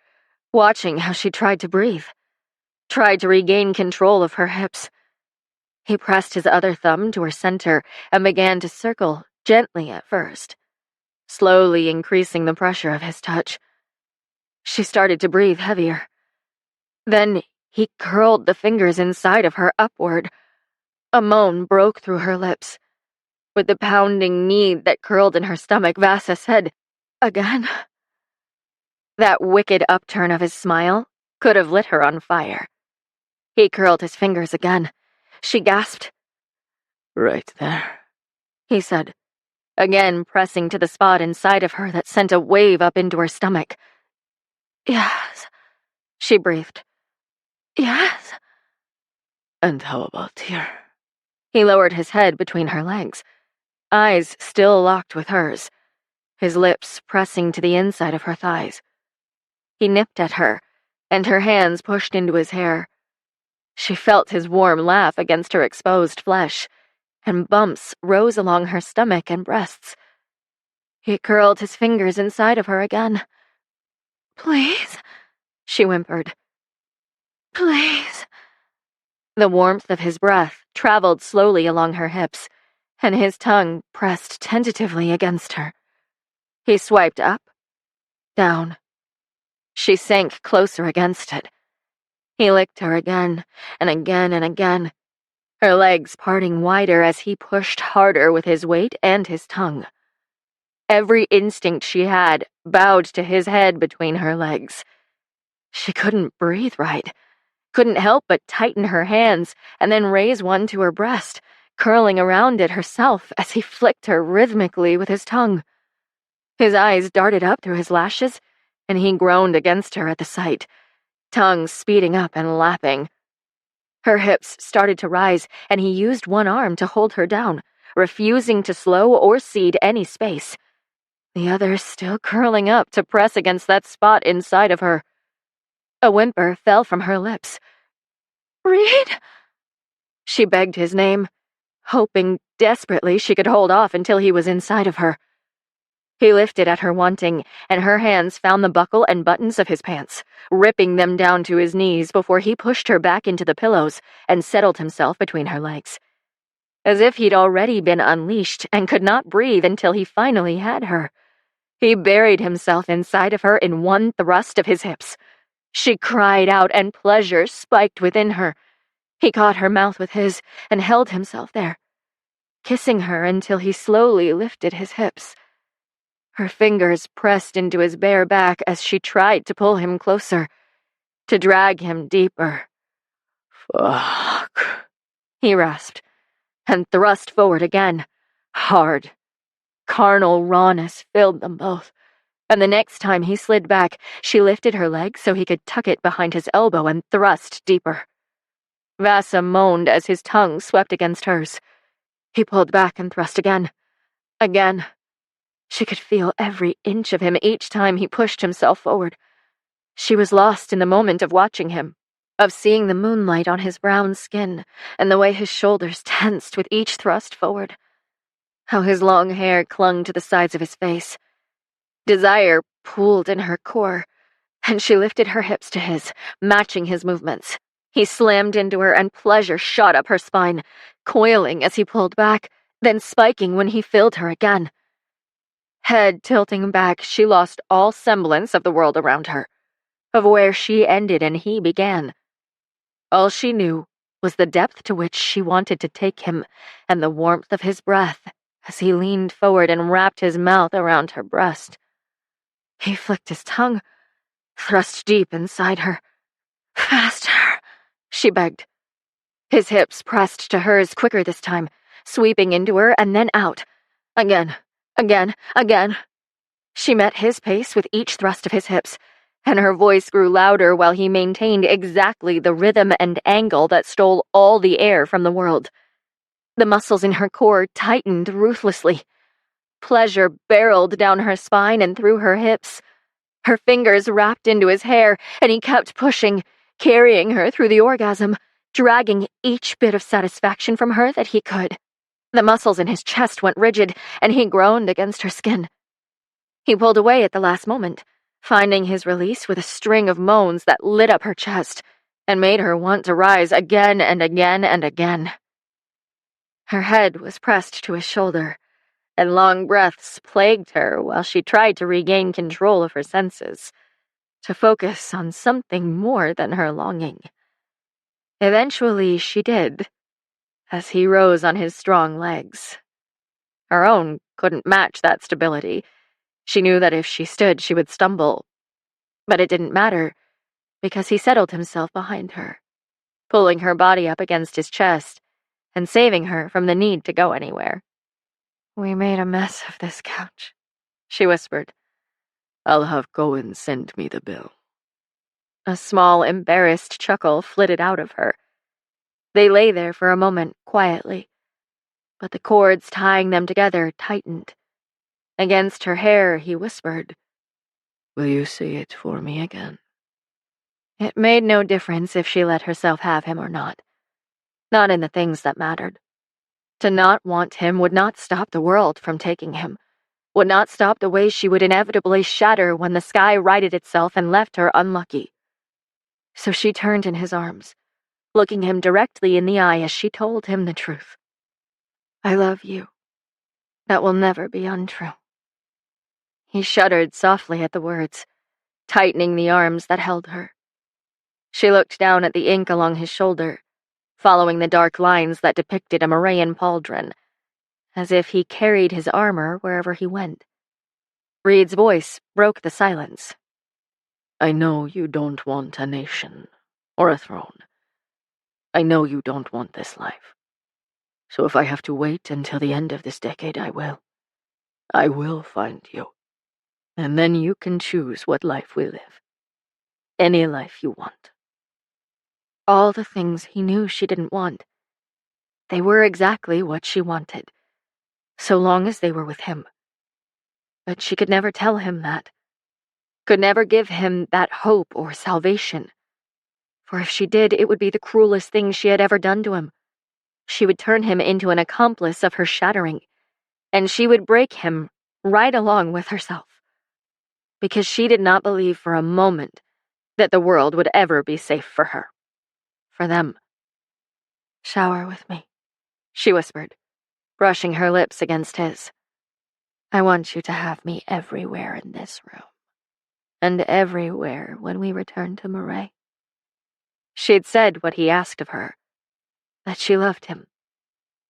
watching how she tried to breathe, tried to regain control of her hips. He pressed his other thumb to her center and began to circle, gently at first, slowly increasing the pressure of his touch. She started to breathe heavier. Then he curled the fingers inside of her upward. A moan broke through her lips. With the pounding need that curled in her stomach, Vasa said, "Again?" That wicked upturn of his smile could have lit her on fire. He curled his fingers again. She gasped. Right there, he said, again pressing to the spot inside of her that sent a wave up into her stomach. "Yes," she breathed. "Yes." And how about here? He lowered his head between her legs, eyes still locked with hers, his lips pressing to the inside of her thighs. He nipped at her, and her hands pushed into his hair. She felt his warm laugh against her exposed flesh, and bumps rose along her stomach and breasts. He curled his fingers inside of her again. "Please," she whimpered. "Please." The warmth of his breath traveled slowly along her hips, and his tongue pressed tentatively against her. He swiped up, down. She sank closer against it. He licked her again, and again and again, her legs parting wider as he pushed harder with his weight and his tongue. Every instinct she had bowed to his head between her legs. She couldn't breathe right, couldn't help but tighten her hands and then raise one to her breast, curling around it herself as he flicked her rhythmically with his tongue. His eyes darted up through his lashes, and he groaned against her at the sight, tongue speeding up and lapping. Her hips started to rise, and he used one arm to hold her down, refusing to slow or cede any space, the other still curling up to press against that spot inside of her. A whimper fell from her lips. "Reed?" She begged his name, hoping desperately she could hold off until he was inside of her. He lifted at her wanting, and her hands found the buckle and buttons of his pants, ripping them down to his knees before he pushed her back into the pillows and settled himself between her legs. As if he'd already been unleashed and could not breathe until he finally had her. He buried himself inside of her in one thrust of his hips. She cried out, and pleasure spiked within her. He caught her mouth with his and held himself there, kissing her until he slowly lifted his hips. Her fingers pressed into his bare back as she tried to pull him closer, to drag him deeper. Fuck, he rasped, and thrust forward again, hard. Carnal rawness filled them both, and the next time he slid back, she lifted her leg so he could tuck it behind his elbow and thrust deeper. Vasa moaned as his tongue swept against hers. He pulled back and thrust again. Again. She could feel every inch of him each time he pushed himself forward. She was lost in the moment of watching him, of seeing the moonlight on his brown skin and the way his shoulders tensed with each thrust forward. How his long hair clung to the sides of his face. Desire pooled in her core, and she lifted her hips to his, matching his movements. He slammed into her, and pleasure shot up her spine, coiling as he pulled back, then spiking when he filled her again. Head tilting back, she lost all semblance of the world around her, of where she ended and he began. All she knew was the depth to which she wanted to take him, and the warmth of his breath as he leaned forward and wrapped his mouth around her breast. He flicked his tongue, thrust deep inside her. "Faster," she begged. His hips pressed to hers quicker this time, sweeping into her and then out. Again. She met his pace with each thrust of his hips, and her voice grew louder while he maintained exactly the rhythm and angle that stole all the air from the world. The muscles in her core tightened ruthlessly. Pleasure barreled down her spine and through her hips. Her fingers wrapped into his hair, and he kept pushing, carrying her through the orgasm, dragging each bit of satisfaction from her that he could. The muscles in his chest went rigid, and he groaned against her skin. He pulled away at the last moment, finding his release with a string of moans that lit up her chest and made her want to rise again and again and again. Her head was pressed to his shoulder, and long breaths plagued her while she tried to regain control of her senses, to focus on something more than her longing. Eventually she did, as he rose on his strong legs. Her own couldn't match that stability. She knew that if she stood, she would stumble. But it didn't matter, because he settled himself behind her, pulling her body up against his chest and saving her from the need to go anywhere. "We made a mess of this couch," she whispered. "I'll have Cohen send me the bill." A small, embarrassed chuckle flitted out of her. They lay there for a moment, quietly, but the cords tying them together tightened. Against her hair, he whispered, "Will you say it for me again?" It made no difference if she let herself have him or not. Not in the things that mattered. To not want him would not stop the world from taking him, would not stop the way she would inevitably shatter when the sky righted itself and left her unlucky. So she turned in his arms, looking him directly in the eye as she told him the truth. "I love you. That will never be untrue." He shuddered softly at the words, tightening the arms that held her. She looked down at the ink along his shoulder, following the dark lines that depicted a Morayan pauldron, as if he carried his armor wherever he went. Reed's voice broke the silence. "I know you don't want a nation or a throne. I know you don't want this life. So if I have to wait until the end of this decade, I will. I will find you. And then you can choose what life we live. Any life you want." All the things he knew she didn't want. They were exactly what she wanted, so long as they were with him. But she could never tell him that. Could never give him that hope or salvation. For if she did, it would be the cruelest thing she had ever done to him. She would turn him into an accomplice of her shattering, and she would break him right along with herself. Because she did not believe for a moment that the world would ever be safe for her. For them. "Shower with me," she whispered, brushing her lips against his. "I want you to have me everywhere in this room, and everywhere when we return to Moray." She'd said what he asked of her, that she loved him,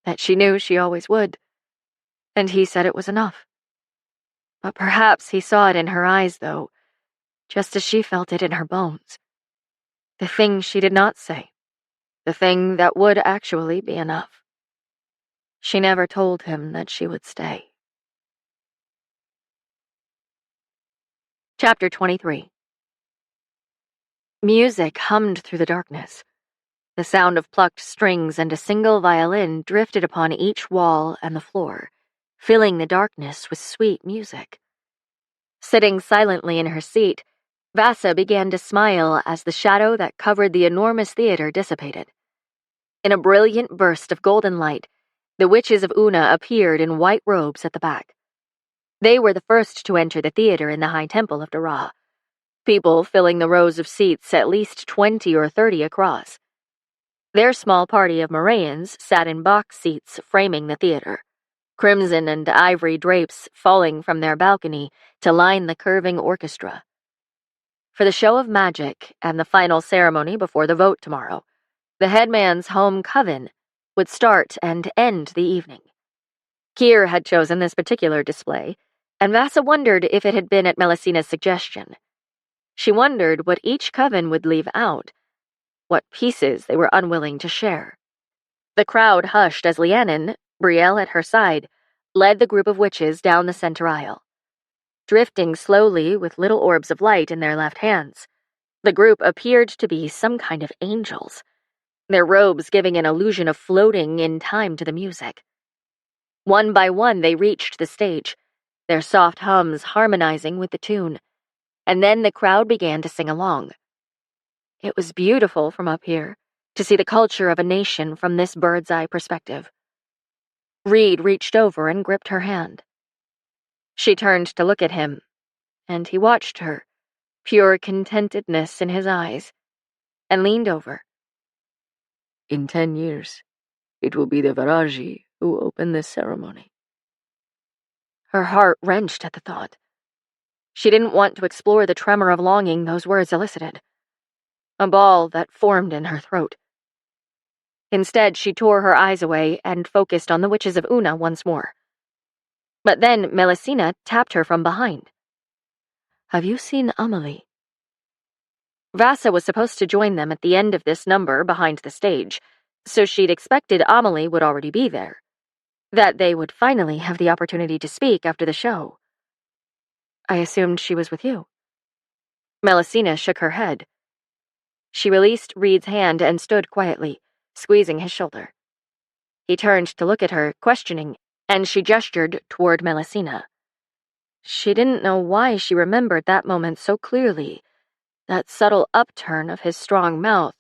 that she knew she always would, and he said it was enough. But perhaps he saw it in her eyes, though, just as she felt it in her bones. The thing she did not say, the thing that would actually be enough. She never told him that she would stay. Chapter 23. Music hummed through the darkness. The sound of plucked strings and a single violin drifted upon each wall and the floor, filling the darkness with sweet music. Sitting silently in her seat, Vasa began to smile as the shadow that covered the enormous theater dissipated. In a brilliant burst of golden light, the witches of Una appeared in white robes at the back. They were the first to enter the theater in the High Temple of Dara, people filling the rows of seats at least 20 or 30 across. Their small party of Morayans sat in box seats framing the theater, crimson and ivory drapes falling from their balcony to line the curving orchestra. For the show of magic and the final ceremony before the vote tomorrow, the headman's home coven would start and end the evening. Kier had chosen this particular display, and Vasa wondered if it had been at Melusina's suggestion. She wondered what each coven would leave out, what pieces they were unwilling to share. The crowd hushed as Lianen, Brielle at her side, led the group of witches down the center aisle. drifting slowly with little orbs of light in their left hands. The group appeared to be some kind of angels, their robes giving an illusion of floating in time to the music. One by one, they reached the stage, their soft hums harmonizing with the tune, and then the crowd began to sing along. It was beautiful from up here, to see the culture of a nation from this bird's-eye perspective. Reed reached over and gripped her hand. She turned to look at him, and he watched her, pure contentedness in his eyes, and leaned over. In 10 years, it will be the Viraji who open this ceremony. Her heart wrenched at the thought. She didn't want to explore the tremor of longing those words elicited, a ball that formed in her throat. Instead, she tore her eyes away and focused on the witches of Una once more. But then Melusina tapped her from behind. Have you seen Amelie? Vasa was supposed to join them at the end of this number behind the stage, so she'd expected Amelie would already be there, that they would finally have the opportunity to speak after the show. I assumed she was with you. Melusina shook her head. She released Reed's hand and stood quietly, squeezing his shoulder. He turned to look at her, questioning, and she gestured toward Melusina. She didn't know why she remembered that moment so clearly, that subtle upturn of his strong mouth,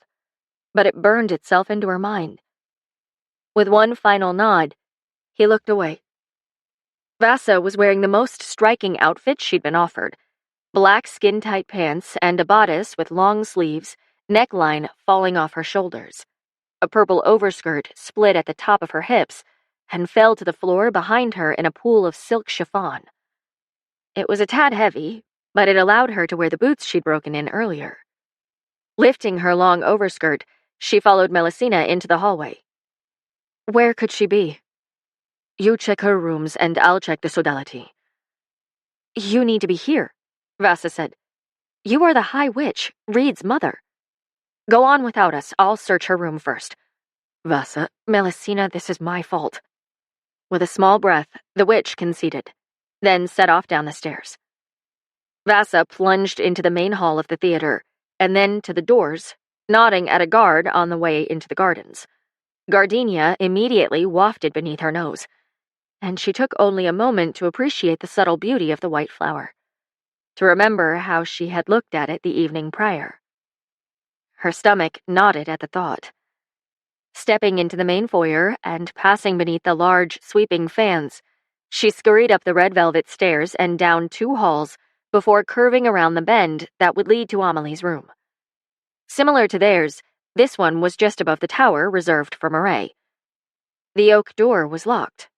but it burned itself into her mind. With one final nod, he looked away. Vasa was wearing the most striking outfit she'd been offered, black skin-tight pants and a bodice with long sleeves, neckline falling off her shoulders. A purple overskirt split at the top of her hips and fell to the floor behind her in a pool of silk chiffon. It was a tad heavy, but it allowed her to wear the boots she'd broken in earlier. Lifting her long overskirt, she followed Melusina into the hallway. Where could she be? You check her rooms and I'll check the sodality. You need to be here, Vasa said. You are the High Witch, Reed's mother. Go on without us. I'll search her room first. Vasa, Melusina, this is my fault. With a small breath, the witch conceded, then set off down the stairs. Vasa plunged into the main hall of the theater, and then to the doors, nodding at a guard on the way into the gardens. Gardenia immediately wafted beneath her nose, and she took only a moment to appreciate the subtle beauty of the white flower, to remember how she had looked at it the evening prior. Her stomach knotted at the thought. Stepping into the main foyer and passing beneath the large, sweeping fans, she scurried up the red velvet stairs and down 2 halls before curving around the bend that would lead to Amelie's room. Similar to theirs, this one was just above the tower reserved for Marae. The oak door was locked.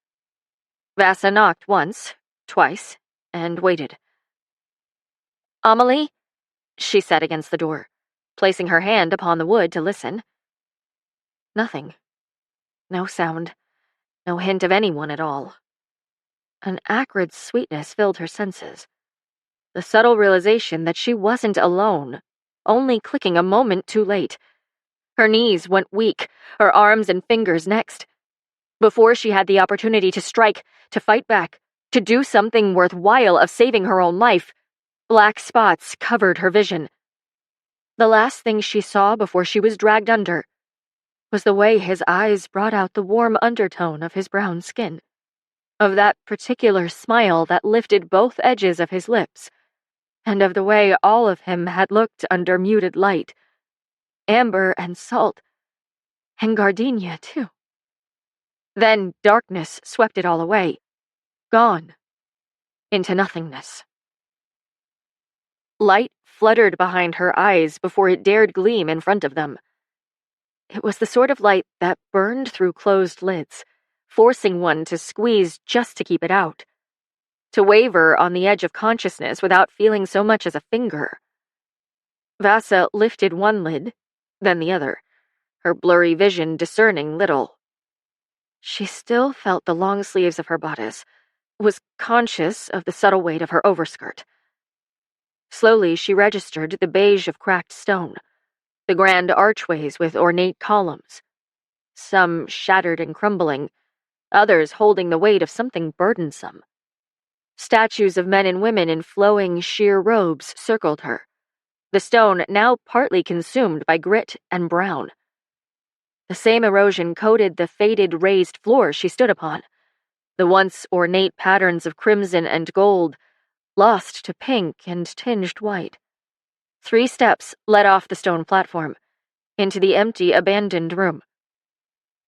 Vasa knocked once, twice, and waited. Amelie, she said against the door, placing her hand upon the wood to listen. Nothing. No sound. No hint of anyone at all. An acrid sweetness filled her senses. The subtle realization that she wasn't alone, only clicking a moment too late. Her knees went weak, her arms and fingers next. Before she had the opportunity to strike, to fight back, to do something worthwhile of saving her own life, black spots covered her vision. The last thing she saw before she was dragged under was the way his eyes brought out the warm undertone of his brown skin, of that particular smile that lifted both edges of his lips, and of the way all of him had looked under muted light, amber and salt, and gardenia, too. Then darkness swept it all away, gone, into nothingness. Light fluttered behind her eyes before it dared gleam in front of them. It was the sort of light that burned through closed lids, forcing one to squeeze just to keep it out, to waver on the edge of consciousness without feeling so much as a finger. Vasa lifted one lid, then the other, her blurry vision discerning little. She still felt the long sleeves of her bodice, was conscious of the subtle weight of her overskirt. Slowly she registered the beige of cracked stone, the grand archways with ornate columns, some shattered and crumbling, others holding the weight of something burdensome. Statues of men and women in flowing, sheer robes circled her, the stone now partly consumed by grit and brown. The same erosion coated the faded raised floor she stood upon, the once ornate patterns of crimson and gold lost to pink and tinged white. 3 steps led off the stone platform, into the empty, abandoned room.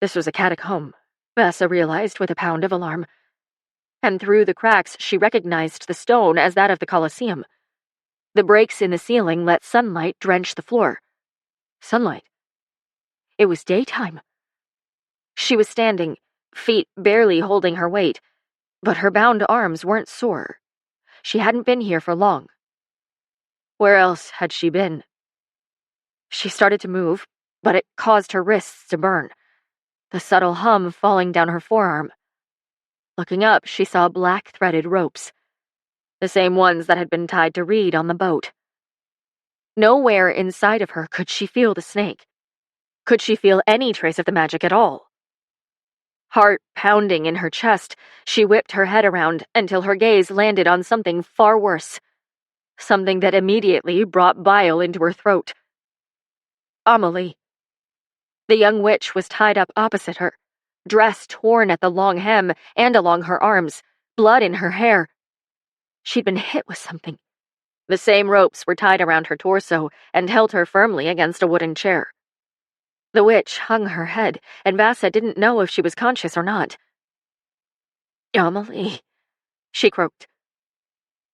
This was a catacomb, Vasa realized with a pound of alarm. And through the cracks she recognized the stone as that of the Colosseum. The breaks in the ceiling let sunlight drench the floor. Sunlight. It was daytime. She was standing, feet barely holding her weight, but her bound arms weren't sore. She hadn't been here for long. Where else had she been? She started to move, but it caused her wrists to burn, the subtle hum falling down her forearm. Looking up, she saw black-threaded ropes, the same ones that had been tied to Reed on the boat. Nowhere inside of her could she feel the snake. Could she feel any trace of the magic at all? Heart pounding in her chest, she whipped her head around until her gaze landed on something far worse. Something that immediately brought bile into her throat. Amelie. The young witch was tied up opposite her, dress torn at the long hem and along her arms, blood in her hair. She'd been hit with something. The same ropes were tied around her torso and held her firmly against a wooden chair. The witch hung her head, and Vasa didn't know if she was conscious or not. Amelie, she croaked.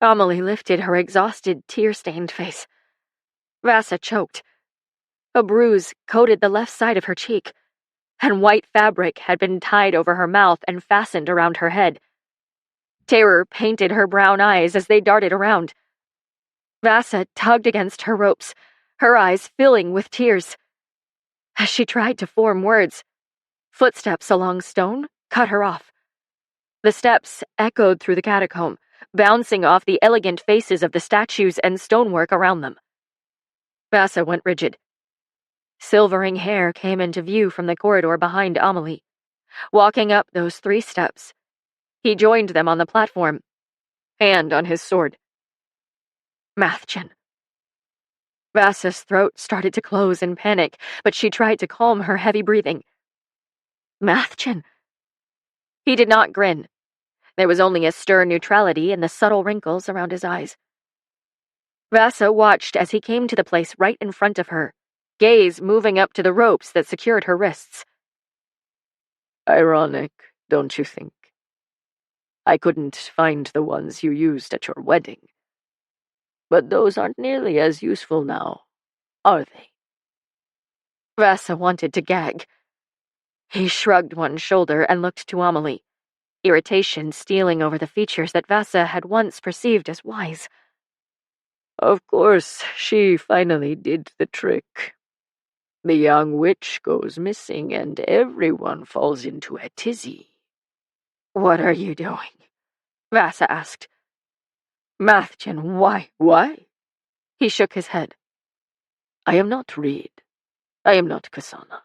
Amelie lifted her exhausted, tear-stained face. Vasa choked. A bruise coated the left side of her cheek, and white fabric had been tied over her mouth and fastened around her head. Terror painted her brown eyes as they darted around. Vasa tugged against her ropes, her eyes filling with tears. As she tried to form words, footsteps along stone cut her off. The steps echoed through the catacomb, bouncing off the elegant faces of the statues and stonework around them. Vasa went rigid. Silvering hair came into view from the corridor behind Amelie. Walking up those 3 steps, he joined them on the platform, hand on his sword. Mathchen. Vasa's throat started to close in panic, but she tried to calm her heavy breathing. Mathchen. He did not grin. There was only a stern neutrality in the subtle wrinkles around his eyes. Vasa watched as he came to the place right in front of her, gaze moving up to the ropes that secured her wrists. Ironic, don't you think? I couldn't find the ones you used at your wedding. But those aren't nearly as useful now, are they? Vasa wanted to gag. He shrugged one shoulder and looked to Amelie, irritation stealing over the features that Vasa had once perceived as wise. Of course, she finally did the trick. The young witch goes missing and everyone falls into a tizzy. What are you doing? Vasa asked. Mathchen, why? Why? He shook his head. I am not Reed. I am not Kasana.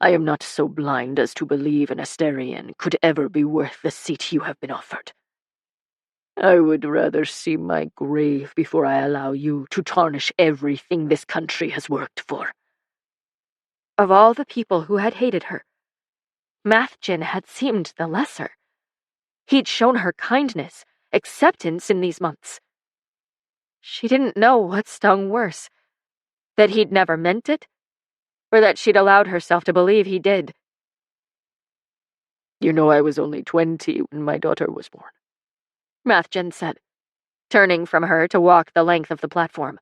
I am not so blind as to believe an Asterian could ever be worth the seat you have been offered. I would rather see my grave before I allow you to tarnish everything this country has worked for. Of all the people who had hated her, Mathchen had seemed the lesser. He'd shown her kindness, acceptance in these months. She didn't know what stung worse, that he'd never meant it, or that she'd allowed herself to believe he did. You know I was only 20 when my daughter was born, Mathchen said, turning from her to walk the length of the platform,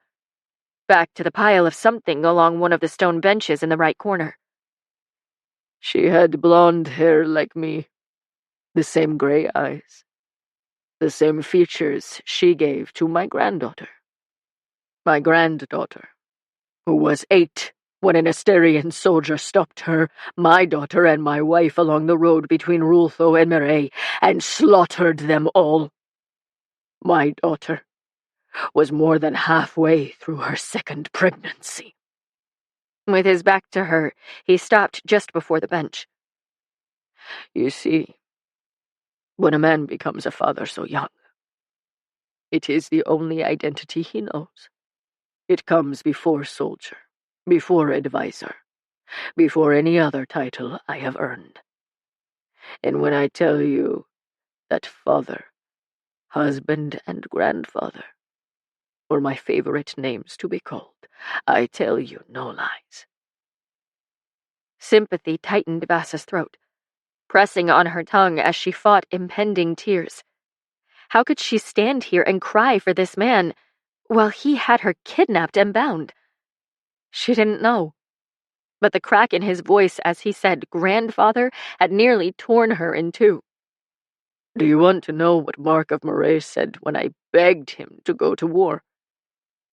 back to the pile of something along one of the stone benches in the right corner. She had blonde hair like me, the same gray eyes, the same features she gave to my granddaughter. My granddaughter, who was 8 when an Asterian soldier stopped her, my daughter, and my wife along the road between Rultho and Mireille and slaughtered them all. My daughter was more than halfway through her 2nd pregnancy. With his back to her, he stopped just before the bench. You see, when a man becomes a father so young. It is the only identity he knows. It comes before soldier, before advisor, before any other title I have earned. And when I tell you that father, husband, and grandfather were my favorite names to be called, I tell you no lies. Sympathy tightened Vassa's throat, pressing on her tongue as she fought impending tears. How could she stand here and cry for this man while he had her kidnapped and bound? She didn't know. But the crack in his voice as he said grandfather had nearly torn her in two. Do you want to know what Mark of Moray said when I begged him to go to war?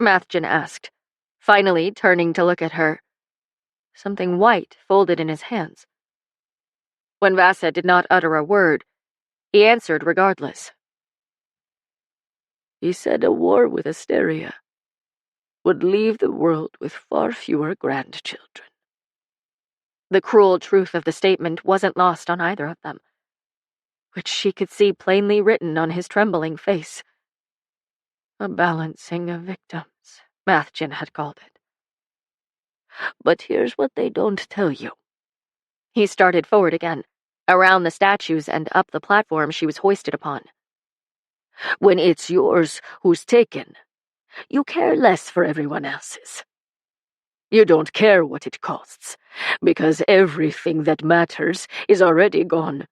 Mathgen asked, finally turning to look at her. Something white folded in his hands. When Vassa did not utter a word, he answered regardless. He said a war with Asteria would leave the world with far fewer grandchildren. The cruel truth of the statement wasn't lost on either of them, which she could see plainly written on his trembling face. A balancing of victims, Mathgen had called it. But here's what they don't tell you. He started forward again, around the statues and up the platform she was hoisted upon. When it's yours who's taken, you care less for everyone else's. You don't care what it costs, because everything that matters is already gone.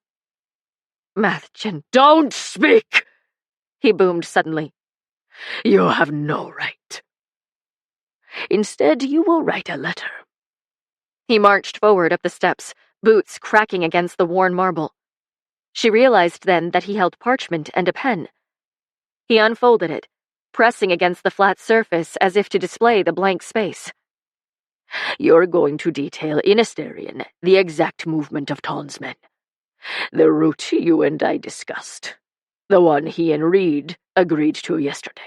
Mathgen, don't speak! He boomed suddenly. You have no right. Instead, you will write a letter. He marched forward up the steps, boots cracking against the worn marble. She realized then that he held parchment and a pen. He unfolded it, pressing against the flat surface as if to display the blank space. You're going to detail in Asterion the exact movement of Ton's men. The route you and I discussed. The one he and Reed agreed to yesterday.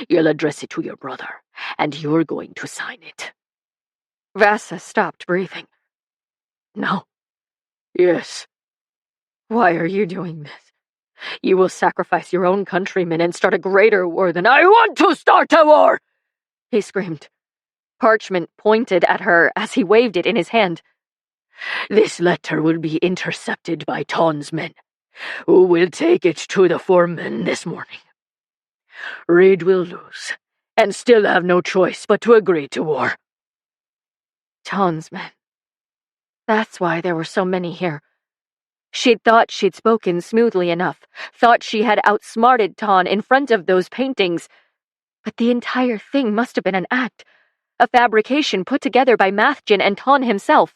You'll address it to your brother, and you're going to sign it. Vassa stopped breathing. No. Yes. Why are you doing this? You will sacrifice your own countrymen and start a greater war than I want to start a war! He screamed. Parchment pointed at her as he waved it in his hand. This letter will be intercepted by Ton's men, who will take it to the foreman this morning. Reed will lose, and still have no choice but to agree to war. Ton's men. That's why there were so many here. She'd thought she'd spoken smoothly enough, thought she had outsmarted Ton in front of those paintings, but the entire thing must have been an act, a fabrication put together by Mathgen and Ton himself.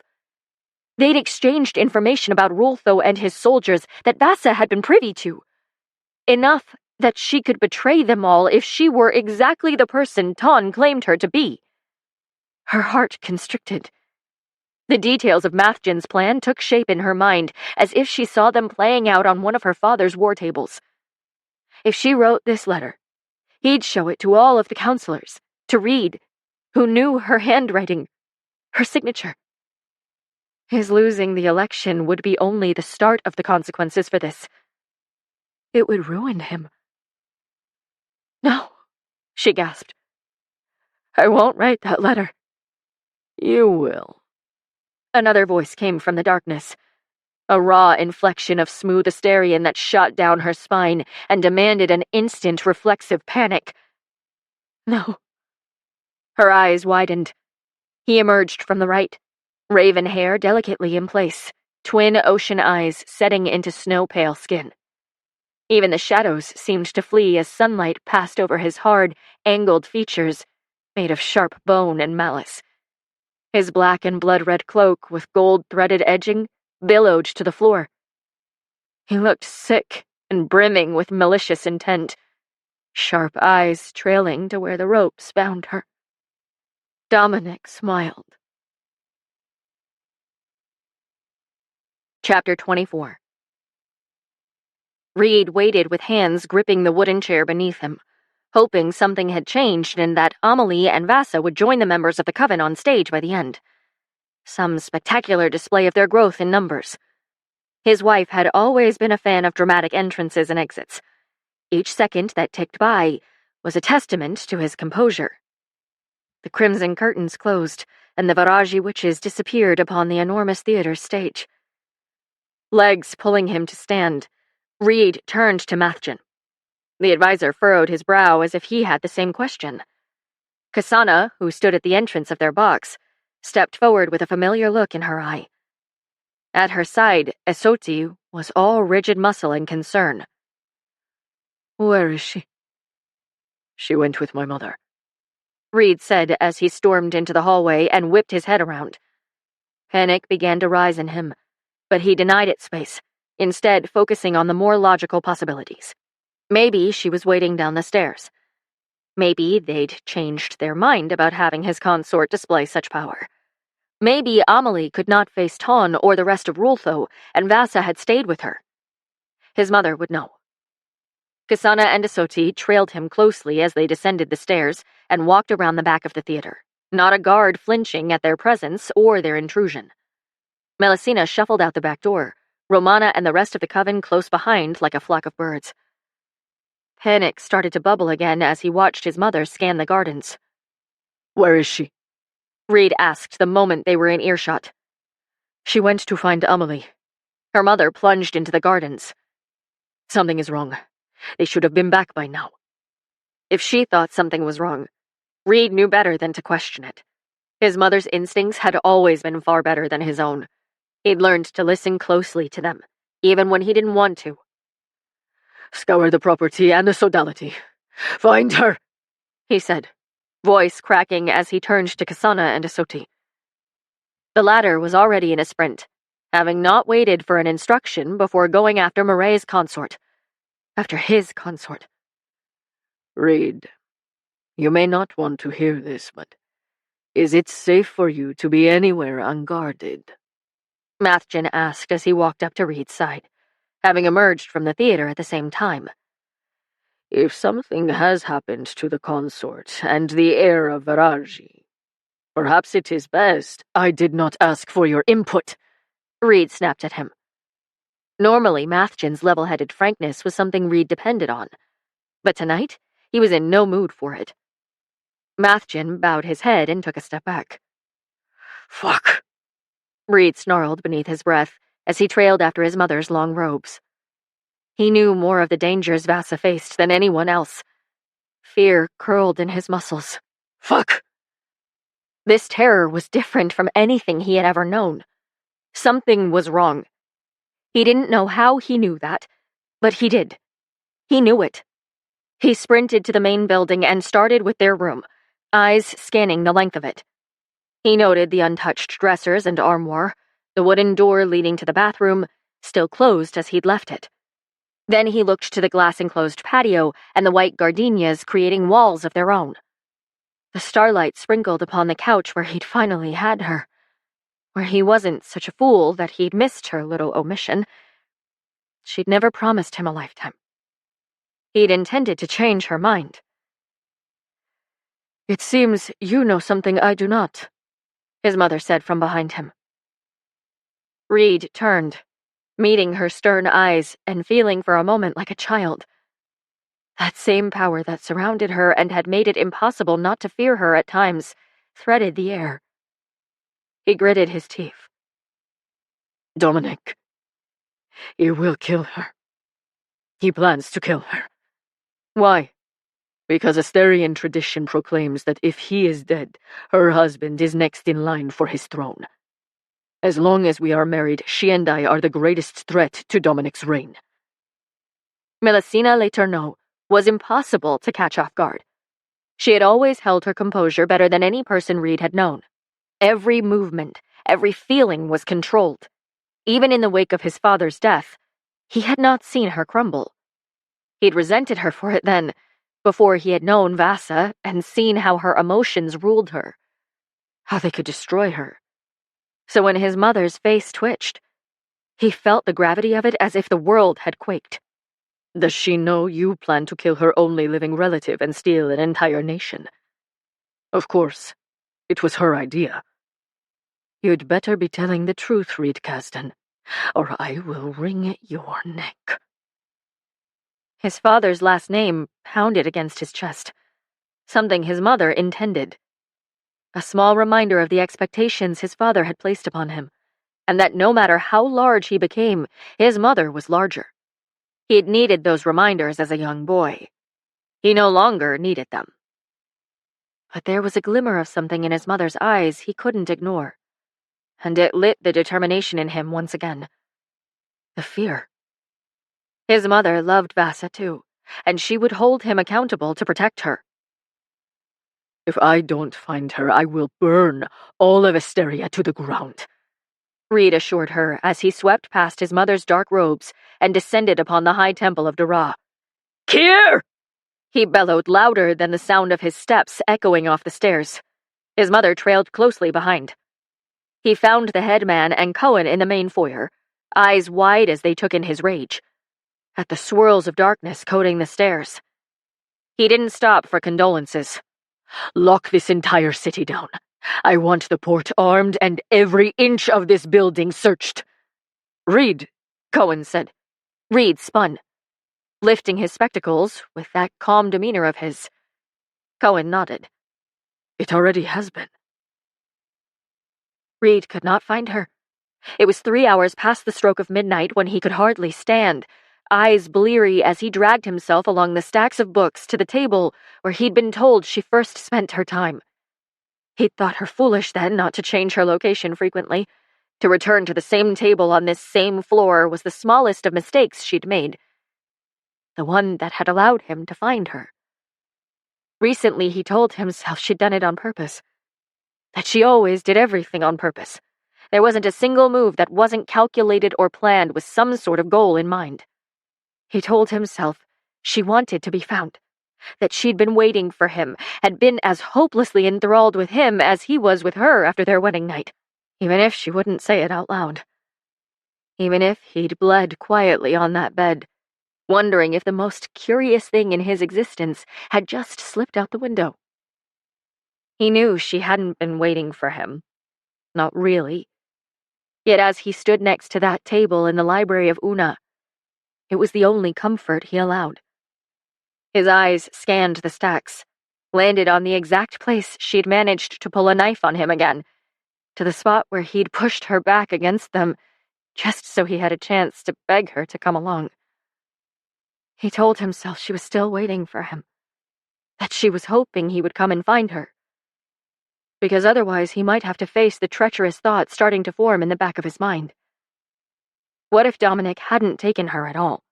They'd exchanged information about Roltho and his soldiers that Vassa had been privy to. Enough that she could betray them all if she were exactly the person Ton claimed her to be. Her heart constricted. The details of Mathgen's plan took shape in her mind, as if she saw them playing out on one of her father's war tables. If she wrote this letter, he'd show it to all of the counselors, to Reed, who knew her handwriting, her signature. His losing the election would be only the start of the consequences for this. It would ruin him. No, she gasped. I won't write that letter. You will. Another voice came from the darkness, a raw inflection of smooth Asterion that shot down her spine and demanded an instant reflexive panic. No. Her eyes widened. He emerged from the right, raven hair delicately in place, twin ocean eyes setting into snow-pale skin. Even the shadows seemed to flee as sunlight passed over his hard, angled features, made of sharp bone and malice. His black and blood-red cloak with gold-threaded edging billowed to the floor. He looked sick and brimming with malicious intent, sharp eyes trailing to where the ropes bound her. Dominic smiled. Chapter 24. Reed waited with hands gripping the wooden chair beneath him, hoping something had changed and that Amelie and Vassa would join the members of the coven on stage by the end. Some spectacular display of their growth in numbers. His wife had always been a fan of dramatic entrances and exits. Each second that ticked by was a testament to his composure. The crimson curtains closed, and the Varaji witches disappeared upon the enormous theater stage. Legs pulling him to stand, Reed turned to Mathjan. The advisor furrowed his brow as if he had the same question. Kasana, who stood at the entrance of their box, stepped forward with a familiar look in her eye. At her side, Esoti was all rigid muscle and concern. "Where is she?" "She went with my mother," Reed said as he stormed into the hallway and whipped his head around. Panic began to rise in him, but he denied it space, instead focusing on the more logical possibilities. Maybe she was waiting down the stairs. Maybe they'd changed their mind about having his consort display such power. Maybe Amelie could not face Ton or the rest of Rultho, and Vasa had stayed with her. His mother would know. Kasana and Esoti trailed him closely as they descended the stairs and walked around the back of the theater, not a guard flinching at their presence or their intrusion. Melusina shuffled out the back door, Romana and the rest of the coven close behind like a flock of birds. Panic started to bubble again as he watched his mother scan the gardens. "Where is she?" Reed asked the moment they were in earshot. "She went to find Amelie." Her mother plunged into the gardens. "Something is wrong. They should have been back by now." If she thought something was wrong, Reed knew better than to question it. His mother's instincts had always been far better than his own. He'd learned to listen closely to them, even when he didn't want to. "Scour the property and the sodality. Find her," he said, voice cracking as he turned to Kasana and Esoti. The latter was already in a sprint, having not waited for an instruction before going after Marae's consort. After his consort. "Reed, you may not want to hear this, but is it safe for you to be anywhere unguarded?" Mathjan asked as he walked up to Reed's side, having emerged from the theater at the same time. "If something has happened to the consort and the heir of Varaji, perhaps it is best I did not ask for your input," Reed snapped at him. Normally, Mathjan's level-headed frankness was something Reed depended on, but tonight he was in no mood for it. Mathjan bowed his head and took a step back. "Fuck," Reed snarled beneath his breath as he trailed after his mother's long robes. He knew more of the dangers Vasa faced than anyone else. Fear curled in his muscles. "Fuck!" This terror was different from anything he had ever known. Something was wrong. He didn't know how he knew that, but he did. He knew it. He sprinted to the main building and started with their room, eyes scanning the length of it. He noted the untouched dressers and armoire, the wooden door leading to the bathroom, still closed as he'd left it. Then he looked to the glass-enclosed patio and the white gardenias creating walls of their own. The starlight sprinkled upon the couch where he'd finally had her, where he wasn't such a fool that he'd missed her little omission. She'd never promised him a lifetime. He'd intended to change her mind. "It seems you know something I do not," his mother said from behind him. Reed turned, meeting her stern eyes and feeling for a moment like a child. That same power that surrounded her and had made it impossible not to fear her at times threaded the air. He gritted his teeth. "Dominic, he will kill her. He plans to kill her. Why? Because Asterian tradition proclaims that if he is dead, her husband is next in line for his throne. As long as we are married, she and I are the greatest threat to Dominic's reign." Melusina Letourneau was impossible to catch off guard. She had always held her composure better than any person Reed had known. Every movement, every feeling was controlled. Even in the wake of his father's death, he had not seen her crumble. He'd resented her for it then, before he had known Vasa and seen how her emotions ruled her, how they could destroy her. So when his mother's face twitched, he felt the gravity of it as if the world had quaked. "Does she know you plan to kill her only living relative and steal an entire nation?" "Of course. It was her idea." "You'd better be telling the truth, Reed Casden," or I will wring your neck." His father's last name pounded against his chest, something his mother intended. A small reminder of the expectations his father had placed upon him, and that no matter how large he became, his mother was larger. He'd needed those reminders as a young boy. He no longer needed them. But there was a glimmer of something in his mother's eyes he couldn't ignore, and it lit the determination in him once again. The fear. His mother loved Vasa too, and she would hold him accountable to protect her. "If I don't find her, I will burn all of Asteria to the ground," Reed assured her as he swept past his mother's dark robes and descended upon the high temple of Dara. "Kier!" He bellowed louder than the sound of his steps echoing off the stairs. His mother trailed closely behind. He found the headman and Cohen in the main foyer, eyes wide as they took in his rage, at the swirls of darkness coating the stairs. He didn't stop for condolences. "Lock this entire city down. I want the port armed and every inch of this building searched." "Reed," Cohen said. Reed spun, lifting his spectacles with that calm demeanor of his. Cohen nodded. "It already has been." Reed could not find her. It was 3 hours past the stroke of midnight when he could hardly stand, eyes bleary as he dragged himself along the stacks of books to the table where he'd been told she first spent her time. He'd thought her foolish then not to change her location frequently. To return to the same table on this same floor was the smallest of mistakes she'd made. The one that had allowed him to find her. Recently he told himself she'd done it on purpose. That she always did everything on purpose. There wasn't a single move that wasn't calculated or planned with some sort of goal in mind. He told himself she wanted to be found, that she'd been waiting for him, had been as hopelessly enthralled with him as he was with her after their wedding night, even if she wouldn't say it out loud. Even if he'd bled quietly on that bed, wondering if the most curious thing in his existence had just slipped out the window. He knew she hadn't been waiting for him. Not really. Yet as he stood next to that table in the library of Una, it was the only comfort he allowed. His eyes scanned the stacks, landed on the exact place she'd managed to pull a knife on him again, to the spot where he'd pushed her back against them, just so he had a chance to beg her to come along. He told himself she was still waiting for him, that she was hoping he would come and find her, because otherwise he might have to face the treacherous thoughts starting to form in the back of his mind. What if Dominic hadn't taken her at all?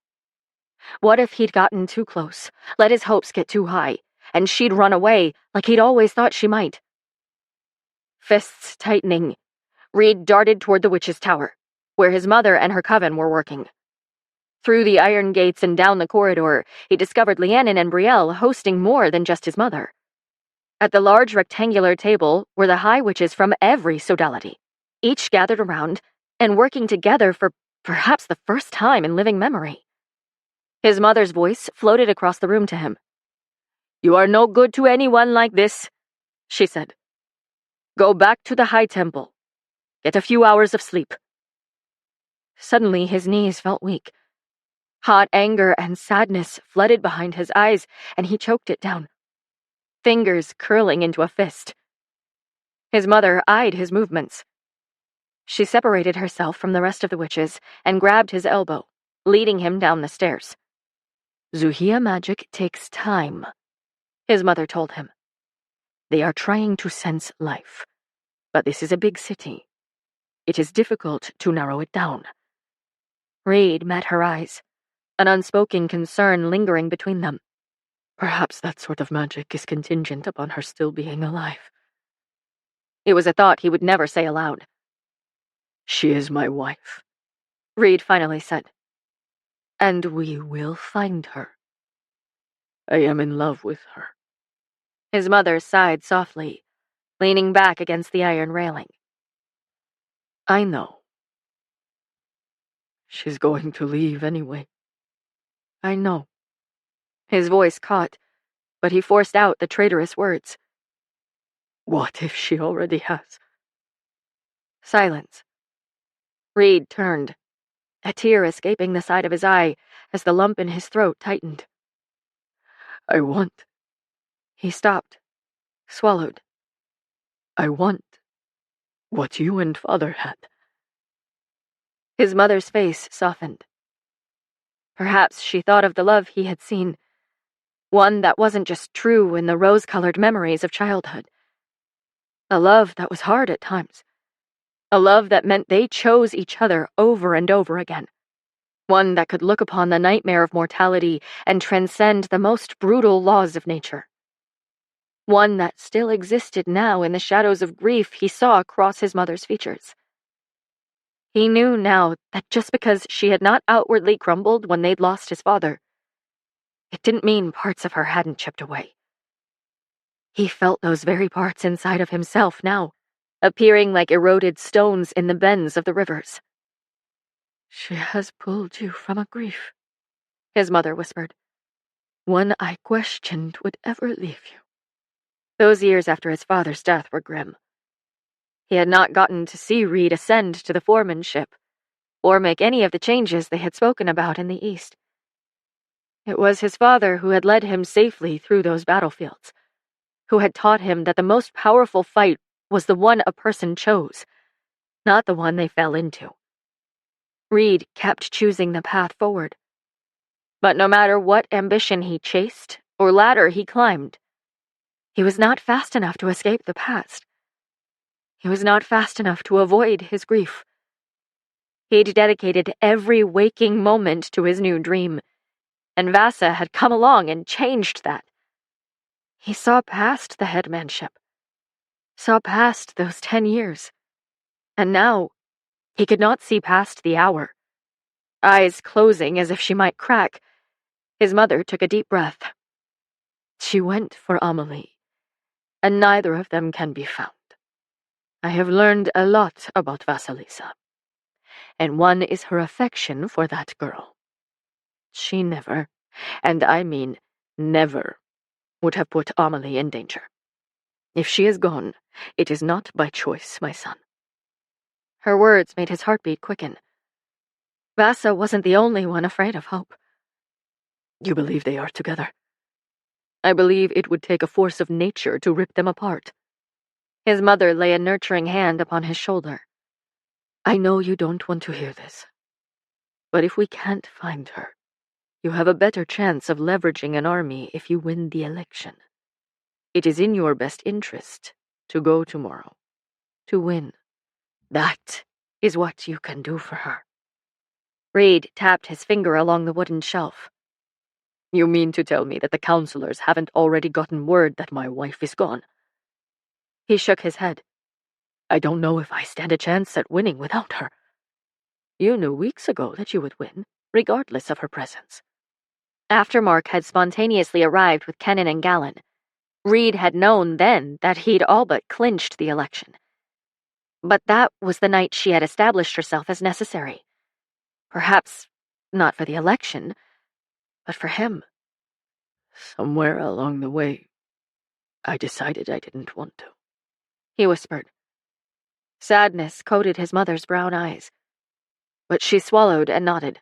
What if he'd gotten too close, let his hopes get too high, and she'd run away like he'd always thought she might? Fists tightening, Reed darted toward the witch's tower, where his mother and her coven were working. Through the iron gates and down the corridor, he discovered Leannon and Brielle hosting more than just his mother. At the large rectangular table were the high witches from every sodality, each gathered around and working together for perhaps the first time in living memory. His mother's voice floated across the room to him. "You are no good to anyone like this," she said. "Go back to the High Temple. Get a few hours of sleep." Suddenly his knees felt weak. Hot anger and sadness flooded behind his eyes, and he choked it down, fingers curling into a fist. His mother eyed his movements. She separated herself from the rest of the witches and grabbed his elbow, leading him down the stairs. "Zuhia magic takes time," his mother told him. "They are trying to sense life, but this is a big city. It is difficult to narrow it down." Reed met her eyes, an unspoken concern lingering between them. Perhaps that sort of magic is contingent upon her still being alive. It was a thought he would never say aloud. "She is my wife," Reed finally said. "And we will find her. I am in love with her." His mother sighed softly, leaning back against the iron railing. "I know. She's going to leave anyway. I know." His voice caught, but he forced out the traitorous words. "What if she already has?" Silence. Reed turned, a tear escaping the side of his eye as the lump in his throat tightened. I want. He stopped, swallowed. I want what you and Father had. His mother's face softened. Perhaps she thought of the love he had seen, one that wasn't just true in the rose-colored memories of childhood. A love that was hard at times. A love that meant they chose each other over and over again. One that could look upon the nightmare of mortality and transcend the most brutal laws of nature. One that still existed now in the shadows of grief he saw across his mother's features. He knew now that just because she had not outwardly crumbled when they'd lost his father, it didn't mean parts of her hadn't chipped away. He felt those very parts inside of himself now, appearing like eroded stones in the bends of the rivers. She has pulled you from a grief, his mother whispered. One I questioned would ever leave you. Those years after his father's death were grim. He had not gotten to see Reed ascend to the foremanship, or make any of the changes they had spoken about in the East. It was his father who had led him safely through those battlefields, who had taught him that the most powerful fight was the one a person chose, not the one they fell into. Reed kept choosing the path forward. But no matter what ambition he chased or ladder he climbed, he was not fast enough to escape the past. He was not fast enough to avoid his grief. He'd dedicated every waking moment to his new dream, and Vasa had come along and changed that. He saw past the headmanship, saw past those 10 years, and now he could not see past the hour. Eyes closing as if she might crack, his mother took a deep breath. She went for Amelie, and neither of them can be found. I have learned a lot about Vasilisa, and one is her affection for that girl. She never, and I mean never, would have put Amelie in danger. If she is gone, it is not by choice, my son. Her words made his heartbeat quicken. Vasa wasn't the only one afraid of Hope. You believe they are together? I believe it would take a force of nature to rip them apart. His mother lay a nurturing hand upon his shoulder. I know you don't want to hear this, but if we can't find her, you have a better chance of leveraging an army if you win the election. It is in your best interest to go tomorrow, to win. That is what you can do for her. Reed tapped his finger along the wooden shelf. You mean to tell me that the counselors haven't already gotten word that my wife is gone? He shook his head. I don't know if I stand a chance at winning without her. You knew weeks ago that you would win, regardless of her presence. After Mark had spontaneously arrived with Kennan and Gallon, Reed had known then that he'd all but clinched the election. But that was the night she had established herself as necessary. Perhaps not for the election, but for him. Somewhere along the way, I decided I didn't want to, he whispered. Sadness coated his mother's brown eyes, but she swallowed and nodded.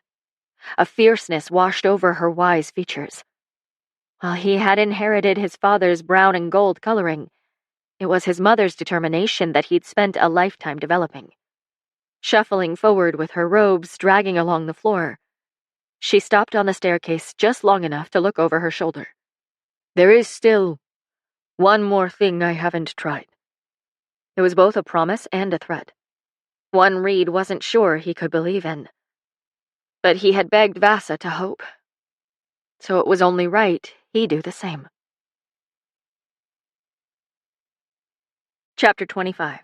A fierceness washed over her wise features. While he had inherited his father's brown and gold coloring, it was his mother's determination that he'd spent a lifetime developing. Shuffling forward with her robes dragging along the floor, she stopped on the staircase just long enough to look over her shoulder. There is still one more thing I haven't tried. It was both a promise and a threat. One Reed wasn't sure he could believe in. But he had begged Vasa to hope. So it was only right he do the same. Chapter 25.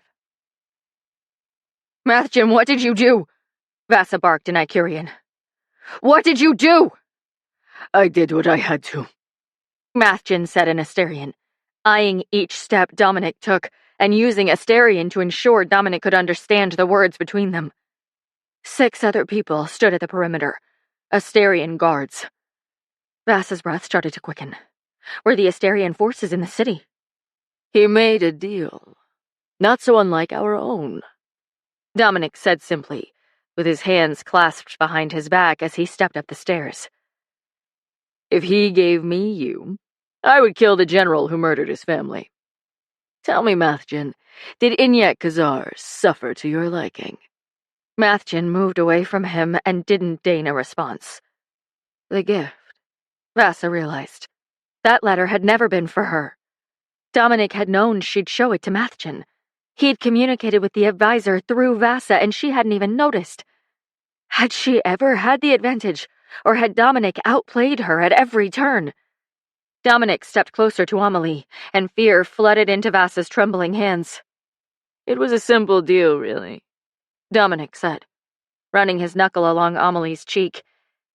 Mathgen, what did you do? Vasa barked in Icurian. What did you do? I did what I had to, Mathgen said in Asterian, eyeing each step Dominic took and using Asterian to ensure Dominic could understand the words between them. 6 other people stood at the perimeter, Asterian guards. Vasa's breath started to quicken. Were the Asterian forces in the city? He made a deal, not so unlike our own, Dominic said simply, with his hands clasped behind his back as he stepped up the stairs. If he gave me you, I would kill the general who murdered his family. Tell me, Mathjan, did Inyat Khazar suffer to your liking? Mathjan moved away from him and didn't deign a response. The gift, Vasa realized. That letter had never been for her. Dominic had known she'd show it to Mathjan. He'd communicated with the advisor through Vasa and she hadn't even noticed. Had she ever had the advantage, or had Dominic outplayed her at every turn? Dominic stepped closer to Amelie, and fear flooded into Vasa's trembling hands. It was a simple deal, really, Dominic said, running his knuckle along Amelie's cheek,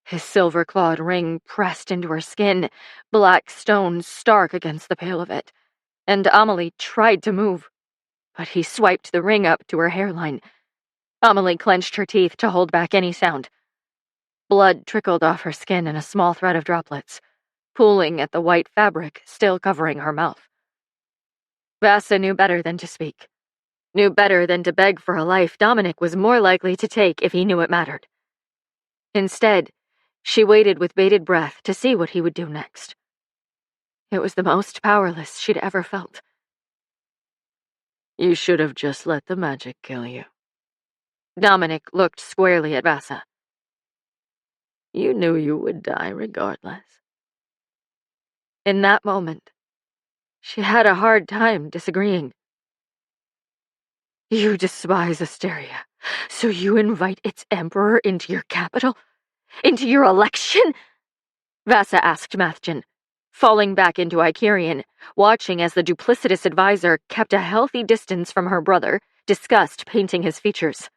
his silver-clawed ring pressed into her skin, black stone stark against the pale of it. And Amelie tried to move, but he swiped the ring up to her hairline. Amelie clenched her teeth to hold back any sound. Blood trickled off her skin in a small thread of droplets, pooling at the white fabric still covering her mouth. Vasa knew better than to speak. Knew better than to beg for a life Dominic was more likely to take if he knew it mattered. Instead, she waited with bated breath to see what he would do next. It was the most powerless she'd ever felt. You should have just let the magic kill you. Dominic looked squarely at Vasa. You knew you would die regardless. In that moment, she had a hard time disagreeing. You despise Asteria, so you invite its emperor into your capital? Into your election? Vasa asked Mathjan, falling back into Icarian, watching as the duplicitous advisor kept a healthy distance from her brother, disgust painting his features.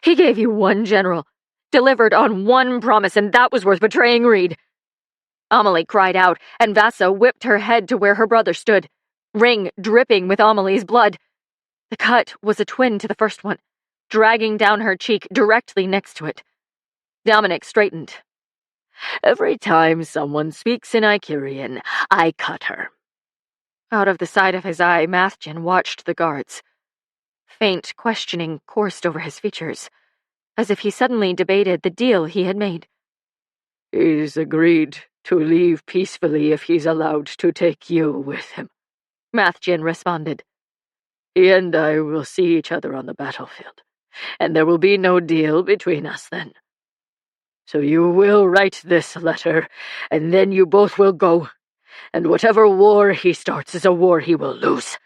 He gave you one general, delivered on one promise, and that was worth betraying Reed. Amelie cried out, and Vasa whipped her head to where her brother stood, ring dripping with Amelie's blood. The cut was a twin to the first one, dragging down her cheek directly next to it. Dominic straightened. Every time someone speaks in Icarian, I cut her. Out of the side of his eye, Mathjan watched the guards. Faint questioning coursed over his features, as if he suddenly debated the deal he had made. He's agreed to leave peacefully if he's allowed to take you with him, Mathjan responded. He and I will see each other on the battlefield, and there will be no deal between us then. So you will write this letter, and then you both will go, and whatever war he starts is a war he will lose.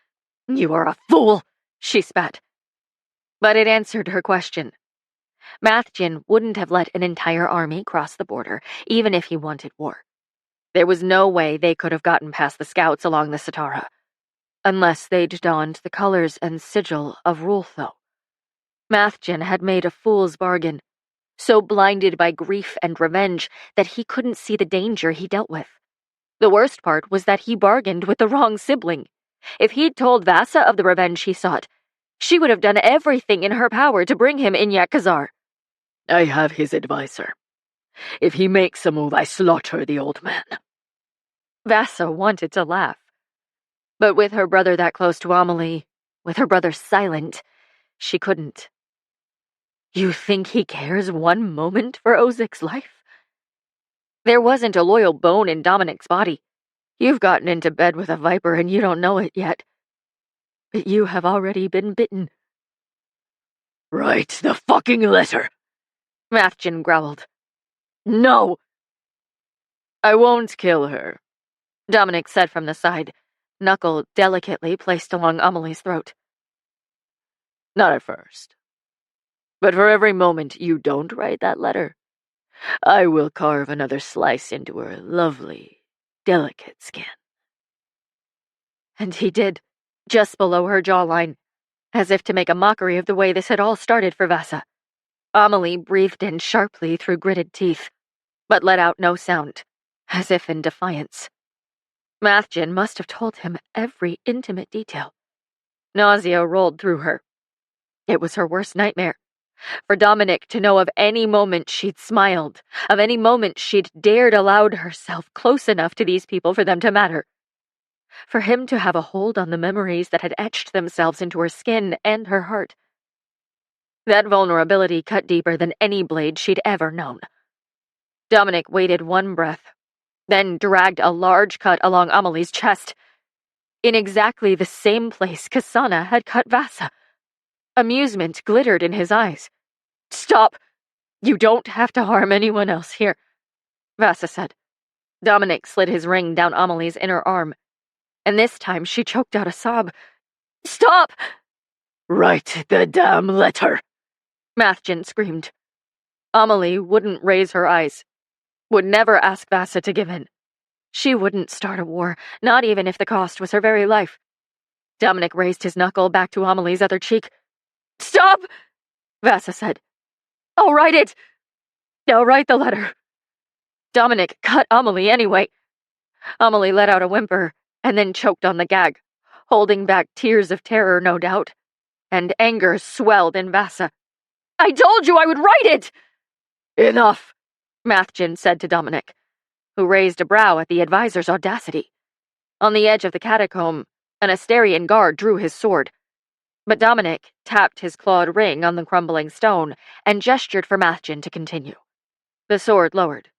You are a fool, she spat. But it answered her question. Mathjan wouldn't have let an entire army cross the border, even if he wanted war. There was no way they could have gotten past the scouts along the Satara, unless they'd donned the colors and sigil of Rultho. Mathjan had made a fool's bargain, so blinded by grief and revenge that he couldn't see the danger he dealt with. The worst part was that he bargained with the wrong sibling. If he'd told Vasa of the revenge he sought, she would have done everything in her power to bring him Inyat Khazar. I have his advisor. If he makes a move, I slaughter the old man. Vasa wanted to laugh. But with her brother that close to Amelie, with her brother silent, she couldn't. You think he cares one moment for Ozik's life? There wasn't a loyal bone in Dominic's body. You've gotten into bed with a viper and you don't know it yet. But you have already been bitten. Write the fucking letter, Mathjan growled. No! I won't kill her, Dominic said from the side, knuckle delicately placed along Amelie's throat. Not at first. But for every moment you don't write that letter, I will carve another slice into her lovely, delicate skin. And he did, just below her jawline, as if to make a mockery of the way this had all started for Vasa. Amelie breathed in sharply through gritted teeth, but let out no sound, as if in defiance. Mathjan must have told him every intimate detail. Nausea rolled through her. It was her worst nightmare. For Dominic to know of any moment she'd smiled, of any moment she'd dared allowed herself close enough to these people for them to matter. For him to have a hold on the memories that had etched themselves into her skin and her heart. That vulnerability cut deeper than any blade she'd ever known. Dominic waited one breath, then dragged a large cut along Amelie's chest, in exactly the same place Kasana had cut Vasa. Amusement glittered in his eyes. "Stop! You don't have to harm anyone else here," Vasa said. Dominic slid his ring down Amelie's inner arm, and this time she choked out a sob. "Stop!" "Write the damn letter," Mathjen screamed. Amelie wouldn't raise her eyes, would never ask Vasa to give in. She wouldn't start a war, not even if the cost was her very life. Dominic raised his knuckle back to Amelie's other cheek. "Stop!" Vasa said. "I'll write it. I'll write the letter." Dominic cut Amelie anyway. Amelie let out a whimper and then choked on the gag, holding back tears of terror, no doubt, and anger swelled in Vasa. "I told you I would write it!" "Enough," Mathjen said to Dominic, who raised a brow at the advisor's audacity. On the edge of the catacomb, an Asterian guard drew his sword, but Dominic tapped his clawed ring on the crumbling stone and gestured for Mathjen to continue. The sword lowered.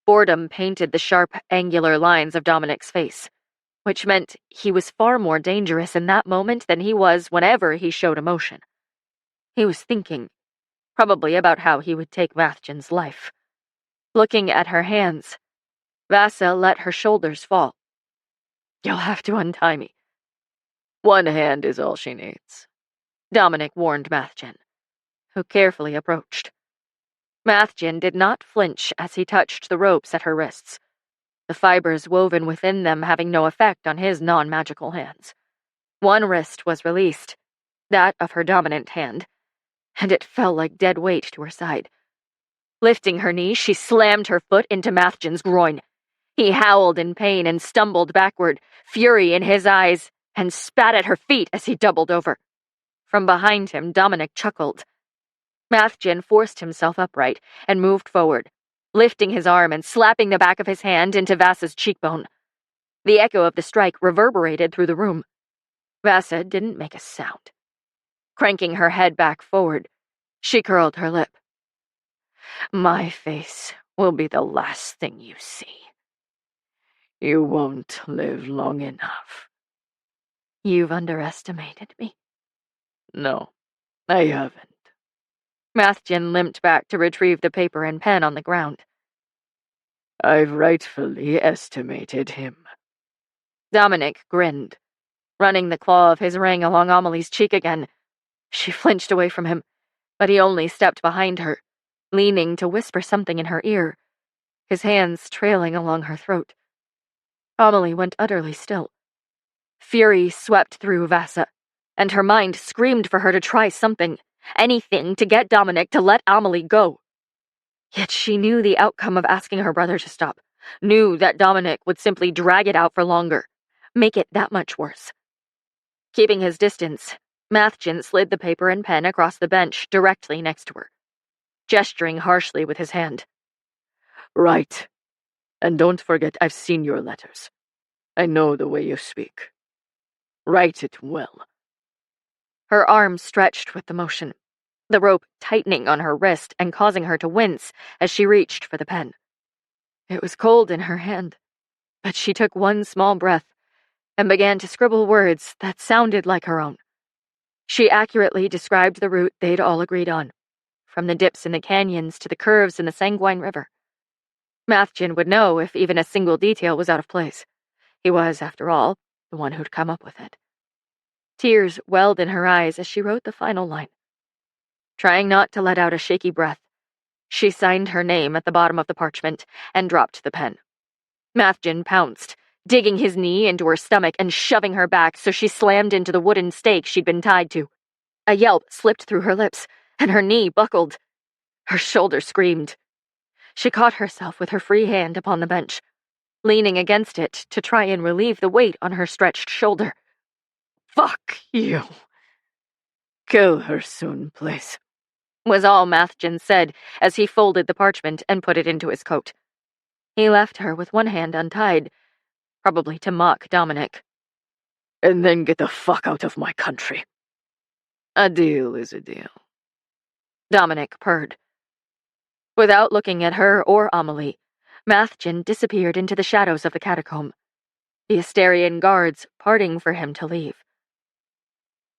Boredom painted the sharp, angular lines of Dominic's face, which meant he was far more dangerous in that moment than he was whenever he showed emotion. He was thinking, probably about how he would take Mathjen's life. Looking at her hands, Vasa let her shoulders fall. "You'll have to untie me." "One hand is all she needs," Dominic warned Mathjen, who carefully approached. Mathjen did not flinch as he touched the ropes at her wrists, the fibers woven within them having no effect on his non-magical hands. One wrist was released, that of her dominant hand, and it fell like dead weight to her side. Lifting her knee, she slammed her foot into Mathjen's groin. He howled in pain and stumbled backward, fury in his eyes, and spat at her feet as he doubled over. From behind him, Dominic chuckled. Mathjen forced himself upright and moved forward, lifting his arm and slapping the back of his hand into Vasa's cheekbone. The echo of the strike reverberated through the room. Vasa didn't make a sound. Cranking her head back forward, she curled her lip. "My face will be the last thing you see. You won't live long enough." "You've underestimated me." "No, I haven't." Mathjen limped back to retrieve the paper and pen on the ground. "I've rightfully estimated him." Dominic grinned, running the claw of his ring along Amelie's cheek again. She flinched away from him, but he only stepped behind her, leaning to whisper something in her ear, his hands trailing along her throat. Amelie went utterly still. Fury swept through Vasa, and her mind screamed for her to try something, anything to get Dominic to let Amelie go. Yet she knew the outcome of asking her brother to stop, knew that Dominic would simply drag it out for longer, make it that much worse. Keeping his distance, Mathjen slid the paper and pen across the bench directly next to her, gesturing harshly with his hand. "Right. And don't forget I've seen your letters. I know the way you speak. Write it well." Her arm stretched with the motion, the rope tightening on her wrist and causing her to wince as she reached for the pen. It was cold in her hand, but she took one small breath and began to scribble words that sounded like her own. She accurately described the route they'd all agreed on, from the dips in the canyons to the curves in the Sanguine River. Mathjen would know if even a single detail was out of place. He was, after all, the one who'd come up with it. Tears welled in her eyes as she wrote the final line. Trying not to let out a shaky breath, she signed her name at the bottom of the parchment and dropped the pen. Mathjen pounced, digging his knee into her stomach and shoving her back so she slammed into the wooden stake she'd been tied to. A yelp slipped through her lips, and her knee buckled. Her shoulder screamed. She caught herself with her free hand upon the bench, leaning against it to try and relieve the weight on her stretched shoulder. "Fuck you. Kill her soon, please," was all Mathjen said as he folded the parchment and put it into his coat. He left her with one hand untied, probably to mock Dominic. "And then get the fuck out of my country. A deal is a deal." Dominic purred. Without looking at her or Amelie, Mathjen disappeared into the shadows of the catacomb, the Asterian guards parting for him to leave.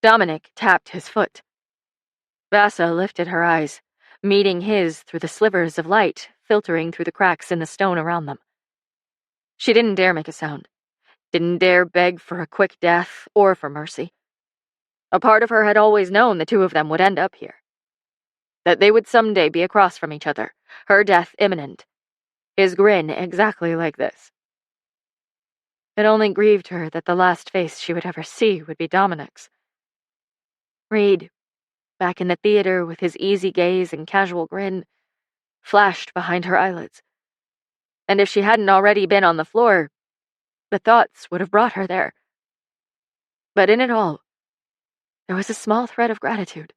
Dominic tapped his foot. Vassa lifted her eyes, meeting his through the slivers of light filtering through the cracks in the stone around them. She didn't dare make a sound, didn't dare beg for a quick death or for mercy. A part of her had always known the two of them would end up here, that they would someday be across from each other, her death imminent, his grin exactly like this. It only grieved her that the last face she would ever see would be Dominic's. Reed, back in the theater with his easy gaze and casual grin, flashed behind her eyelids. And if she hadn't already been on the floor, the thoughts would have brought her there. But in it all, there was a small thread of gratitude.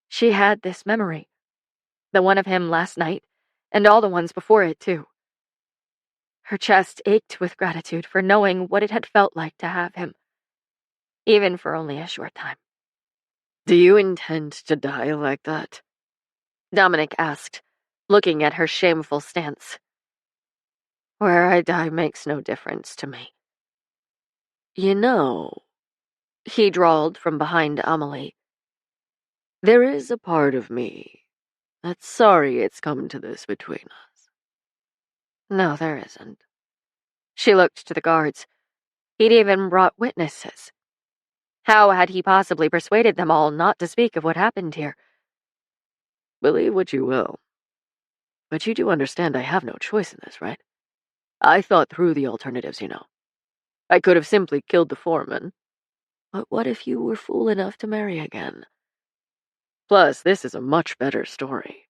She had this memory, the one of him last night, and all the ones before it, too. Her chest ached with gratitude for knowing what it had felt like to have him, even for only a short time. Do you intend to die like that? Dominic asked, looking at her shameful stance. Where I die makes no difference to me. You know, he drawled from behind Amelie, there is a part of me that's sorry it's come to this between us. No, there isn't. She looked to the guards. He'd even brought witnesses. How had he possibly persuaded them all not to speak of what happened here? Believe what you will, but you do understand I have no choice in this, right? I thought through the alternatives, you know. I could have simply killed the foreman. But what if you were fool enough to marry again? Plus, this is a much better story.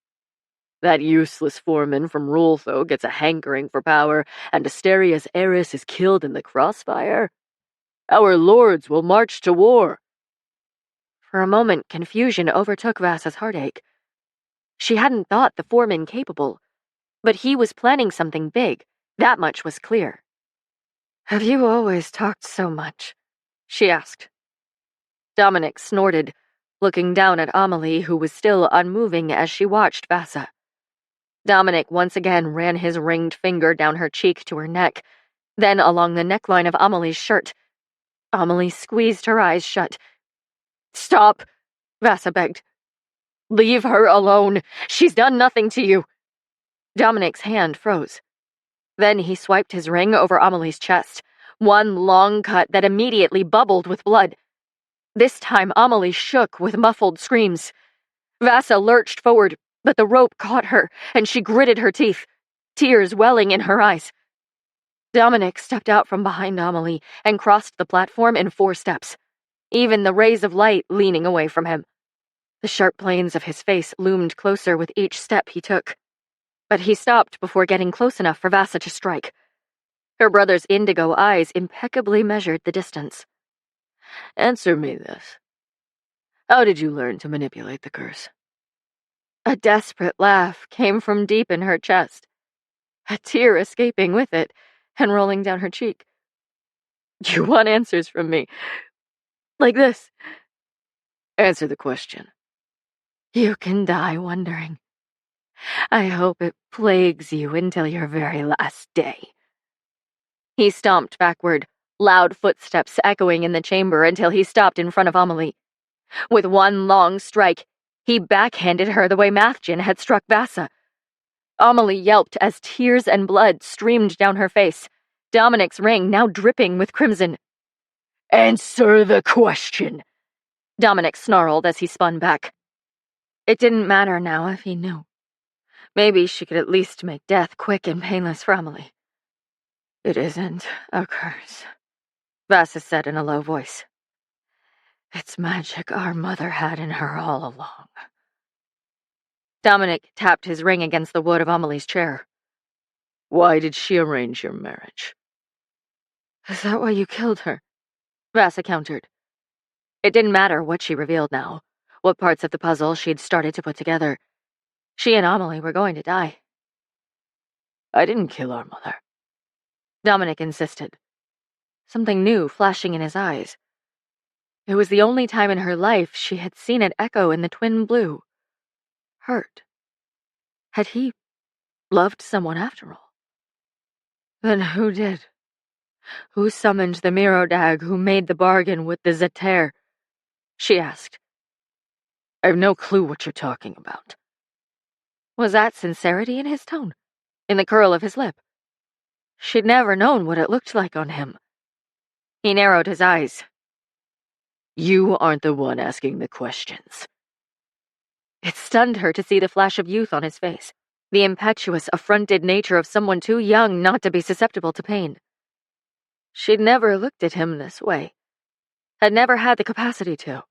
That useless foreman from Rultho gets a hankering for power, and Asteria's heiress is killed in the crossfire. Our lords will march to war. For a moment, confusion overtook Vassa's heartache. She hadn't thought the foreman capable, but he was planning something big. That much was clear. Have you always talked so much? She asked. Dominic snorted, looking down at Amelie, who was still unmoving as she watched Vassa. Dominic once again ran his ringed finger down her cheek to her neck, then along the neckline of Amelie's shirt. Amelie squeezed her eyes shut. Stop, Vassa begged. Leave her alone. She's done nothing to you. Dominic's hand froze. Then he swiped his ring over Amelie's chest, one long cut that immediately bubbled with blood. This time Amelie shook with muffled screams. Vassa lurched forward, but the rope caught her, and she gritted her teeth, tears welling in her eyes. Dominic stepped out from behind Amelie and crossed the platform in 4 steps, even the rays of light leaning away from him. The sharp planes of his face loomed closer with each step he took. But he stopped before getting close enough for Vassa to strike. Her brother's indigo eyes impeccably measured the distance. Answer me this. How did you learn to manipulate the curse? A desperate laugh came from deep in her chest, a tear escaping with it and rolling down her cheek. You want answers from me? Like this? Answer the question. You can die wondering. I hope it plagues you until your very last day. He stomped backward, loud footsteps echoing in the chamber until he stopped in front of Amelie. With one long strike, he backhanded her the way Mathjen had struck Vassa. Amelie yelped as tears and blood streamed down her face, Dominic's ring now dripping with crimson. Answer the question, Dominic snarled as he spun back. It didn't matter now if he knew. Maybe she could at least make death quick and painless for Amelie. It isn't a curse, Vassa said in a low voice. It's magic our mother had in her all along. Dominic tapped his ring against the wood of Amelie's chair. Why did she arrange your marriage? Is that why you killed her? Vassa countered. It didn't matter what she revealed now, what parts of the puzzle she'd started to put together. She and Amelie were going to die. I didn't kill our mother, Dominic insisted, something new flashing in his eyes. It was the only time in her life she had seen it echo in the twin blue. hurt. Had he loved someone after all? Then who did? Who summoned the Mirodag who made the bargain with the Zeter? She asked. I have no clue what you're talking about. Was that sincerity in his tone? In the curl of his lip? She'd never known what it looked like on him. He narrowed his eyes. You aren't the one asking the questions. It stunned her to see the flash of youth on his face, the impetuous, affronted nature of someone too young not to be susceptible to pain. She'd never looked at him this way, had never had the capacity to.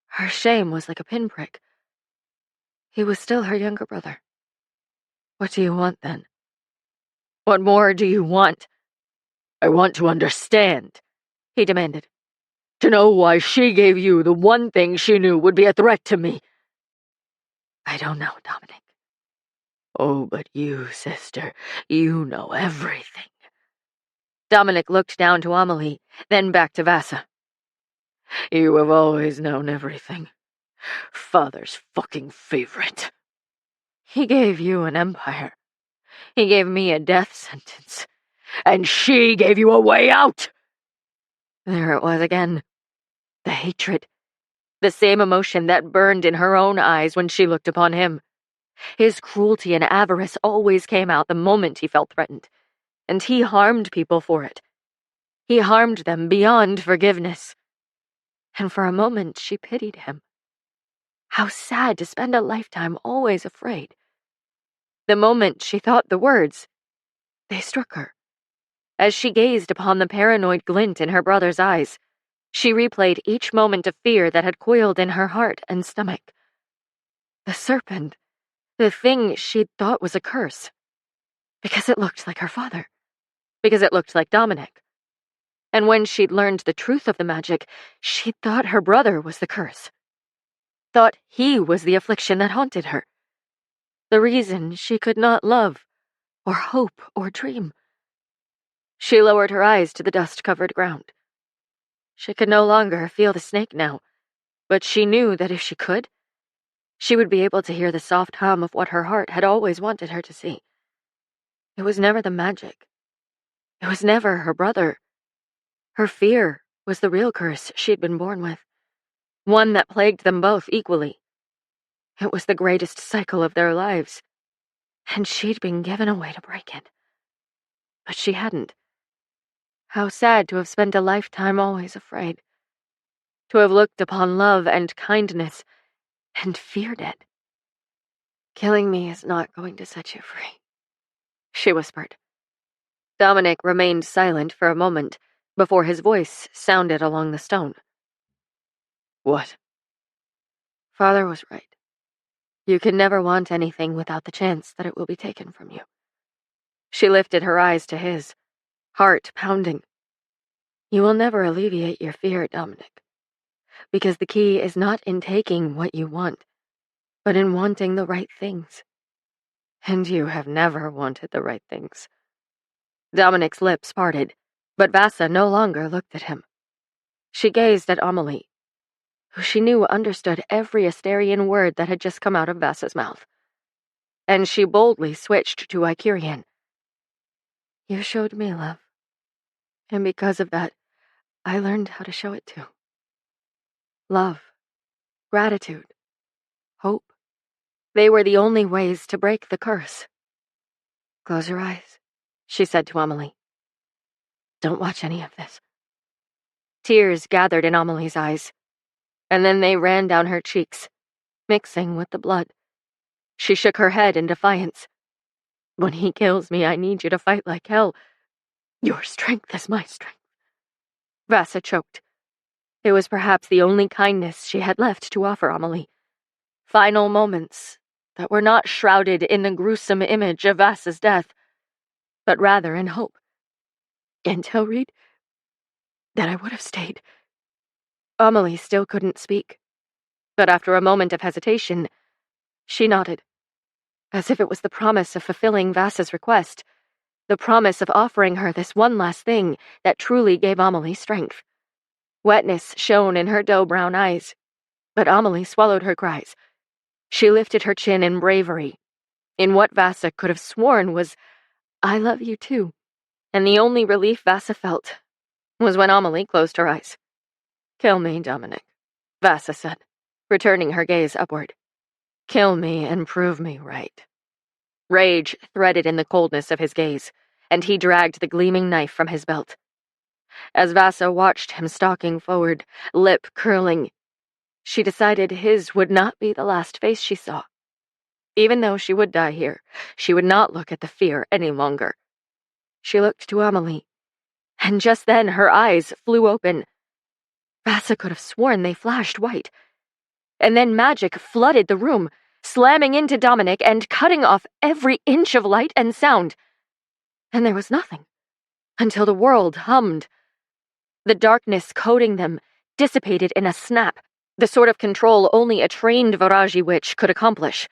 Her shame was like a pinprick. He was still her younger brother. What do you want, then? What more do you want? I want to understand, he demanded. To know why she gave you the one thing she knew would be a threat to me. I don't know, Dominic. Oh, but you, sister, you know everything. Dominic looked down to Amelie, then back to Vassa. You have always known everything. Father's fucking favorite. He gave you an empire. He gave me a death sentence. And she gave you a way out! There it was again. The hatred. The same emotion that burned in her own eyes when she looked upon him. His cruelty and avarice always came out the moment he felt threatened, and he harmed people for it. He harmed them beyond forgiveness. And for a moment she pitied him. How sad to spend a lifetime always afraid. The moment she thought the words, they struck her. As she gazed upon the paranoid glint in her brother's eyes, she replayed each moment of fear that had coiled in her heart and stomach. The serpent, the thing she'd thought was a curse. Because it looked like her father. Because it looked like Dominic. And when she'd learned the truth of the magic, she'd thought her brother was the curse. Thought he was the affliction that haunted her. The reason she could not love, or hope, or dream. She lowered her eyes to the dust-covered ground. She could no longer feel the snake now, but she knew that if she could, she would be able to hear the soft hum of what her heart had always wanted her to see. It was never the magic. It was never her brother. Her fear was the real curse she'd been born with, one that plagued them both equally. It was the greatest cycle of their lives, and she'd been given a way to break it. But she hadn't. How sad to have spent a lifetime always afraid. To have looked upon love and kindness and feared it. Killing me is not going to set you free, she whispered. Dominic remained silent for a moment before his voice sounded along the stone. What? Father was right. You can never want anything without the chance that it will be taken from you. She lifted her eyes to his, heart pounding. You will never alleviate your fear, Dominic, because the key is not in taking what you want, but in wanting the right things. And you have never wanted the right things. Dominic's lips parted, but Vassa no longer looked at him. She gazed at Amelie, who she knew understood every Asterian word that had just come out of Vassa's mouth. And she boldly switched to Icurian. You showed me love, and because of that, I learned how to show it too. Love, gratitude, hope. They were the only ways to break the curse. Close your eyes, she said to Amelie. Don't watch any of this. Tears gathered in Amelie's eyes, and then they ran down her cheeks, mixing with the blood. She shook her head in defiance. When he kills me, I need you to fight like hell. Your strength is my strength. Vassa choked. It was perhaps the only kindness she had left to offer Amelie. Final moments that were not shrouded in the gruesome image of Vassa's death, but rather in hope. And tell Reed that I would have stayed. Amelie still couldn't speak, but after a moment of hesitation, she nodded, as if it was the promise of fulfilling Vassa's request, the promise of offering her this one last thing that truly gave Amelie strength. Wetness shone in her dough-brown eyes, but Amelie swallowed her cries. She lifted her chin in bravery, in what Vasa could have sworn was, "I love you too." And the only relief Vasa felt was when Amelie closed her eyes. "Kill me, Dominic," Vasa said, returning her gaze upward. "Kill me and prove me right." Rage threaded in the coldness of his gaze, and he dragged the gleaming knife from his belt. As Vasa watched him stalking forward, lip curling, she decided his would not be the last face she saw. Even though she would die here, she would not look at the fear any longer. She looked to Amelie, and just then her eyes flew open. Vasa could have sworn they flashed white. And then magic flooded the room, slamming into Dominic and cutting off every inch of light and sound. And there was nothing, until the world hummed. The darkness coating them dissipated in a snap, the sort of control only a trained Varaji witch could accomplish.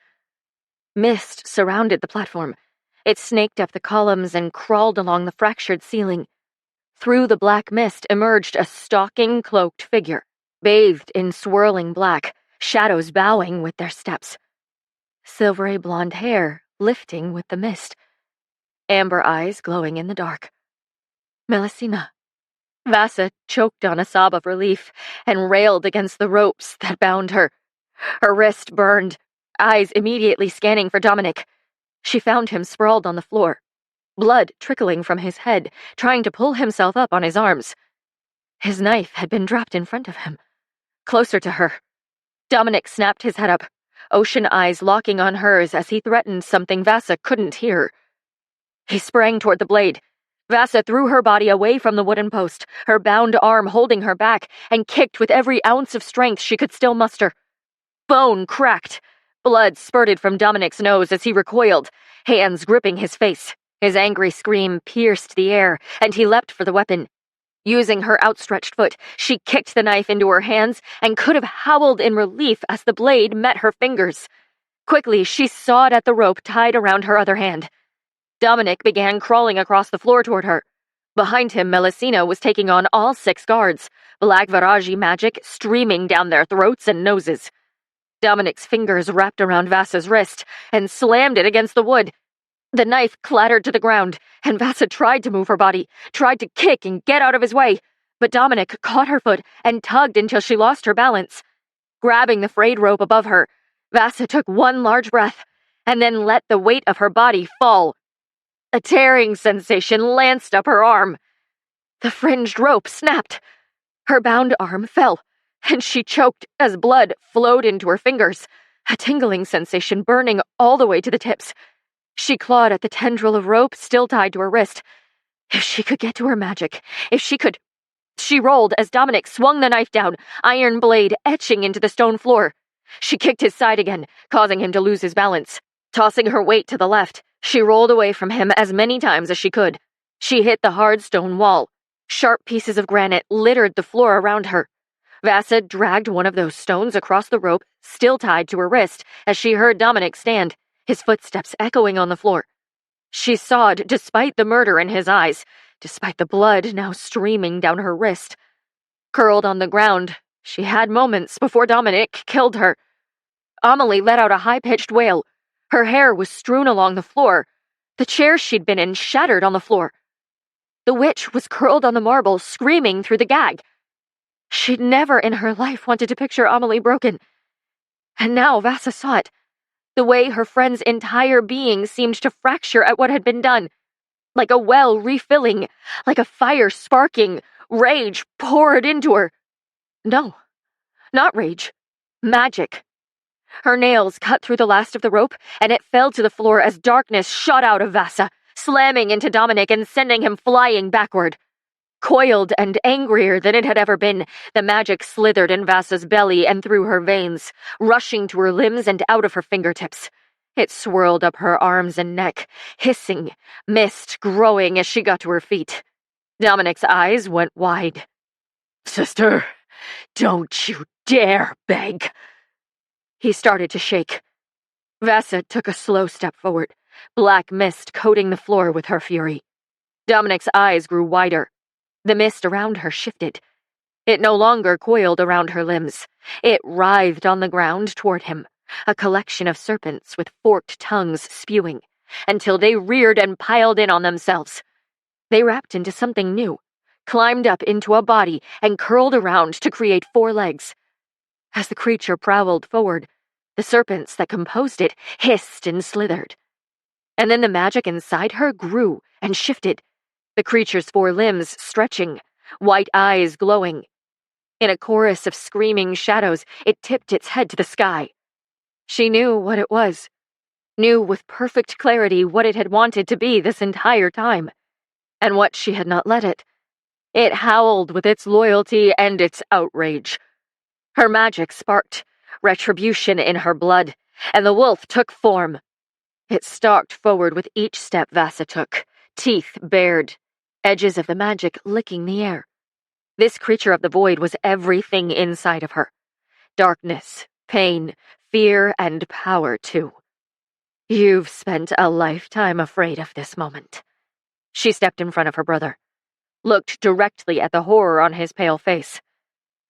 Mist surrounded the platform. It snaked up the columns and crawled along the fractured ceiling. Through the black mist emerged a stalking, cloaked figure, bathed in swirling black, shadows bowing with their steps. Silvery blonde hair lifting with the mist. Amber eyes glowing in the dark. Melusina. Vasa choked on a sob of relief and railed against the ropes that bound her. Her wrist burned, eyes immediately scanning for Dominic. She found him sprawled on the floor, blood trickling from his head, trying to pull himself up on his arms. His knife had been dropped in front of him, closer to her. Dominic snapped his head up, ocean eyes locking on hers as he threatened something Vasa couldn't hear. He sprang toward the blade. Vasa threw her body away from the wooden post, her bound arm holding her back, and kicked with every ounce of strength she could still muster. Bone cracked. Blood spurted from Dominic's nose as he recoiled, hands gripping his face. His angry scream pierced the air, and he leapt for the weapon. Using her outstretched foot, she kicked the knife into her hands and could have howled in relief as the blade met her fingers. Quickly, she sawed at the rope tied around her other hand. Dominic began crawling across the floor toward her. Behind him, Melusina was taking on all 6 guards, black Varaji magic streaming down their throats and noses. Dominic's fingers wrapped around Vasa's wrist and slammed it against the wood. The knife clattered to the ground, and Vasa tried to move her body, tried to kick and get out of his way, but Dominic caught her foot and tugged until she lost her balance. Grabbing the frayed rope above her, Vasa took one large breath, and then let the weight of her body fall. A tearing sensation lanced up her arm. The fringed rope snapped. Her bound arm fell, and she choked as blood flowed into her fingers, a tingling sensation burning all the way to the tips. She clawed at the tendril of rope still tied to her wrist. If she could get to her magic, if she could... She rolled as Dominic swung the knife down, iron blade etching into the stone floor. She kicked his side again, causing him to lose his balance. Tossing her weight to the left, she rolled away from him as many times as she could. She hit the hard stone wall. Sharp pieces of granite littered the floor around her. Vasa dragged one of those stones across the rope, still tied to her wrist, as she heard Dominic stand, his footsteps echoing on the floor. She sobbed despite the murder in his eyes, despite the blood now streaming down her wrist. Curled on the ground, she had moments before Dominic killed her. Amelie let out a high-pitched wail. Her hair was strewn along the floor. The chair she'd been in shattered on the floor. The witch was curled on the marble, screaming through the gag. She'd never in her life wanted to picture Amelie broken. And now Vasa saw it. The way her friend's entire being seemed to fracture at what had been done. Like a well refilling, like a fire sparking, rage poured into her. No, not rage. Magic. Her nails cut through the last of the rope, and it fell to the floor as darkness shot out of Vasa, slamming into Dominic and sending him flying backward. Coiled and angrier than it had ever been, the magic slithered in Vasa's belly and through her veins, rushing to her limbs and out of her fingertips. It swirled up her arms and neck, hissing, mist growing as she got to her feet. Dominic's eyes went wide. "Sister, don't you dare beg." He started to shake. Vasa took a slow step forward, black mist coating the floor with her fury. Dominic's eyes grew wider. The mist around her shifted. It no longer coiled around her limbs. It writhed on the ground toward him, a collection of serpents with forked tongues spewing, until they reared and piled in on themselves. They wrapped into something new, climbed up into a body, and curled around to create 4 legs. As the creature prowled forward, the serpents that composed it hissed and slithered. And then the magic inside her grew and shifted, the creature's 4 limbs stretching, white eyes glowing. In a chorus of screaming shadows, it tipped its head to the sky. She knew what it was, knew with perfect clarity what it had wanted to be this entire time, and what she had not let it. It howled with its loyalty and its outrage. Her magic sparked, retribution in her blood, and the wolf took form. It stalked forward with each step Vasa took, teeth bared, edges of the magic licking the air. This creature of the void was everything inside of her. Darkness, pain, fear, and power, too. You've spent a lifetime afraid of this moment. She stepped in front of her brother, looked directly at the horror on his pale face.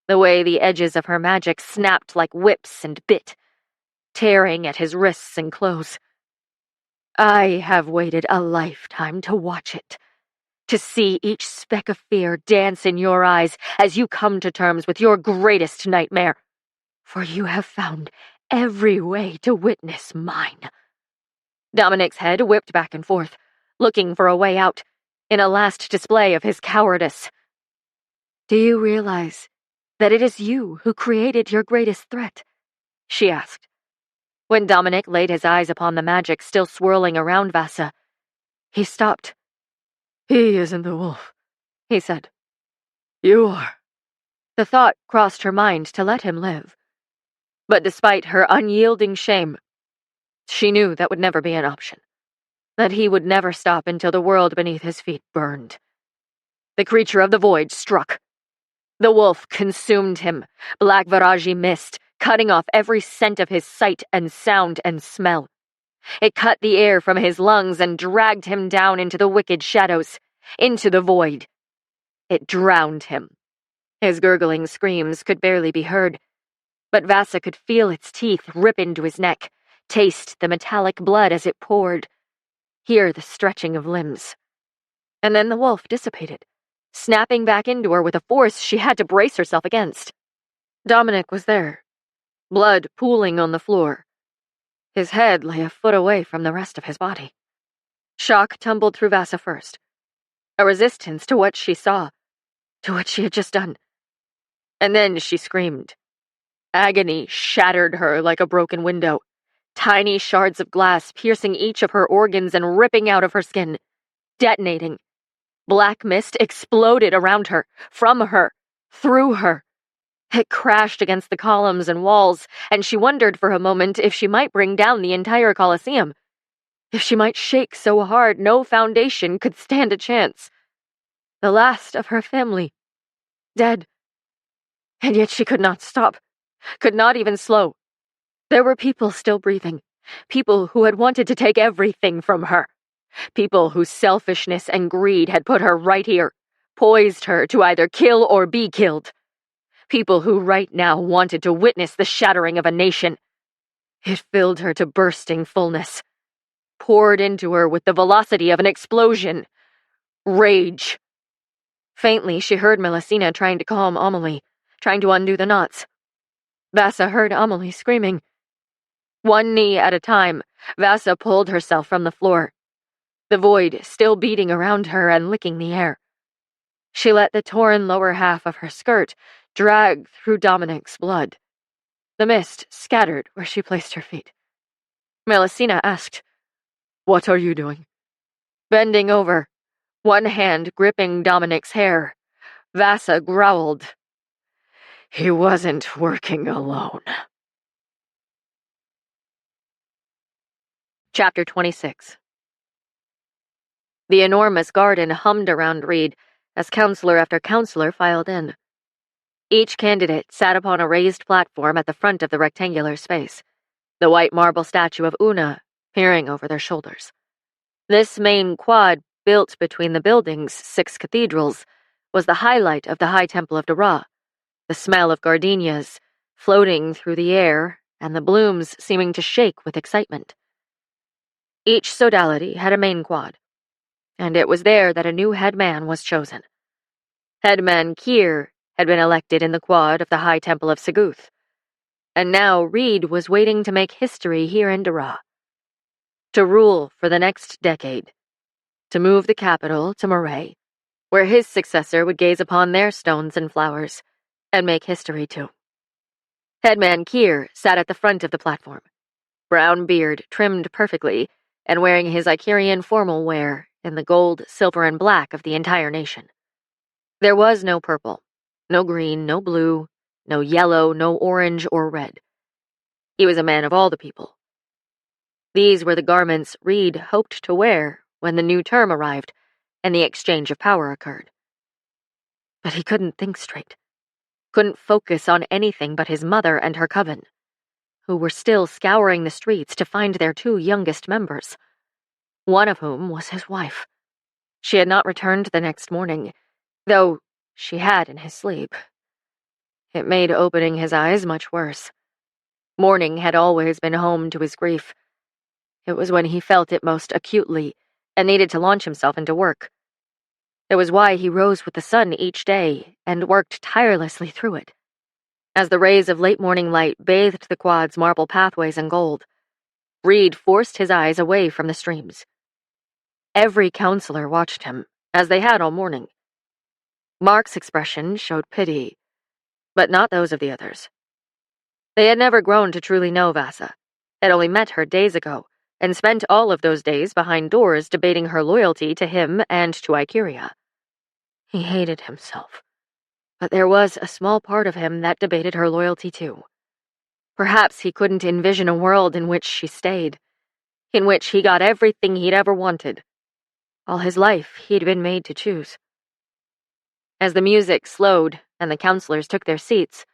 The way the edges of her magic snapped like whips and bit, tearing at his wrists and clothes. I have waited a lifetime to watch it, to see each speck of fear dance in your eyes as you come to terms with your greatest nightmare, for you have found every way to witness mine. Dominic's head whipped back and forth, looking for a way out, in a last display of his cowardice. Do you realize that it is you who created your greatest threat? She asked. When Dominic laid his eyes upon the magic still swirling around Vasa, he stopped. He isn't the wolf, he said. You are. The thought crossed her mind to let him live. But despite her unyielding shame, she knew that would never be an option. That he would never stop until the world beneath his feet burned. The creature of the void struck. The wolf consumed him, black Viraji mist, cutting off every scent of his sight and sound and smell. It cut the air from his lungs and dragged him down into the wicked shadows, into the void. It drowned him. His gurgling screams could barely be heard, but Vasa could feel its teeth rip into his neck, taste the metallic blood as it poured, hear the stretching of limbs. And then the wolf dissipated, snapping back into her with a force she had to brace herself against. Dominic was there, blood pooling on the floor. His head lay a foot away from the rest of his body. Shock tumbled through Vasa first, a resistance to what she saw, to what she had just done. And then she screamed. Agony shattered her like a broken window, tiny shards of glass piercing each of her organs and ripping out of her skin, detonating. Black mist exploded around her, from her, through her. It crashed against the columns and walls, and she wondered for a moment if she might bring down the entire Colosseum, if she might shake so hard no foundation could stand a chance. The last of her family, dead. And yet she could not stop, could not even slow. There were people still breathing, people who had wanted to take everything from her, people whose selfishness and greed had put her right here, poised her to either kill or be killed. People who right now wanted to witness the shattering of a nation. It filled her to bursting fullness, poured into her with the velocity of an explosion. Rage. Faintly, she heard Melusina trying to calm Amelie, trying to undo the knots. Vasa heard Amelie screaming. One knee at a time, Vasa pulled herself from the floor, the void still beating around her and licking the air. She let the torn lower half of her skirt drag through Dominic's blood. The mist scattered where she placed her feet. Melusina asked, "What are you doing?" Bending over, one hand gripping Dominic's hair, Vasa growled, "He wasn't working alone." Chapter 26. The enormous garden hummed around Reed as counselor after counselor filed in. Each candidate sat upon a raised platform at the front of the rectangular space, the white marble statue of Una peering over their shoulders. This main quad, built between the building's 6 cathedrals, was the highlight of the High Temple of Dara, the smell of gardenias floating through the air and the blooms seeming to shake with excitement. Each sodality had a main quad, and it was there that a new headman was chosen. Headman Kier had been elected in the quad of the High Temple of Seguth, and now Reed was waiting to make history here in Dara. To rule for the next decade, to move the capital to Moray, where his successor would gaze upon their stones and flowers, and make history too. Headman Kier sat at the front of the platform, brown beard trimmed perfectly, and wearing his Icarian formal wear in the gold, silver, and black of the entire nation. There was no purple, no green, no blue, no yellow, no orange or red. He was a man of all the people. These were the garments Reed hoped to wear when the new term arrived and the exchange of power occurred. But he couldn't think straight, couldn't focus on anything but his mother and her coven, who were still scouring the streets to find their two youngest members, one of whom was his wife. She had not returned the next morning, though she had in his sleep. It made opening his eyes much worse. Morning had always been home to his grief. It was when he felt it most acutely and needed to launch himself into work. It was why he rose with the sun each day and worked tirelessly through it. As the rays of late morning light bathed the quad's marble pathways in gold, Reed forced his eyes away from the streams. Every counselor watched him, as they had all morning. Mark's expression showed pity, but not those of the others. They had never grown to truly know Vasa, had only met her days ago, and spent all of those days behind doors debating her loyalty to him and to Icaria. He hated himself, but there was a small part of him that debated her loyalty too. Perhaps he couldn't envision a world in which she stayed, in which he got everything he'd ever wanted. All his life, he'd been made to choose. As the music slowed and the counselors took their seats,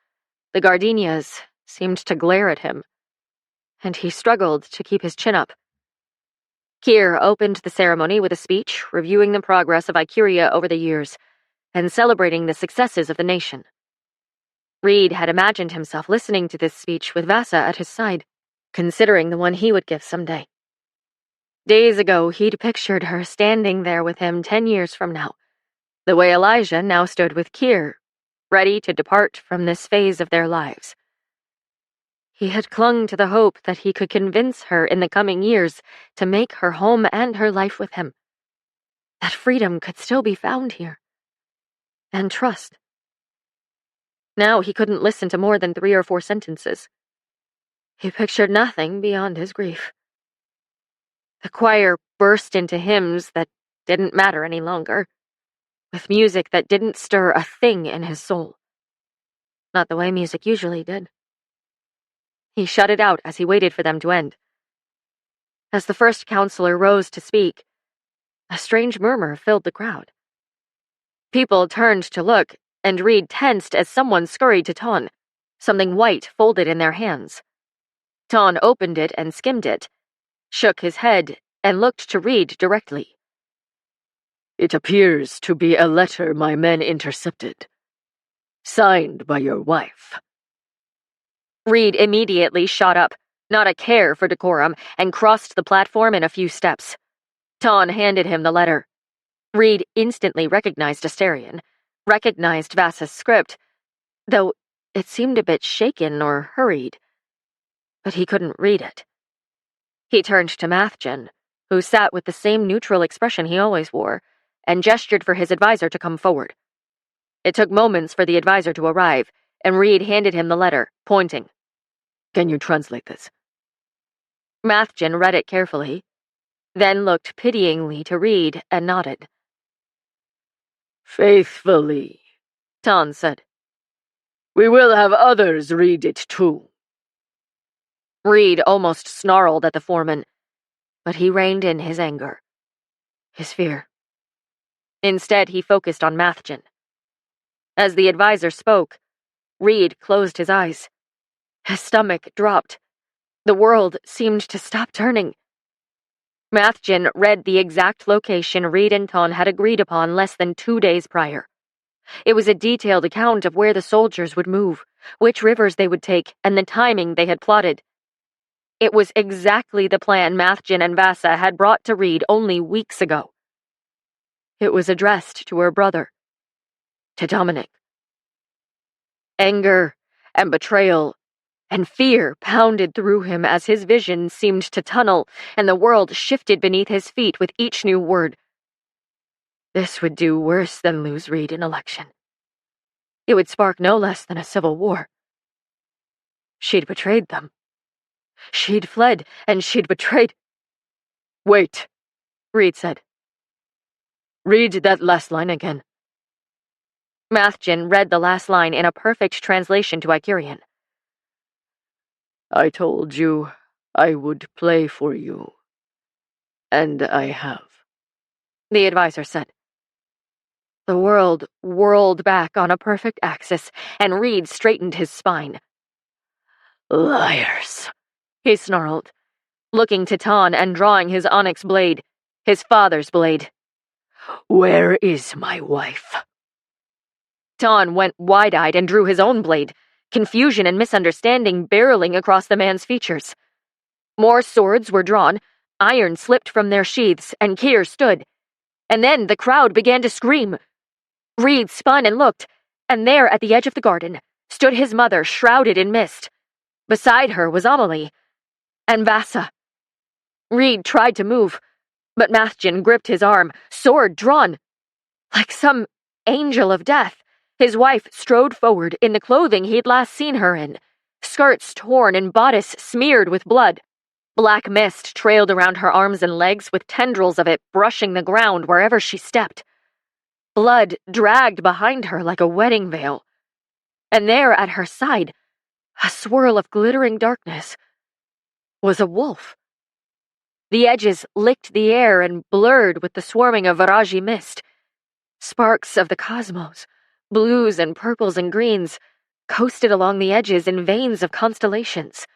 the gardenias seemed to glare at him, and he struggled to keep his chin up. Kier opened the ceremony with a speech reviewing the progress of Icaria over the years and celebrating the successes of the nation. Reed had imagined himself listening to this speech with Vasa at his side, considering the one he would give someday. Days ago, he'd pictured her standing there with him 10 years from now, the way Elijah now stood with Kier, ready to depart from this phase of their lives. He had clung to the hope that he could convince her in the coming years to make her home and her life with him, that freedom could still be found here, and trust. Now he couldn't listen to more than 3 or 4 sentences. He pictured nothing beyond his grief. The choir burst into hymns that didn't matter any longer, with music that didn't stir a thing in his soul. Not the way music usually did. He shut it out as he waited for them to end. As the first counselor rose to speak, a strange murmur filled the crowd. People turned to look, and Reed tensed as someone scurried to Ton, something white folded in their hands. Ton opened it and skimmed it, shook his head, and looked to Reed directly. It appears to be a letter my men intercepted, signed by your wife. Reed immediately shot up, not a care for decorum, and crossed the platform in a few steps. Ton handed him the letter. Reed instantly recognized Asterion, recognized Vasa's script, though it seemed a bit shaken or hurried. But he couldn't read it. He turned to Mathgen, who sat with the same neutral expression he always wore, and gestured for his advisor to come forward. It took moments for the advisor to arrive, and Reed handed him the letter, pointing. Can you translate this? Mathgen read it carefully, then looked pityingly to Reed and nodded. Faithfully, Ton said. We will have others read it too. Reed almost snarled at the foreman, but he reined in his anger, his fear. Instead, he focused on Mathgen. As the advisor spoke, Reed closed his eyes. His stomach dropped. The world seemed to stop turning. Mathgen read the exact location Reed and Ton had agreed upon less than 2 days prior. It was a detailed account of where the soldiers would move, which rivers they would take, and the timing they had plotted. It was exactly the plan Mathjen and Vasa had brought to Reed only weeks ago. It was addressed to her brother, to Dominic. Anger and betrayal and fear pounded through him as his vision seemed to tunnel and the world shifted beneath his feet with each new word. This would do worse than lose Reed an election. It would spark no less than a civil war. She'd betrayed them. She'd fled, and she'd betrayed— "Wait," Reed said. "Read that last line again." Mathjen read the last line in a perfect translation to Icurian. "I told you I would play for you. And I have," the advisor said. The world whirled back on a perfect axis, and Reed straightened his spine. "Liars," he snarled, looking to Ton and drawing his onyx blade, his father's blade. "Where is my wife?" Ton went wide-eyed and drew his own blade, confusion and misunderstanding barreling across the man's features. More swords were drawn, iron slipped from their sheaths, and Keir stood. And then the crowd began to scream. Reed spun and looked, and there at the edge of the garden stood his mother shrouded in mist. Beside her was Amelie. And Vasa. Reed tried to move, but Mathjen gripped his arm, sword drawn. Like some angel of death, his wife strode forward in the clothing he'd last seen her in, skirts torn and bodice smeared with blood. Black mist trailed around her arms and legs with tendrils of it brushing the ground wherever she stepped. Blood dragged behind her like a wedding veil. And there at her side, a swirl of glittering darkness, was a wolf. The edges licked the air and blurred with the swarming of Viraji mist. Sparks of the cosmos, blues and purples and greens, coasted along the edges in veins of constellations.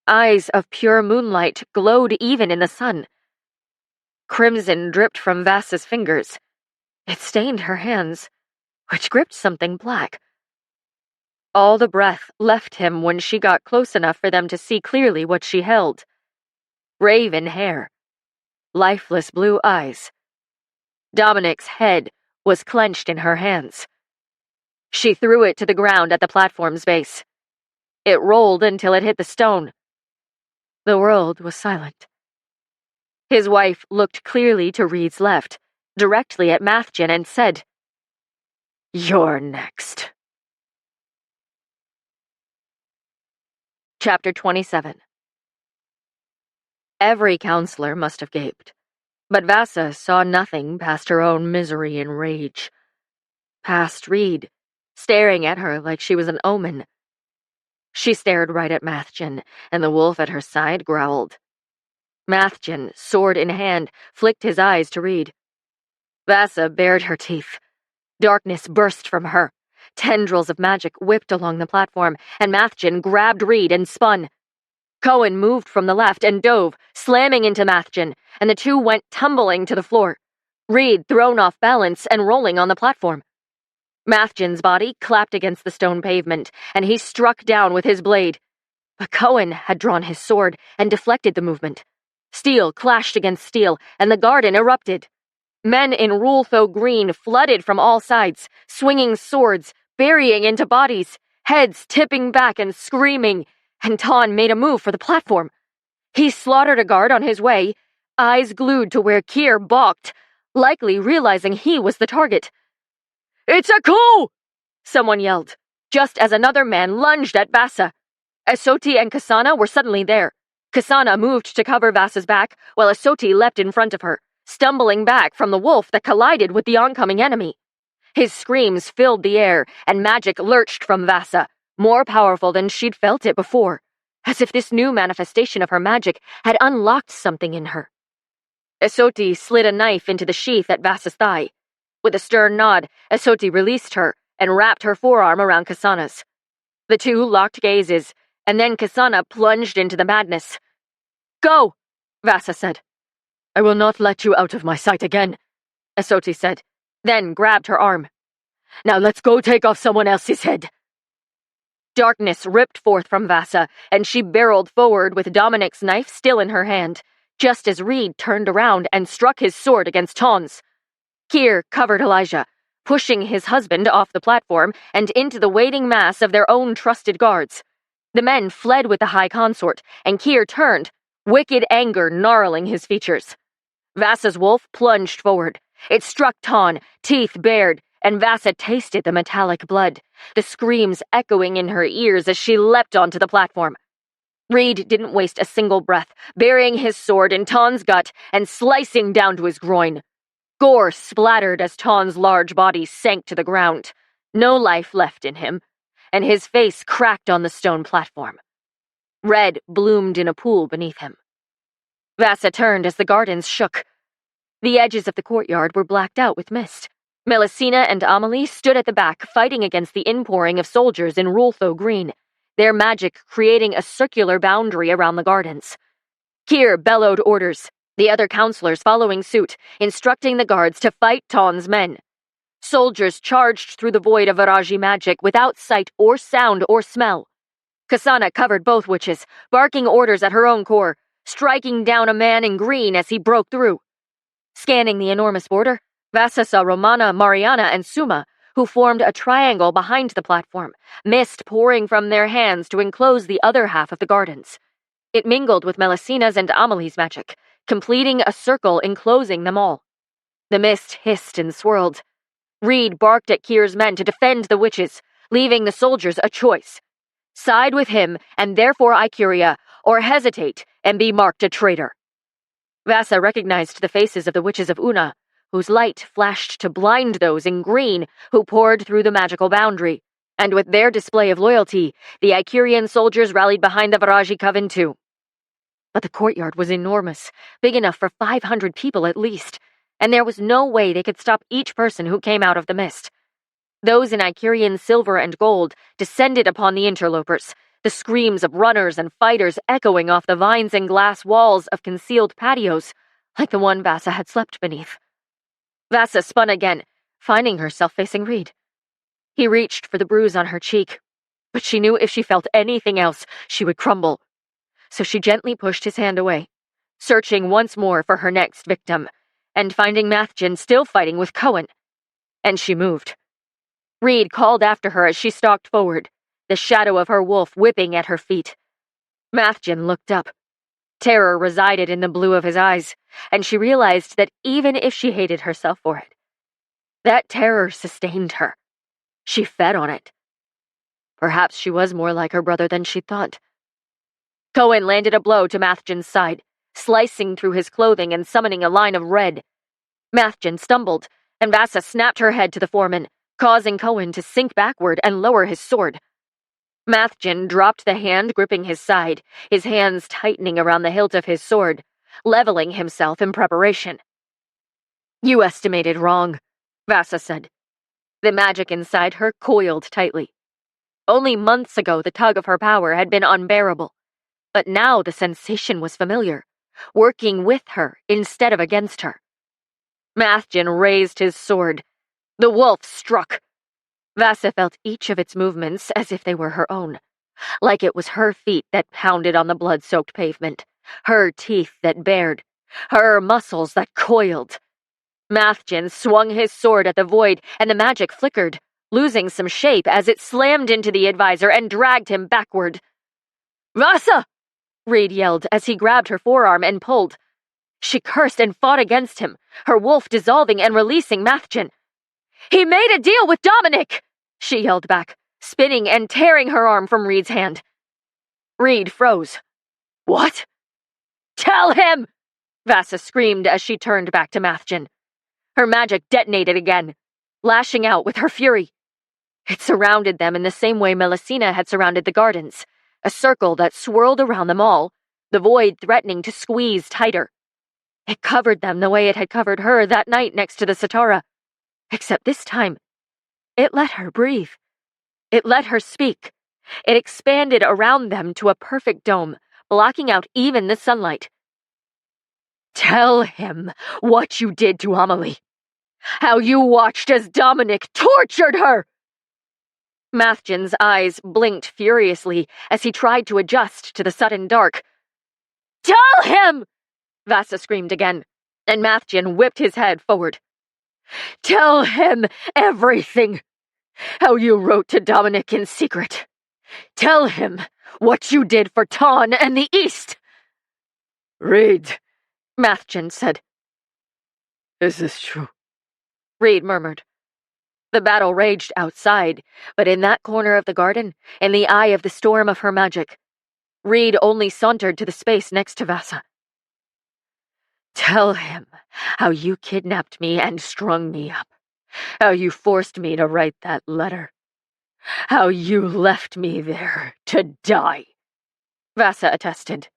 Eyes of pure moonlight glowed even in the sun. Crimson dripped from Vasa's fingers. It stained her hands, which gripped something black. All the breath left him when she got close enough for them to see clearly what she held. Raven hair. Lifeless blue eyes. Dominic's head was clenched in her hands. She threw it to the ground at the platform's base. It rolled until it hit the stone. The world was silent. His wife looked clearly to Reed's left, directly at Mathjen, and said, "You're next." Chapter 27. Every counselor must have gaped, but Vasa saw nothing past her own misery and rage. Past Reed, staring at her like she was an omen. She stared right at Mathjen, and the wolf at her side growled. Mathjen, sword in hand, flicked his eyes to Reed. Vasa bared her teeth. Darkness burst from her. Tendrils of magic whipped along the platform, and Mathjen grabbed Reed and spun. Cohen moved from the left and dove, slamming into Mathjen, and the two went tumbling to the floor. Reed thrown off balance and rolling on the platform. Mathjen's body clapped against the stone pavement, and he struck down with his blade. But Cohen had drawn his sword and deflected the movement. Steel clashed against steel, and the garden erupted. Men in Rultho green flooded from all sides, swinging swords, burying into bodies, heads tipping back and screaming, and Ton made a move for the platform. He slaughtered a guard on his way, eyes glued to where Keir balked, likely realizing he was the target. "It's a coup!" someone yelled, just as another man lunged at Vasa. Asoti and Kasana were suddenly there. Kasana moved to cover Vasa's back, while Asoti leapt in front of her, stumbling back from the wolf that collided with the oncoming enemy. His screams filled the air, and magic lurched from Vasa, more powerful than she'd felt it before, as if this new manifestation of her magic had unlocked something in her. Asoti slid a knife into the sheath at Vasa's thigh. With a stern nod, Asoti released her and wrapped her forearm around Kasana's. The two locked gazes, and then Kasana plunged into the madness. "Go," Vasa said. "I will not let you out of my sight again," Asoti said, then grabbed her arm. Now let's go take off someone else's head. Darkness ripped forth from Vasa, and she barreled forward with Dominic's knife still in her hand, just as Reed turned around and struck his sword against Tons. Keir covered Elijah, pushing his husband off the platform and into the waiting mass of their own trusted guards. The men fled with the High Consort, and Keir turned, wicked anger gnarling his features. Vasa's wolf plunged forward. It struck Ton, teeth bared, and Vasa tasted the metallic blood, the screams echoing in her ears as she leapt onto the platform. Reed didn't waste a single breath, burying his sword in Ton's gut and slicing down to his groin. Gore splattered as Ton's large body sank to the ground, no life left in him, and his face cracked on the stone platform. Red bloomed in a pool beneath him. Vasa turned as the gardens shook. The edges of the courtyard were blacked out with mist. Melusina and Amelie stood at the back, fighting against the inpouring of soldiers in Rultho green, their magic creating a circular boundary around the gardens. Keir bellowed orders, the other counselors following suit, instructing the guards to fight Ton's men. Soldiers charged through the void of Viraji magic without sight or sound or smell. Kasana covered both witches, barking orders at her own core, striking down a man in green as he broke through. Scanning the enormous border, Vasa saw Romana, Mariana, and Suma, who formed a triangle behind the platform, mist pouring from their hands to enclose the other half of the gardens. It mingled with Melusina's and Amelie's magic, completing a circle enclosing them all. The mist hissed and swirled. Reed barked at Keir's men to defend the witches, leaving the soldiers a choice. Side with him, and therefore Ikuria, or hesitate and be marked a traitor. Vasa recognized the faces of the witches of Una, whose light flashed to blind those in green who poured through the magical boundary, and with their display of loyalty, the Ikurian soldiers rallied behind the Viraji coven too. But the courtyard was enormous, big enough for 500 people at least, and there was no way they could stop each person who came out of the mist. Those in Ikurian silver and gold descended upon the interlopers, the screams of runners and fighters echoing off the vines and glass walls of concealed patios, like the one Vasa had slept beneath. Vasa spun again, finding herself facing Reed. He reached for the bruise on her cheek, but she knew if she felt anything else, she would crumble. So she gently pushed his hand away, searching once more for her next victim, and finding Mathgen still fighting with Cohen. And she moved. Reed called after her as she stalked forward, the shadow of her wolf whipping at her feet. Mathgen looked up. Terror resided in the blue of his eyes, and she realized that even if she hated herself for it, that terror sustained her. She fed on it. Perhaps she was more like her brother than she thought. Cohen landed a blow to Mathgen's side, slicing through his clothing and summoning a line of red. Mathgen stumbled, and Vasa snapped her head to the foreman, causing Cohen to sink backward and lower his sword. Mathgen dropped the hand gripping his side, his hands tightening around the hilt of his sword, leveling himself in preparation. "You estimated wrong," Vasa said. The magic inside her coiled tightly. Only months ago the tug of her power had been unbearable, but now the sensation was familiar, working with her instead of against her. Mathgen raised his sword. The wolf struck. Vasa felt each of its movements as if they were her own, like it was her feet that pounded on the blood-soaked pavement, her teeth that bared, her muscles that coiled. Mathgen swung his sword at the void, and the magic flickered, losing some shape as it slammed into the advisor and dragged him backward. "Vasa!" Reed yelled as he grabbed her forearm and pulled. She cursed and fought against him, her wolf dissolving and releasing Mathgen. "He made a deal with Dominic!" she yelled back, spinning and tearing her arm from Reed's hand. Reed froze. "What?" "Tell him!" Vasa screamed as she turned back to Mathgen. Her magic detonated again, lashing out with her fury. It surrounded them in the same way Melusina had surrounded the gardens, a circle that swirled around them all, the void threatening to squeeze tighter. It covered them the way it had covered her that night next to the Satara, except this time, it let her breathe. It let her speak. It expanded around them to a perfect dome, blocking out even the sunlight. "Tell him what you did to Amelie." How you watched as Dominic tortured her! Mathjan's eyes blinked furiously as he tried to adjust to the sudden dark. Tell him! Vasa screamed again, and Mathjan whipped his head forward. Tell him everything! How you wrote to Dominic in secret. Tell him what you did for Ton and the East! Reed, Mathjan said. Is this true? Reed murmured. The battle raged outside, but in that corner of the garden, in the eye of the storm of her magic, Reed only sauntered to the space next to Vasa. Tell him how you kidnapped me and strung me up. How you forced me to write that letter. How you left me there to die. Vasa attested.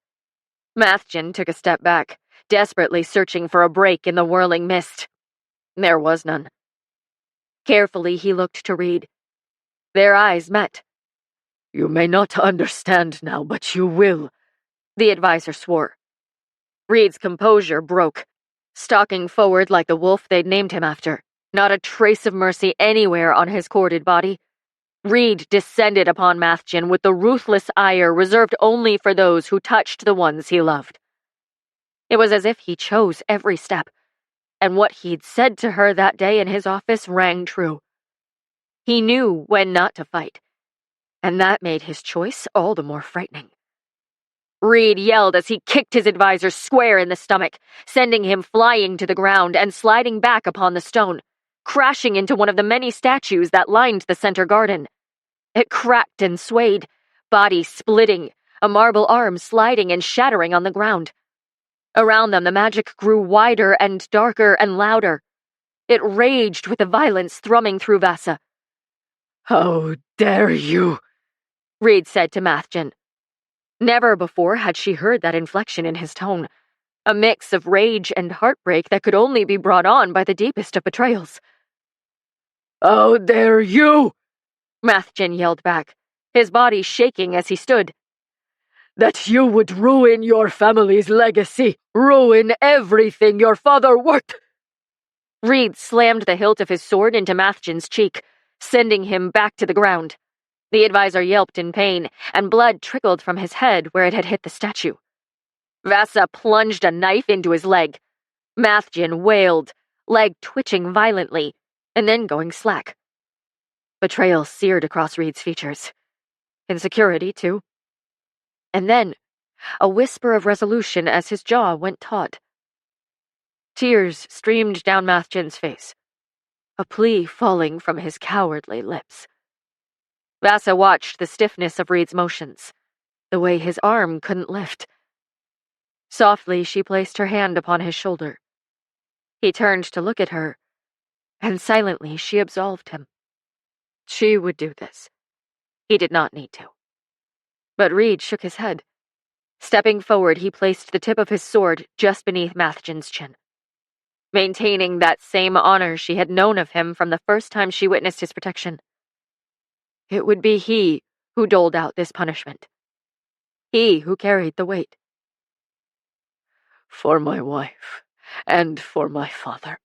Mathjan took a step back, desperately searching for a break in the whirling mist. There was none. Carefully he looked to Reed. Their eyes met. You may not understand now, but you will, the advisor swore. Reed's composure broke, stalking forward like the wolf they'd named him after, not a trace of mercy anywhere on his corded body. Reed descended upon Mathjan with the ruthless ire reserved only for those who touched the ones he loved. It was as if he chose every step, and what he'd said to her that day in his office rang true. He knew when not to fight, and that made his choice all the more frightening. Reed yelled as he kicked his advisor square in the stomach, sending him flying to the ground and sliding back upon the stone, crashing into one of the many statues that lined the center garden. It cracked and swayed, body splitting, a marble arm sliding and shattering on the ground. Around them, the magic grew wider and darker and louder. It raged with the violence thrumming through Vasa. How dare you? Reed said to Mathjan. Never before had she heard that inflection in his tone, a mix of rage and heartbreak that could only be brought on by the deepest of betrayals. How dare you? Mathjan yelled back, his body shaking as he stood. That you would ruin your family's legacy, ruin everything your father worked. Reed slammed the hilt of his sword into Mathjan's cheek, sending him back to the ground. The advisor yelped in pain, and blood trickled from his head where it had hit the statue. Vasa plunged a knife into his leg. Mathjan wailed, leg twitching violently, and then going slack. Betrayal seared across Reed's features. Insecurity, too. And then, a whisper of resolution as his jaw went taut. Tears streamed down Mathjan's face, a plea falling from his cowardly lips. Vasa watched the stiffness of Reed's motions, the way his arm couldn't lift. Softly, she placed her hand upon his shoulder. He turned to look at her, and silently she absolved him. She would do this. He did not need to. But Reed shook his head. Stepping forward, he placed the tip of his sword just beneath Mathjan's chin, maintaining that same honor she had known of him from the first time she witnessed his protection. It would be he who doled out this punishment. He who carried the weight. For my wife, and for my father.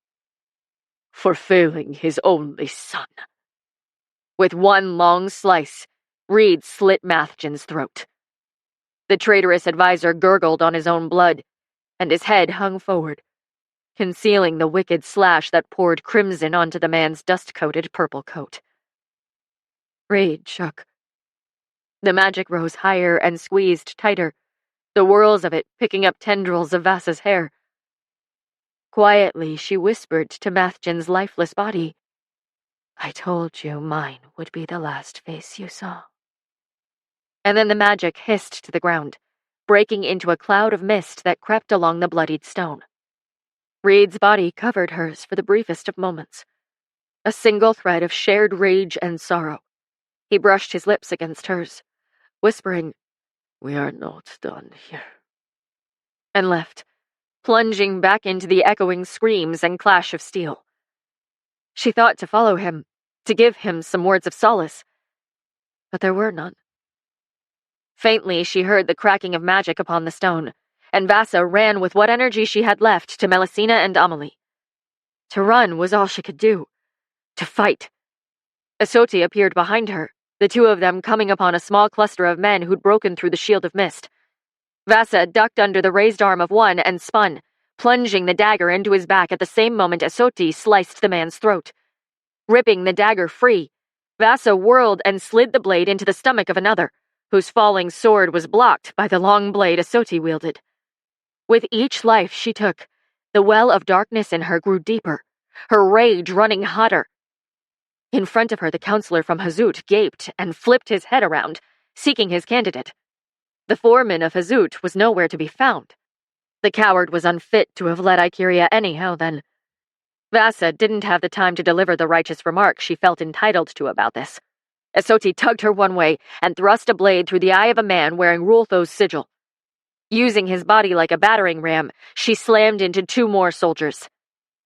For failing his only son. With one long slice, Reed slit Mathjan's throat. The traitorous advisor gurgled on his own blood, and his head hung forward, concealing the wicked slash that poured crimson onto the man's dust-coated purple coat. Reed shook. The magic rose higher and squeezed tighter, the whirls of it picking up tendrils of Vasa's hair. Quietly, she whispered to Mathjan's lifeless body, "I told you mine would be the last face you saw." And then the magic hissed to the ground, breaking into a cloud of mist that crept along the bloodied stone. Reed's body covered hers for the briefest of moments, a single thread of shared rage and sorrow. He brushed his lips against hers, whispering, "We are not done here," and left, plunging back into the echoing screams and clash of steel. She thought to follow him, to give him some words of solace, but there were none. Faintly, she heard the cracking of magic upon the stone, and Vasa ran with what energy she had left to Melusina and Amelie. To run was all she could do. To fight. Asoti appeared behind her, the two of them coming upon a small cluster of men who'd broken through the shield of mist. Vasa ducked under the raised arm of one and spun, plunging the dagger into his back at the same moment Asoti sliced the man's throat. Ripping the dagger free, Vasa whirled and slid the blade into the stomach of another, whose falling sword was blocked by the long blade Asoti wielded. With each life she took, the well of darkness in her grew deeper, her rage running hotter. In front of her, the counselor from Hazut gaped and flipped his head around, seeking his candidate. The foreman of Hazut was nowhere to be found. The coward was unfit to have led Ikeria anyhow, then. Vasa didn't have the time to deliver the righteous remark she felt entitled to about this. Asoti tugged her one way and thrust a blade through the eye of a man wearing Rultho's sigil. Using his body like a battering ram, she slammed into two more soldiers.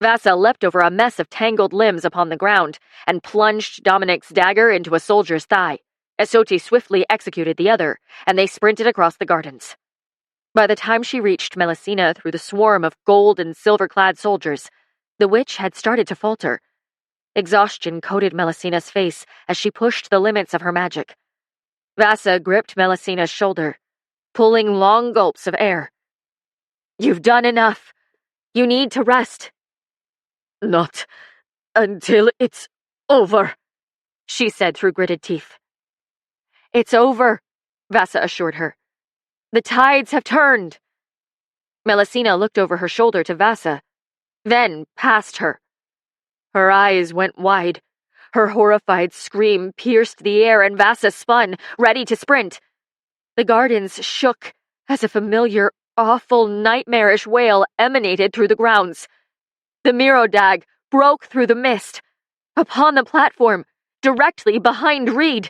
Vasa leapt over a mess of tangled limbs upon the ground and plunged Dominic's dagger into a soldier's thigh. Asoti swiftly executed the other, and they sprinted across the gardens. By the time she reached Melusina through the swarm of gold and silver-clad soldiers, the witch had started to falter. Exhaustion coated Melusina's face as she pushed the limits of her magic. Vasa gripped Melusina's shoulder, pulling long gulps of air. "You've done enough. You need to rest." "Not until it's over," she said through gritted teeth. "It's over," Vasa assured her. "The tides have turned." Melusina looked over her shoulder to Vasa, then past her. Her eyes went wide. Her horrified scream pierced the air and Vasa spun, ready to sprint. The gardens shook as a familiar, awful, nightmarish wail emanated through the grounds. The Mirodag broke through the mist, upon the platform, directly behind Reed.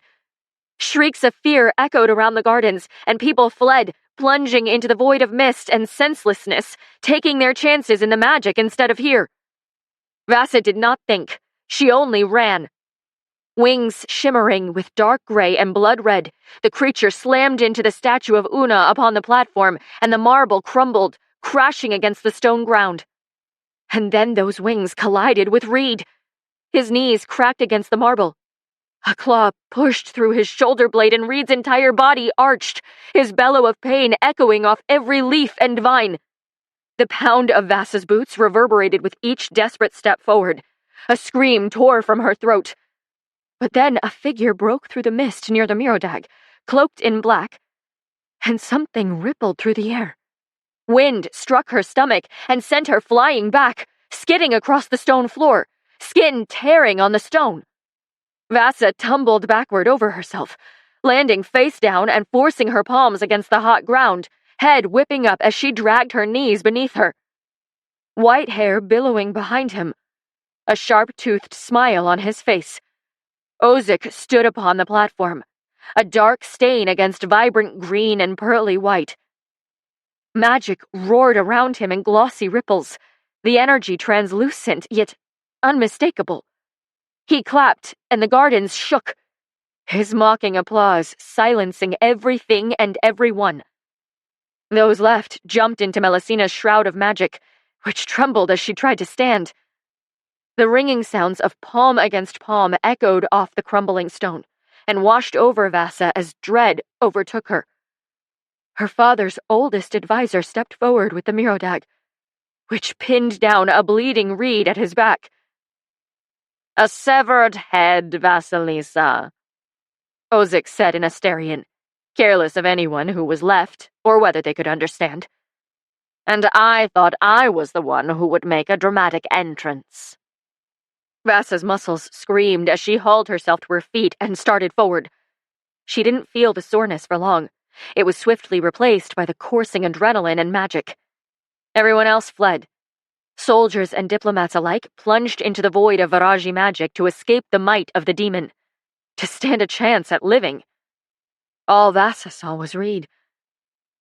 Shrieks of fear echoed around the gardens, and people fled, plunging into the void of mist and senselessness, taking their chances in the magic instead of here. Vasa did not think. She only ran. Wings shimmering with dark gray and blood red, the creature slammed into the statue of Una upon the platform, and the marble crumbled, crashing against the stone ground. And then those wings collided with Reed. His knees cracked against the marble. A claw pushed through his shoulder blade and Reed's entire body arched, his bellow of pain echoing off every leaf and vine. The pound of Vasa's boots reverberated with each desperate step forward. A scream tore from her throat. But then a figure broke through the mist near the Mirodag, cloaked in black, and something rippled through the air. Wind struck her stomach and sent her flying back, skidding across the stone floor, skin tearing on the stone. Vasa tumbled backward over herself, landing face down and forcing her palms against the hot ground, head whipping up as she dragged her knees beneath her. White hair billowing behind him, a sharp-toothed smile on his face. Ozik stood upon the platform, a dark stain against vibrant green and pearly white. Magic roared around him in glossy ripples, the energy translucent yet unmistakable. He clapped, and the gardens shook, his mocking applause silencing everything and everyone. Those left jumped into Melusina's shroud of magic, which trembled as she tried to stand. The ringing sounds of palm against palm echoed off the crumbling stone, and washed over Vasa as dread overtook her. Her father's oldest advisor stepped forward with the Mirodag, which pinned down a bleeding Reed at his back. "A severed head, Vasilisa," Ozik said in Asterian, careless of anyone who was left, or whether they could understand. "And I thought I was the one who would make a dramatic entrance." Vasa's muscles screamed as she hauled herself to her feet and started forward. She didn't feel the soreness for long. It was swiftly replaced by the coursing adrenaline and magic. Everyone else fled. Soldiers and diplomats alike plunged into the void of Viraji magic to escape the might of the demon, to stand a chance at living. All Vasa saw was Reed.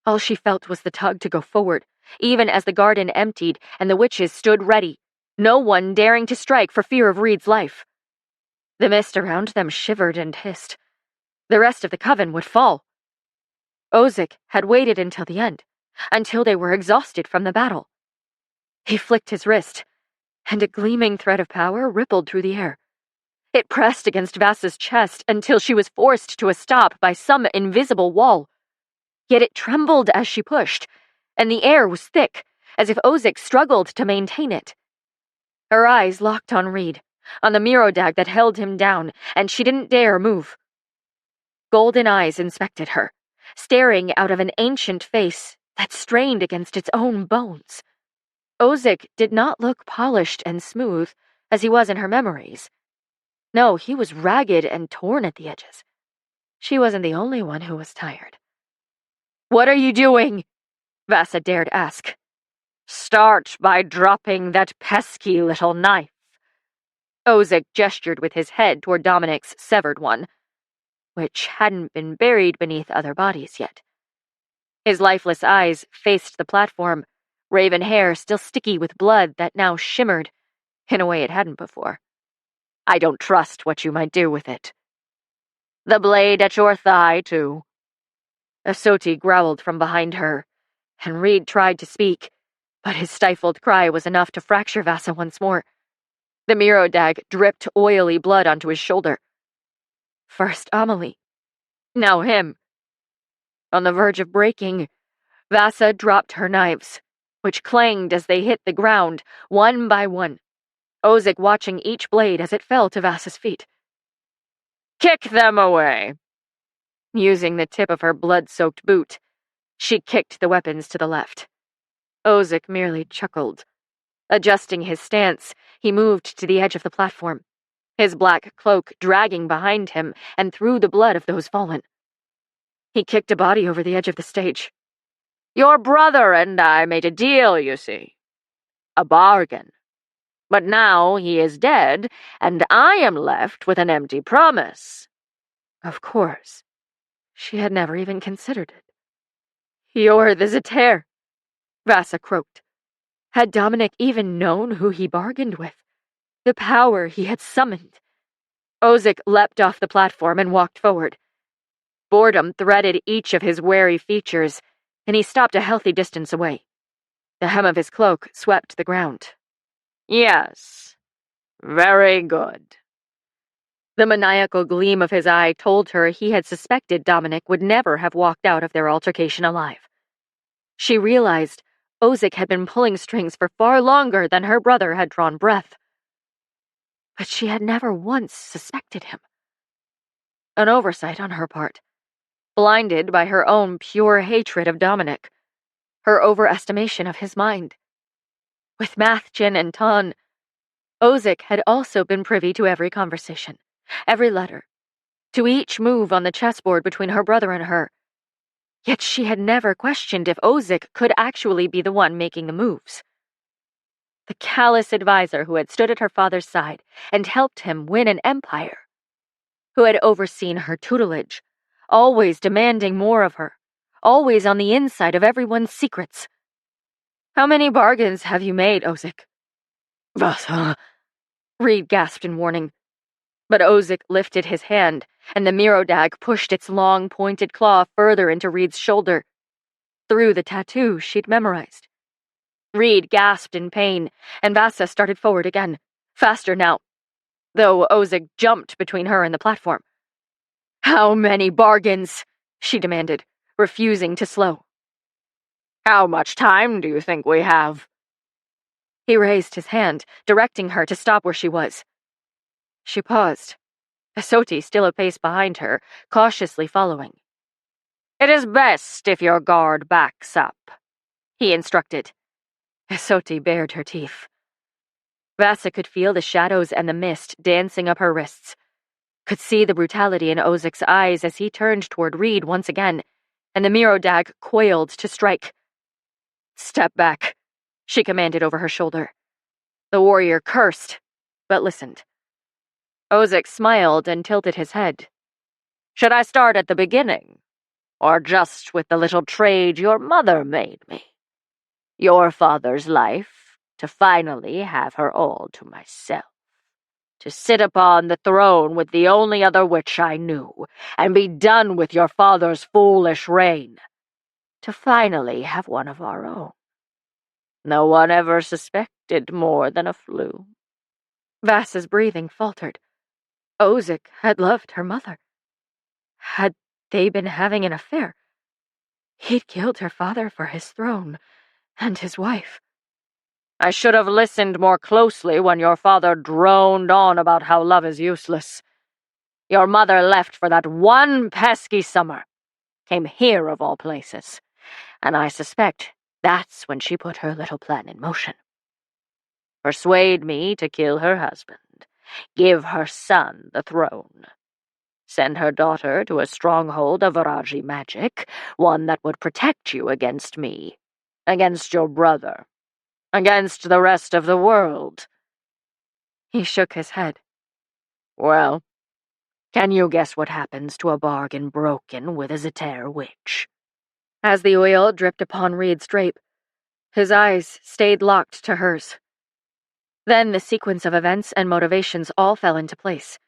All she felt was the tug to go forward, even as the garden emptied and the witches stood ready, no one daring to strike for fear of Reed's life. The mist around them shivered and hissed. The rest of the coven would fall. Ozik had waited until the end, until they were exhausted from the battle. He flicked his wrist, and a gleaming thread of power rippled through the air. It pressed against Vasa's chest until she was forced to a stop by some invisible wall. Yet it trembled as she pushed, and the air was thick, as if Ozic struggled to maintain it. Her eyes locked on Reed, on the Mirodag that held him down, and she didn't dare move. Golden eyes inspected her, staring out of an ancient face that strained against its own bones. Ozic did not look polished and smooth as he was in her memories. No, he was ragged and torn at the edges. She wasn't the only one who was tired. "What are you doing?" Vasa dared ask. "Start by dropping that pesky little knife." Ozic gestured with his head toward Dominic's severed one, which hadn't been buried beneath other bodies yet. His lifeless eyes faced the platform, raven hair still sticky with blood that now shimmered in a way it hadn't before. "I don't trust what you might do with it." "The blade at your thigh, too." Asoti growled from behind her, and Reed tried to speak, but his stifled cry was enough to fracture Vasa once more. The Mirodag dripped oily blood onto his shoulder. First Amelie, now him. On the verge of breaking, Vasa dropped her knives, which clanged as they hit the ground, one by one, Ozic watching each blade as it fell to Vasa's feet. "Kick them away!" Using the tip of her blood-soaked boot, she kicked the weapons to the left. Ozic merely chuckled. Adjusting his stance, he moved to the edge of the platform, his black cloak dragging behind him and through the blood of those fallen. He kicked a body over the edge of the stage. "Your brother and I made a deal, you see. A bargain. But now he is dead, and I am left with an empty promise." Of course. She had never even considered it. "You're the Zeter," Vasa croaked. Had Dominic even known who he bargained with? The power he had summoned? Ozic leapt off the platform and walked forward. Boredom threaded each of his wary features, and he stopped a healthy distance away. The hem of his cloak swept the ground. "Yes. Very good." The maniacal gleam of his eye told her he had suspected Dominic would never have walked out of their altercation alive. She realized Ozic had been pulling strings for far longer than her brother had drawn breath. But she had never once suspected him. An oversight on her part, blinded by her own pure hatred of Dominic, her overestimation of his mind. With Mathjen and Ton, Ozic had also been privy to every conversation, every letter, to each move on the chessboard between her brother and her. Yet she had never questioned if Ozic could actually be the one making the moves. The callous advisor who had stood at her father's side and helped him win an empire, who had overseen her tutelage, always demanding more of her, always on the inside of everyone's secrets. "How many bargains have you made, Ozic?" "Vasa," Reed gasped in warning. But Ozic lifted his hand, and the Mirodag pushed its long, pointed claw further into Reed's shoulder, through the tattoo she'd memorized. Reed gasped in pain, and Vasa started forward again, faster now, though Ozic jumped between her and the platform. "How many bargains?" she demanded, refusing to slow. "How much time do you think we have?" He raised his hand, directing her to stop where she was. She paused, Asoti still a pace behind her, cautiously following. "It is best if your guard backs up," he instructed. Asoti bared her teeth. Vasa could feel the shadows and the mist dancing up her wrists, could see the brutality in Ozic's eyes as he turned toward Reed once again, and the Mirodag coiled to strike. "Step back," she commanded over her shoulder. The warrior cursed, but listened. Ozic smiled and tilted his head. "Should I start at the beginning? Or just with the little trade your mother made me? Your father's life, to finally have her all to myself. To sit upon the throne with the only other witch I knew, and be done with your father's foolish reign. To finally have one of our own. No one ever suspected more than a flu. Vasa's breathing faltered. Ozic had loved her mother. Had they been having an affair? He'd killed her father for his throne and his wife. I should have listened more closely when your father droned on about how love is useless. Your mother left for that one pesky summer. Came here of all places. And I suspect that's when she put her little plan in motion. Persuade me to kill her husband. Give her son the throne. Send her daughter to a stronghold of Viraji magic, one that would protect you against me, against your brother, against the rest of the world. He shook his head. Well, can you guess what happens to a bargain broken with a Zeter witch? As the oil dripped upon Reed's drape, his eyes stayed locked to hers. Then the sequence of events and motivations all fell into place.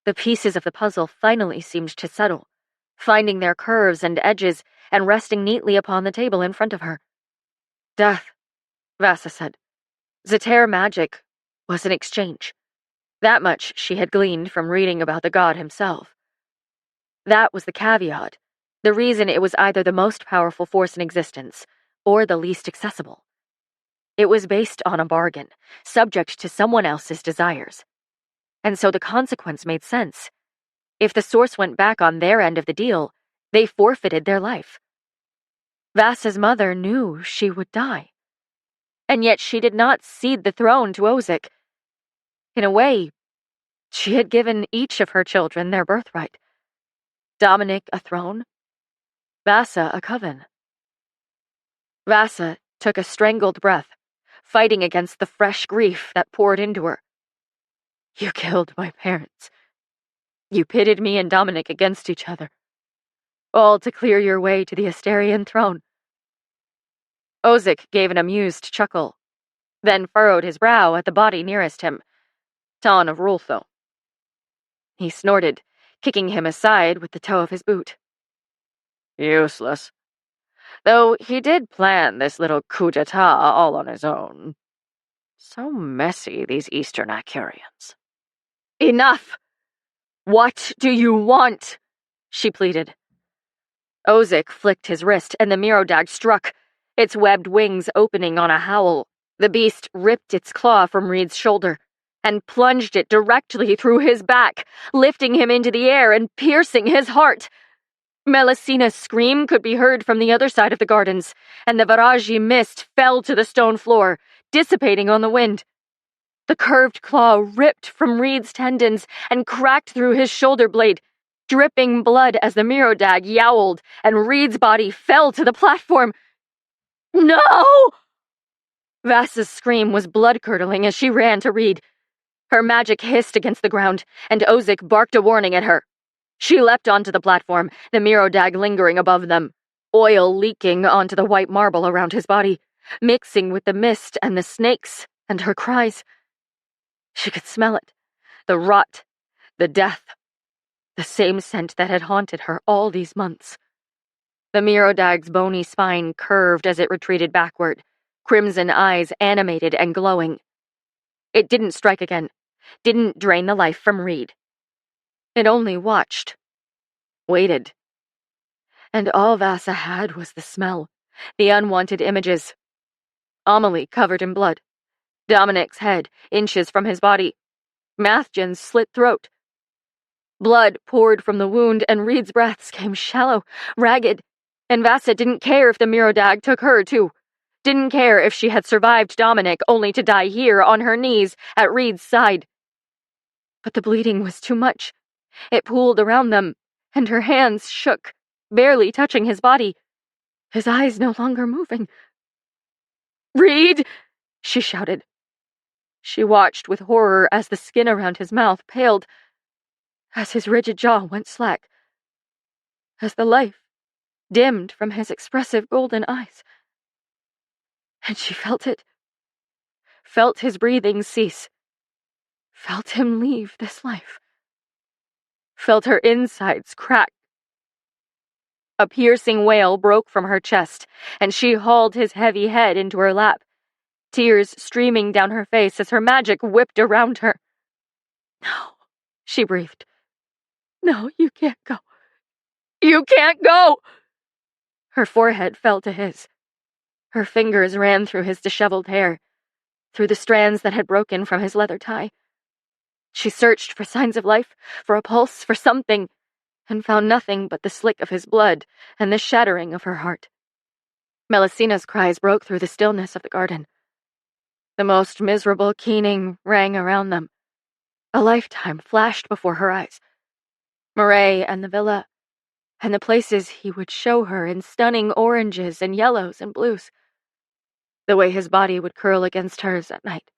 The pieces of the puzzle finally seemed to settle, finding their curves and edges and resting neatly upon the table in front of her. Death, Vasa said. Zeter magic was an exchange. That much she had gleaned from reading about the god himself. That was the caveat, the reason it was either the most powerful force in existence or the least accessible. It was based on a bargain, subject to someone else's desires. And so the consequence made sense. If the source went back on their end of the deal, they forfeited their life. Vasa's mother knew she would die. And yet she did not cede the throne to Ozic. In a way, she had given each of her children their birthright. Dominic a throne, Vasa a coven. Vasa took a strangled breath, fighting against the fresh grief that poured into her. You killed my parents. You pitted me and Dominic against each other, all to clear your way to the Asterian throne. Ozic gave an amused chuckle, then furrowed his brow at the body nearest him, Ton of Rultho. He snorted, kicking him aside with the toe of his boot. Useless. Though he did plan this little coup d'etat all on his own. So messy, these Eastern Acurians. Enough! What do you want? She pleaded. Ozic flicked his wrist, and the Mirodag struck, its webbed wings opening on a howl. The beast ripped its claw from Reed's shoulder and plunged it directly through his back, lifting him into the air and piercing his heart. Melusina's scream could be heard from the other side of the gardens, and the Viraji mist fell to the stone floor, dissipating on the wind. The curved claw ripped from Reed's tendons and cracked through his shoulder blade, dripping blood as the Mirodag yowled, and Reed's body fell to the platform. No! Vasa's scream was blood-curdling as she ran to Reed. Her magic hissed against the ground, and Ozic barked a warning at her. She leapt onto the platform, the Mirodag lingering above them, oil leaking onto the white marble around his body, mixing with the mist and the snakes and her cries. She could smell it, the rot, the death, the same scent that had haunted her all these months. The Mirodag's bony spine curved as it retreated backward, crimson eyes animated and glowing. It didn't strike again, didn't drain the life from Reed. It only watched, waited. And all Vasa had was the smell, the unwanted images. Amelie covered in blood, Dominic's head inches from his body, Mathgen's slit throat. Blood poured from the wound, and Reed's breaths came shallow, ragged, and Vasa didn't care if the Mirodag took her, too. Didn't care if she had survived Dominic only to die here on her knees at Reed's side. But the bleeding was too much. It pooled around them, and her hands shook, barely touching his body, his eyes no longer moving. "Reed!" she shouted. She watched with horror as the skin around his mouth paled, as his rigid jaw went slack, as the life dimmed from his expressive golden eyes. And she felt it. Felt his breathing cease. Felt him leave this life. Felt her insides crack. A piercing wail broke from her chest, and she hauled his heavy head into her lap, tears streaming down her face as her magic whipped around her. "No," she breathed. "No, you can't go. You can't go!" Her forehead fell to his. Her fingers ran through his disheveled hair, through the strands that had broken from his leather tie. She searched for signs of life, for a pulse, for something, and found nothing but the slick of his blood and the shattering of her heart. Melusina's cries broke through the stillness of the garden. The most miserable keening rang around them. A lifetime flashed before her eyes. Murray and the villa, and the places he would show her in stunning oranges and yellows and blues. The way his body would curl against hers at night.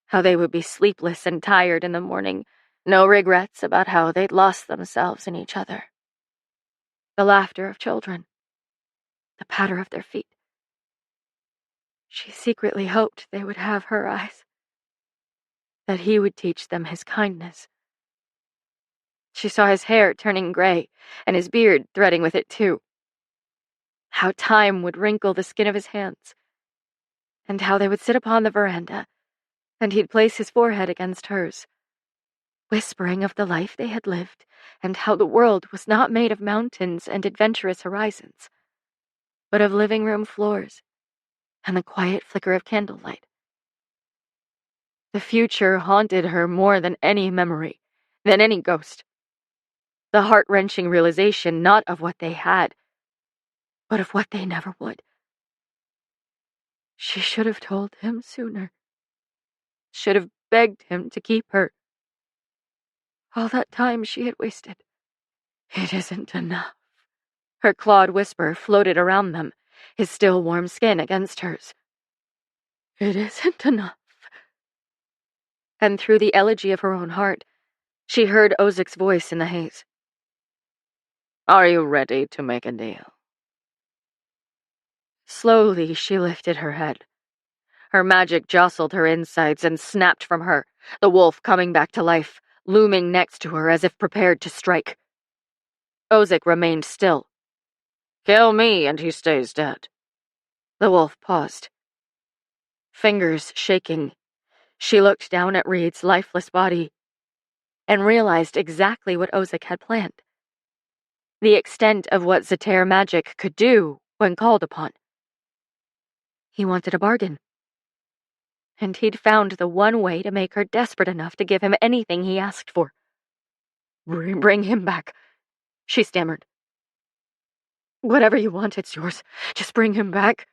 How they would be sleepless and tired in the morning, no regrets about how they'd lost themselves in each other. The laughter of children, the patter of their feet. She secretly hoped they would have her eyes, that he would teach them his kindness. She saw his hair turning gray, and his beard threading with it too. How time would wrinkle the skin of his hands, and how they would sit upon the veranda, and he'd place his forehead against hers, whispering of the life they had lived, and how the world was not made of mountains and adventurous horizons, but of living room floors and the quiet flicker of candlelight. The future haunted her more than any memory, than any ghost. The heart-wrenching realization not of what they had, but of what they never would. She should have told him sooner. Should have begged him to keep her. All that time she had wasted. It isn't enough. Her clawed whisper floated around them, his still warm skin against hers. It isn't enough. And through the elegy of her own heart, she heard Ozek's voice in the haze. Are you ready to make a deal? Slowly she lifted her head. Her magic jostled her insides and snapped from her, the wolf coming back to life, looming next to her as if prepared to strike. Ozek remained still. Kill me and he stays dead. The wolf paused. Fingers shaking, she looked down at Reed's lifeless body and realized exactly what Ozek had planned. The extent of what Zater magic could do when called upon. He wanted a bargain. And he'd found the one way to make her desperate enough to give him anything he asked for. Bring him back, she stammered. Whatever you want, it's yours. Just bring him back.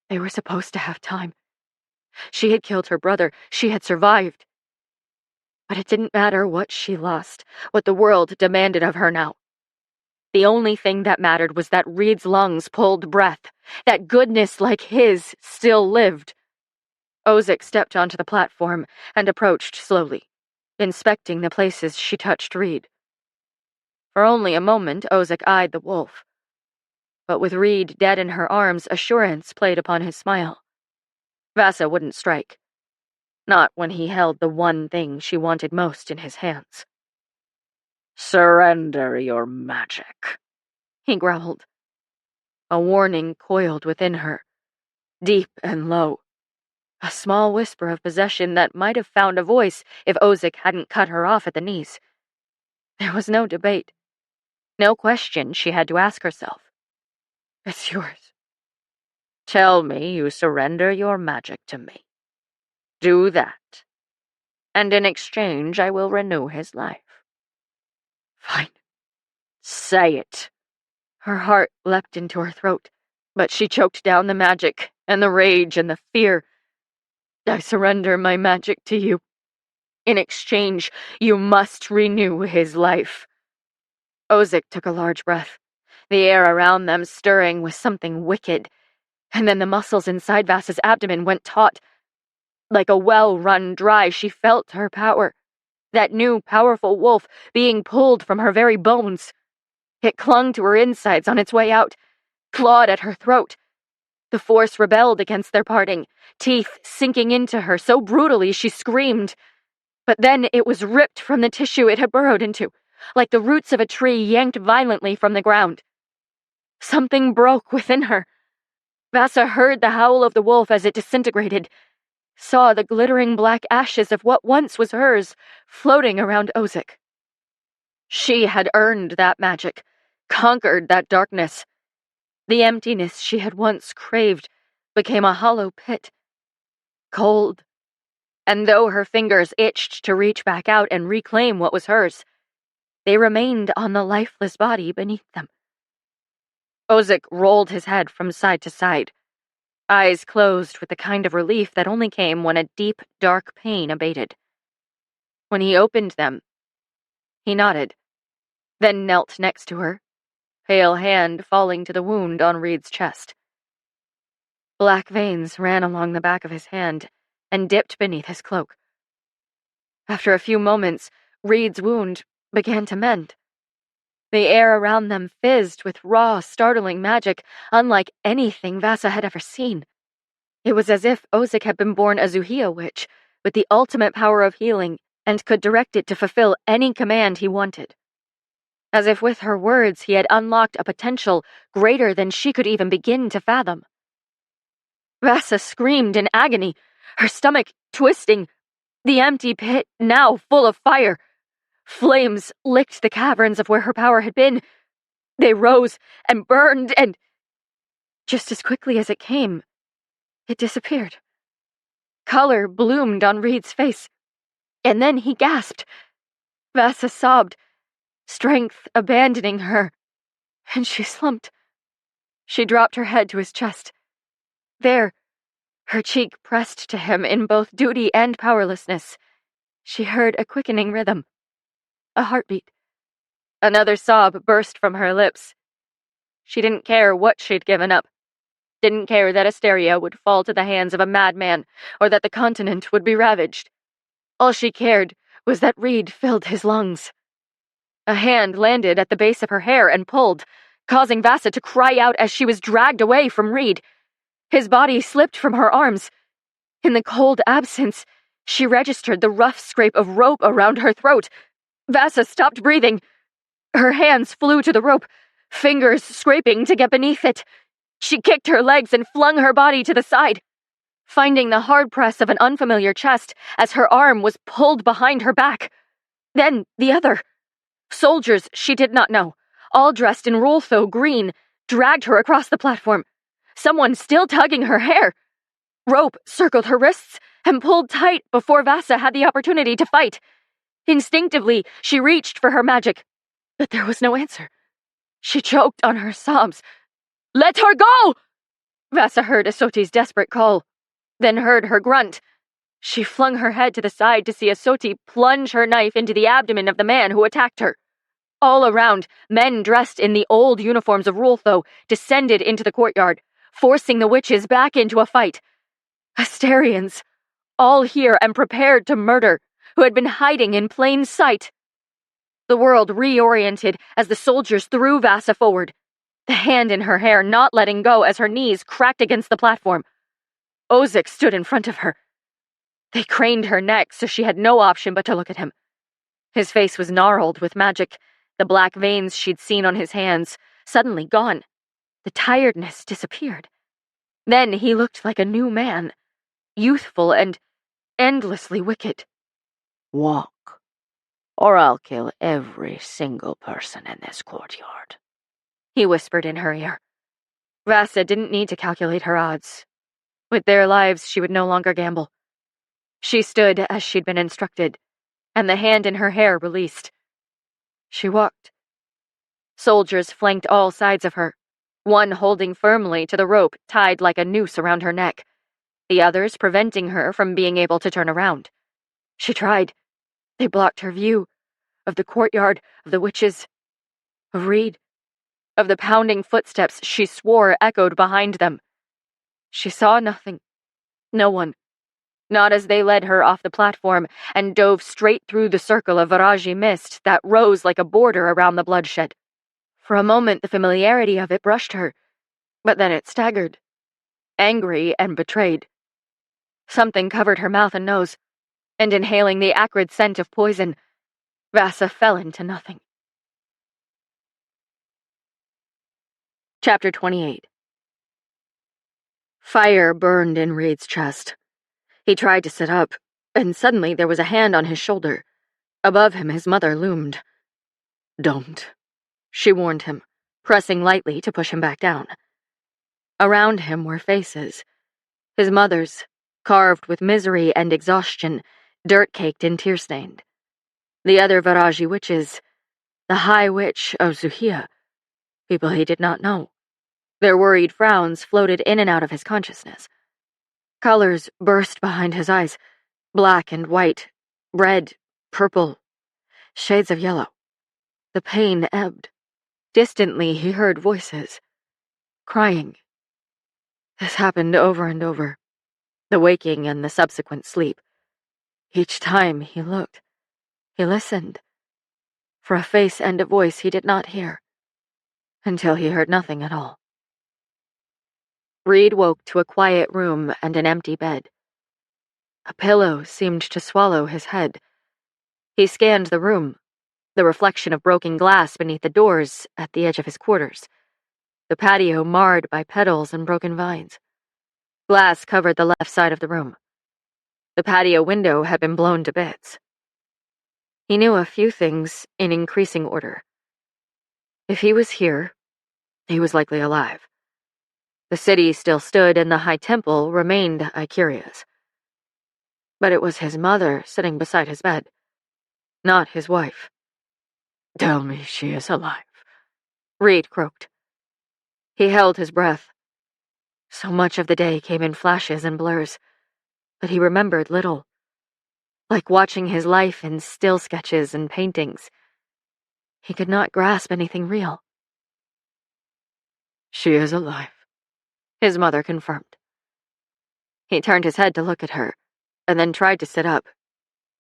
They were supposed to have time. She had killed her brother. She had survived. But it didn't matter what she lost, what the world demanded of her now. The only thing that mattered was that Reed's lungs pulled breath, that goodness like his still lived. Ozek stepped onto the platform and approached slowly, inspecting the places she touched Reed. For only a moment, Ozek eyed the wolf. But with Reed dead in her arms, assurance played upon his smile. Vasa wouldn't strike. Not when he held the one thing she wanted most in his hands. Surrender your magic, he growled. A warning coiled within her, deep and low. A small whisper of possession that might have found a voice if Ozek hadn't cut her off at the knees. There was no debate. No question she had to ask herself. It's yours. Tell me you surrender your magic to me. Do that, and in exchange I will renew his life. Fine. Say it. Her heart leapt into her throat, but she choked down the magic and the rage and the fear. I surrender my magic to you. In exchange, you must renew his life. Ozek took a large breath, the air around them stirring with something wicked, and then the muscles inside Vasa's abdomen went taut. Like a well run dry, she felt her power, that new powerful wolf being pulled from her very bones. It clung to her insides on its way out, clawed at her throat. The force rebelled against their parting, teeth sinking into her so brutally she screamed. But then it was ripped from the tissue it had burrowed into, like the roots of a tree yanked violently from the ground. Something broke within her. Vasa heard the howl of the wolf as it disintegrated, saw the glittering black ashes of what once was hers floating around Ozik. She had earned that magic, conquered that darkness. The emptiness she had once craved became a hollow pit, cold, and though her fingers itched to reach back out and reclaim what was hers, they remained on the lifeless body beneath them. Ozik rolled his head from side to side, eyes closed with the kind of relief that only came when a deep, dark pain abated. When he opened them, he nodded, then knelt next to her, pale hand falling to the wound on Reed's chest. Black veins ran along the back of his hand and dipped beneath his cloak. After a few moments, Reed's wound began to mend. The air around them fizzed with raw, startling magic, unlike anything Vasa had ever seen. It was as if Ozik had been born a Zuhia witch, with the ultimate power of healing, and could direct it to fulfill any command he wanted. As if with her words he had unlocked a potential greater than she could even begin to fathom. Vasa screamed in agony, her stomach twisting, the empty pit now full of fire. Flames licked the caverns of where her power had been. They rose and burned, and just as quickly as it came, it disappeared. Color bloomed on Reed's face, and then he gasped. Vasa sobbed, strength abandoning her, and she slumped. She dropped her head to his chest. There, her cheek pressed to him in both duty and powerlessness, she heard a quickening rhythm. A heartbeat. Another sob burst from her lips. She didn't care what she'd given up. Didn't care that Asteria would fall to the hands of a madman, or that the continent would be ravaged. All she cared was that Reed filled his lungs. A hand landed at the base of her hair and pulled, causing Vasa to cry out as she was dragged away from Reed. His body slipped from her arms. In the cold absence, she registered the rough scrape of rope around her throat. Vasa stopped breathing. Her hands flew to the rope, fingers scraping to get beneath it. She kicked her legs and flung her body to the side, finding the hard press of an unfamiliar chest as her arm was pulled behind her back. Then the other. Soldiers she did not know, all dressed in Roltho green, dragged her across the platform, someone still tugging her hair. Rope circled her wrists and pulled tight before Vasa had the opportunity to fight. Instinctively, she reached for her magic, but there was no answer. She choked on her sobs. "Let her go!" Vasa heard Asoti's desperate call, then heard her grunt. She flung her head to the side to see Asoti plunge her knife into the abdomen of the man who attacked her. All around, men dressed in the old uniforms of Roltho descended into the courtyard, forcing the witches back into a fight. Asterians, all here and prepared to murder, who had been hiding in plain sight. The world reoriented as the soldiers threw Vasa forward, the hand in her hair not letting go as her knees cracked against the platform. Ozik stood in front of her. They craned her neck so she had no option but to look at him. His face was gnarled with magic, the black veins she'd seen on his hands suddenly gone. The tiredness disappeared. Then he looked like a new man, youthful and endlessly wicked. "Walk, or I'll kill every single person in this courtyard," he whispered in her ear. Vasa didn't need to calculate her odds. With their lives, she would no longer gamble. She stood as she'd been instructed, and the hand in her hair released. She walked. Soldiers flanked all sides of her, one holding firmly to the rope tied like a noose around her neck, the others preventing her from being able to turn around. She tried. They blocked her view of the courtyard, of the witches, of Reed, of the pounding footsteps she swore echoed behind them. She saw nothing, no one, not as they led her off the platform and dove straight through the circle of Viraji mist that rose like a border around the bloodshed. For a moment the familiarity of it brushed her, but then it staggered, angry and betrayed. Something covered her mouth and nose, and inhaling the acrid scent of poison, Vasa fell into nothing. Chapter 28. Fire burned in Reed's chest. He tried to sit up, and suddenly there was a hand on his shoulder. Above him, his mother loomed. Don't, she warned him, pressing lightly to push him back down. Around him were faces. His mother's, carved with misery and exhaustion, dirt-caked and tear-stained. The other Varaji witches, the High Witch of Zuhia, people he did not know. Their worried frowns floated in and out of his consciousness. Colors burst behind his eyes, black and white, red, purple, shades of yellow. The pain ebbed. Distantly, he heard voices, crying. This happened over and over, the waking and the subsequent sleep. Each time he looked, he listened, for a face and a voice he did not hear, until he heard nothing at all. Reed woke to a quiet room and an empty bed. A pillow seemed to swallow his head. He scanned the room, the reflection of broken glass beneath the doors at the edge of his quarters, the patio marred by petals and broken vines. Glass covered the left side of the room. The patio window had been blown to bits. He knew a few things in increasing order. If he was here, he was likely alive. The city still stood and the high temple remained Ikaria's. But it was his mother sitting beside his bed, not his wife. Tell me she is alive, Reed croaked. He held his breath. So much of the day came in flashes and blurs, but he remembered little. Like watching his life in still sketches and paintings. He could not grasp anything real. She is alive, his mother confirmed. He turned his head to look at her, and then tried to sit up.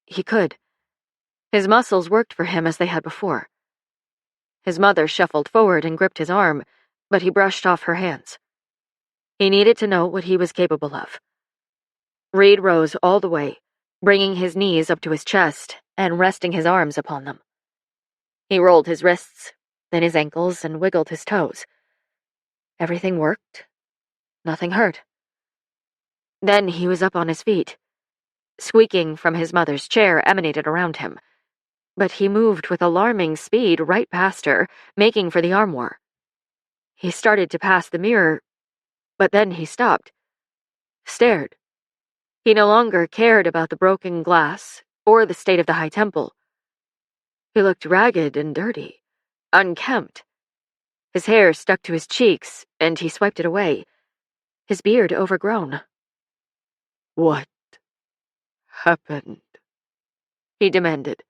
He could. His muscles worked for him as they had before. His mother shuffled forward and gripped his arm, but he brushed off her hands. He needed to know what he was capable of. Reed rose all the way, bringing his knees up to his chest and resting his arms upon them. He rolled his wrists, then his ankles, and wiggled his toes. Everything worked. Nothing hurt. Then he was up on his feet. Squeaking from his mother's chair emanated around him, but he moved with alarming speed right past her, making for the armoire. He started to pass the mirror, but then he stopped, stared. He no longer cared about the broken glass or the state of the high temple. He looked ragged and dirty, unkempt. His hair stuck to his cheeks, and he swiped it away, his beard overgrown. What happened? He demanded,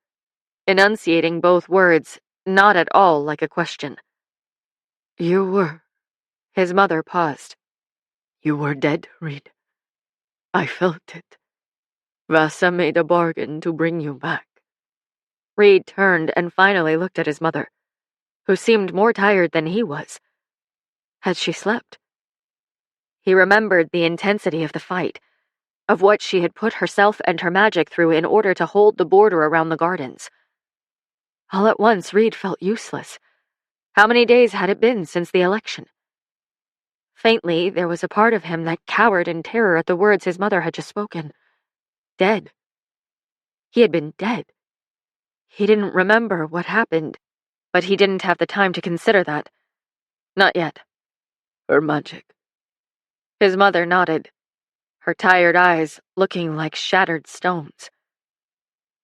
enunciating both words, not at all like a question. You were... His mother paused. You were dead, Reed. I felt it. Vasa made a bargain to bring you back. Reed turned and finally looked at his mother, who seemed more tired than he was. Had she slept? He remembered the intensity of the fight, of what she had put herself and her magic through in order to hold the border around the gardens. All at once, Reed felt useless. How many days had it been since the election? Faintly, there was a part of him that cowered in terror at the words his mother had just spoken. Dead. He had been dead. He didn't remember what happened, but he didn't have the time to consider that. Not yet. Her magic. His mother nodded, her tired eyes looking like shattered stones.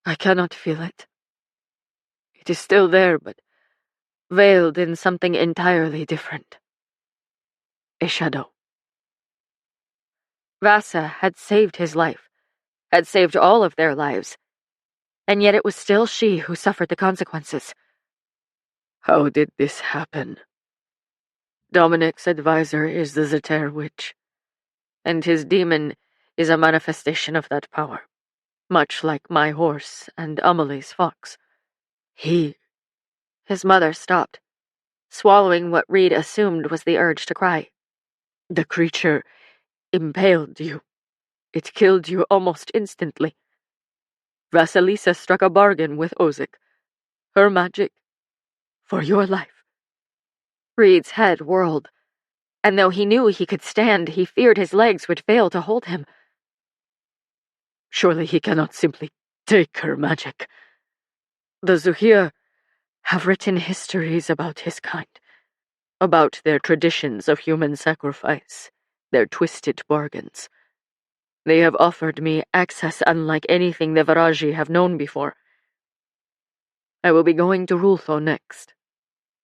I cannot feel it. It is still there, but veiled in something entirely different. A shadow. Vasa had saved his life, had saved all of their lives, and yet it was still she who suffered the consequences. How did this happen? Dominic's advisor is the Zeter witch, and his demon is a manifestation of that power, much like my horse and Amelie's fox. His mother stopped, swallowing what Reed assumed was the urge to cry. The creature impaled you. It killed you almost instantly. Vasilisa struck a bargain with Ozik. Her magic for your life. Reed's head whirled, and though he knew he could stand, he feared his legs would fail to hold him. Surely he cannot simply take her magic. The Zuhir have written histories about his kind, about their traditions of human sacrifice, their twisted bargains. They have offered me access unlike anything the Varaji have known before. I will be going to Rultho next.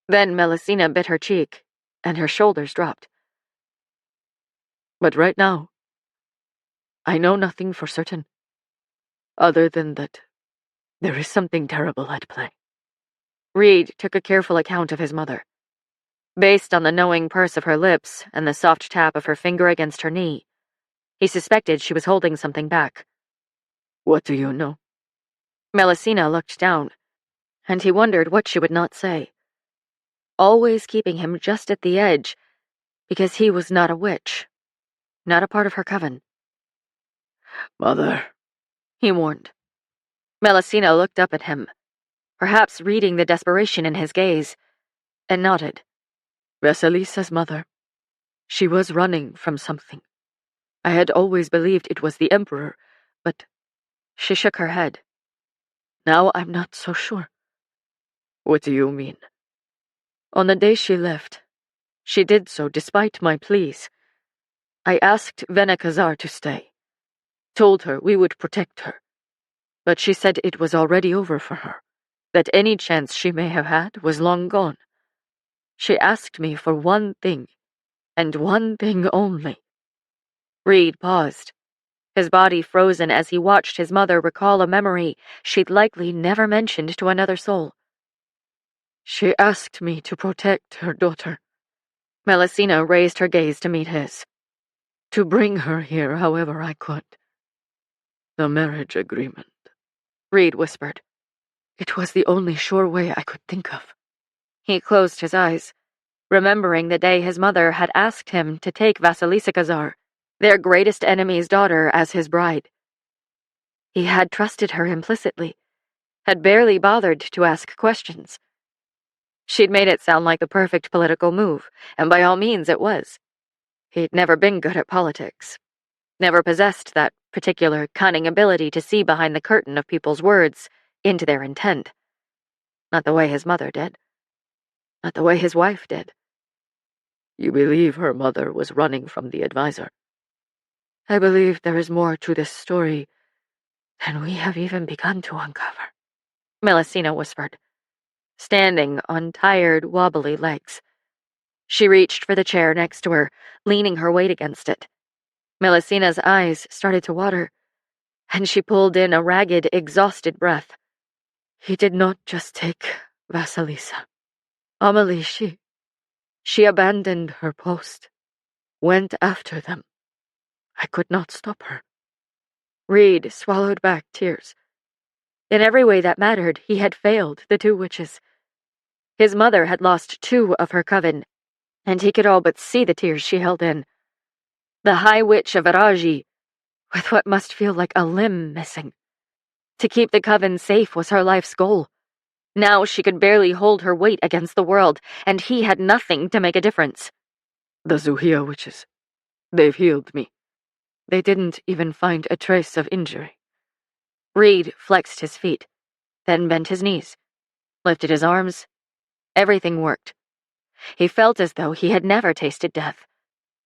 Then Melusina bit her cheek, and her shoulders dropped. But right now, I know nothing for certain, other than that there is something terrible at play. Reed took a careful account of his mother. Based on the knowing purse of her lips and the soft tap of her finger against her knee, he suspected she was holding something back. What do you know? Melusina looked down, and he wondered what she would not say. Always keeping him just at the edge, because he was not a witch, not a part of her coven. Mother, he warned. Melusina looked up at him, perhaps reading the desperation in his gaze, and nodded. Vasalisa's mother. She was running from something. I had always believed it was the Emperor, but... She shook her head. Now I'm not so sure. What do you mean? On the day she left, she did so despite my pleas. I asked Venekazar to stay, told her we would protect her, but she said it was already over for her, that any chance she may have had was long gone. She asked me for one thing, and one thing only. Reed paused, his body frozen as he watched his mother recall a memory she'd likely never mentioned to another soul. She asked me to protect her daughter. Melusina raised her gaze to meet his. To bring her here however I could. The marriage agreement, Reed whispered. It was the only sure way I could think of. He closed his eyes, remembering the day his mother had asked him to take Vasilisa Khazar, their greatest enemy's daughter, as his bride. He had trusted her implicitly, had barely bothered to ask questions. She'd made it sound like the perfect political move, and by all means it was. He'd never been good at politics, never possessed that particular cunning ability to see behind the curtain of people's words into their intent. Not the way his mother did. Not the way his wife did. You believe her mother was running from the advisor? I believe there is more to this story than we have even begun to uncover, Melusina whispered, standing on tired, wobbly legs. She reached for the chair next to her, leaning her weight against it. Melusina's eyes started to water, and she pulled in a ragged, exhausted breath. He did not just take Vasilisa. Amelie, she abandoned her post, went after them. I could not stop her. Reed swallowed back tears. In every way that mattered, he had failed the two witches. His mother had lost 2 of her coven, and he could all but see the tears she held in. The High Witch of Varaji, with what must feel like a limb missing. To keep the coven safe was her life's goal. Now she could barely hold her weight against the world, and he had nothing to make a difference. The Zuhia witches, they've healed me. They didn't even find a trace of injury. Reed flexed his feet, then bent his knees, lifted his arms. Everything worked. He felt as though he had never tasted death,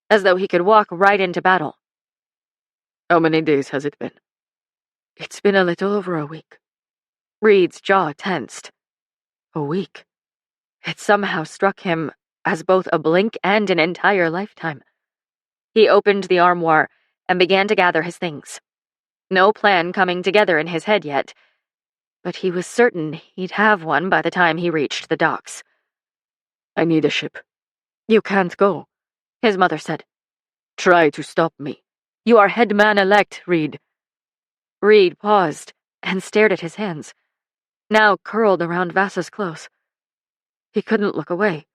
as though he could walk right into battle. How many days has it been? It's been a little over a week. Reed's jaw tensed. A week. It somehow struck him as both a blink and an entire lifetime. He opened the armoire and began to gather his things. No plan coming together in his head yet, but he was certain he'd have one by the time he reached the docks. I need a ship. You can't go, his mother said. Try to stop me. You are headman-elect, Reed. Reed paused and stared at his hands, now curled around Vasa's clothes. He couldn't look away.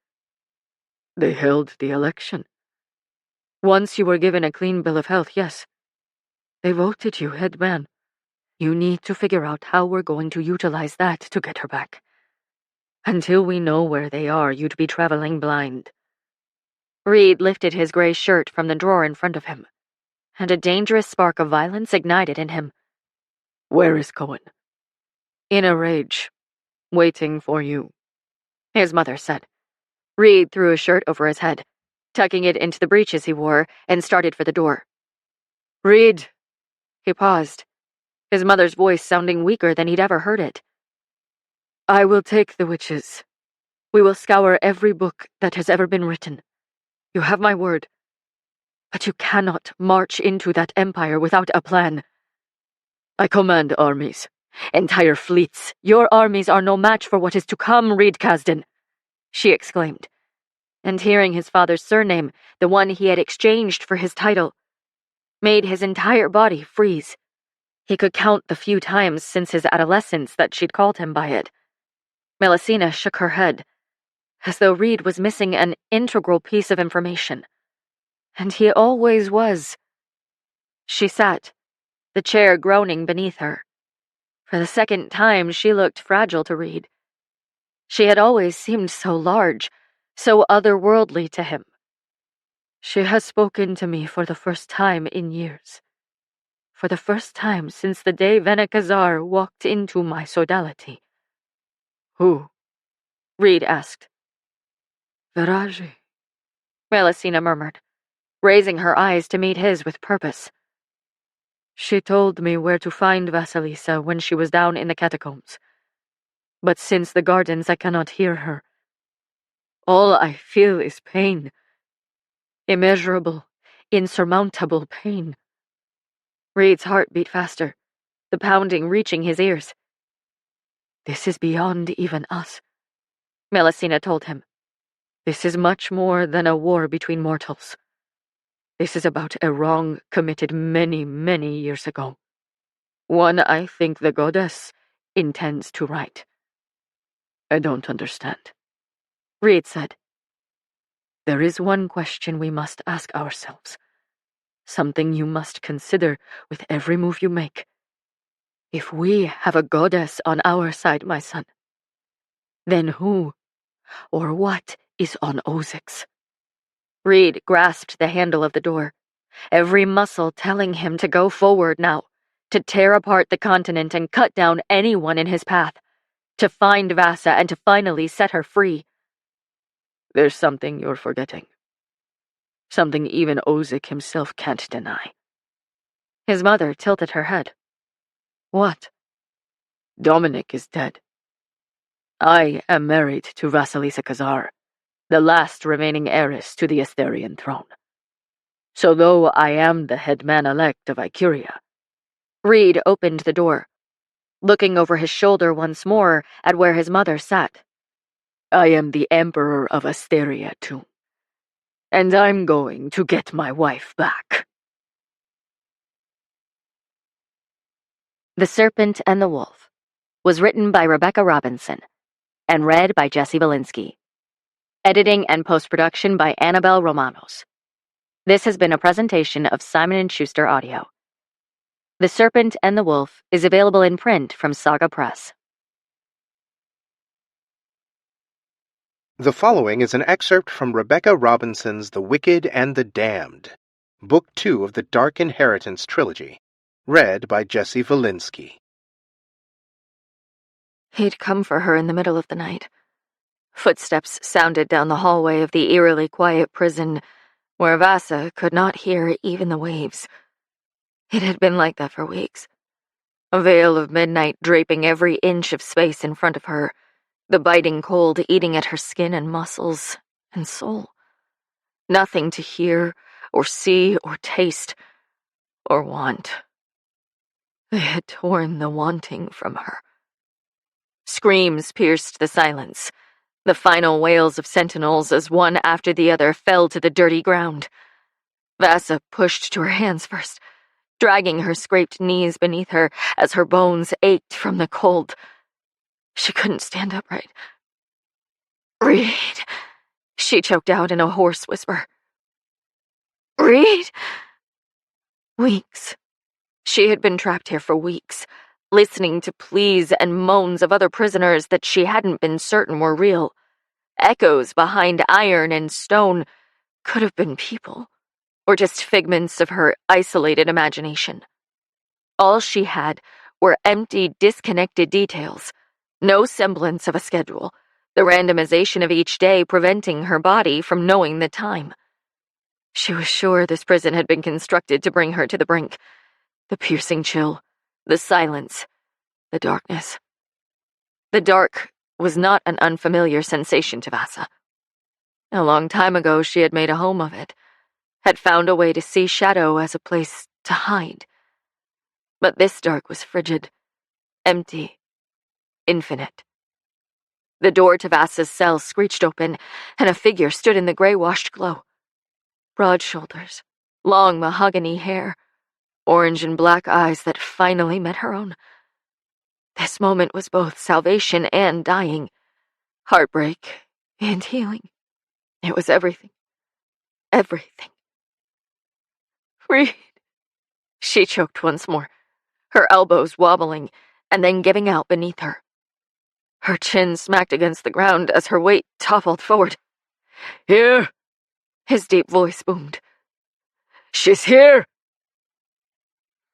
They held the election. Once you were given a clean bill of health, yes. They voted you head man. You need to figure out how we're going to utilize that to get her back. Until we know where they are, you'd be traveling blind. Reed lifted his gray shirt from the drawer in front of him, and a dangerous spark of violence ignited in him. Where is Cohen? In a rage, waiting for you, his mother said. Reed threw a shirt over his head, tucking it into the breeches he wore, and started for the door. Reed! He paused, his mother's voice sounding weaker than he'd ever heard it. I will take the witches. We will scour every book that has ever been written. You have my word. But you cannot march into that empire without a plan. I command armies, entire fleets. Your armies are no match for what is to come, Reed Kasdan, she exclaimed. And hearing his father's surname, the one he had exchanged for his title, made his entire body freeze. He could count the few times since his adolescence that she'd called him by it. Melusina shook her head, as though Reed was missing an integral piece of information. And he always was. She sat, the chair groaning beneath her. For the second time, she looked fragile to Reed. She had always seemed so large, so otherworldly to him. She has spoken to me for the first time in years. For the first time since the day Venekazar walked into my sodality. Who? Reed asked. Viraji, Melusina murmured, raising her eyes to meet his with purpose. She told me where to find Vasilisa when she was down in the catacombs. But since the gardens, I cannot hear her. All I feel is pain. Immeasurable, insurmountable pain. Reed's heart beat faster, the pounding reaching his ears. This is beyond even us, Melusina told him. This is much more than a war between mortals. This is about a wrong committed many, many years ago. One I think the goddess intends to right. I don't understand, Reed said. There is one question we must ask ourselves. Something you must consider with every move you make. If we have a goddess on our side, my son, then who or what is on Ozek's? Reed grasped the handle of the door, every muscle telling him to go forward now, to tear apart the continent and cut down anyone in his path, to find Vasa and to finally set her free. There's something you're forgetting. Something even Ozek himself can't deny. His mother tilted her head. What? Dominic is dead. I am married to Vasilisa Khazar, the last remaining heiress to the Asterian throne. So though I am the head man-elect of Icuria... Reed opened the door, looking over his shoulder once more at where his mother sat. I am the Emperor of Asteria too. And I'm going to get my wife back. The Serpent and the Wolf was written by Rebecca Robinson and read by Jesse Valinsky. Editing and post-production by Annabelle Romanos. This has been a presentation of Simon & Schuster Audio. The Serpent and the Wolf is available in print from Saga Press. The following is an excerpt from Rebecca Robinson's The Wicked and the Damned, Book 2 of the Dark Inheritance trilogy, read by Jesse Valinsky. He'd come for her in the middle of the night. Footsteps sounded down the hallway of the eerily quiet prison, where Vasa could not hear even the waves. It had been like that for weeks. A veil of midnight draping every inch of space in front of her, the biting cold eating at her skin and muscles and soul. Nothing to hear, or see, or taste, or want. They had torn the wanting from her. Screams pierced the silence, the final wails of sentinels as one after the other fell to the dirty ground. Vasa pushed to her hands first, dragging her scraped knees beneath her as her bones ached from the cold. She couldn't stand upright. Reed, she choked out in a hoarse whisper. Reed! Weeks. She had been trapped here for weeks, listening to pleas and moans of other prisoners that she hadn't been certain were real. Echoes behind iron and stone, could have been people, or just figments of her isolated imagination. All she had were empty, disconnected details, no semblance of a schedule, the randomization of each day preventing her body from knowing the time. She was sure this prison had been constructed to bring her to the brink. The piercing chill, the silence, the darkness. The dark was not an unfamiliar sensation to Vasa. A long time ago she had made a home of it, had found a way to see shadow as a place to hide. But this dark was frigid, empty, infinite. The door to Vasa's cell screeched open, and a figure stood in the gray-washed glow. Broad shoulders, long mahogany hair, orange and black eyes that finally met her own. This moment was both salvation and dying, heartbreak and healing. It was everything. Everything. Reed. She choked once more, her elbows wobbling and then giving out beneath her. Her chin smacked against the ground as her weight toppled forward. Here! His deep voice boomed. She's here!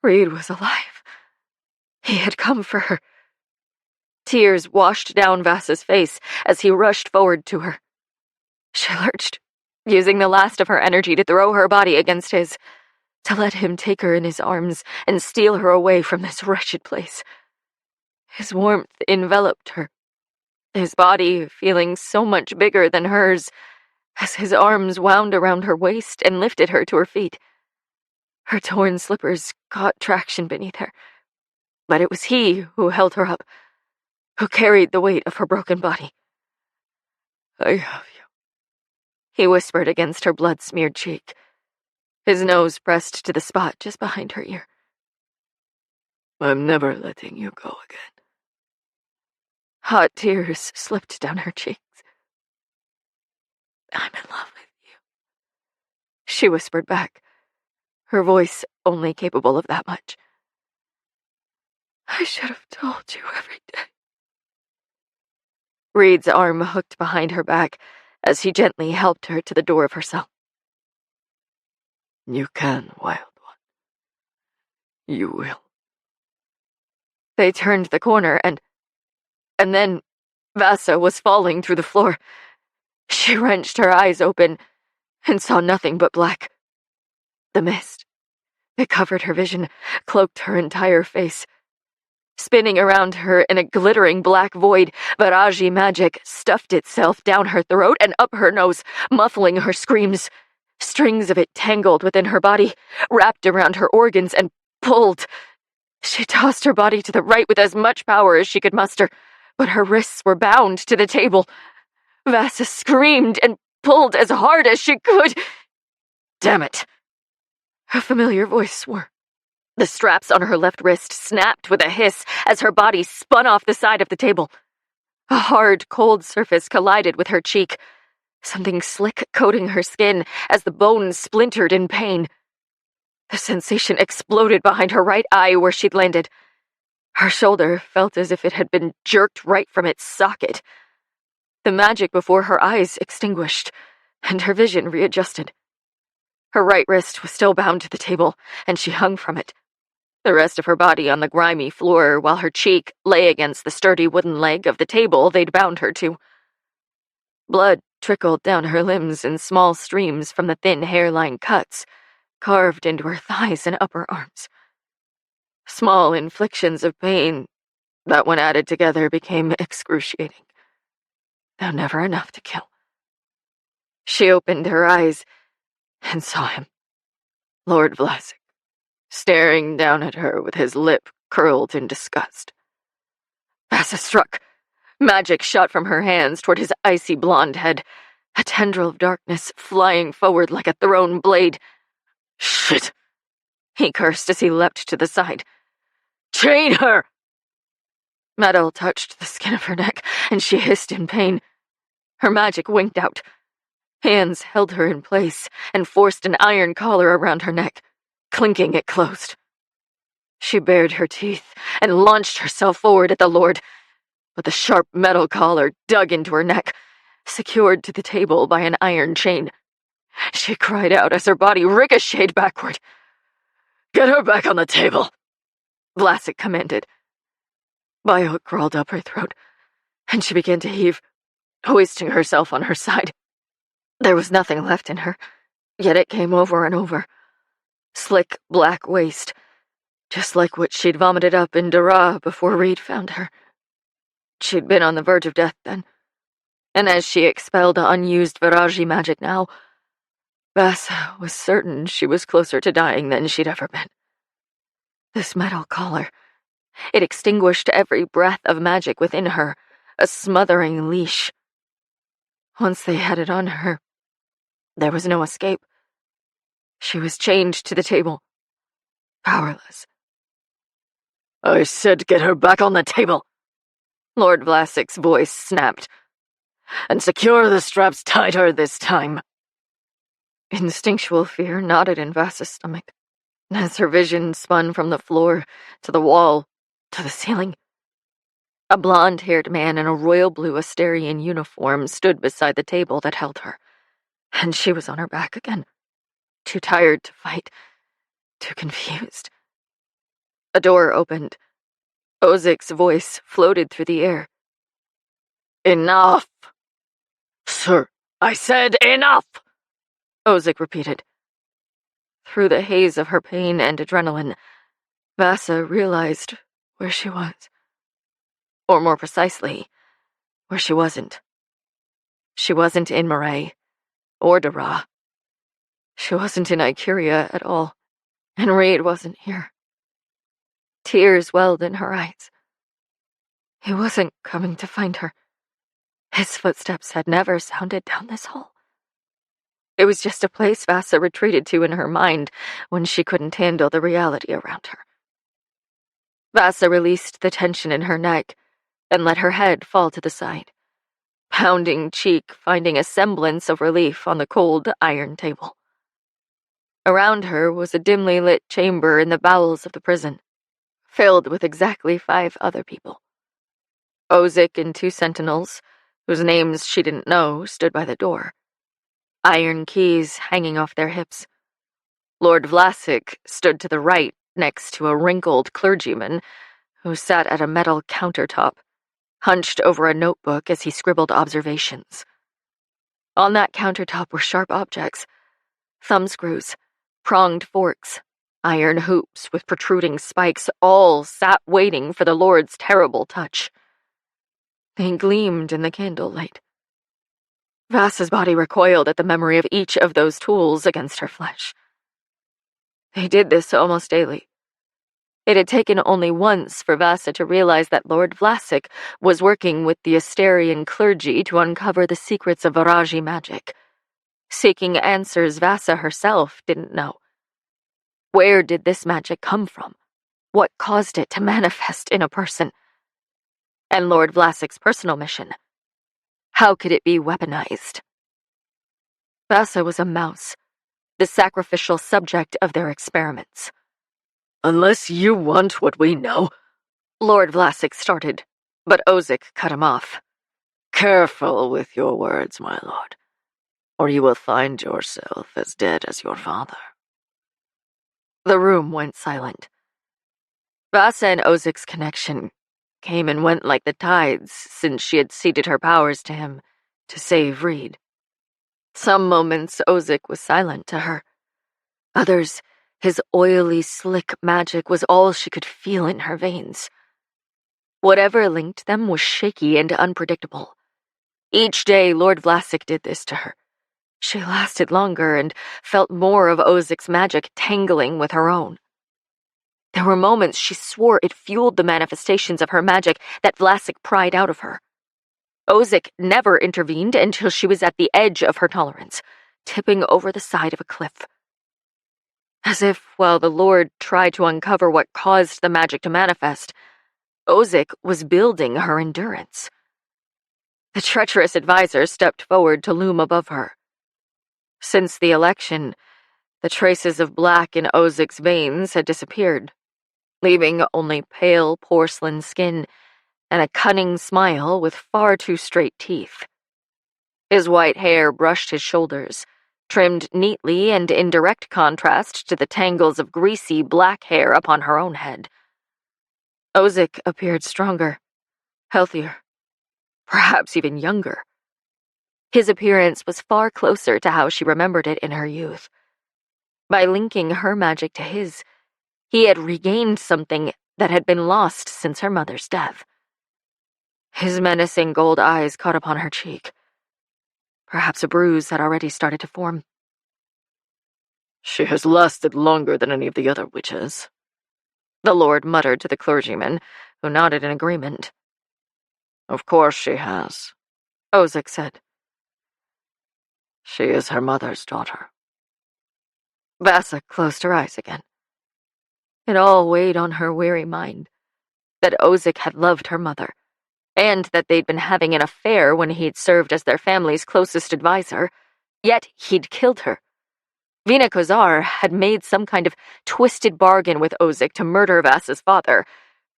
Reed was alive. He had come for her. Tears washed down Vasa's face as he rushed forward to her. She lurched, using the last of her energy to throw her body against his, to let him take her in his arms and steal her away from this wretched place. His warmth enveloped her, his body feeling so much bigger than hers as his arms wound around her waist and lifted her to her feet. Her torn slippers caught traction beneath her, but it was he who held her up, who carried the weight of her broken body. I have you, he whispered against her blood-smeared cheek, his nose pressed to the spot just behind her ear. I'm never letting you go again. Hot tears slipped down her cheeks. I'm in love with you, she whispered back, her voice only capable of that much. I should have told you every day. Reed's arm hooked behind her back as he gently helped her to the door of her cell. You can, wild one. You will. They turned the corner and then Vasa was falling through the floor. She wrenched her eyes open and saw nothing but black. The mist. It covered her vision, cloaked her entire face. Spinning around her in a glittering black void, Viraji magic stuffed itself down her throat and up her nose, muffling her screams. Strings of it tangled within her body, wrapped around her organs and pulled. She tossed her body to the right with as much power as she could muster, but her wrists were bound to the table. Vasa screamed and pulled as hard as she could. Damn it! A familiar voice swore. The straps on her left wrist snapped with a hiss as her body spun off the side of the table. A hard, cold surface collided with her cheek, something slick coating her skin as the bone splintered in pain. The sensation exploded behind her right eye where she'd landed. Her shoulder felt as if it had been jerked right from its socket. The magic before her eyes extinguished, and her vision readjusted. Her right wrist was still bound to the table, and she hung from it, the rest of her body on the grimy floor while her cheek lay against the sturdy wooden leg of the table they'd bound her to. Blood trickled down her limbs in small streams from the thin hairline cuts, carved into her thighs and upper arms. Small inflictions of pain that, when added together, became excruciating, though never enough to kill. She opened her eyes and saw him, Lord Vlasic, staring down at her with his lip curled in disgust. Vasa struck. Magic shot from her hands toward his icy blonde head, a tendril of darkness flying forward like a thrown blade. Shit! He cursed as he leapt to the side. Chain her! Metal touched the skin of her neck, and she hissed in pain. Her magic winked out. Hands held her in place and forced an iron collar around her neck, clinking it closed. She bared her teeth and launched herself forward at the Lord, but the sharp metal collar dug into her neck, secured to the table by an iron chain. she cried out as her body ricocheted backward. "Get her back on the table," Vlasic commanded. Bile crawled up her throat, and she began to heave, hoisting herself on her side. There was nothing left in her, yet it came over and over. Slick black waste, just like what she'd vomited up in Dara before Reed found her. She'd been on the verge of death then, and as she expelled unused Viraji magic now, Vasa was certain she was closer to dying than she'd ever been. This metal collar, it extinguished every breath of magic within her, a smothering leash. Once they had it on her, there was no escape. She was chained to the table, powerless. "I said get her back on the table," Lord Vlasic's voice snapped. "And secure the straps tighter this time." Instinctual fear knotted in Vasa's stomach, as her vision spun from the floor to the wall to the ceiling. A blonde-haired man in a royal blue Asterian uniform stood beside the table that held her, and she was on her back again, too tired to fight, too confused. A door opened. Ozik's voice floated through the air. "Enough!" "Sir, I said enough!" Ozik repeated. Through the haze of her pain and adrenaline, Vasa realized where she was. Or more precisely, where she wasn't. She wasn't in Marae, or Dara. She wasn't in Ikuria at all, and Reed wasn't here. Tears welled in her eyes. He wasn't coming to find her. His footsteps had never sounded down this hall. It was just a place Vasa retreated to in her mind when she couldn't handle the reality around her. Vasa released the tension in her neck and let her head fall to the side, pounding cheek finding a semblance of relief on the cold iron table. Around her was a dimly lit chamber in the bowels of the prison, filled with exactly 5 other people. Ozik and 2 sentinels, whose names she didn't know, stood by the door, iron keys hanging off their hips. Lord Vlasic stood to the right next to a wrinkled clergyman who sat at a metal countertop, hunched over a notebook as he scribbled observations. On that countertop were sharp objects, thumbscrews, pronged forks, iron hoops with protruding spikes, all sat waiting for the Lord's terrible touch. They gleamed in the candlelight. Vasa's body recoiled at the memory of each of those tools against her flesh. They did this almost daily. It had taken only once for Vasa to realize that Lord Vlasic was working with the Asterian clergy to uncover the secrets of Viraji magic, seeking answers Vasa herself didn't know. Where did this magic come from? What caused it to manifest in a person? And Lord Vlasic's personal mission? How could it be weaponized? Vasa was a mouse, the sacrificial subject of their experiments. "Unless you want what we know," Lord Vlasic started, but Ozik cut him off. "Careful with your words, my lord, or you will find yourself as dead as your father." The room went silent. Vasa and Ozik's connection came and went like the tides since she had ceded her powers to him to save Reed. Some moments Ozik was silent to her. Others, his oily, slick magic was all she could feel in her veins. Whatever linked them was shaky and unpredictable. Each day Lord Vlasic did this to her. She lasted longer and felt more of Ozik's magic tangling with her own. There were moments she swore it fueled the manifestations of her magic that Vlasic pried out of her. Ozik never intervened until she was at the edge of her tolerance, tipping over the side of a cliff. As if, while the Lord tried to uncover what caused the magic to manifest, Ozik was building her endurance. The treacherous advisor stepped forward to loom above her. Since the election, the traces of black in Ozik's veins had disappeared, leaving only pale porcelain skin and a cunning smile with far too straight teeth. His white hair brushed his shoulders, trimmed neatly and in direct contrast to the tangles of greasy black hair upon her own head. Ozick appeared stronger, healthier, perhaps even younger. His appearance was far closer to how she remembered it in her youth. By linking her magic to his, he had regained something that had been lost since her mother's death. His menacing gold eyes caught upon her cheek. Perhaps a bruise had already started to form. "She has lasted longer than any of the other witches," the Lord muttered to the clergyman, who nodded in agreement. "Of course she has," Ozick said. "She is her mother's daughter." Vassa closed her eyes again. It all weighed on her weary mind, that Ozick had loved her mother, and that they'd been having an affair when he'd served as their family's closest advisor, yet he'd killed her. Vina Kozar had made some kind of twisted bargain with Ozick to murder Vassa's father,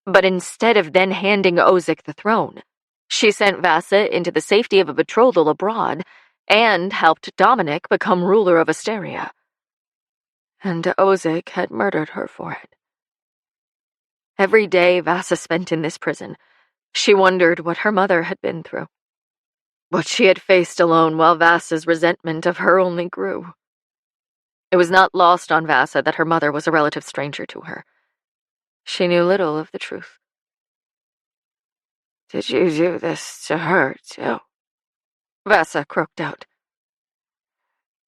but instead of then handing Ozick the throne, she sent Vassa into the safety of a betrothal abroad and helped Dominic become ruler of Asteria. And Ozick had murdered her for it. Every day Vassa spent in this prison, she wondered what her mother had been through, what she had faced alone while Vassa's resentment of her only grew. It was not lost on Vassa that her mother was a relative stranger to her. She knew little of the truth. "Did you do this to her, too?" Vassa croaked out.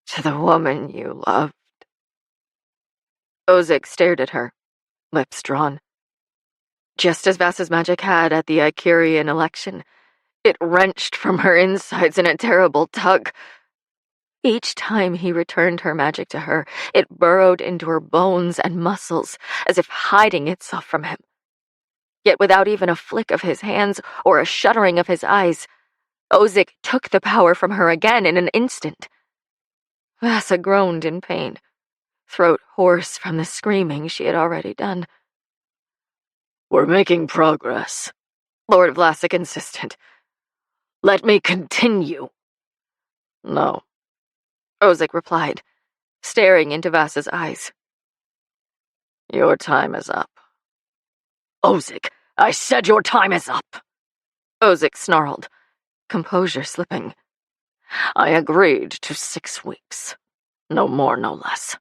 "To the woman you loved?" Ozick stared at her, lips drawn. Just as Vassa's magic had at the Icarian election, it wrenched from her insides in a terrible tug. Each time he returned her magic to her, it burrowed into her bones and muscles, as if hiding itself from him. Yet without even a flick of his hands or a shuddering of his eyes, Ozick took the power from her again in an instant. Vassa groaned in pain, throat hoarse from the screaming she had already done. "We're making progress," Lord Vlasic insisted. "Let me continue." "No," Ozick replied, staring into Vassa's eyes. "Your time is up." "Ozick, I said your time is up!" Ozick snarled, composure slipping. "I agreed to 6 weeks. No more, no less."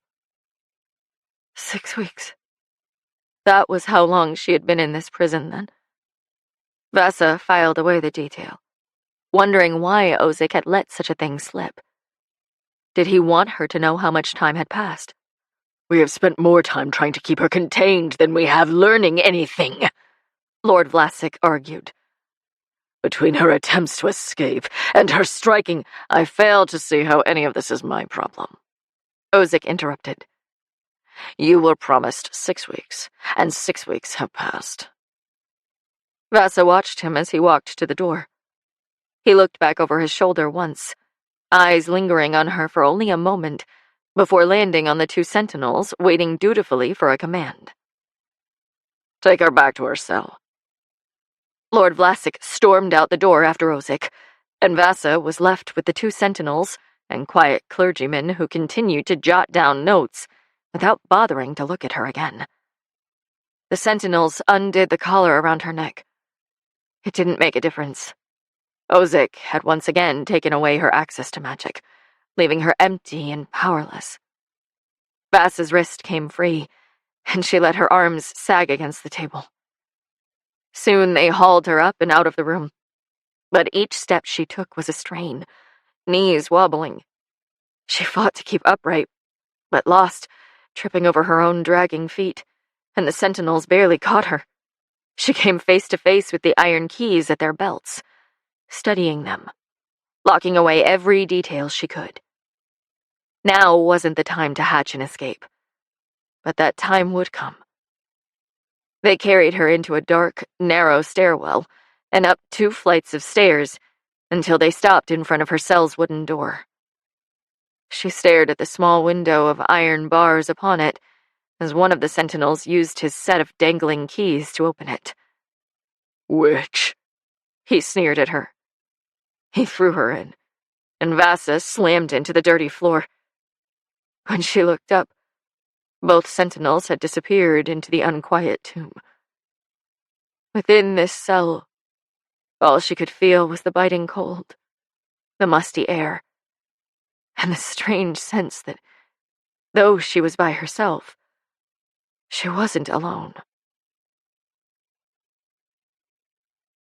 6 weeks. That was how long she had been in this prison, then. Vassa filed away the detail, wondering why Ozick had let such a thing slip. Did he want her to know how much time had passed? "We have spent more time trying to keep her contained than we have learning anything," Lord Vlasic argued. "Between her attempts to escape and her striking, I fail to see how any of this is my problem," Ozick interrupted. "You were promised 6 weeks, and 6 weeks have passed." Vassa watched him as he walked to the door. He looked back over his shoulder once, eyes lingering on her for only a moment, before landing on the 2 sentinels waiting dutifully for a command. "Take her back to her cell." Lord Vlasic stormed out the door after Ozick, and Vassa was left with the 2 sentinels and quiet clergyman who continued to jot down notes without bothering to look at her again. The sentinels undid the collar around her neck. It didn't make a difference. Ozick had once again taken away her access to magic, leaving her empty and powerless. Vassa's wrist came free, and she let her arms sag against the table. Soon they hauled her up and out of the room, but each step she took was a strain, knees wobbling. She fought to keep upright, but lost, tripping over her own dragging feet, and the sentinels barely caught her. She came face to face with the iron keys at their belts, studying them, locking away every detail she could. Now wasn't the time to hatch an escape, but that time would come. They carried her into a dark, narrow stairwell and up 2 flights of stairs until they stopped in front of her cell's wooden door. She stared at the small window of iron bars upon it as one of the sentinels used his set of dangling keys to open it. "Witch," he sneered at her. He threw her in, and Vassa slammed into the dirty floor, When she looked up, both sentinels had disappeared into the unquiet tomb. Within this cell, all she could feel was the biting cold, the musty air, and the strange sense that, though she was by herself, she wasn't alone.